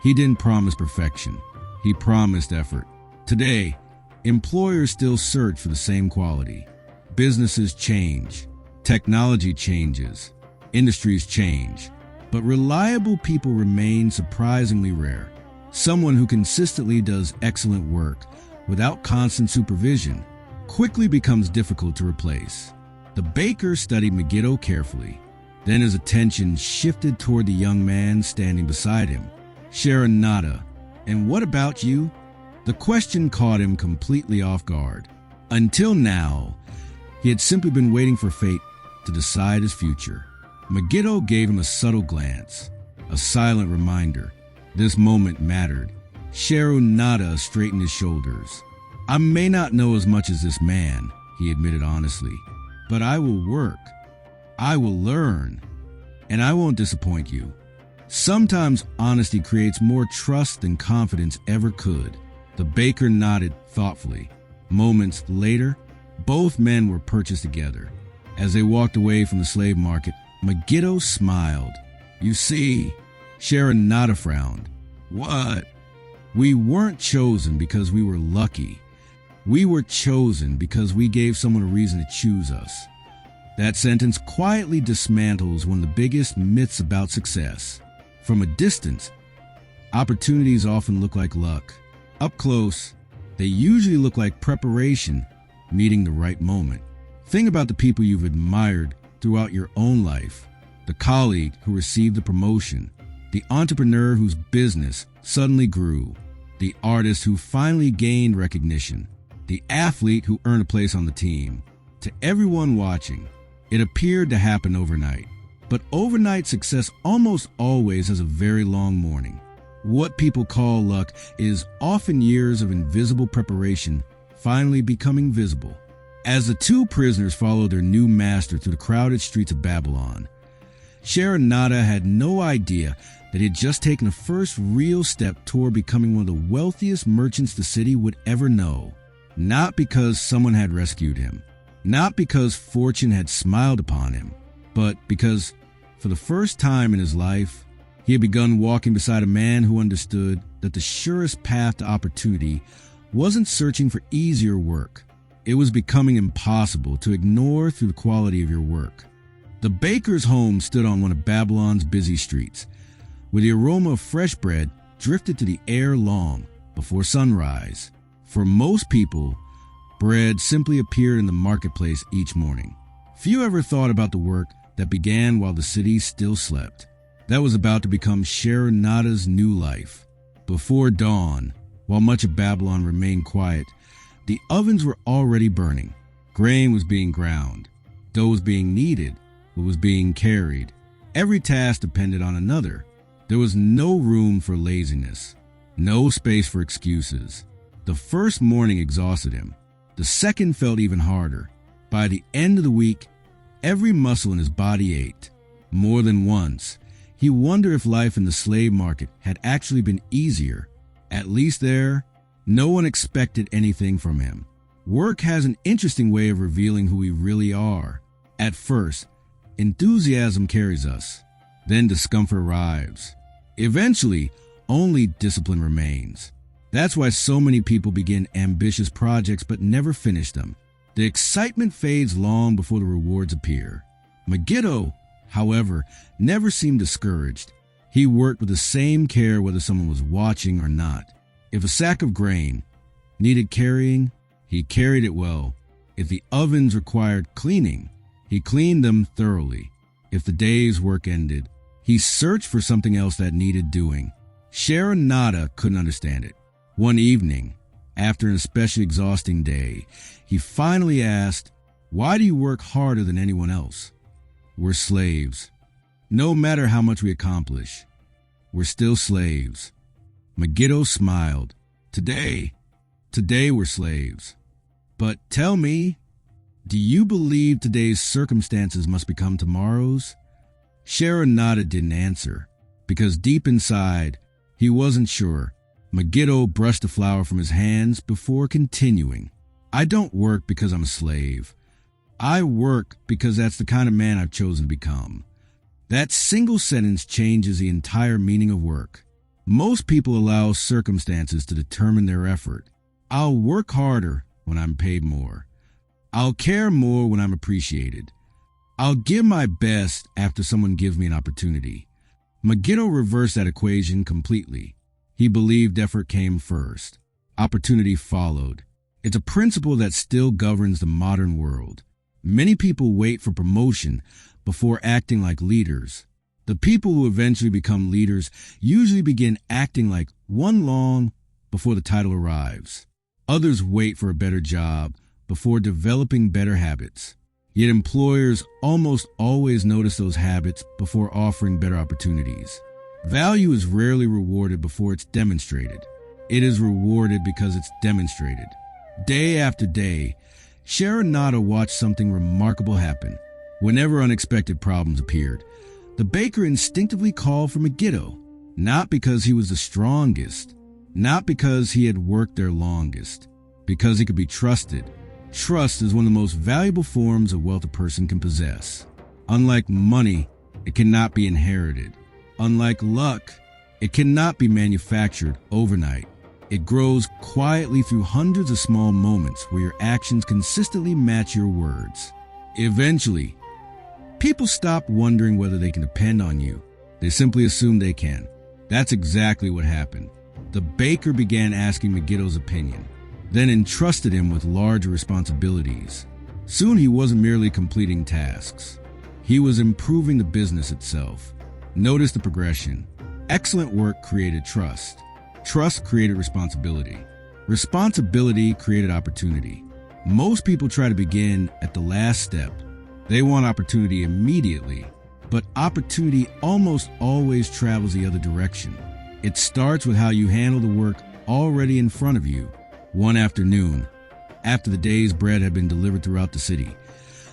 [SPEAKER 1] He didn't promise perfection. He promised effort. Today, employers still search for the same quality. Businesses change. Technology changes. Industries change. But reliable people remain surprisingly rare. Someone who consistently does excellent work without constant supervision quickly becomes difficult to replace. The baker studied Megiddo carefully. Then his attention shifted toward the young man standing beside him. Sharonada, and what about you? The question caught him completely off guard. Until now, he had simply been waiting for fate to decide his future. Megiddo gave him a subtle glance, a silent reminder. This moment mattered. Sharonada straightened his shoulders. I may not know as much as this man, he admitted honestly, but I will work. I will learn, and I won't disappoint you. Sometimes honesty creates more trust than confidence ever could. The baker nodded thoughtfully. Moments later, both men were purchased together. As they walked away from the slave market, Megiddo smiled. You see, Sharonada frowned. What? We weren't chosen because we were lucky. We were chosen because we gave someone a reason to choose us. That sentence quietly dismantles one of the biggest myths about success. From a distance, opportunities often look like luck. Up close, they usually look like preparation, meeting the right moment. Think about the people you've admired throughout your own life. The colleague who received the promotion, the entrepreneur whose business suddenly grew, the artist who finally gained recognition, the athlete who earned a place on the team. To everyone watching, it appeared to happen overnight. But overnight success almost always has a very long morning. What people call luck is often years of invisible preparation finally becoming visible. As the two prisoners followed their new master through the crowded streets of Babylon, Sharonada had no idea that he had just taken the first real step toward becoming one of the wealthiest merchants the city would ever know. Not because someone had rescued him, not because fortune had smiled upon him, but because, for the first time in his life, he had begun walking beside a man who understood that the surest path to opportunity wasn't searching for easier work. It was becoming impossible to ignore through the quality of your work. The baker's home stood on one of Babylon's busy streets, where the aroma of fresh bread drifted to the air long before sunrise. For most people, bread simply appeared in the marketplace each morning. Few ever thought about the work that began while the city still slept. That was about to become Sharonada's new life. Before dawn, while much of Babylon remained quiet, the ovens were already burning. Grain was being ground. Dough was being kneaded. What was being carried. Every task depended on another. There was no room for laziness. No space for excuses. The first morning exhausted him. The second felt even harder. By the end of the week, every muscle in his body ached. More than once, he wondered if life in the slave market had actually been easier. At least there, no one expected anything from him. Work has an interesting way of revealing who we really are. At first, enthusiasm carries us. Then discomfort arrives. Eventually, only discipline remains. That's why so many people begin ambitious projects but never finish them. The excitement fades long before the rewards appear. Megiddo, however, never seemed discouraged. He worked with the same care whether someone was watching or not. If a sack of grain needed carrying, he carried it well. If the ovens required cleaning, he cleaned them thoroughly. If the day's work ended, he searched for something else that needed doing. Sharonada couldn't understand it. One evening, after an especially exhausting day, he finally asked, "Why do you work harder than anyone else?" "We're slaves. No matter how much we accomplish, we're still slaves." Megiddo smiled. Today we're slaves. But tell me, do you believe today's circumstances must become tomorrow's? Sharonada didn't answer, because deep inside, he wasn't sure. Megiddo brushed the flour from his hands before continuing. "I don't work because I'm a slave. I work because that's the kind of man I've chosen to become." That single sentence changes the entire meaning of work. Most people allow circumstances to determine their effort. I'll work harder when I'm paid more. I'll care more when I'm appreciated. I'll give my best after someone gives me an opportunity. Megiddo reversed that equation completely. He believed effort came first. Opportunity followed. It's a principle that still governs the modern world. Many people wait for promotion before acting like leaders. The people who eventually become leaders usually begin acting like one long before the title arrives. Others wait for a better job before developing better habits. Yet employers almost always notice those habits before offering better opportunities. Value is rarely rewarded before it's demonstrated. It is rewarded because it's demonstrated. Day after day, Sharonada watched something remarkable happen. Whenever unexpected problems appeared, the baker instinctively called for Megiddo, not because he was the strongest, not because he had worked there longest, because he could be trusted. Trust is one of the most valuable forms of wealth a person can possess. Unlike money, it cannot be inherited. Unlike luck, it cannot be manufactured overnight. It grows quietly through hundreds of small moments where your actions consistently match your words. Eventually, people stop wondering whether they can depend on you. They simply assume they can. That's exactly what happened. The baker began asking Megiddo's opinion, then entrusted him with larger responsibilities. Soon he wasn't merely completing tasks. He was improving the business itself. Notice the progression. Excellent work created trust. Trust created responsibility. Responsibility created opportunity. Most people try to begin at the last step. They want opportunity immediately, but opportunity almost always travels the other direction. It starts with how you handle the work already in front of you. One afternoon, after the day's bread had been delivered throughout the city,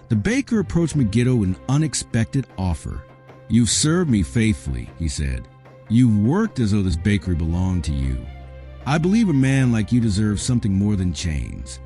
[SPEAKER 1] the baker approached Megiddo with an unexpected offer. "You've served me faithfully," he said. "You've worked as though this bakery belonged to you. I believe a man like you deserves something more than chains."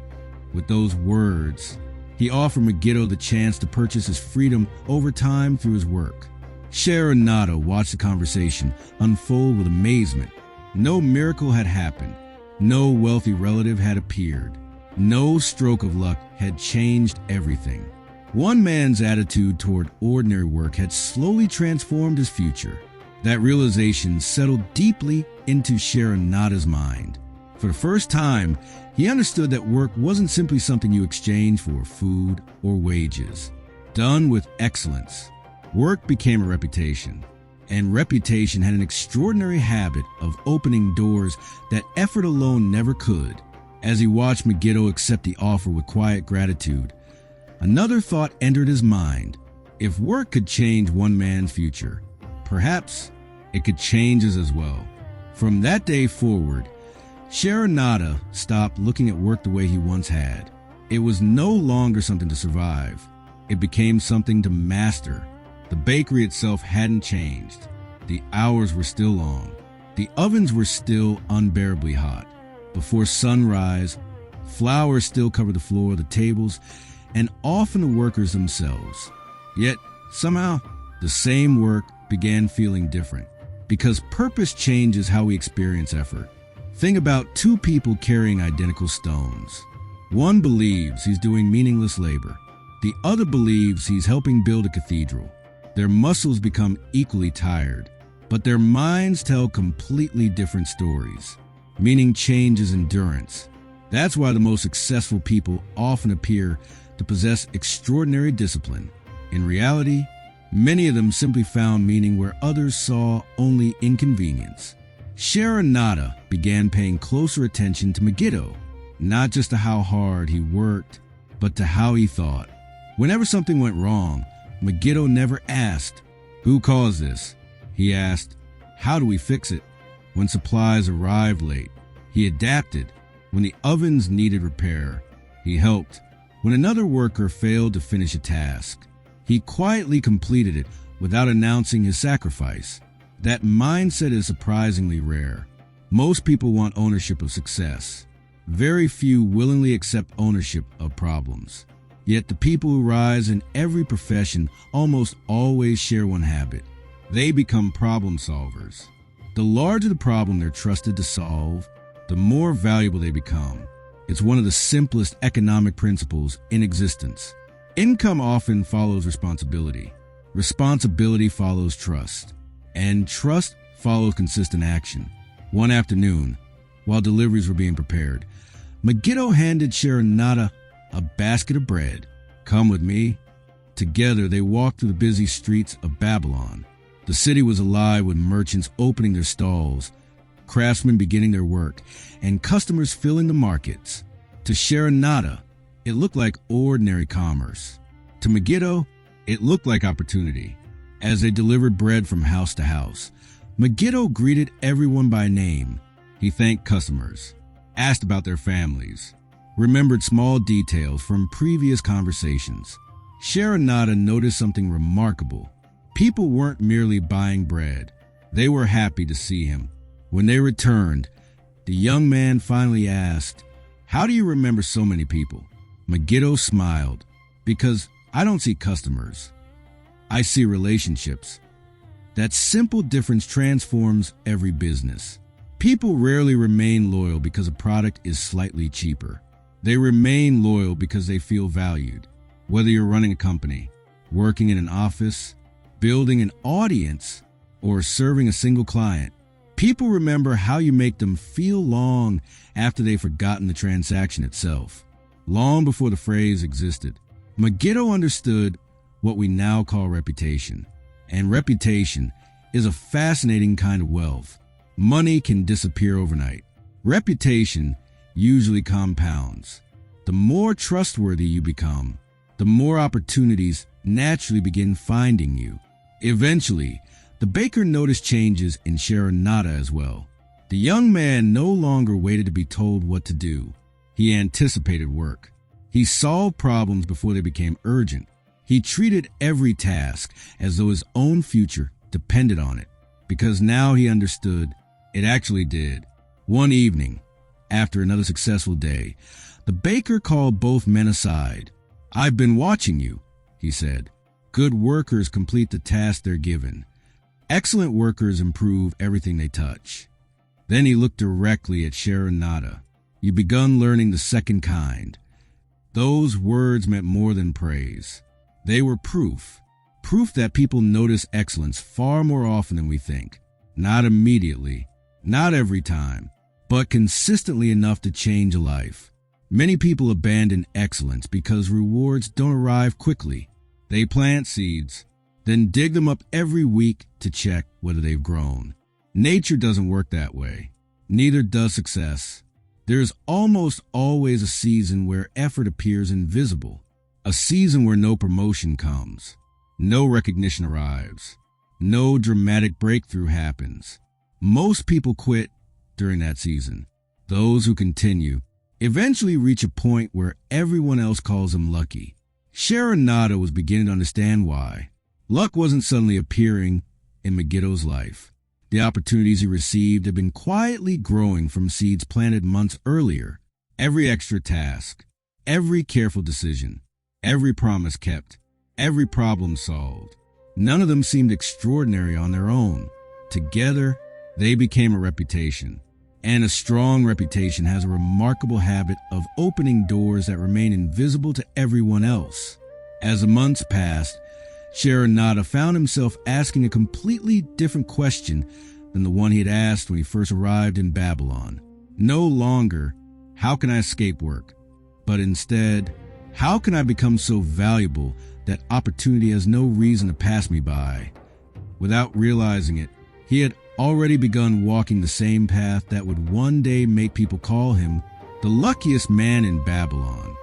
[SPEAKER 1] With those words, he offered Megiddo the chance to purchase his freedom over time through his work. Sharonada watched the conversation unfold with amazement. No miracle had happened. No wealthy relative had appeared. No stroke of luck had changed everything. One man's attitude toward ordinary work had slowly transformed his future. That realization settled deeply into Sharonada's mind. For the first time, he understood that work wasn't simply something you exchange for food or wages. Done with excellence, work became a reputation. And reputation had an extraordinary habit of opening doors that effort alone never could. As he watched Megiddo accept the offer with quiet gratitude, another thought entered his mind. If work could change one man's future, perhaps it could change his as well. From that day forward, Sharonada stopped looking at work the way he once had. It was no longer something to survive. It became something to master. The bakery itself hadn't changed. The hours were still long. The ovens were still unbearably hot. Before sunrise, flour still covered the floor of the tables, and often the workers themselves. Yet, somehow, the same work began feeling different, because purpose changes how we experience effort. Think about two people carrying identical stones. One believes he's doing meaningless labor. The other believes he's helping build a cathedral. Their muscles become equally tired, but their minds tell completely different stories. Meaning changes endurance. That's why the most successful people often appear to possess extraordinary discipline. In reality, many of them simply found meaning where others saw only inconvenience. Sharonada began paying closer attention to Megiddo, not just to how hard he worked, but to how he thought. Whenever something went wrong, Megiddo never asked, "Who caused this?" He asked, "How do we fix it?" When supplies arrived late, he adapted. When the ovens needed repair, he helped. When another worker failed to finish a task, he quietly completed it without announcing his sacrifice. That mindset is surprisingly rare. Most people want ownership of success. Very few willingly accept ownership of problems. Yet the people who rise in every profession almost always share one habit. They become problem solvers. The larger the problem they're trusted to solve, the more valuable they become. It's one of the simplest economic principles in existence. Income often follows responsibility. Responsibility follows trust. And trust follows consistent action. One afternoon, while deliveries were being prepared, Megiddo handed Sharonada a basket of bread. "Come with me." Together, they walked through the busy streets of Babylon. The city was alive with merchants opening their stalls, craftsmen beginning their work, and customers filling the markets. To Sharonada, it looked like ordinary commerce. To Megiddo, it looked like opportunity. As they delivered bread from house to house, Megiddo greeted everyone by name. He thanked customers, asked about their families, remembered small details from previous conversations. Sharonada noticed something remarkable. People weren't merely buying bread. They were happy to see him. When they returned, the young man finally asked, "How do you remember so many people?" Megiddo smiled, "Because I don't see customers. I see relationships." That simple difference transforms every business. People rarely remain loyal because a product is slightly cheaper. They remain loyal because they feel valued. Whether you're running a company, working in an office, building an audience, or serving a single client, people remember how you make them feel long after they've forgotten the transaction itself. Long before the phrase existed, Megiddo understood what we now call reputation. And reputation is a fascinating kind of wealth. Money can disappear overnight. Reputation usually compounds. The more trustworthy you become, the more opportunities naturally begin finding you. Eventually, the baker noticed changes in Sharonada as well. The young man no longer waited to be told what to do. He anticipated work. He solved problems before they became urgent. He treated every task as though his own future depended on it, because now he understood it actually did. One evening, after another successful day, the baker called both men aside. "I've been watching you," he said. "Good workers complete the task they're given. Excellent workers improve everything they touch." Then he looked directly at Sharonada. "You've begun learning the second kind." Those words meant more than praise. They were proof that people notice excellence far more often than we think. Not immediately, not every time, but consistently enough to change a life. Many people abandon excellence because rewards don't arrive quickly. They plant seeds, then dig them up every week to check whether they've grown. Nature doesn't work that way. Neither does success. There's almost always a season where effort appears invisible. A season where no promotion comes, no recognition arrives, no dramatic breakthrough happens. Most people quit during that season. Those who continue eventually reach a point where everyone else calls them lucky. Sharonada was beginning to understand why. Luck wasn't suddenly appearing in Megiddo's life. The opportunities he received had been quietly growing from seeds planted months earlier. Every extra task, every careful decision, every promise kept, every problem solved. None of them seemed extraordinary on their own. Together, they became a reputation. And a strong reputation has a remarkable habit of opening doors that remain invisible to everyone else. As the months passed, Sharonada found himself asking a completely different question than the one he had asked when he first arrived in Babylon. No longer, how can I escape work? But instead, how can I become so valuable that opportunity has no reason to pass me by? Without realizing it, he had already begun walking the same path that would one day make people call him the luckiest man in Babylon.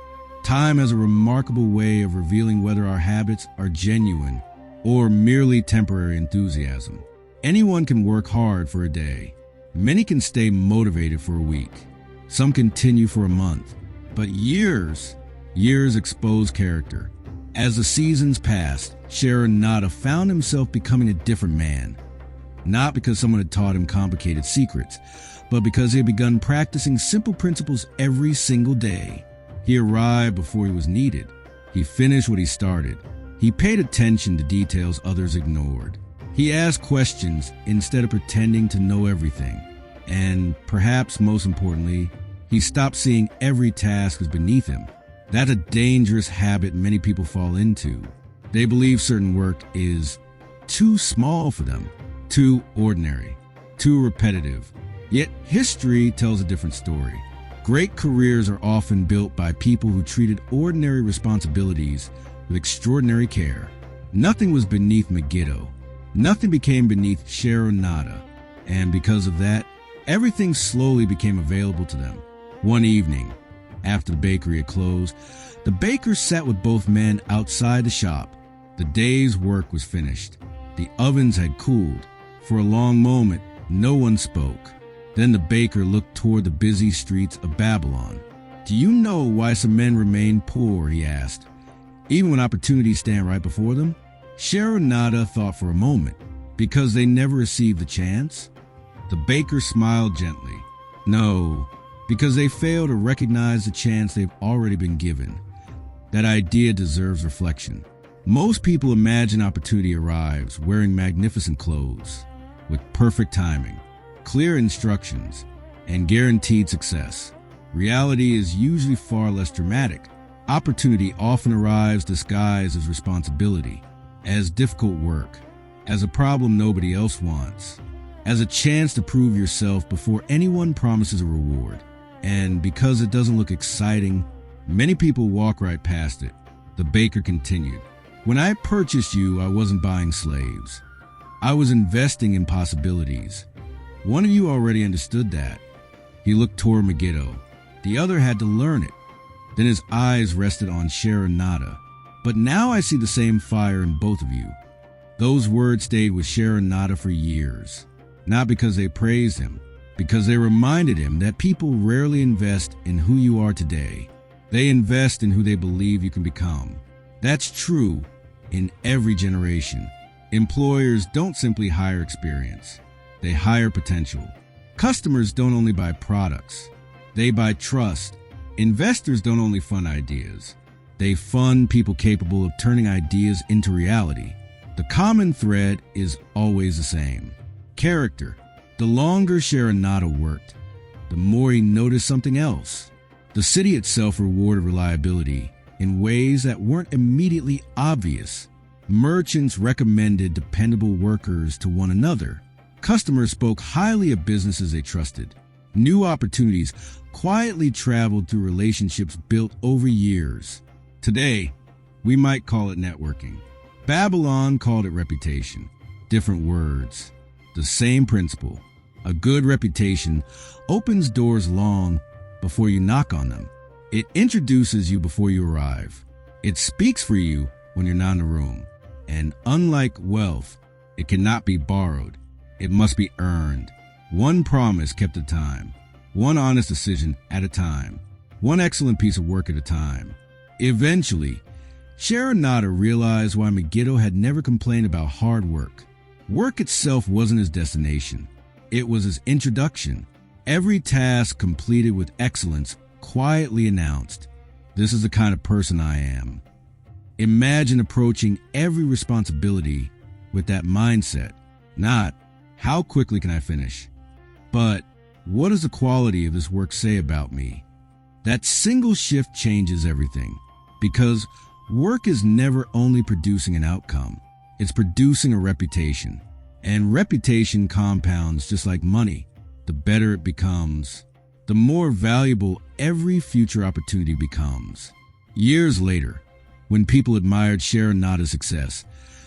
[SPEAKER 1] Time has a remarkable way of revealing whether our habits are genuine or merely temporary enthusiasm. Anyone can work hard for a day. Many can stay motivated for a week. Some continue for a month. But years expose character. As the seasons passed, Sharonada found himself becoming a different man. Not because someone had taught him complicated secrets, but because he had begun practicing simple principles every single day. He arrived before he was needed. He finished what he started. He paid attention to details others ignored. He asked questions instead of pretending to know everything. And perhaps most importantly, he stopped seeing every task as beneath him. That's a dangerous habit many people fall into. They believe certain work is too small for them, too ordinary, too repetitive. Yet history tells a different story. Great careers are often built by people who treated ordinary responsibilities with extraordinary care. Nothing was beneath Megiddo. Nothing became beneath Sharonada. And because of that, everything slowly became available to them. One evening, after the bakery had closed, the baker sat with both men outside the shop. The day's work was finished. The ovens had cooled. For a long moment, no one spoke. Then the baker looked toward the busy streets of Babylon. "Do you know why some men remain poor?" he asked, "even when opportunities stand right before them?" Sharonada thought for a moment. Because they never received the chance? The baker smiled gently. No, because they fail to recognize the chance they've already been given. That idea deserves reflection. Most people imagine opportunity arrives wearing magnificent clothes, with perfect timing, clear instructions, and guaranteed success. Reality is usually far less dramatic. Opportunity often arrives disguised as responsibility, as difficult work, as a problem nobody else wants, as a chance to prove yourself before anyone promises a reward. And because it doesn't look exciting, many people walk right past it. The baker continued, "When I purchased you, I wasn't buying slaves. I was investing in possibilities. One of you already understood that." He looked toward Megiddo. The other had to learn it. Then his eyes rested on Sharonada. "But now I see the same fire in both of you." Those words stayed with Sharonada for years. Not because they praised him, because they reminded him that people rarely invest in who you are today. They invest in who they believe you can become. That's true in every generation. Employers don't simply hire experience. They hire potential. Customers don't only buy products. They buy trust. Investors don't only fund ideas. They fund people capable of turning ideas into reality. The common thread is always the same. Character. The longer Sharonada worked, the more he noticed something else. The city itself rewarded reliability in ways that weren't immediately obvious. Merchants recommended dependable workers to one another. Customers spoke highly of businesses they trusted. New opportunities quietly traveled through relationships built over years. Today, we might call it networking. Babylon called it reputation. Different words. The same principle. A good reputation opens doors long before you knock on them. It introduces you before you arrive. It speaks for you when you're not in the room. And unlike wealth, it cannot be borrowed. It must be earned. One promise kept at a time. One honest decision at a time. One excellent piece of work at a time. Eventually, Sharonada realized why Megiddo had never complained about hard work. Work itself wasn't his destination. It was his introduction. Every task completed with excellence quietly announced, "This is the kind of person I am." Imagine approaching every responsibility with that mindset. Not, "How quickly can I finish?" but, What does the quality of this work say about me? That single shift changes everything, because work is never only producing an outcome, it's producing a reputation. And reputation compounds just like money. The better it becomes, the more valuable every future opportunity becomes. Years later, when people admired Sharon Nada's success,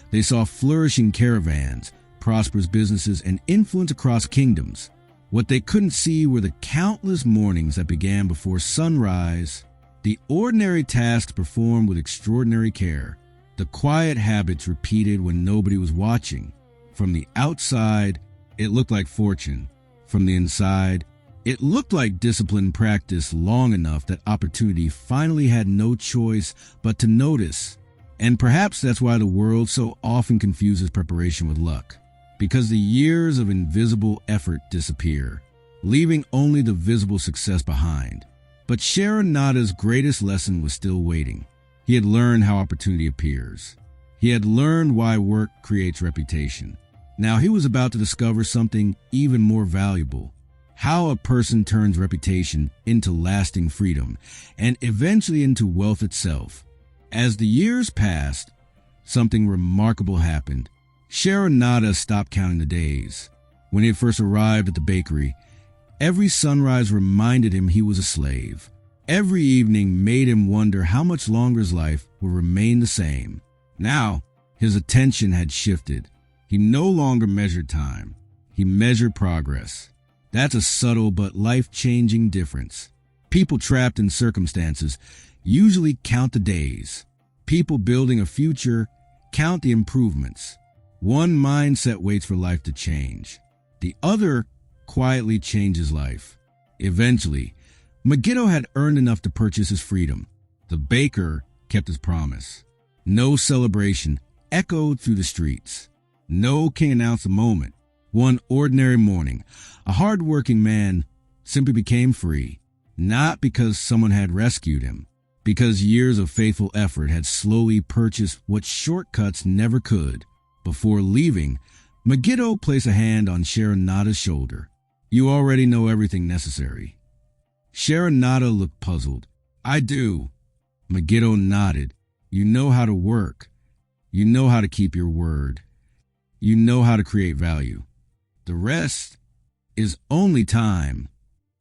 [SPEAKER 1] they saw flourishing caravans, prosperous businesses, and influence across kingdoms. What they couldn't see were the countless mornings that began before sunrise, the ordinary tasks performed with extraordinary care, the quiet habits repeated when nobody was watching. From the outside, it looked like fortune. From the inside, it looked like discipline practiced long enough that opportunity finally had no choice but to notice. And perhaps that's why the world so often confuses preparation with luck. Because the years of invisible effort disappear, leaving only the visible success behind. But Sharon Nada's greatest lesson was still waiting. He had learned how opportunity appears. He had learned why work creates reputation. Now he was about to discover something even more valuable: how a person turns reputation into lasting freedom and eventually into wealth itself. As the years passed, something remarkable happened. Sharon Nada stopped counting the days. When he had first arrived at the bakery, every sunrise reminded him he was a slave. Every evening made him wonder how much longer his life would remain the same. Now, his attention had shifted. He no longer measured time. He measured progress. That's a subtle but life-changing difference. People trapped in circumstances usually count the days. People building a future count the improvements. One mindset waits for life to change. The other quietly changes life. Eventually, Megiddo had earned enough to purchase his freedom. The baker kept his promise. No celebration echoed through the streets. No king announced the moment. One ordinary morning, a hard-working man simply became free, not because someone had rescued him, because years of faithful effort had slowly purchased what shortcuts never could. Before leaving, Megiddo placed a hand on Sharon Nada's shoulder. "You already know everything necessary." Sharon Nada looked puzzled. "I do." Megiddo nodded. "You know how to work. You know how to keep your word. You know how to create value. The rest is only time."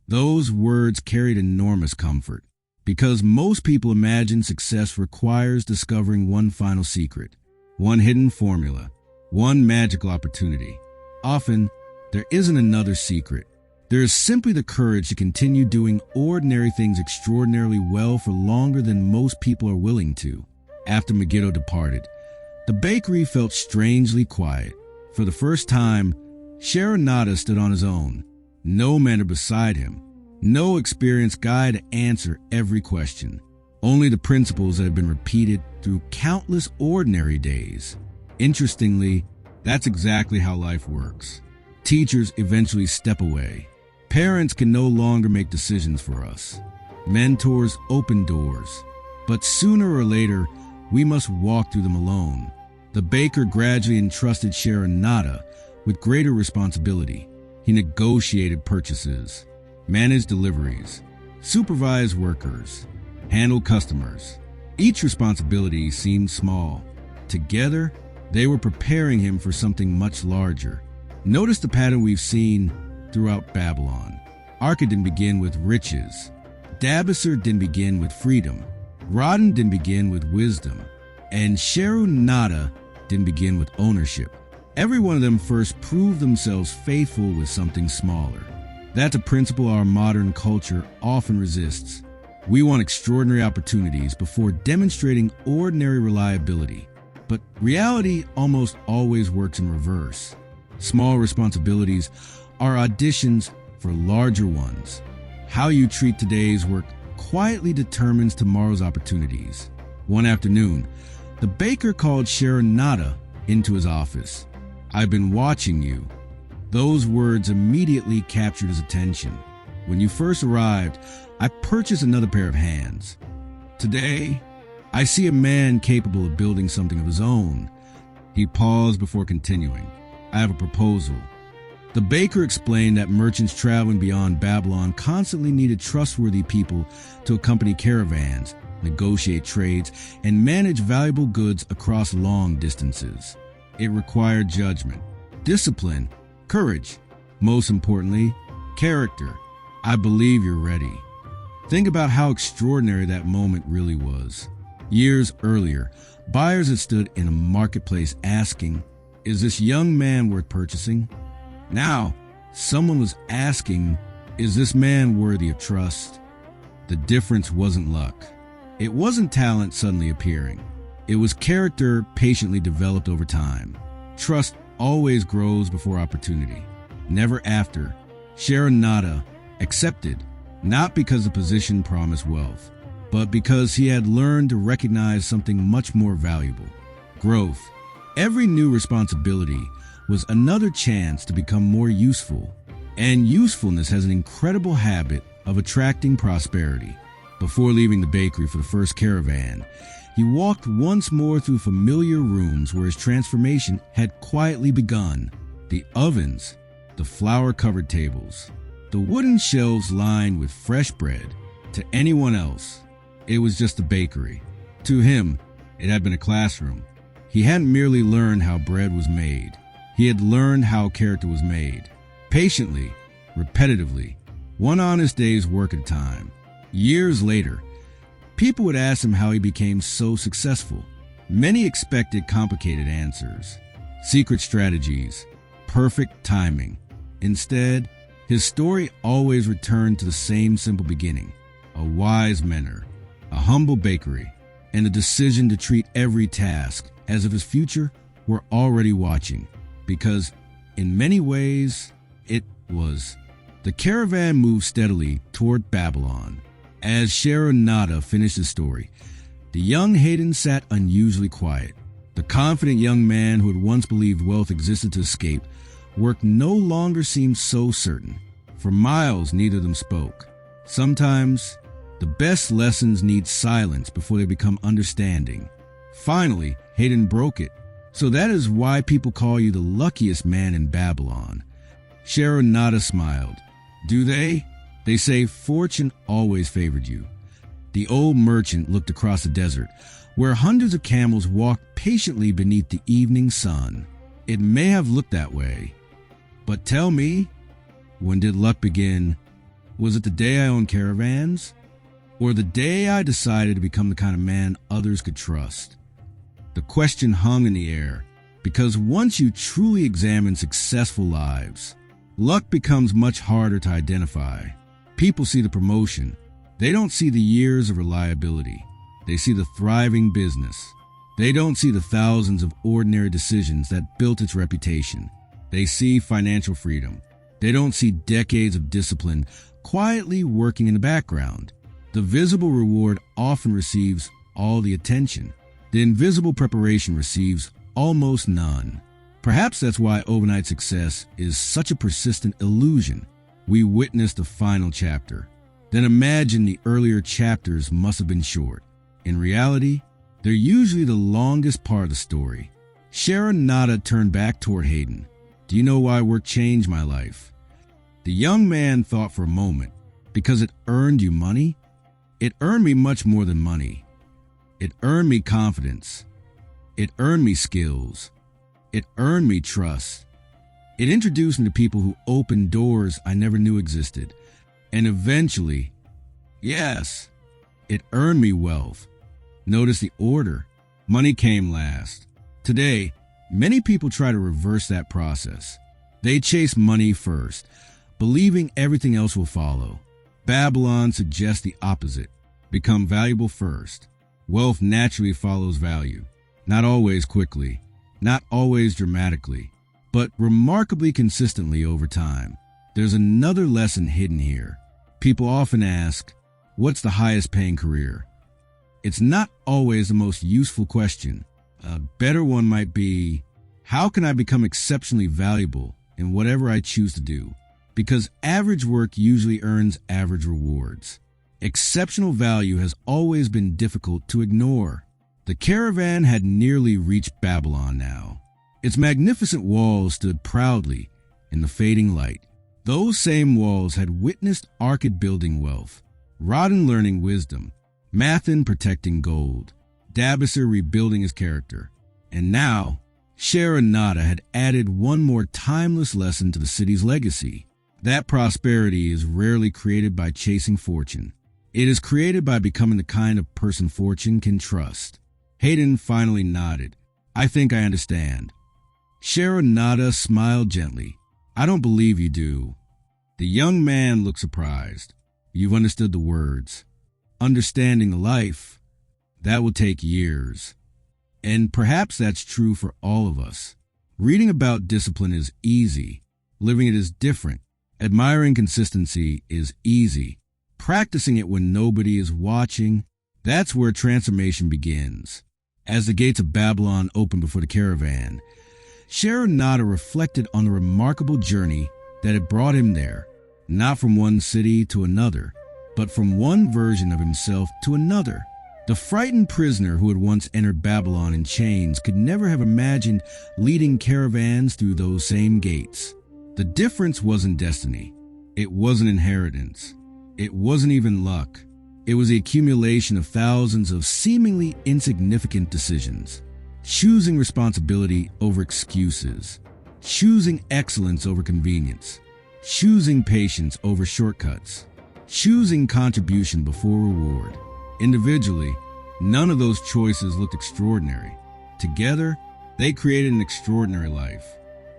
[SPEAKER 1] Those words carried enormous comfort, because most people imagine success requires discovering one final secret, one hidden formula, one magical opportunity. Often, there isn't another secret. There is simply the courage to continue doing ordinary things extraordinarily well for longer than most people are willing to. After Megiddo departed, the bakery felt strangely quiet. For the first time, Sharon Nada stood on his own. No mentor beside him. No experienced guide to answer every question. Only the principles that have been repeated through countless ordinary days. Interestingly, that's exactly how life works. Teachers eventually step away. Parents can no longer make decisions for us. Mentors open doors. But sooner or later, we must walk through them alone. The baker gradually entrusted Sharon Nada with greater responsibility. He negotiated purchases, managed deliveries, supervised workers, handled customers. Each responsibility seemed small. Together, they were preparing him for something much larger. Notice the pattern we've seen throughout Babylon. Arkad didn't begin with riches. Dabasser didn't begin with freedom. Rodin didn't begin with wisdom. And Sharon Nada didn't begin with ownership. Every one of them first proved themselves faithful with something smaller. That's a principle our modern culture often resists. We want extraordinary opportunities before demonstrating ordinary reliability. But reality almost always works in reverse. Small responsibilities are auditions for larger ones. How you treat today's work quietly determines tomorrow's opportunities. One afternoon, the baker called Sharon Nada into his office. "I've been watching you." Those words immediately captured his attention. "When you first arrived, I purchased another pair of hands. Today, I see a man capable of building something of his own." He paused before continuing. "I have a proposal. The baker explained that merchants traveling beyond Babylon constantly needed trustworthy people to accompany caravans, negotiate trades, and manage valuable goods across long distances. It required judgment, discipline, courage, most importantly, character. I believe you're ready. Think about how extraordinary that moment really was. Years earlier, buyers had stood in a marketplace asking, "Is this young man worth purchasing?" Now, someone was asking, "Is this man worthy of trust?" The difference wasn't luck. It wasn't talent suddenly appearing. It was character patiently developed over time. Trust always grows before opportunity, never after. Sharonada accepted, not because the position promised wealth, but because he had learned to recognize something much more valuable: growth. Every new responsibility was another chance to become more useful, and usefulness has an incredible habit of attracting prosperity. Before leaving the bakery for the first caravan, he walked once more through familiar rooms where his transformation had quietly begun. The ovens, the flour-covered tables, the wooden shelves lined with fresh bread. To anyone else, it was just a bakery. To him, it had been a classroom. He hadn't merely learned how bread was made. He had learned how character was made. Patiently, repetitively, one honest day's work at a time. Years later, people would ask him how he became so successful. Many expected complicated answers, secret strategies, perfect timing. Instead, his story always returned to the same simple beginning: a wise mentor, a humble bakery, and a decision to treat every task as if his future were already watching. Because, in many ways, it was. The caravan moved steadily toward Babylon. As Sharonada finished his story, the young Hayden sat unusually quiet. The confident young man who had once believed wealth existed to escape work no longer seemed so certain. For miles, neither of them spoke. Sometimes, the best lessons need silence before they become understanding. Finally, Hayden broke it. "So that is why people call you the luckiest man in Babylon." Sharonada smiled. "Do they? They say fortune always favored you." The old merchant looked across the desert, where hundreds of camels walked patiently beneath the evening sun. "It may have looked that way. But tell me, when did luck begin? Was it the day I owned caravans? Or the day I decided to become the kind of man others could trust?" The question hung in the air, because once you truly examine successful lives, luck becomes much harder to identify. People see the promotion. They don't see the years of reliability. They see the thriving business. They don't see the thousands of ordinary decisions that built its reputation. They see financial freedom. They don't see decades of discipline quietly working in the background. The visible reward often receives all the attention. The invisible preparation receives almost none. Perhaps that's why overnight success is such a persistent illusion. We witness the final chapter, then imagine the earlier chapters must have been short. In reality, they're usually the longest part of the story. Sharonada turned back toward Hayden. "Do you know why work changed my life?" The young man thought for a moment. "Because it earned you money?" "It earned me much more than money. It earned me confidence. It earned me skills. It earned me trust. It introduced me to people who opened doors I never knew existed. And eventually, yes, it earned me wealth." Notice the order. Money came last. Today, many people try to reverse that process. They chase money first, believing everything else will follow. Babylon suggests the opposite. Become valuable first. Wealth naturally follows value. Not always quickly, not always dramatically, but remarkably consistently over time. There's another lesson hidden here. People often ask, what's the highest paying career? It's not always the most useful question. A better one might be, how can I become exceptionally valuable in whatever I choose to do? Because average work usually earns average rewards. Exceptional value has always been difficult to ignore. The caravan had nearly reached Babylon now. Its magnificent walls stood proudly, in the fading light. Those same walls had witnessed Arkad building wealth, Rodin learning wisdom, Mathan protecting gold, Dabasir rebuilding his character. And now, Sharonada had added one more timeless lesson to the city's legacy. That prosperity is rarely created by chasing fortune. It is created by becoming the kind of person fortune can trust. Hayden finally nodded. I think I understand. Sharonada smiled gently. I don't believe you do. The young man looked surprised. You've understood the words. Understanding life, that will take years. And perhaps that's true for all of us. Reading about discipline is easy. Living it is different. Admiring consistency is easy. Practicing it when nobody is watching, that's where transformation begins. As the gates of Babylon opened before the caravan, Sharonada reflected on the remarkable journey that had brought him there, not from one city to another, but from one version of himself to another. The frightened prisoner who had once entered Babylon in chains could never have imagined leading caravans through those same gates. The difference wasn't destiny. It wasn't inheritance. It wasn't even luck. It was the accumulation of thousands of seemingly insignificant decisions. Choosing responsibility over excuses. Choosing excellence over convenience. Choosing patience over shortcuts. Choosing contribution before reward. Individually, none of those choices looked extraordinary. Together, they created an extraordinary life.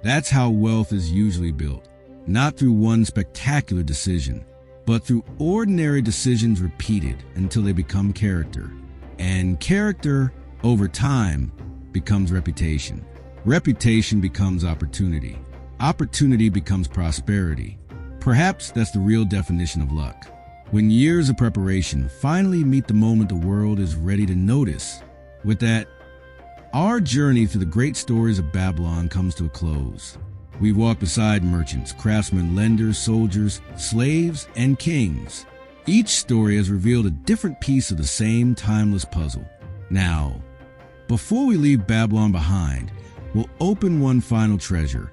[SPEAKER 1] That's how wealth is usually built, not through one spectacular decision, but through ordinary decisions repeated until they become character. And character, over time, becomes reputation. Reputation becomes opportunity. Opportunity becomes prosperity. Perhaps that's the real definition of luck. When years of preparation finally meet the moment the world is ready to notice. With that, our journey through the great stories of Babylon comes to a close. We walk beside merchants, craftsmen, lenders, soldiers, slaves, and kings. Each story has revealed a different piece of the same timeless puzzle. Now, before we leave Babylon behind, we'll open one final treasure,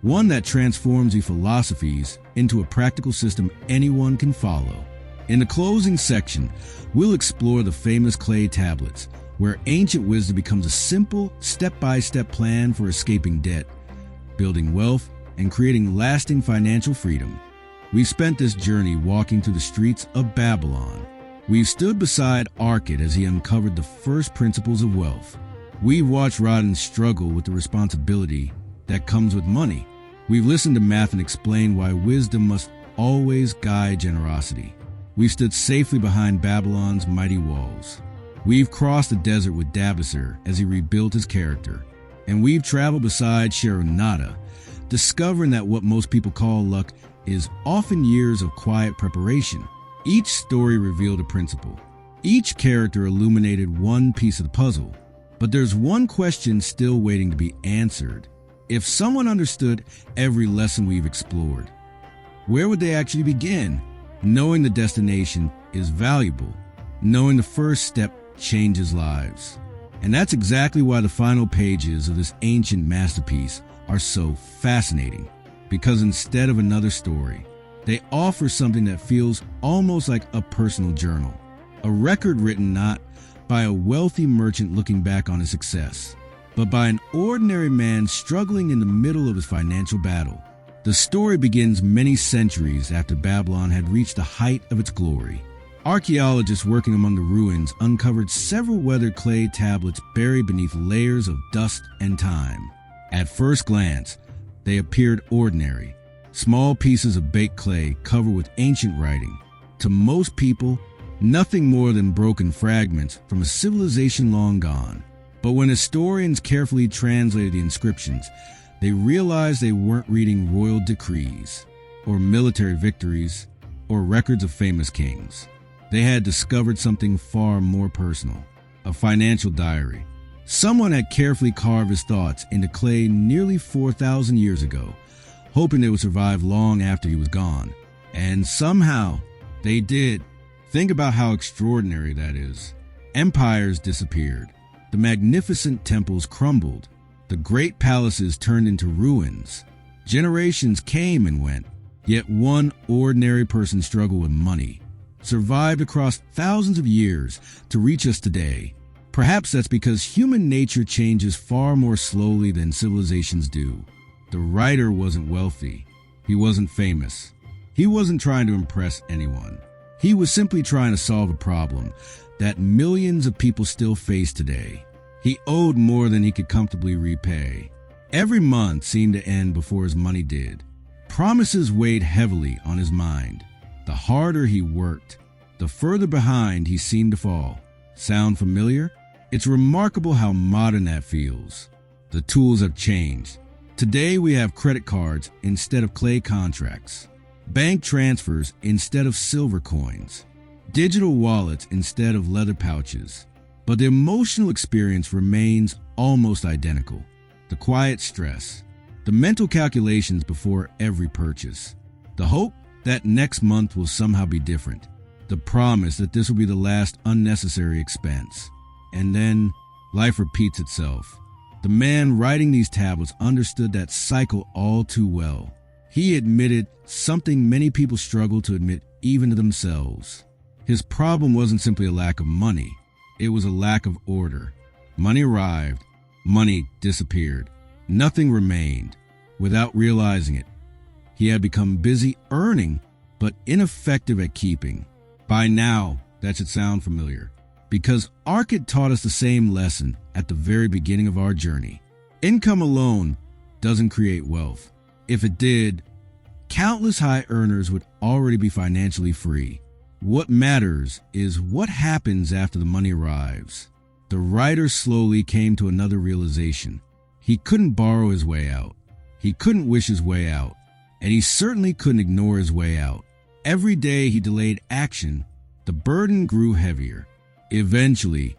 [SPEAKER 1] one that transforms the philosophies into a practical system anyone can follow. In the closing section, we'll explore the famous clay tablets, where ancient wisdom becomes a simple, step-by-step plan for escaping debt, building wealth, and creating lasting financial freedom. We've spent this journey walking through the streets of Babylon. We've stood beside Arkad as he uncovered the first principles of wealth. We've watched Rodin struggle with the responsibility that comes with money. We've listened to Mathan explain why wisdom must always guide generosity. We've stood safely behind Babylon's mighty walls. We've crossed the desert with Dabasir as he rebuilt his character. And we've traveled beside Sharonada, discovering that what most people call luck is often years of quiet preparation. Each story revealed a principle. Each character illuminated one piece of the puzzle. But there's one question still waiting to be answered. If someone understood every lesson we've explored, where would they actually begin? Knowing the destination is valuable. Knowing the first step changes lives. And that's exactly why the final pages of this ancient masterpiece are so fascinating. Because instead of another story, they offer something that feels almost like a personal journal. A record written not by a wealthy merchant looking back on his success, but by an ordinary man struggling in the middle of his financial battle. The story begins many centuries after Babylon had reached the height of its glory. Archaeologists working among the ruins uncovered several weathered clay tablets buried beneath layers of dust and time. At first glance, they appeared ordinary, small pieces of baked clay covered with ancient writing. To most people, nothing more than broken fragments from a civilization long gone. But when historians carefully translated the inscriptions, they realized they weren't reading royal decrees, or military victories, or records of famous kings. They had discovered something far more personal, a financial diary. Someone had carefully carved his thoughts into clay nearly 4,000 years ago, hoping they would survive long after he was gone. And somehow, they did. Think about how extraordinary that is. Empires disappeared. The magnificent temples crumbled. The great palaces turned into ruins. Generations came and went, yet one ordinary person struggled with money, survived across thousands of years to reach us today. Perhaps that's because human nature changes far more slowly than civilizations do. The writer wasn't wealthy. He wasn't famous. He wasn't trying to impress anyone. He was simply trying to solve a problem that millions of people still face today. He owed more than he could comfortably repay. Every month seemed to end before his money did. Promises weighed heavily on his mind. The harder he worked, the further behind he seemed to fall. Sound familiar? It's remarkable how modern that feels. The tools have changed. Today we have credit cards instead of clay contracts, bank transfers instead of silver coins, digital wallets instead of leather pouches. But the emotional experience remains almost identical. The quiet stress, the mental calculations before every purchase, the hope that next month will somehow be different, the promise that this will be the last unnecessary expense. And then life repeats itself. The man writing these tablets understood that cycle all too well. He admitted something many people struggle to admit even to themselves. His problem wasn't simply a lack of money. It was a lack of order. Money arrived, money disappeared. Nothing remained. Without realizing it, he had become busy earning, but ineffective at keeping. By now, that should sound familiar, because Arcad taught us the same lesson at the very beginning of our journey. Income alone doesn't create wealth. If it did, countless high earners would already be financially free. What matters is what happens after the money arrives. The writer slowly came to another realization. He couldn't borrow his way out. He couldn't wish his way out. And he certainly couldn't ignore his way out. Every day he delayed action, the burden grew heavier. Eventually,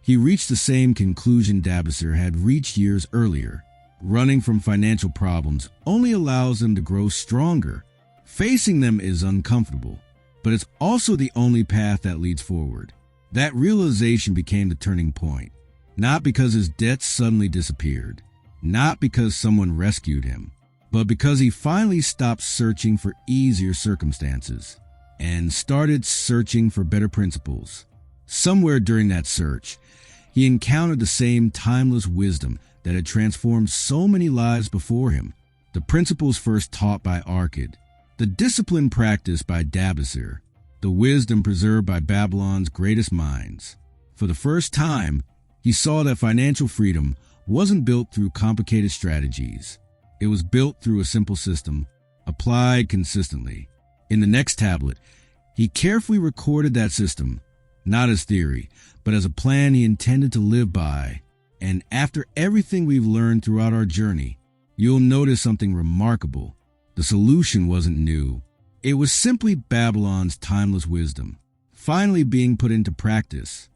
[SPEAKER 1] he reached the same conclusion Dabasir had reached years earlier. Running from financial problems only allows them to grow stronger. Facing them is uncomfortable, but it's also the only path that leads forward. That realization became the turning point, not because his debts suddenly disappeared, not because someone rescued him, but because he finally stopped searching for easier circumstances and started searching for better principles. Somewhere during that search, he encountered the same timeless wisdom that had transformed so many lives before him. The principles first taught by Arcad, the discipline practiced by Dabasir, the wisdom preserved by Babylon's greatest minds. For the first time, he saw that financial freedom wasn't built through complicated strategies. It was built through a simple system, applied consistently. In the next tablet, he carefully recorded that system, not as theory, but as a plan he intended to live by. And after everything we've learned throughout our journey, you'll notice something remarkable. The solution wasn't new. It was simply Babylon's timeless wisdom, finally being put into practice.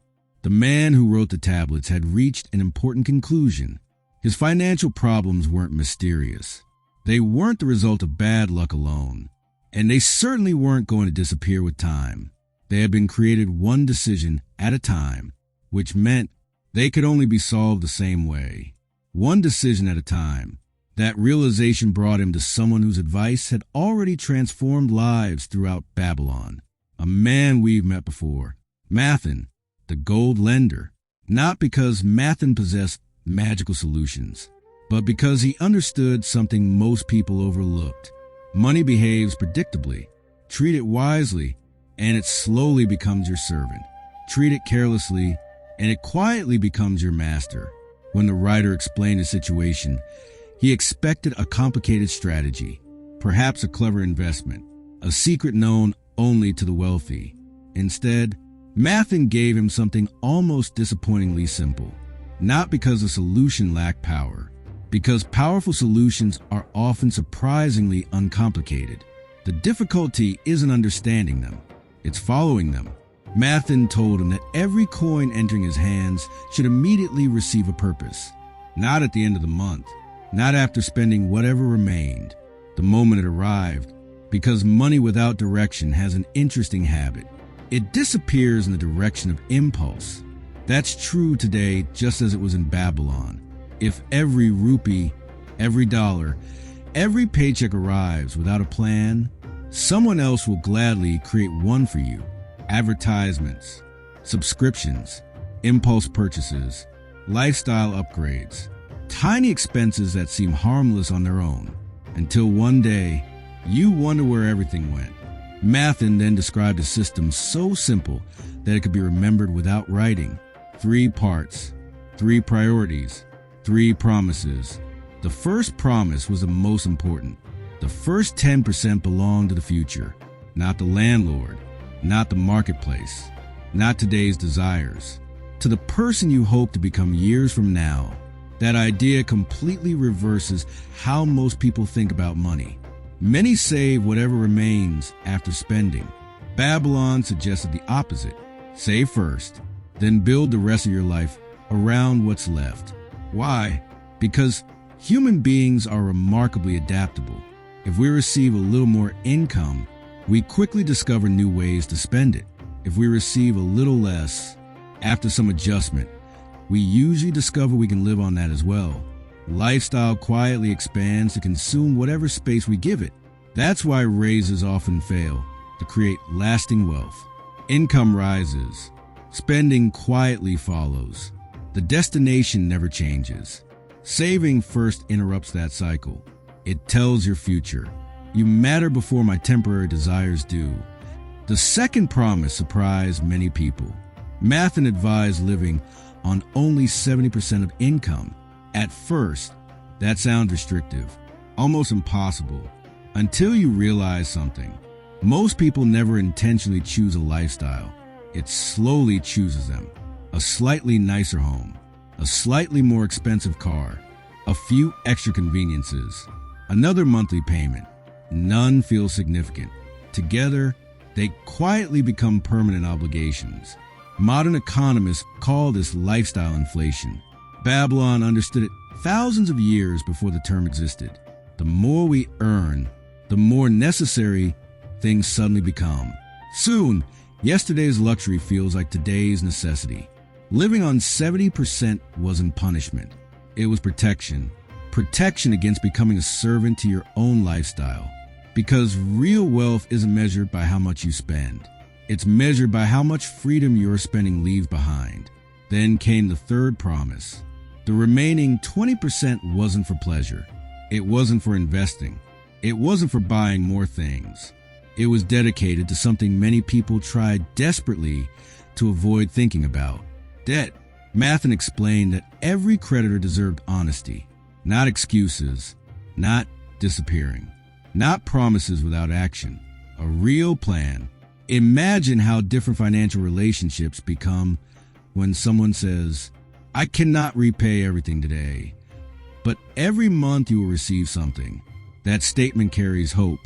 [SPEAKER 1] The man who wrote the tablets had reached an important conclusion. His financial problems weren't mysterious. They weren't the result of bad luck alone, and they certainly weren't going to disappear with time. They had been created one decision at a time, which meant they could only be solved the same way. One decision at a time. That realization brought him to someone whose advice had already transformed lives throughout Babylon. A man we've met before, Mathan, the gold lender. Not because Mathan possessed magical solutions, but because he understood something most people overlooked. Money behaves predictably. Treat it wisely, and it slowly becomes your servant. Treat it carelessly, and it quietly becomes your master. When the writer explained the situation, he expected a complicated strategy, perhaps a clever investment, a secret known only to the wealthy. Instead, Mathan gave him something almost disappointingly simple, not because the solution lacked power, because powerful solutions are often surprisingly uncomplicated. The difficulty isn't understanding them, it's following them. Mathan told him that every coin entering his hands should immediately receive a purpose, not at the end of the month, not after spending whatever remained, the moment it arrived, because money without direction has an interesting habit. It disappears in the direction of impulse. That's true today just as it was in Babylon. If every rupee, every dollar, every paycheck arrives without a plan, someone else will gladly create one for you. Advertisements, subscriptions, impulse purchases, lifestyle upgrades, tiny expenses that seem harmless on their own, until one day you wonder where everything went. Mathen then described a system so simple that it could be remembered without writing. 3 parts, 3 priorities, 3 promises. The first promise was the most important. The first 10% belonged to the future, not the landlord, not the marketplace, not today's desires. To the person you hope to become years from now. That idea completely reverses how most people think about money. Many save whatever remains after spending. Babylon suggested the opposite. Save first, then build the rest of your life around what's left. Why? Because human beings are remarkably adaptable. If we receive a little more income, we quickly discover new ways to spend it. If we receive a little less, after some adjustment, we usually discover we can live on that as well. Lifestyle quietly expands to consume whatever space we give it. That's why raises often fail to create lasting wealth. Income rises. Spending quietly follows. The destination never changes. Saving first interrupts that cycle. It tells your future, you matter before my temporary desires do. The second promise surprised many people. Mathen advised living on only 70% of income. At first, that sounds restrictive, almost impossible, until you realize something. Most people never intentionally choose a lifestyle. It slowly chooses them. A slightly nicer home, a slightly more expensive car, a few extra conveniences, another monthly payment. None feel significant. Together, they quietly become permanent obligations. Modern economists call this lifestyle inflation. Babylon understood it thousands of years before the term existed. The more we earn, the more necessary things suddenly become. Soon, yesterday's luxury feels like today's necessity. Living on 70% wasn't punishment. It was protection. Protection against becoming a servant to your own lifestyle. Because real wealth isn't measured by how much you spend. It's measured by how much freedom your spending leaves behind. Then came the third promise. The remaining 20% wasn't for pleasure. It wasn't for investing. It wasn't for buying more things. It was dedicated to something many people tried desperately to avoid thinking about. Debt. Mathen explained that every creditor deserved honesty, not excuses, not disappearing, not promises without action, a real plan. Imagine how different financial relationships become when someone says, I cannot repay everything today, but every month you will receive something. That statement carries hope,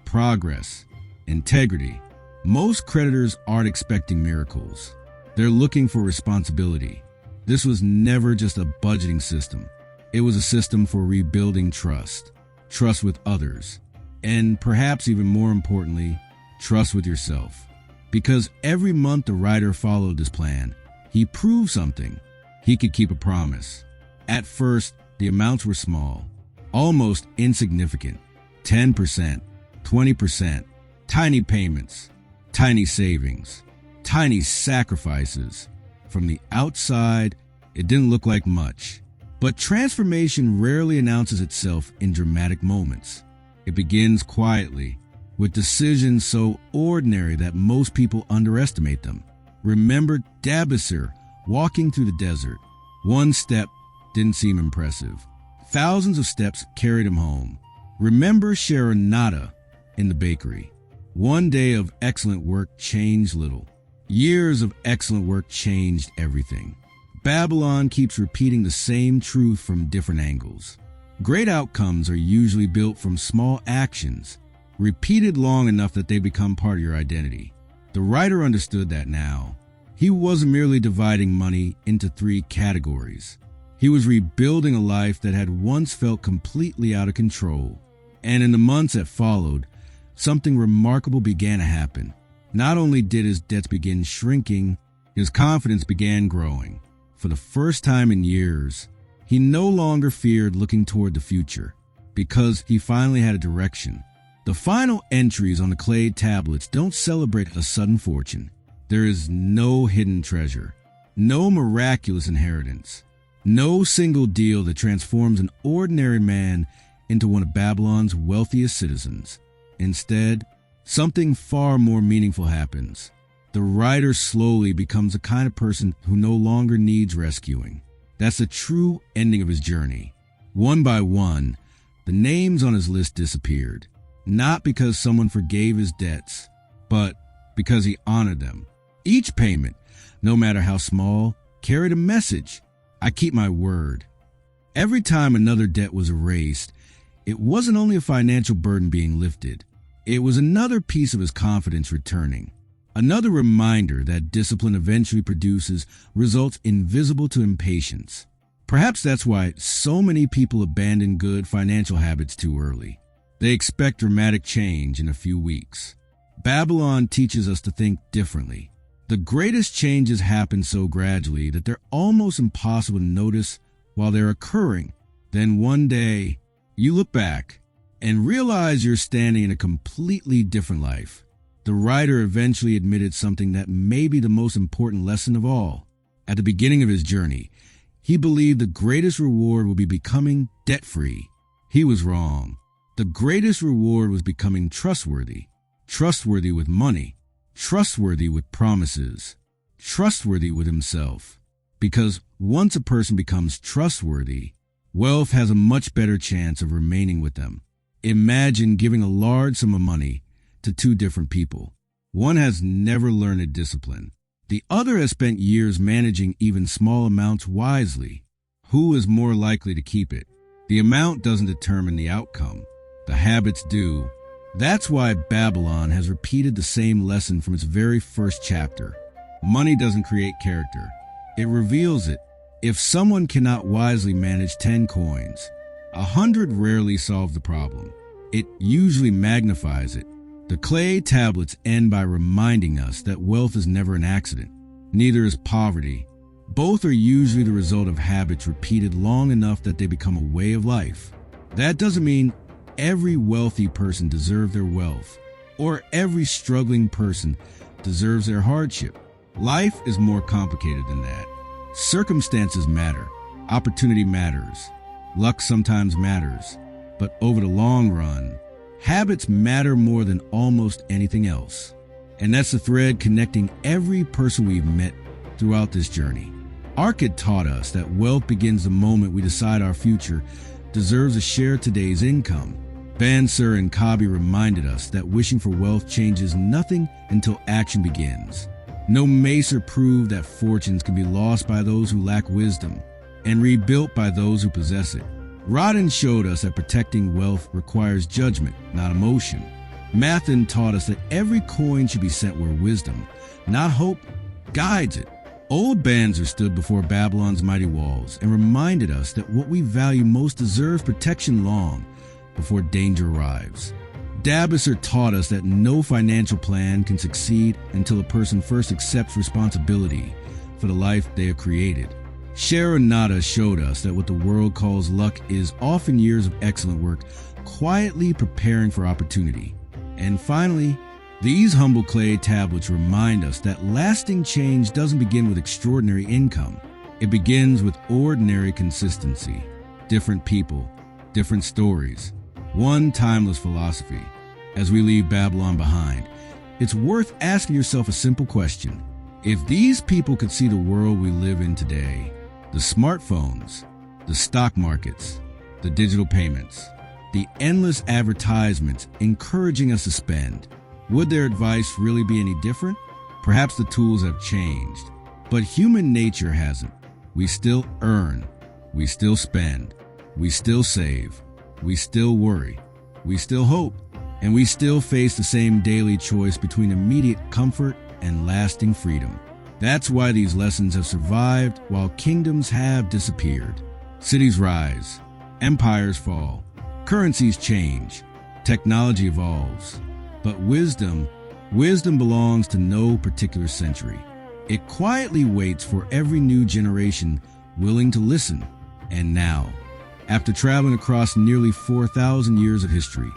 [SPEAKER 1] progress, integrity. Most creditors aren't expecting miracles. They're looking for responsibility. This was never just a budgeting system. It was a system for rebuilding trust, trust with others, and perhaps even more importantly, trust with yourself. Because every month the writer followed this plan, he proved something. He could keep a promise. At first, the amounts were small, almost insignificant. 10%, 20%, tiny payments, tiny savings, tiny sacrifices. From the outside, it didn't look like much. But transformation rarely announces itself in dramatic moments. It begins quietly, with decisions so ordinary that most people underestimate them. Remember Dabasir walking through the desert. One step didn't seem impressive. Thousands of steps carried him home. Remember Sharonada in the bakery. One day of excellent work changed little. Years of excellent work changed everything. Babylon keeps repeating the same truth from different angles. Great outcomes are usually built from small actions, repeated long enough that they become part of your identity. The writer understood that now. He wasn't merely dividing money into 3 categories. He was rebuilding a life that had once felt completely out of control. And in the months that followed, something remarkable began to happen. Not only did his debts begin shrinking, his confidence began growing. For the first time in years, he no longer feared looking toward the future. because he finally had a direction. The final entries on the clay tablets don't celebrate a sudden fortune. There is no hidden treasure, no miraculous inheritance, no single deal that transforms an ordinary man into one of Babylon's wealthiest citizens. Instead, something far more meaningful happens. The writer slowly becomes the kind of person who no longer needs rescuing. That's the true ending of his journey. One by one, the names on his list disappeared, not because someone forgave his debts, but because he honored them. Each payment, no matter how small, carried a message. I keep my word. Every time another debt was erased, it wasn't only a financial burden being lifted. It was another piece of his confidence returning. Another reminder that discipline eventually produces results invisible to impatience. Perhaps that's why so many people abandon good financial habits too early. They expect dramatic change in a few weeks. Babylon teaches us to think differently. The greatest changes happen so gradually that they're almost impossible to notice while they're occurring. Then one day, you look back and realize you're standing in a completely different life. The writer eventually admitted something that may be the most important lesson of all. At the beginning of his journey, he believed the greatest reward would be becoming debt-free. He was wrong. The greatest reward was becoming trustworthy. Trustworthy with money. Trustworthy with promises. Trustworthy with himself. Because once a person becomes trustworthy, wealth has a much better chance of remaining with them. Imagine giving a large sum of money to two different people. One has never learned a discipline. The other has spent years managing even small amounts wisely. Who is more likely to keep it? The amount doesn't determine the outcome. The habits do. That's why Babylon has repeated the same lesson from its very first chapter. Money doesn't create character. It reveals it. If someone cannot wisely manage 10 coins, 100 rarely solve the problem. It usually magnifies it. The clay tablets end by reminding us that wealth is never an accident. Neither is poverty. Both are usually the result of habits repeated long enough that they become a way of life. That doesn't mean every wealthy person deserves their wealth, or every struggling person deserves their hardship. Life is more complicated than that. Circumstances matter. Opportunity matters. Luck sometimes matters. But over the long run, habits matter more than almost anything else. And that's the thread connecting every person we've met throughout this journey. Arkad taught us that wealth begins the moment we decide our future deserves a share of today's income. Bansur and Kabi reminded us that wishing for wealth changes nothing until action begins. No Macer proved that fortunes can be lost by those who lack wisdom and rebuilt by those who possess it. Rodin showed us that protecting wealth requires judgment, not emotion. Mathen taught us that every coin should be sent where wisdom, not hope, guides it. Old Banzer stood before Babylon's mighty walls and reminded us that what we value most deserves protection long before danger arrives. Dabasser taught us that no financial plan can succeed until a person first accepts responsibility for the life they have created. Sharonada showed us that what the world calls luck is often years of excellent work, quietly preparing for opportunity. And finally, these humble clay tablets remind us that lasting change doesn't begin with extraordinary income. It begins with ordinary consistency. Different people, different stories, one timeless philosophy. As we leave Babylon behind, it's worth asking yourself a simple question. If these people could see the world we live in today, the smartphones, the stock markets, the digital payments, the endless advertisements encouraging us to spend, would their advice really be any different? Perhaps the tools have changed, but human nature hasn't. We still earn, we still spend, we still save, we still worry, we still hope, and we still face the same daily choice between immediate comfort and lasting freedom. That's why these lessons have survived while kingdoms have disappeared. Cities rise, empires fall, currencies change, technology evolves. But wisdom belongs to no particular century. It quietly waits for every new generation willing to listen. And now, After traveling across nearly 4,000 years of history,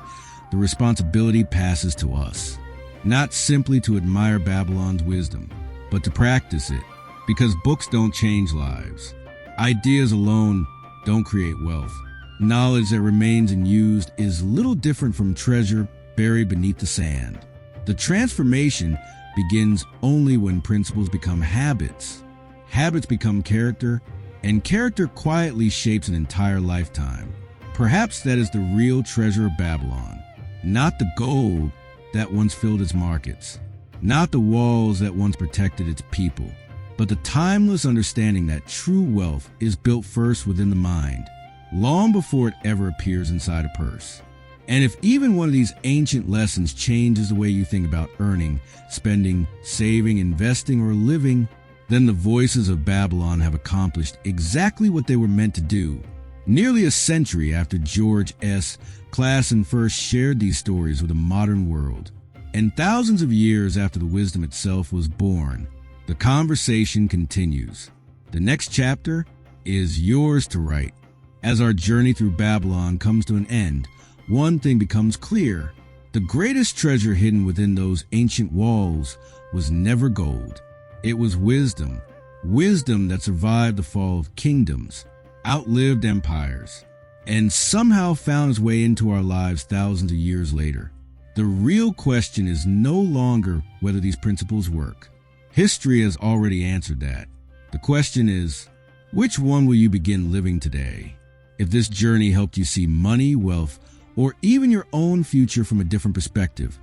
[SPEAKER 1] the responsibility passes to us, not simply to admire Babylon's wisdom, but to practice it, because books don't change lives. Ideas alone don't create wealth. Knowledge that remains unused is little different from treasure buried beneath the sand. The transformation begins only when principles become habits. Habits become character, and character quietly shapes an entire lifetime. Perhaps that is the real treasure of Babylon. Not the gold that once filled its markets, not the walls that once protected its people, but the timeless understanding that true wealth is built first within the mind, long before it ever appears inside a purse. And if even one of these ancient lessons changes the way you think about earning, spending, saving, investing, or living, then the voices of Babylon have accomplished exactly what they were meant to do. Nearly a century after George S. Clason first shared these stories with the modern world, and thousands of years after the wisdom itself was born, the conversation continues. The next chapter is yours to write. As our journey through Babylon comes to an end, one thing becomes clear. The greatest treasure hidden within those ancient walls was never gold. It was wisdom. Wisdom that survived the fall of kingdoms, outlived empires, and somehow found its way into our lives thousands of years later. The real question is no longer whether these principles work. History has already answered that. The question is, which one will you begin living today? If this journey helped you see money, wealth, or even your own future from a different perspective,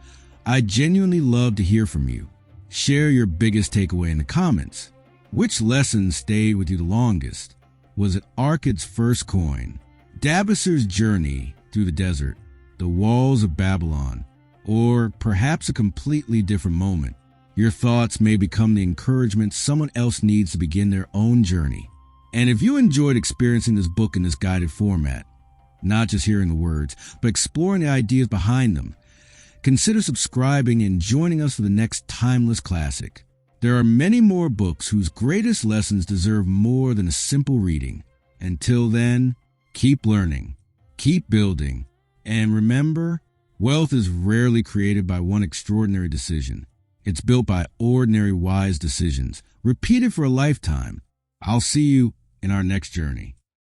[SPEAKER 1] I'd genuinely love to hear from you. Share your biggest takeaway in the comments. Which lesson stayed with you the longest? Was it Arkad's first coin, Dabasir's journey through the desert, the walls of Babylon, or perhaps a completely different moment? Your thoughts may become the encouragement someone else needs to begin their own journey. And if you enjoyed experiencing this book in this guided format, not just hearing the words, but exploring the ideas behind them, consider subscribing and joining us for the next timeless classic. There are many more books whose greatest lessons deserve more than a simple reading. Until then, keep learning, keep building, and remember, wealth is rarely created by one extraordinary decision. It's built by ordinary wise decisions, repeated for a lifetime. I'll see you in our next journey.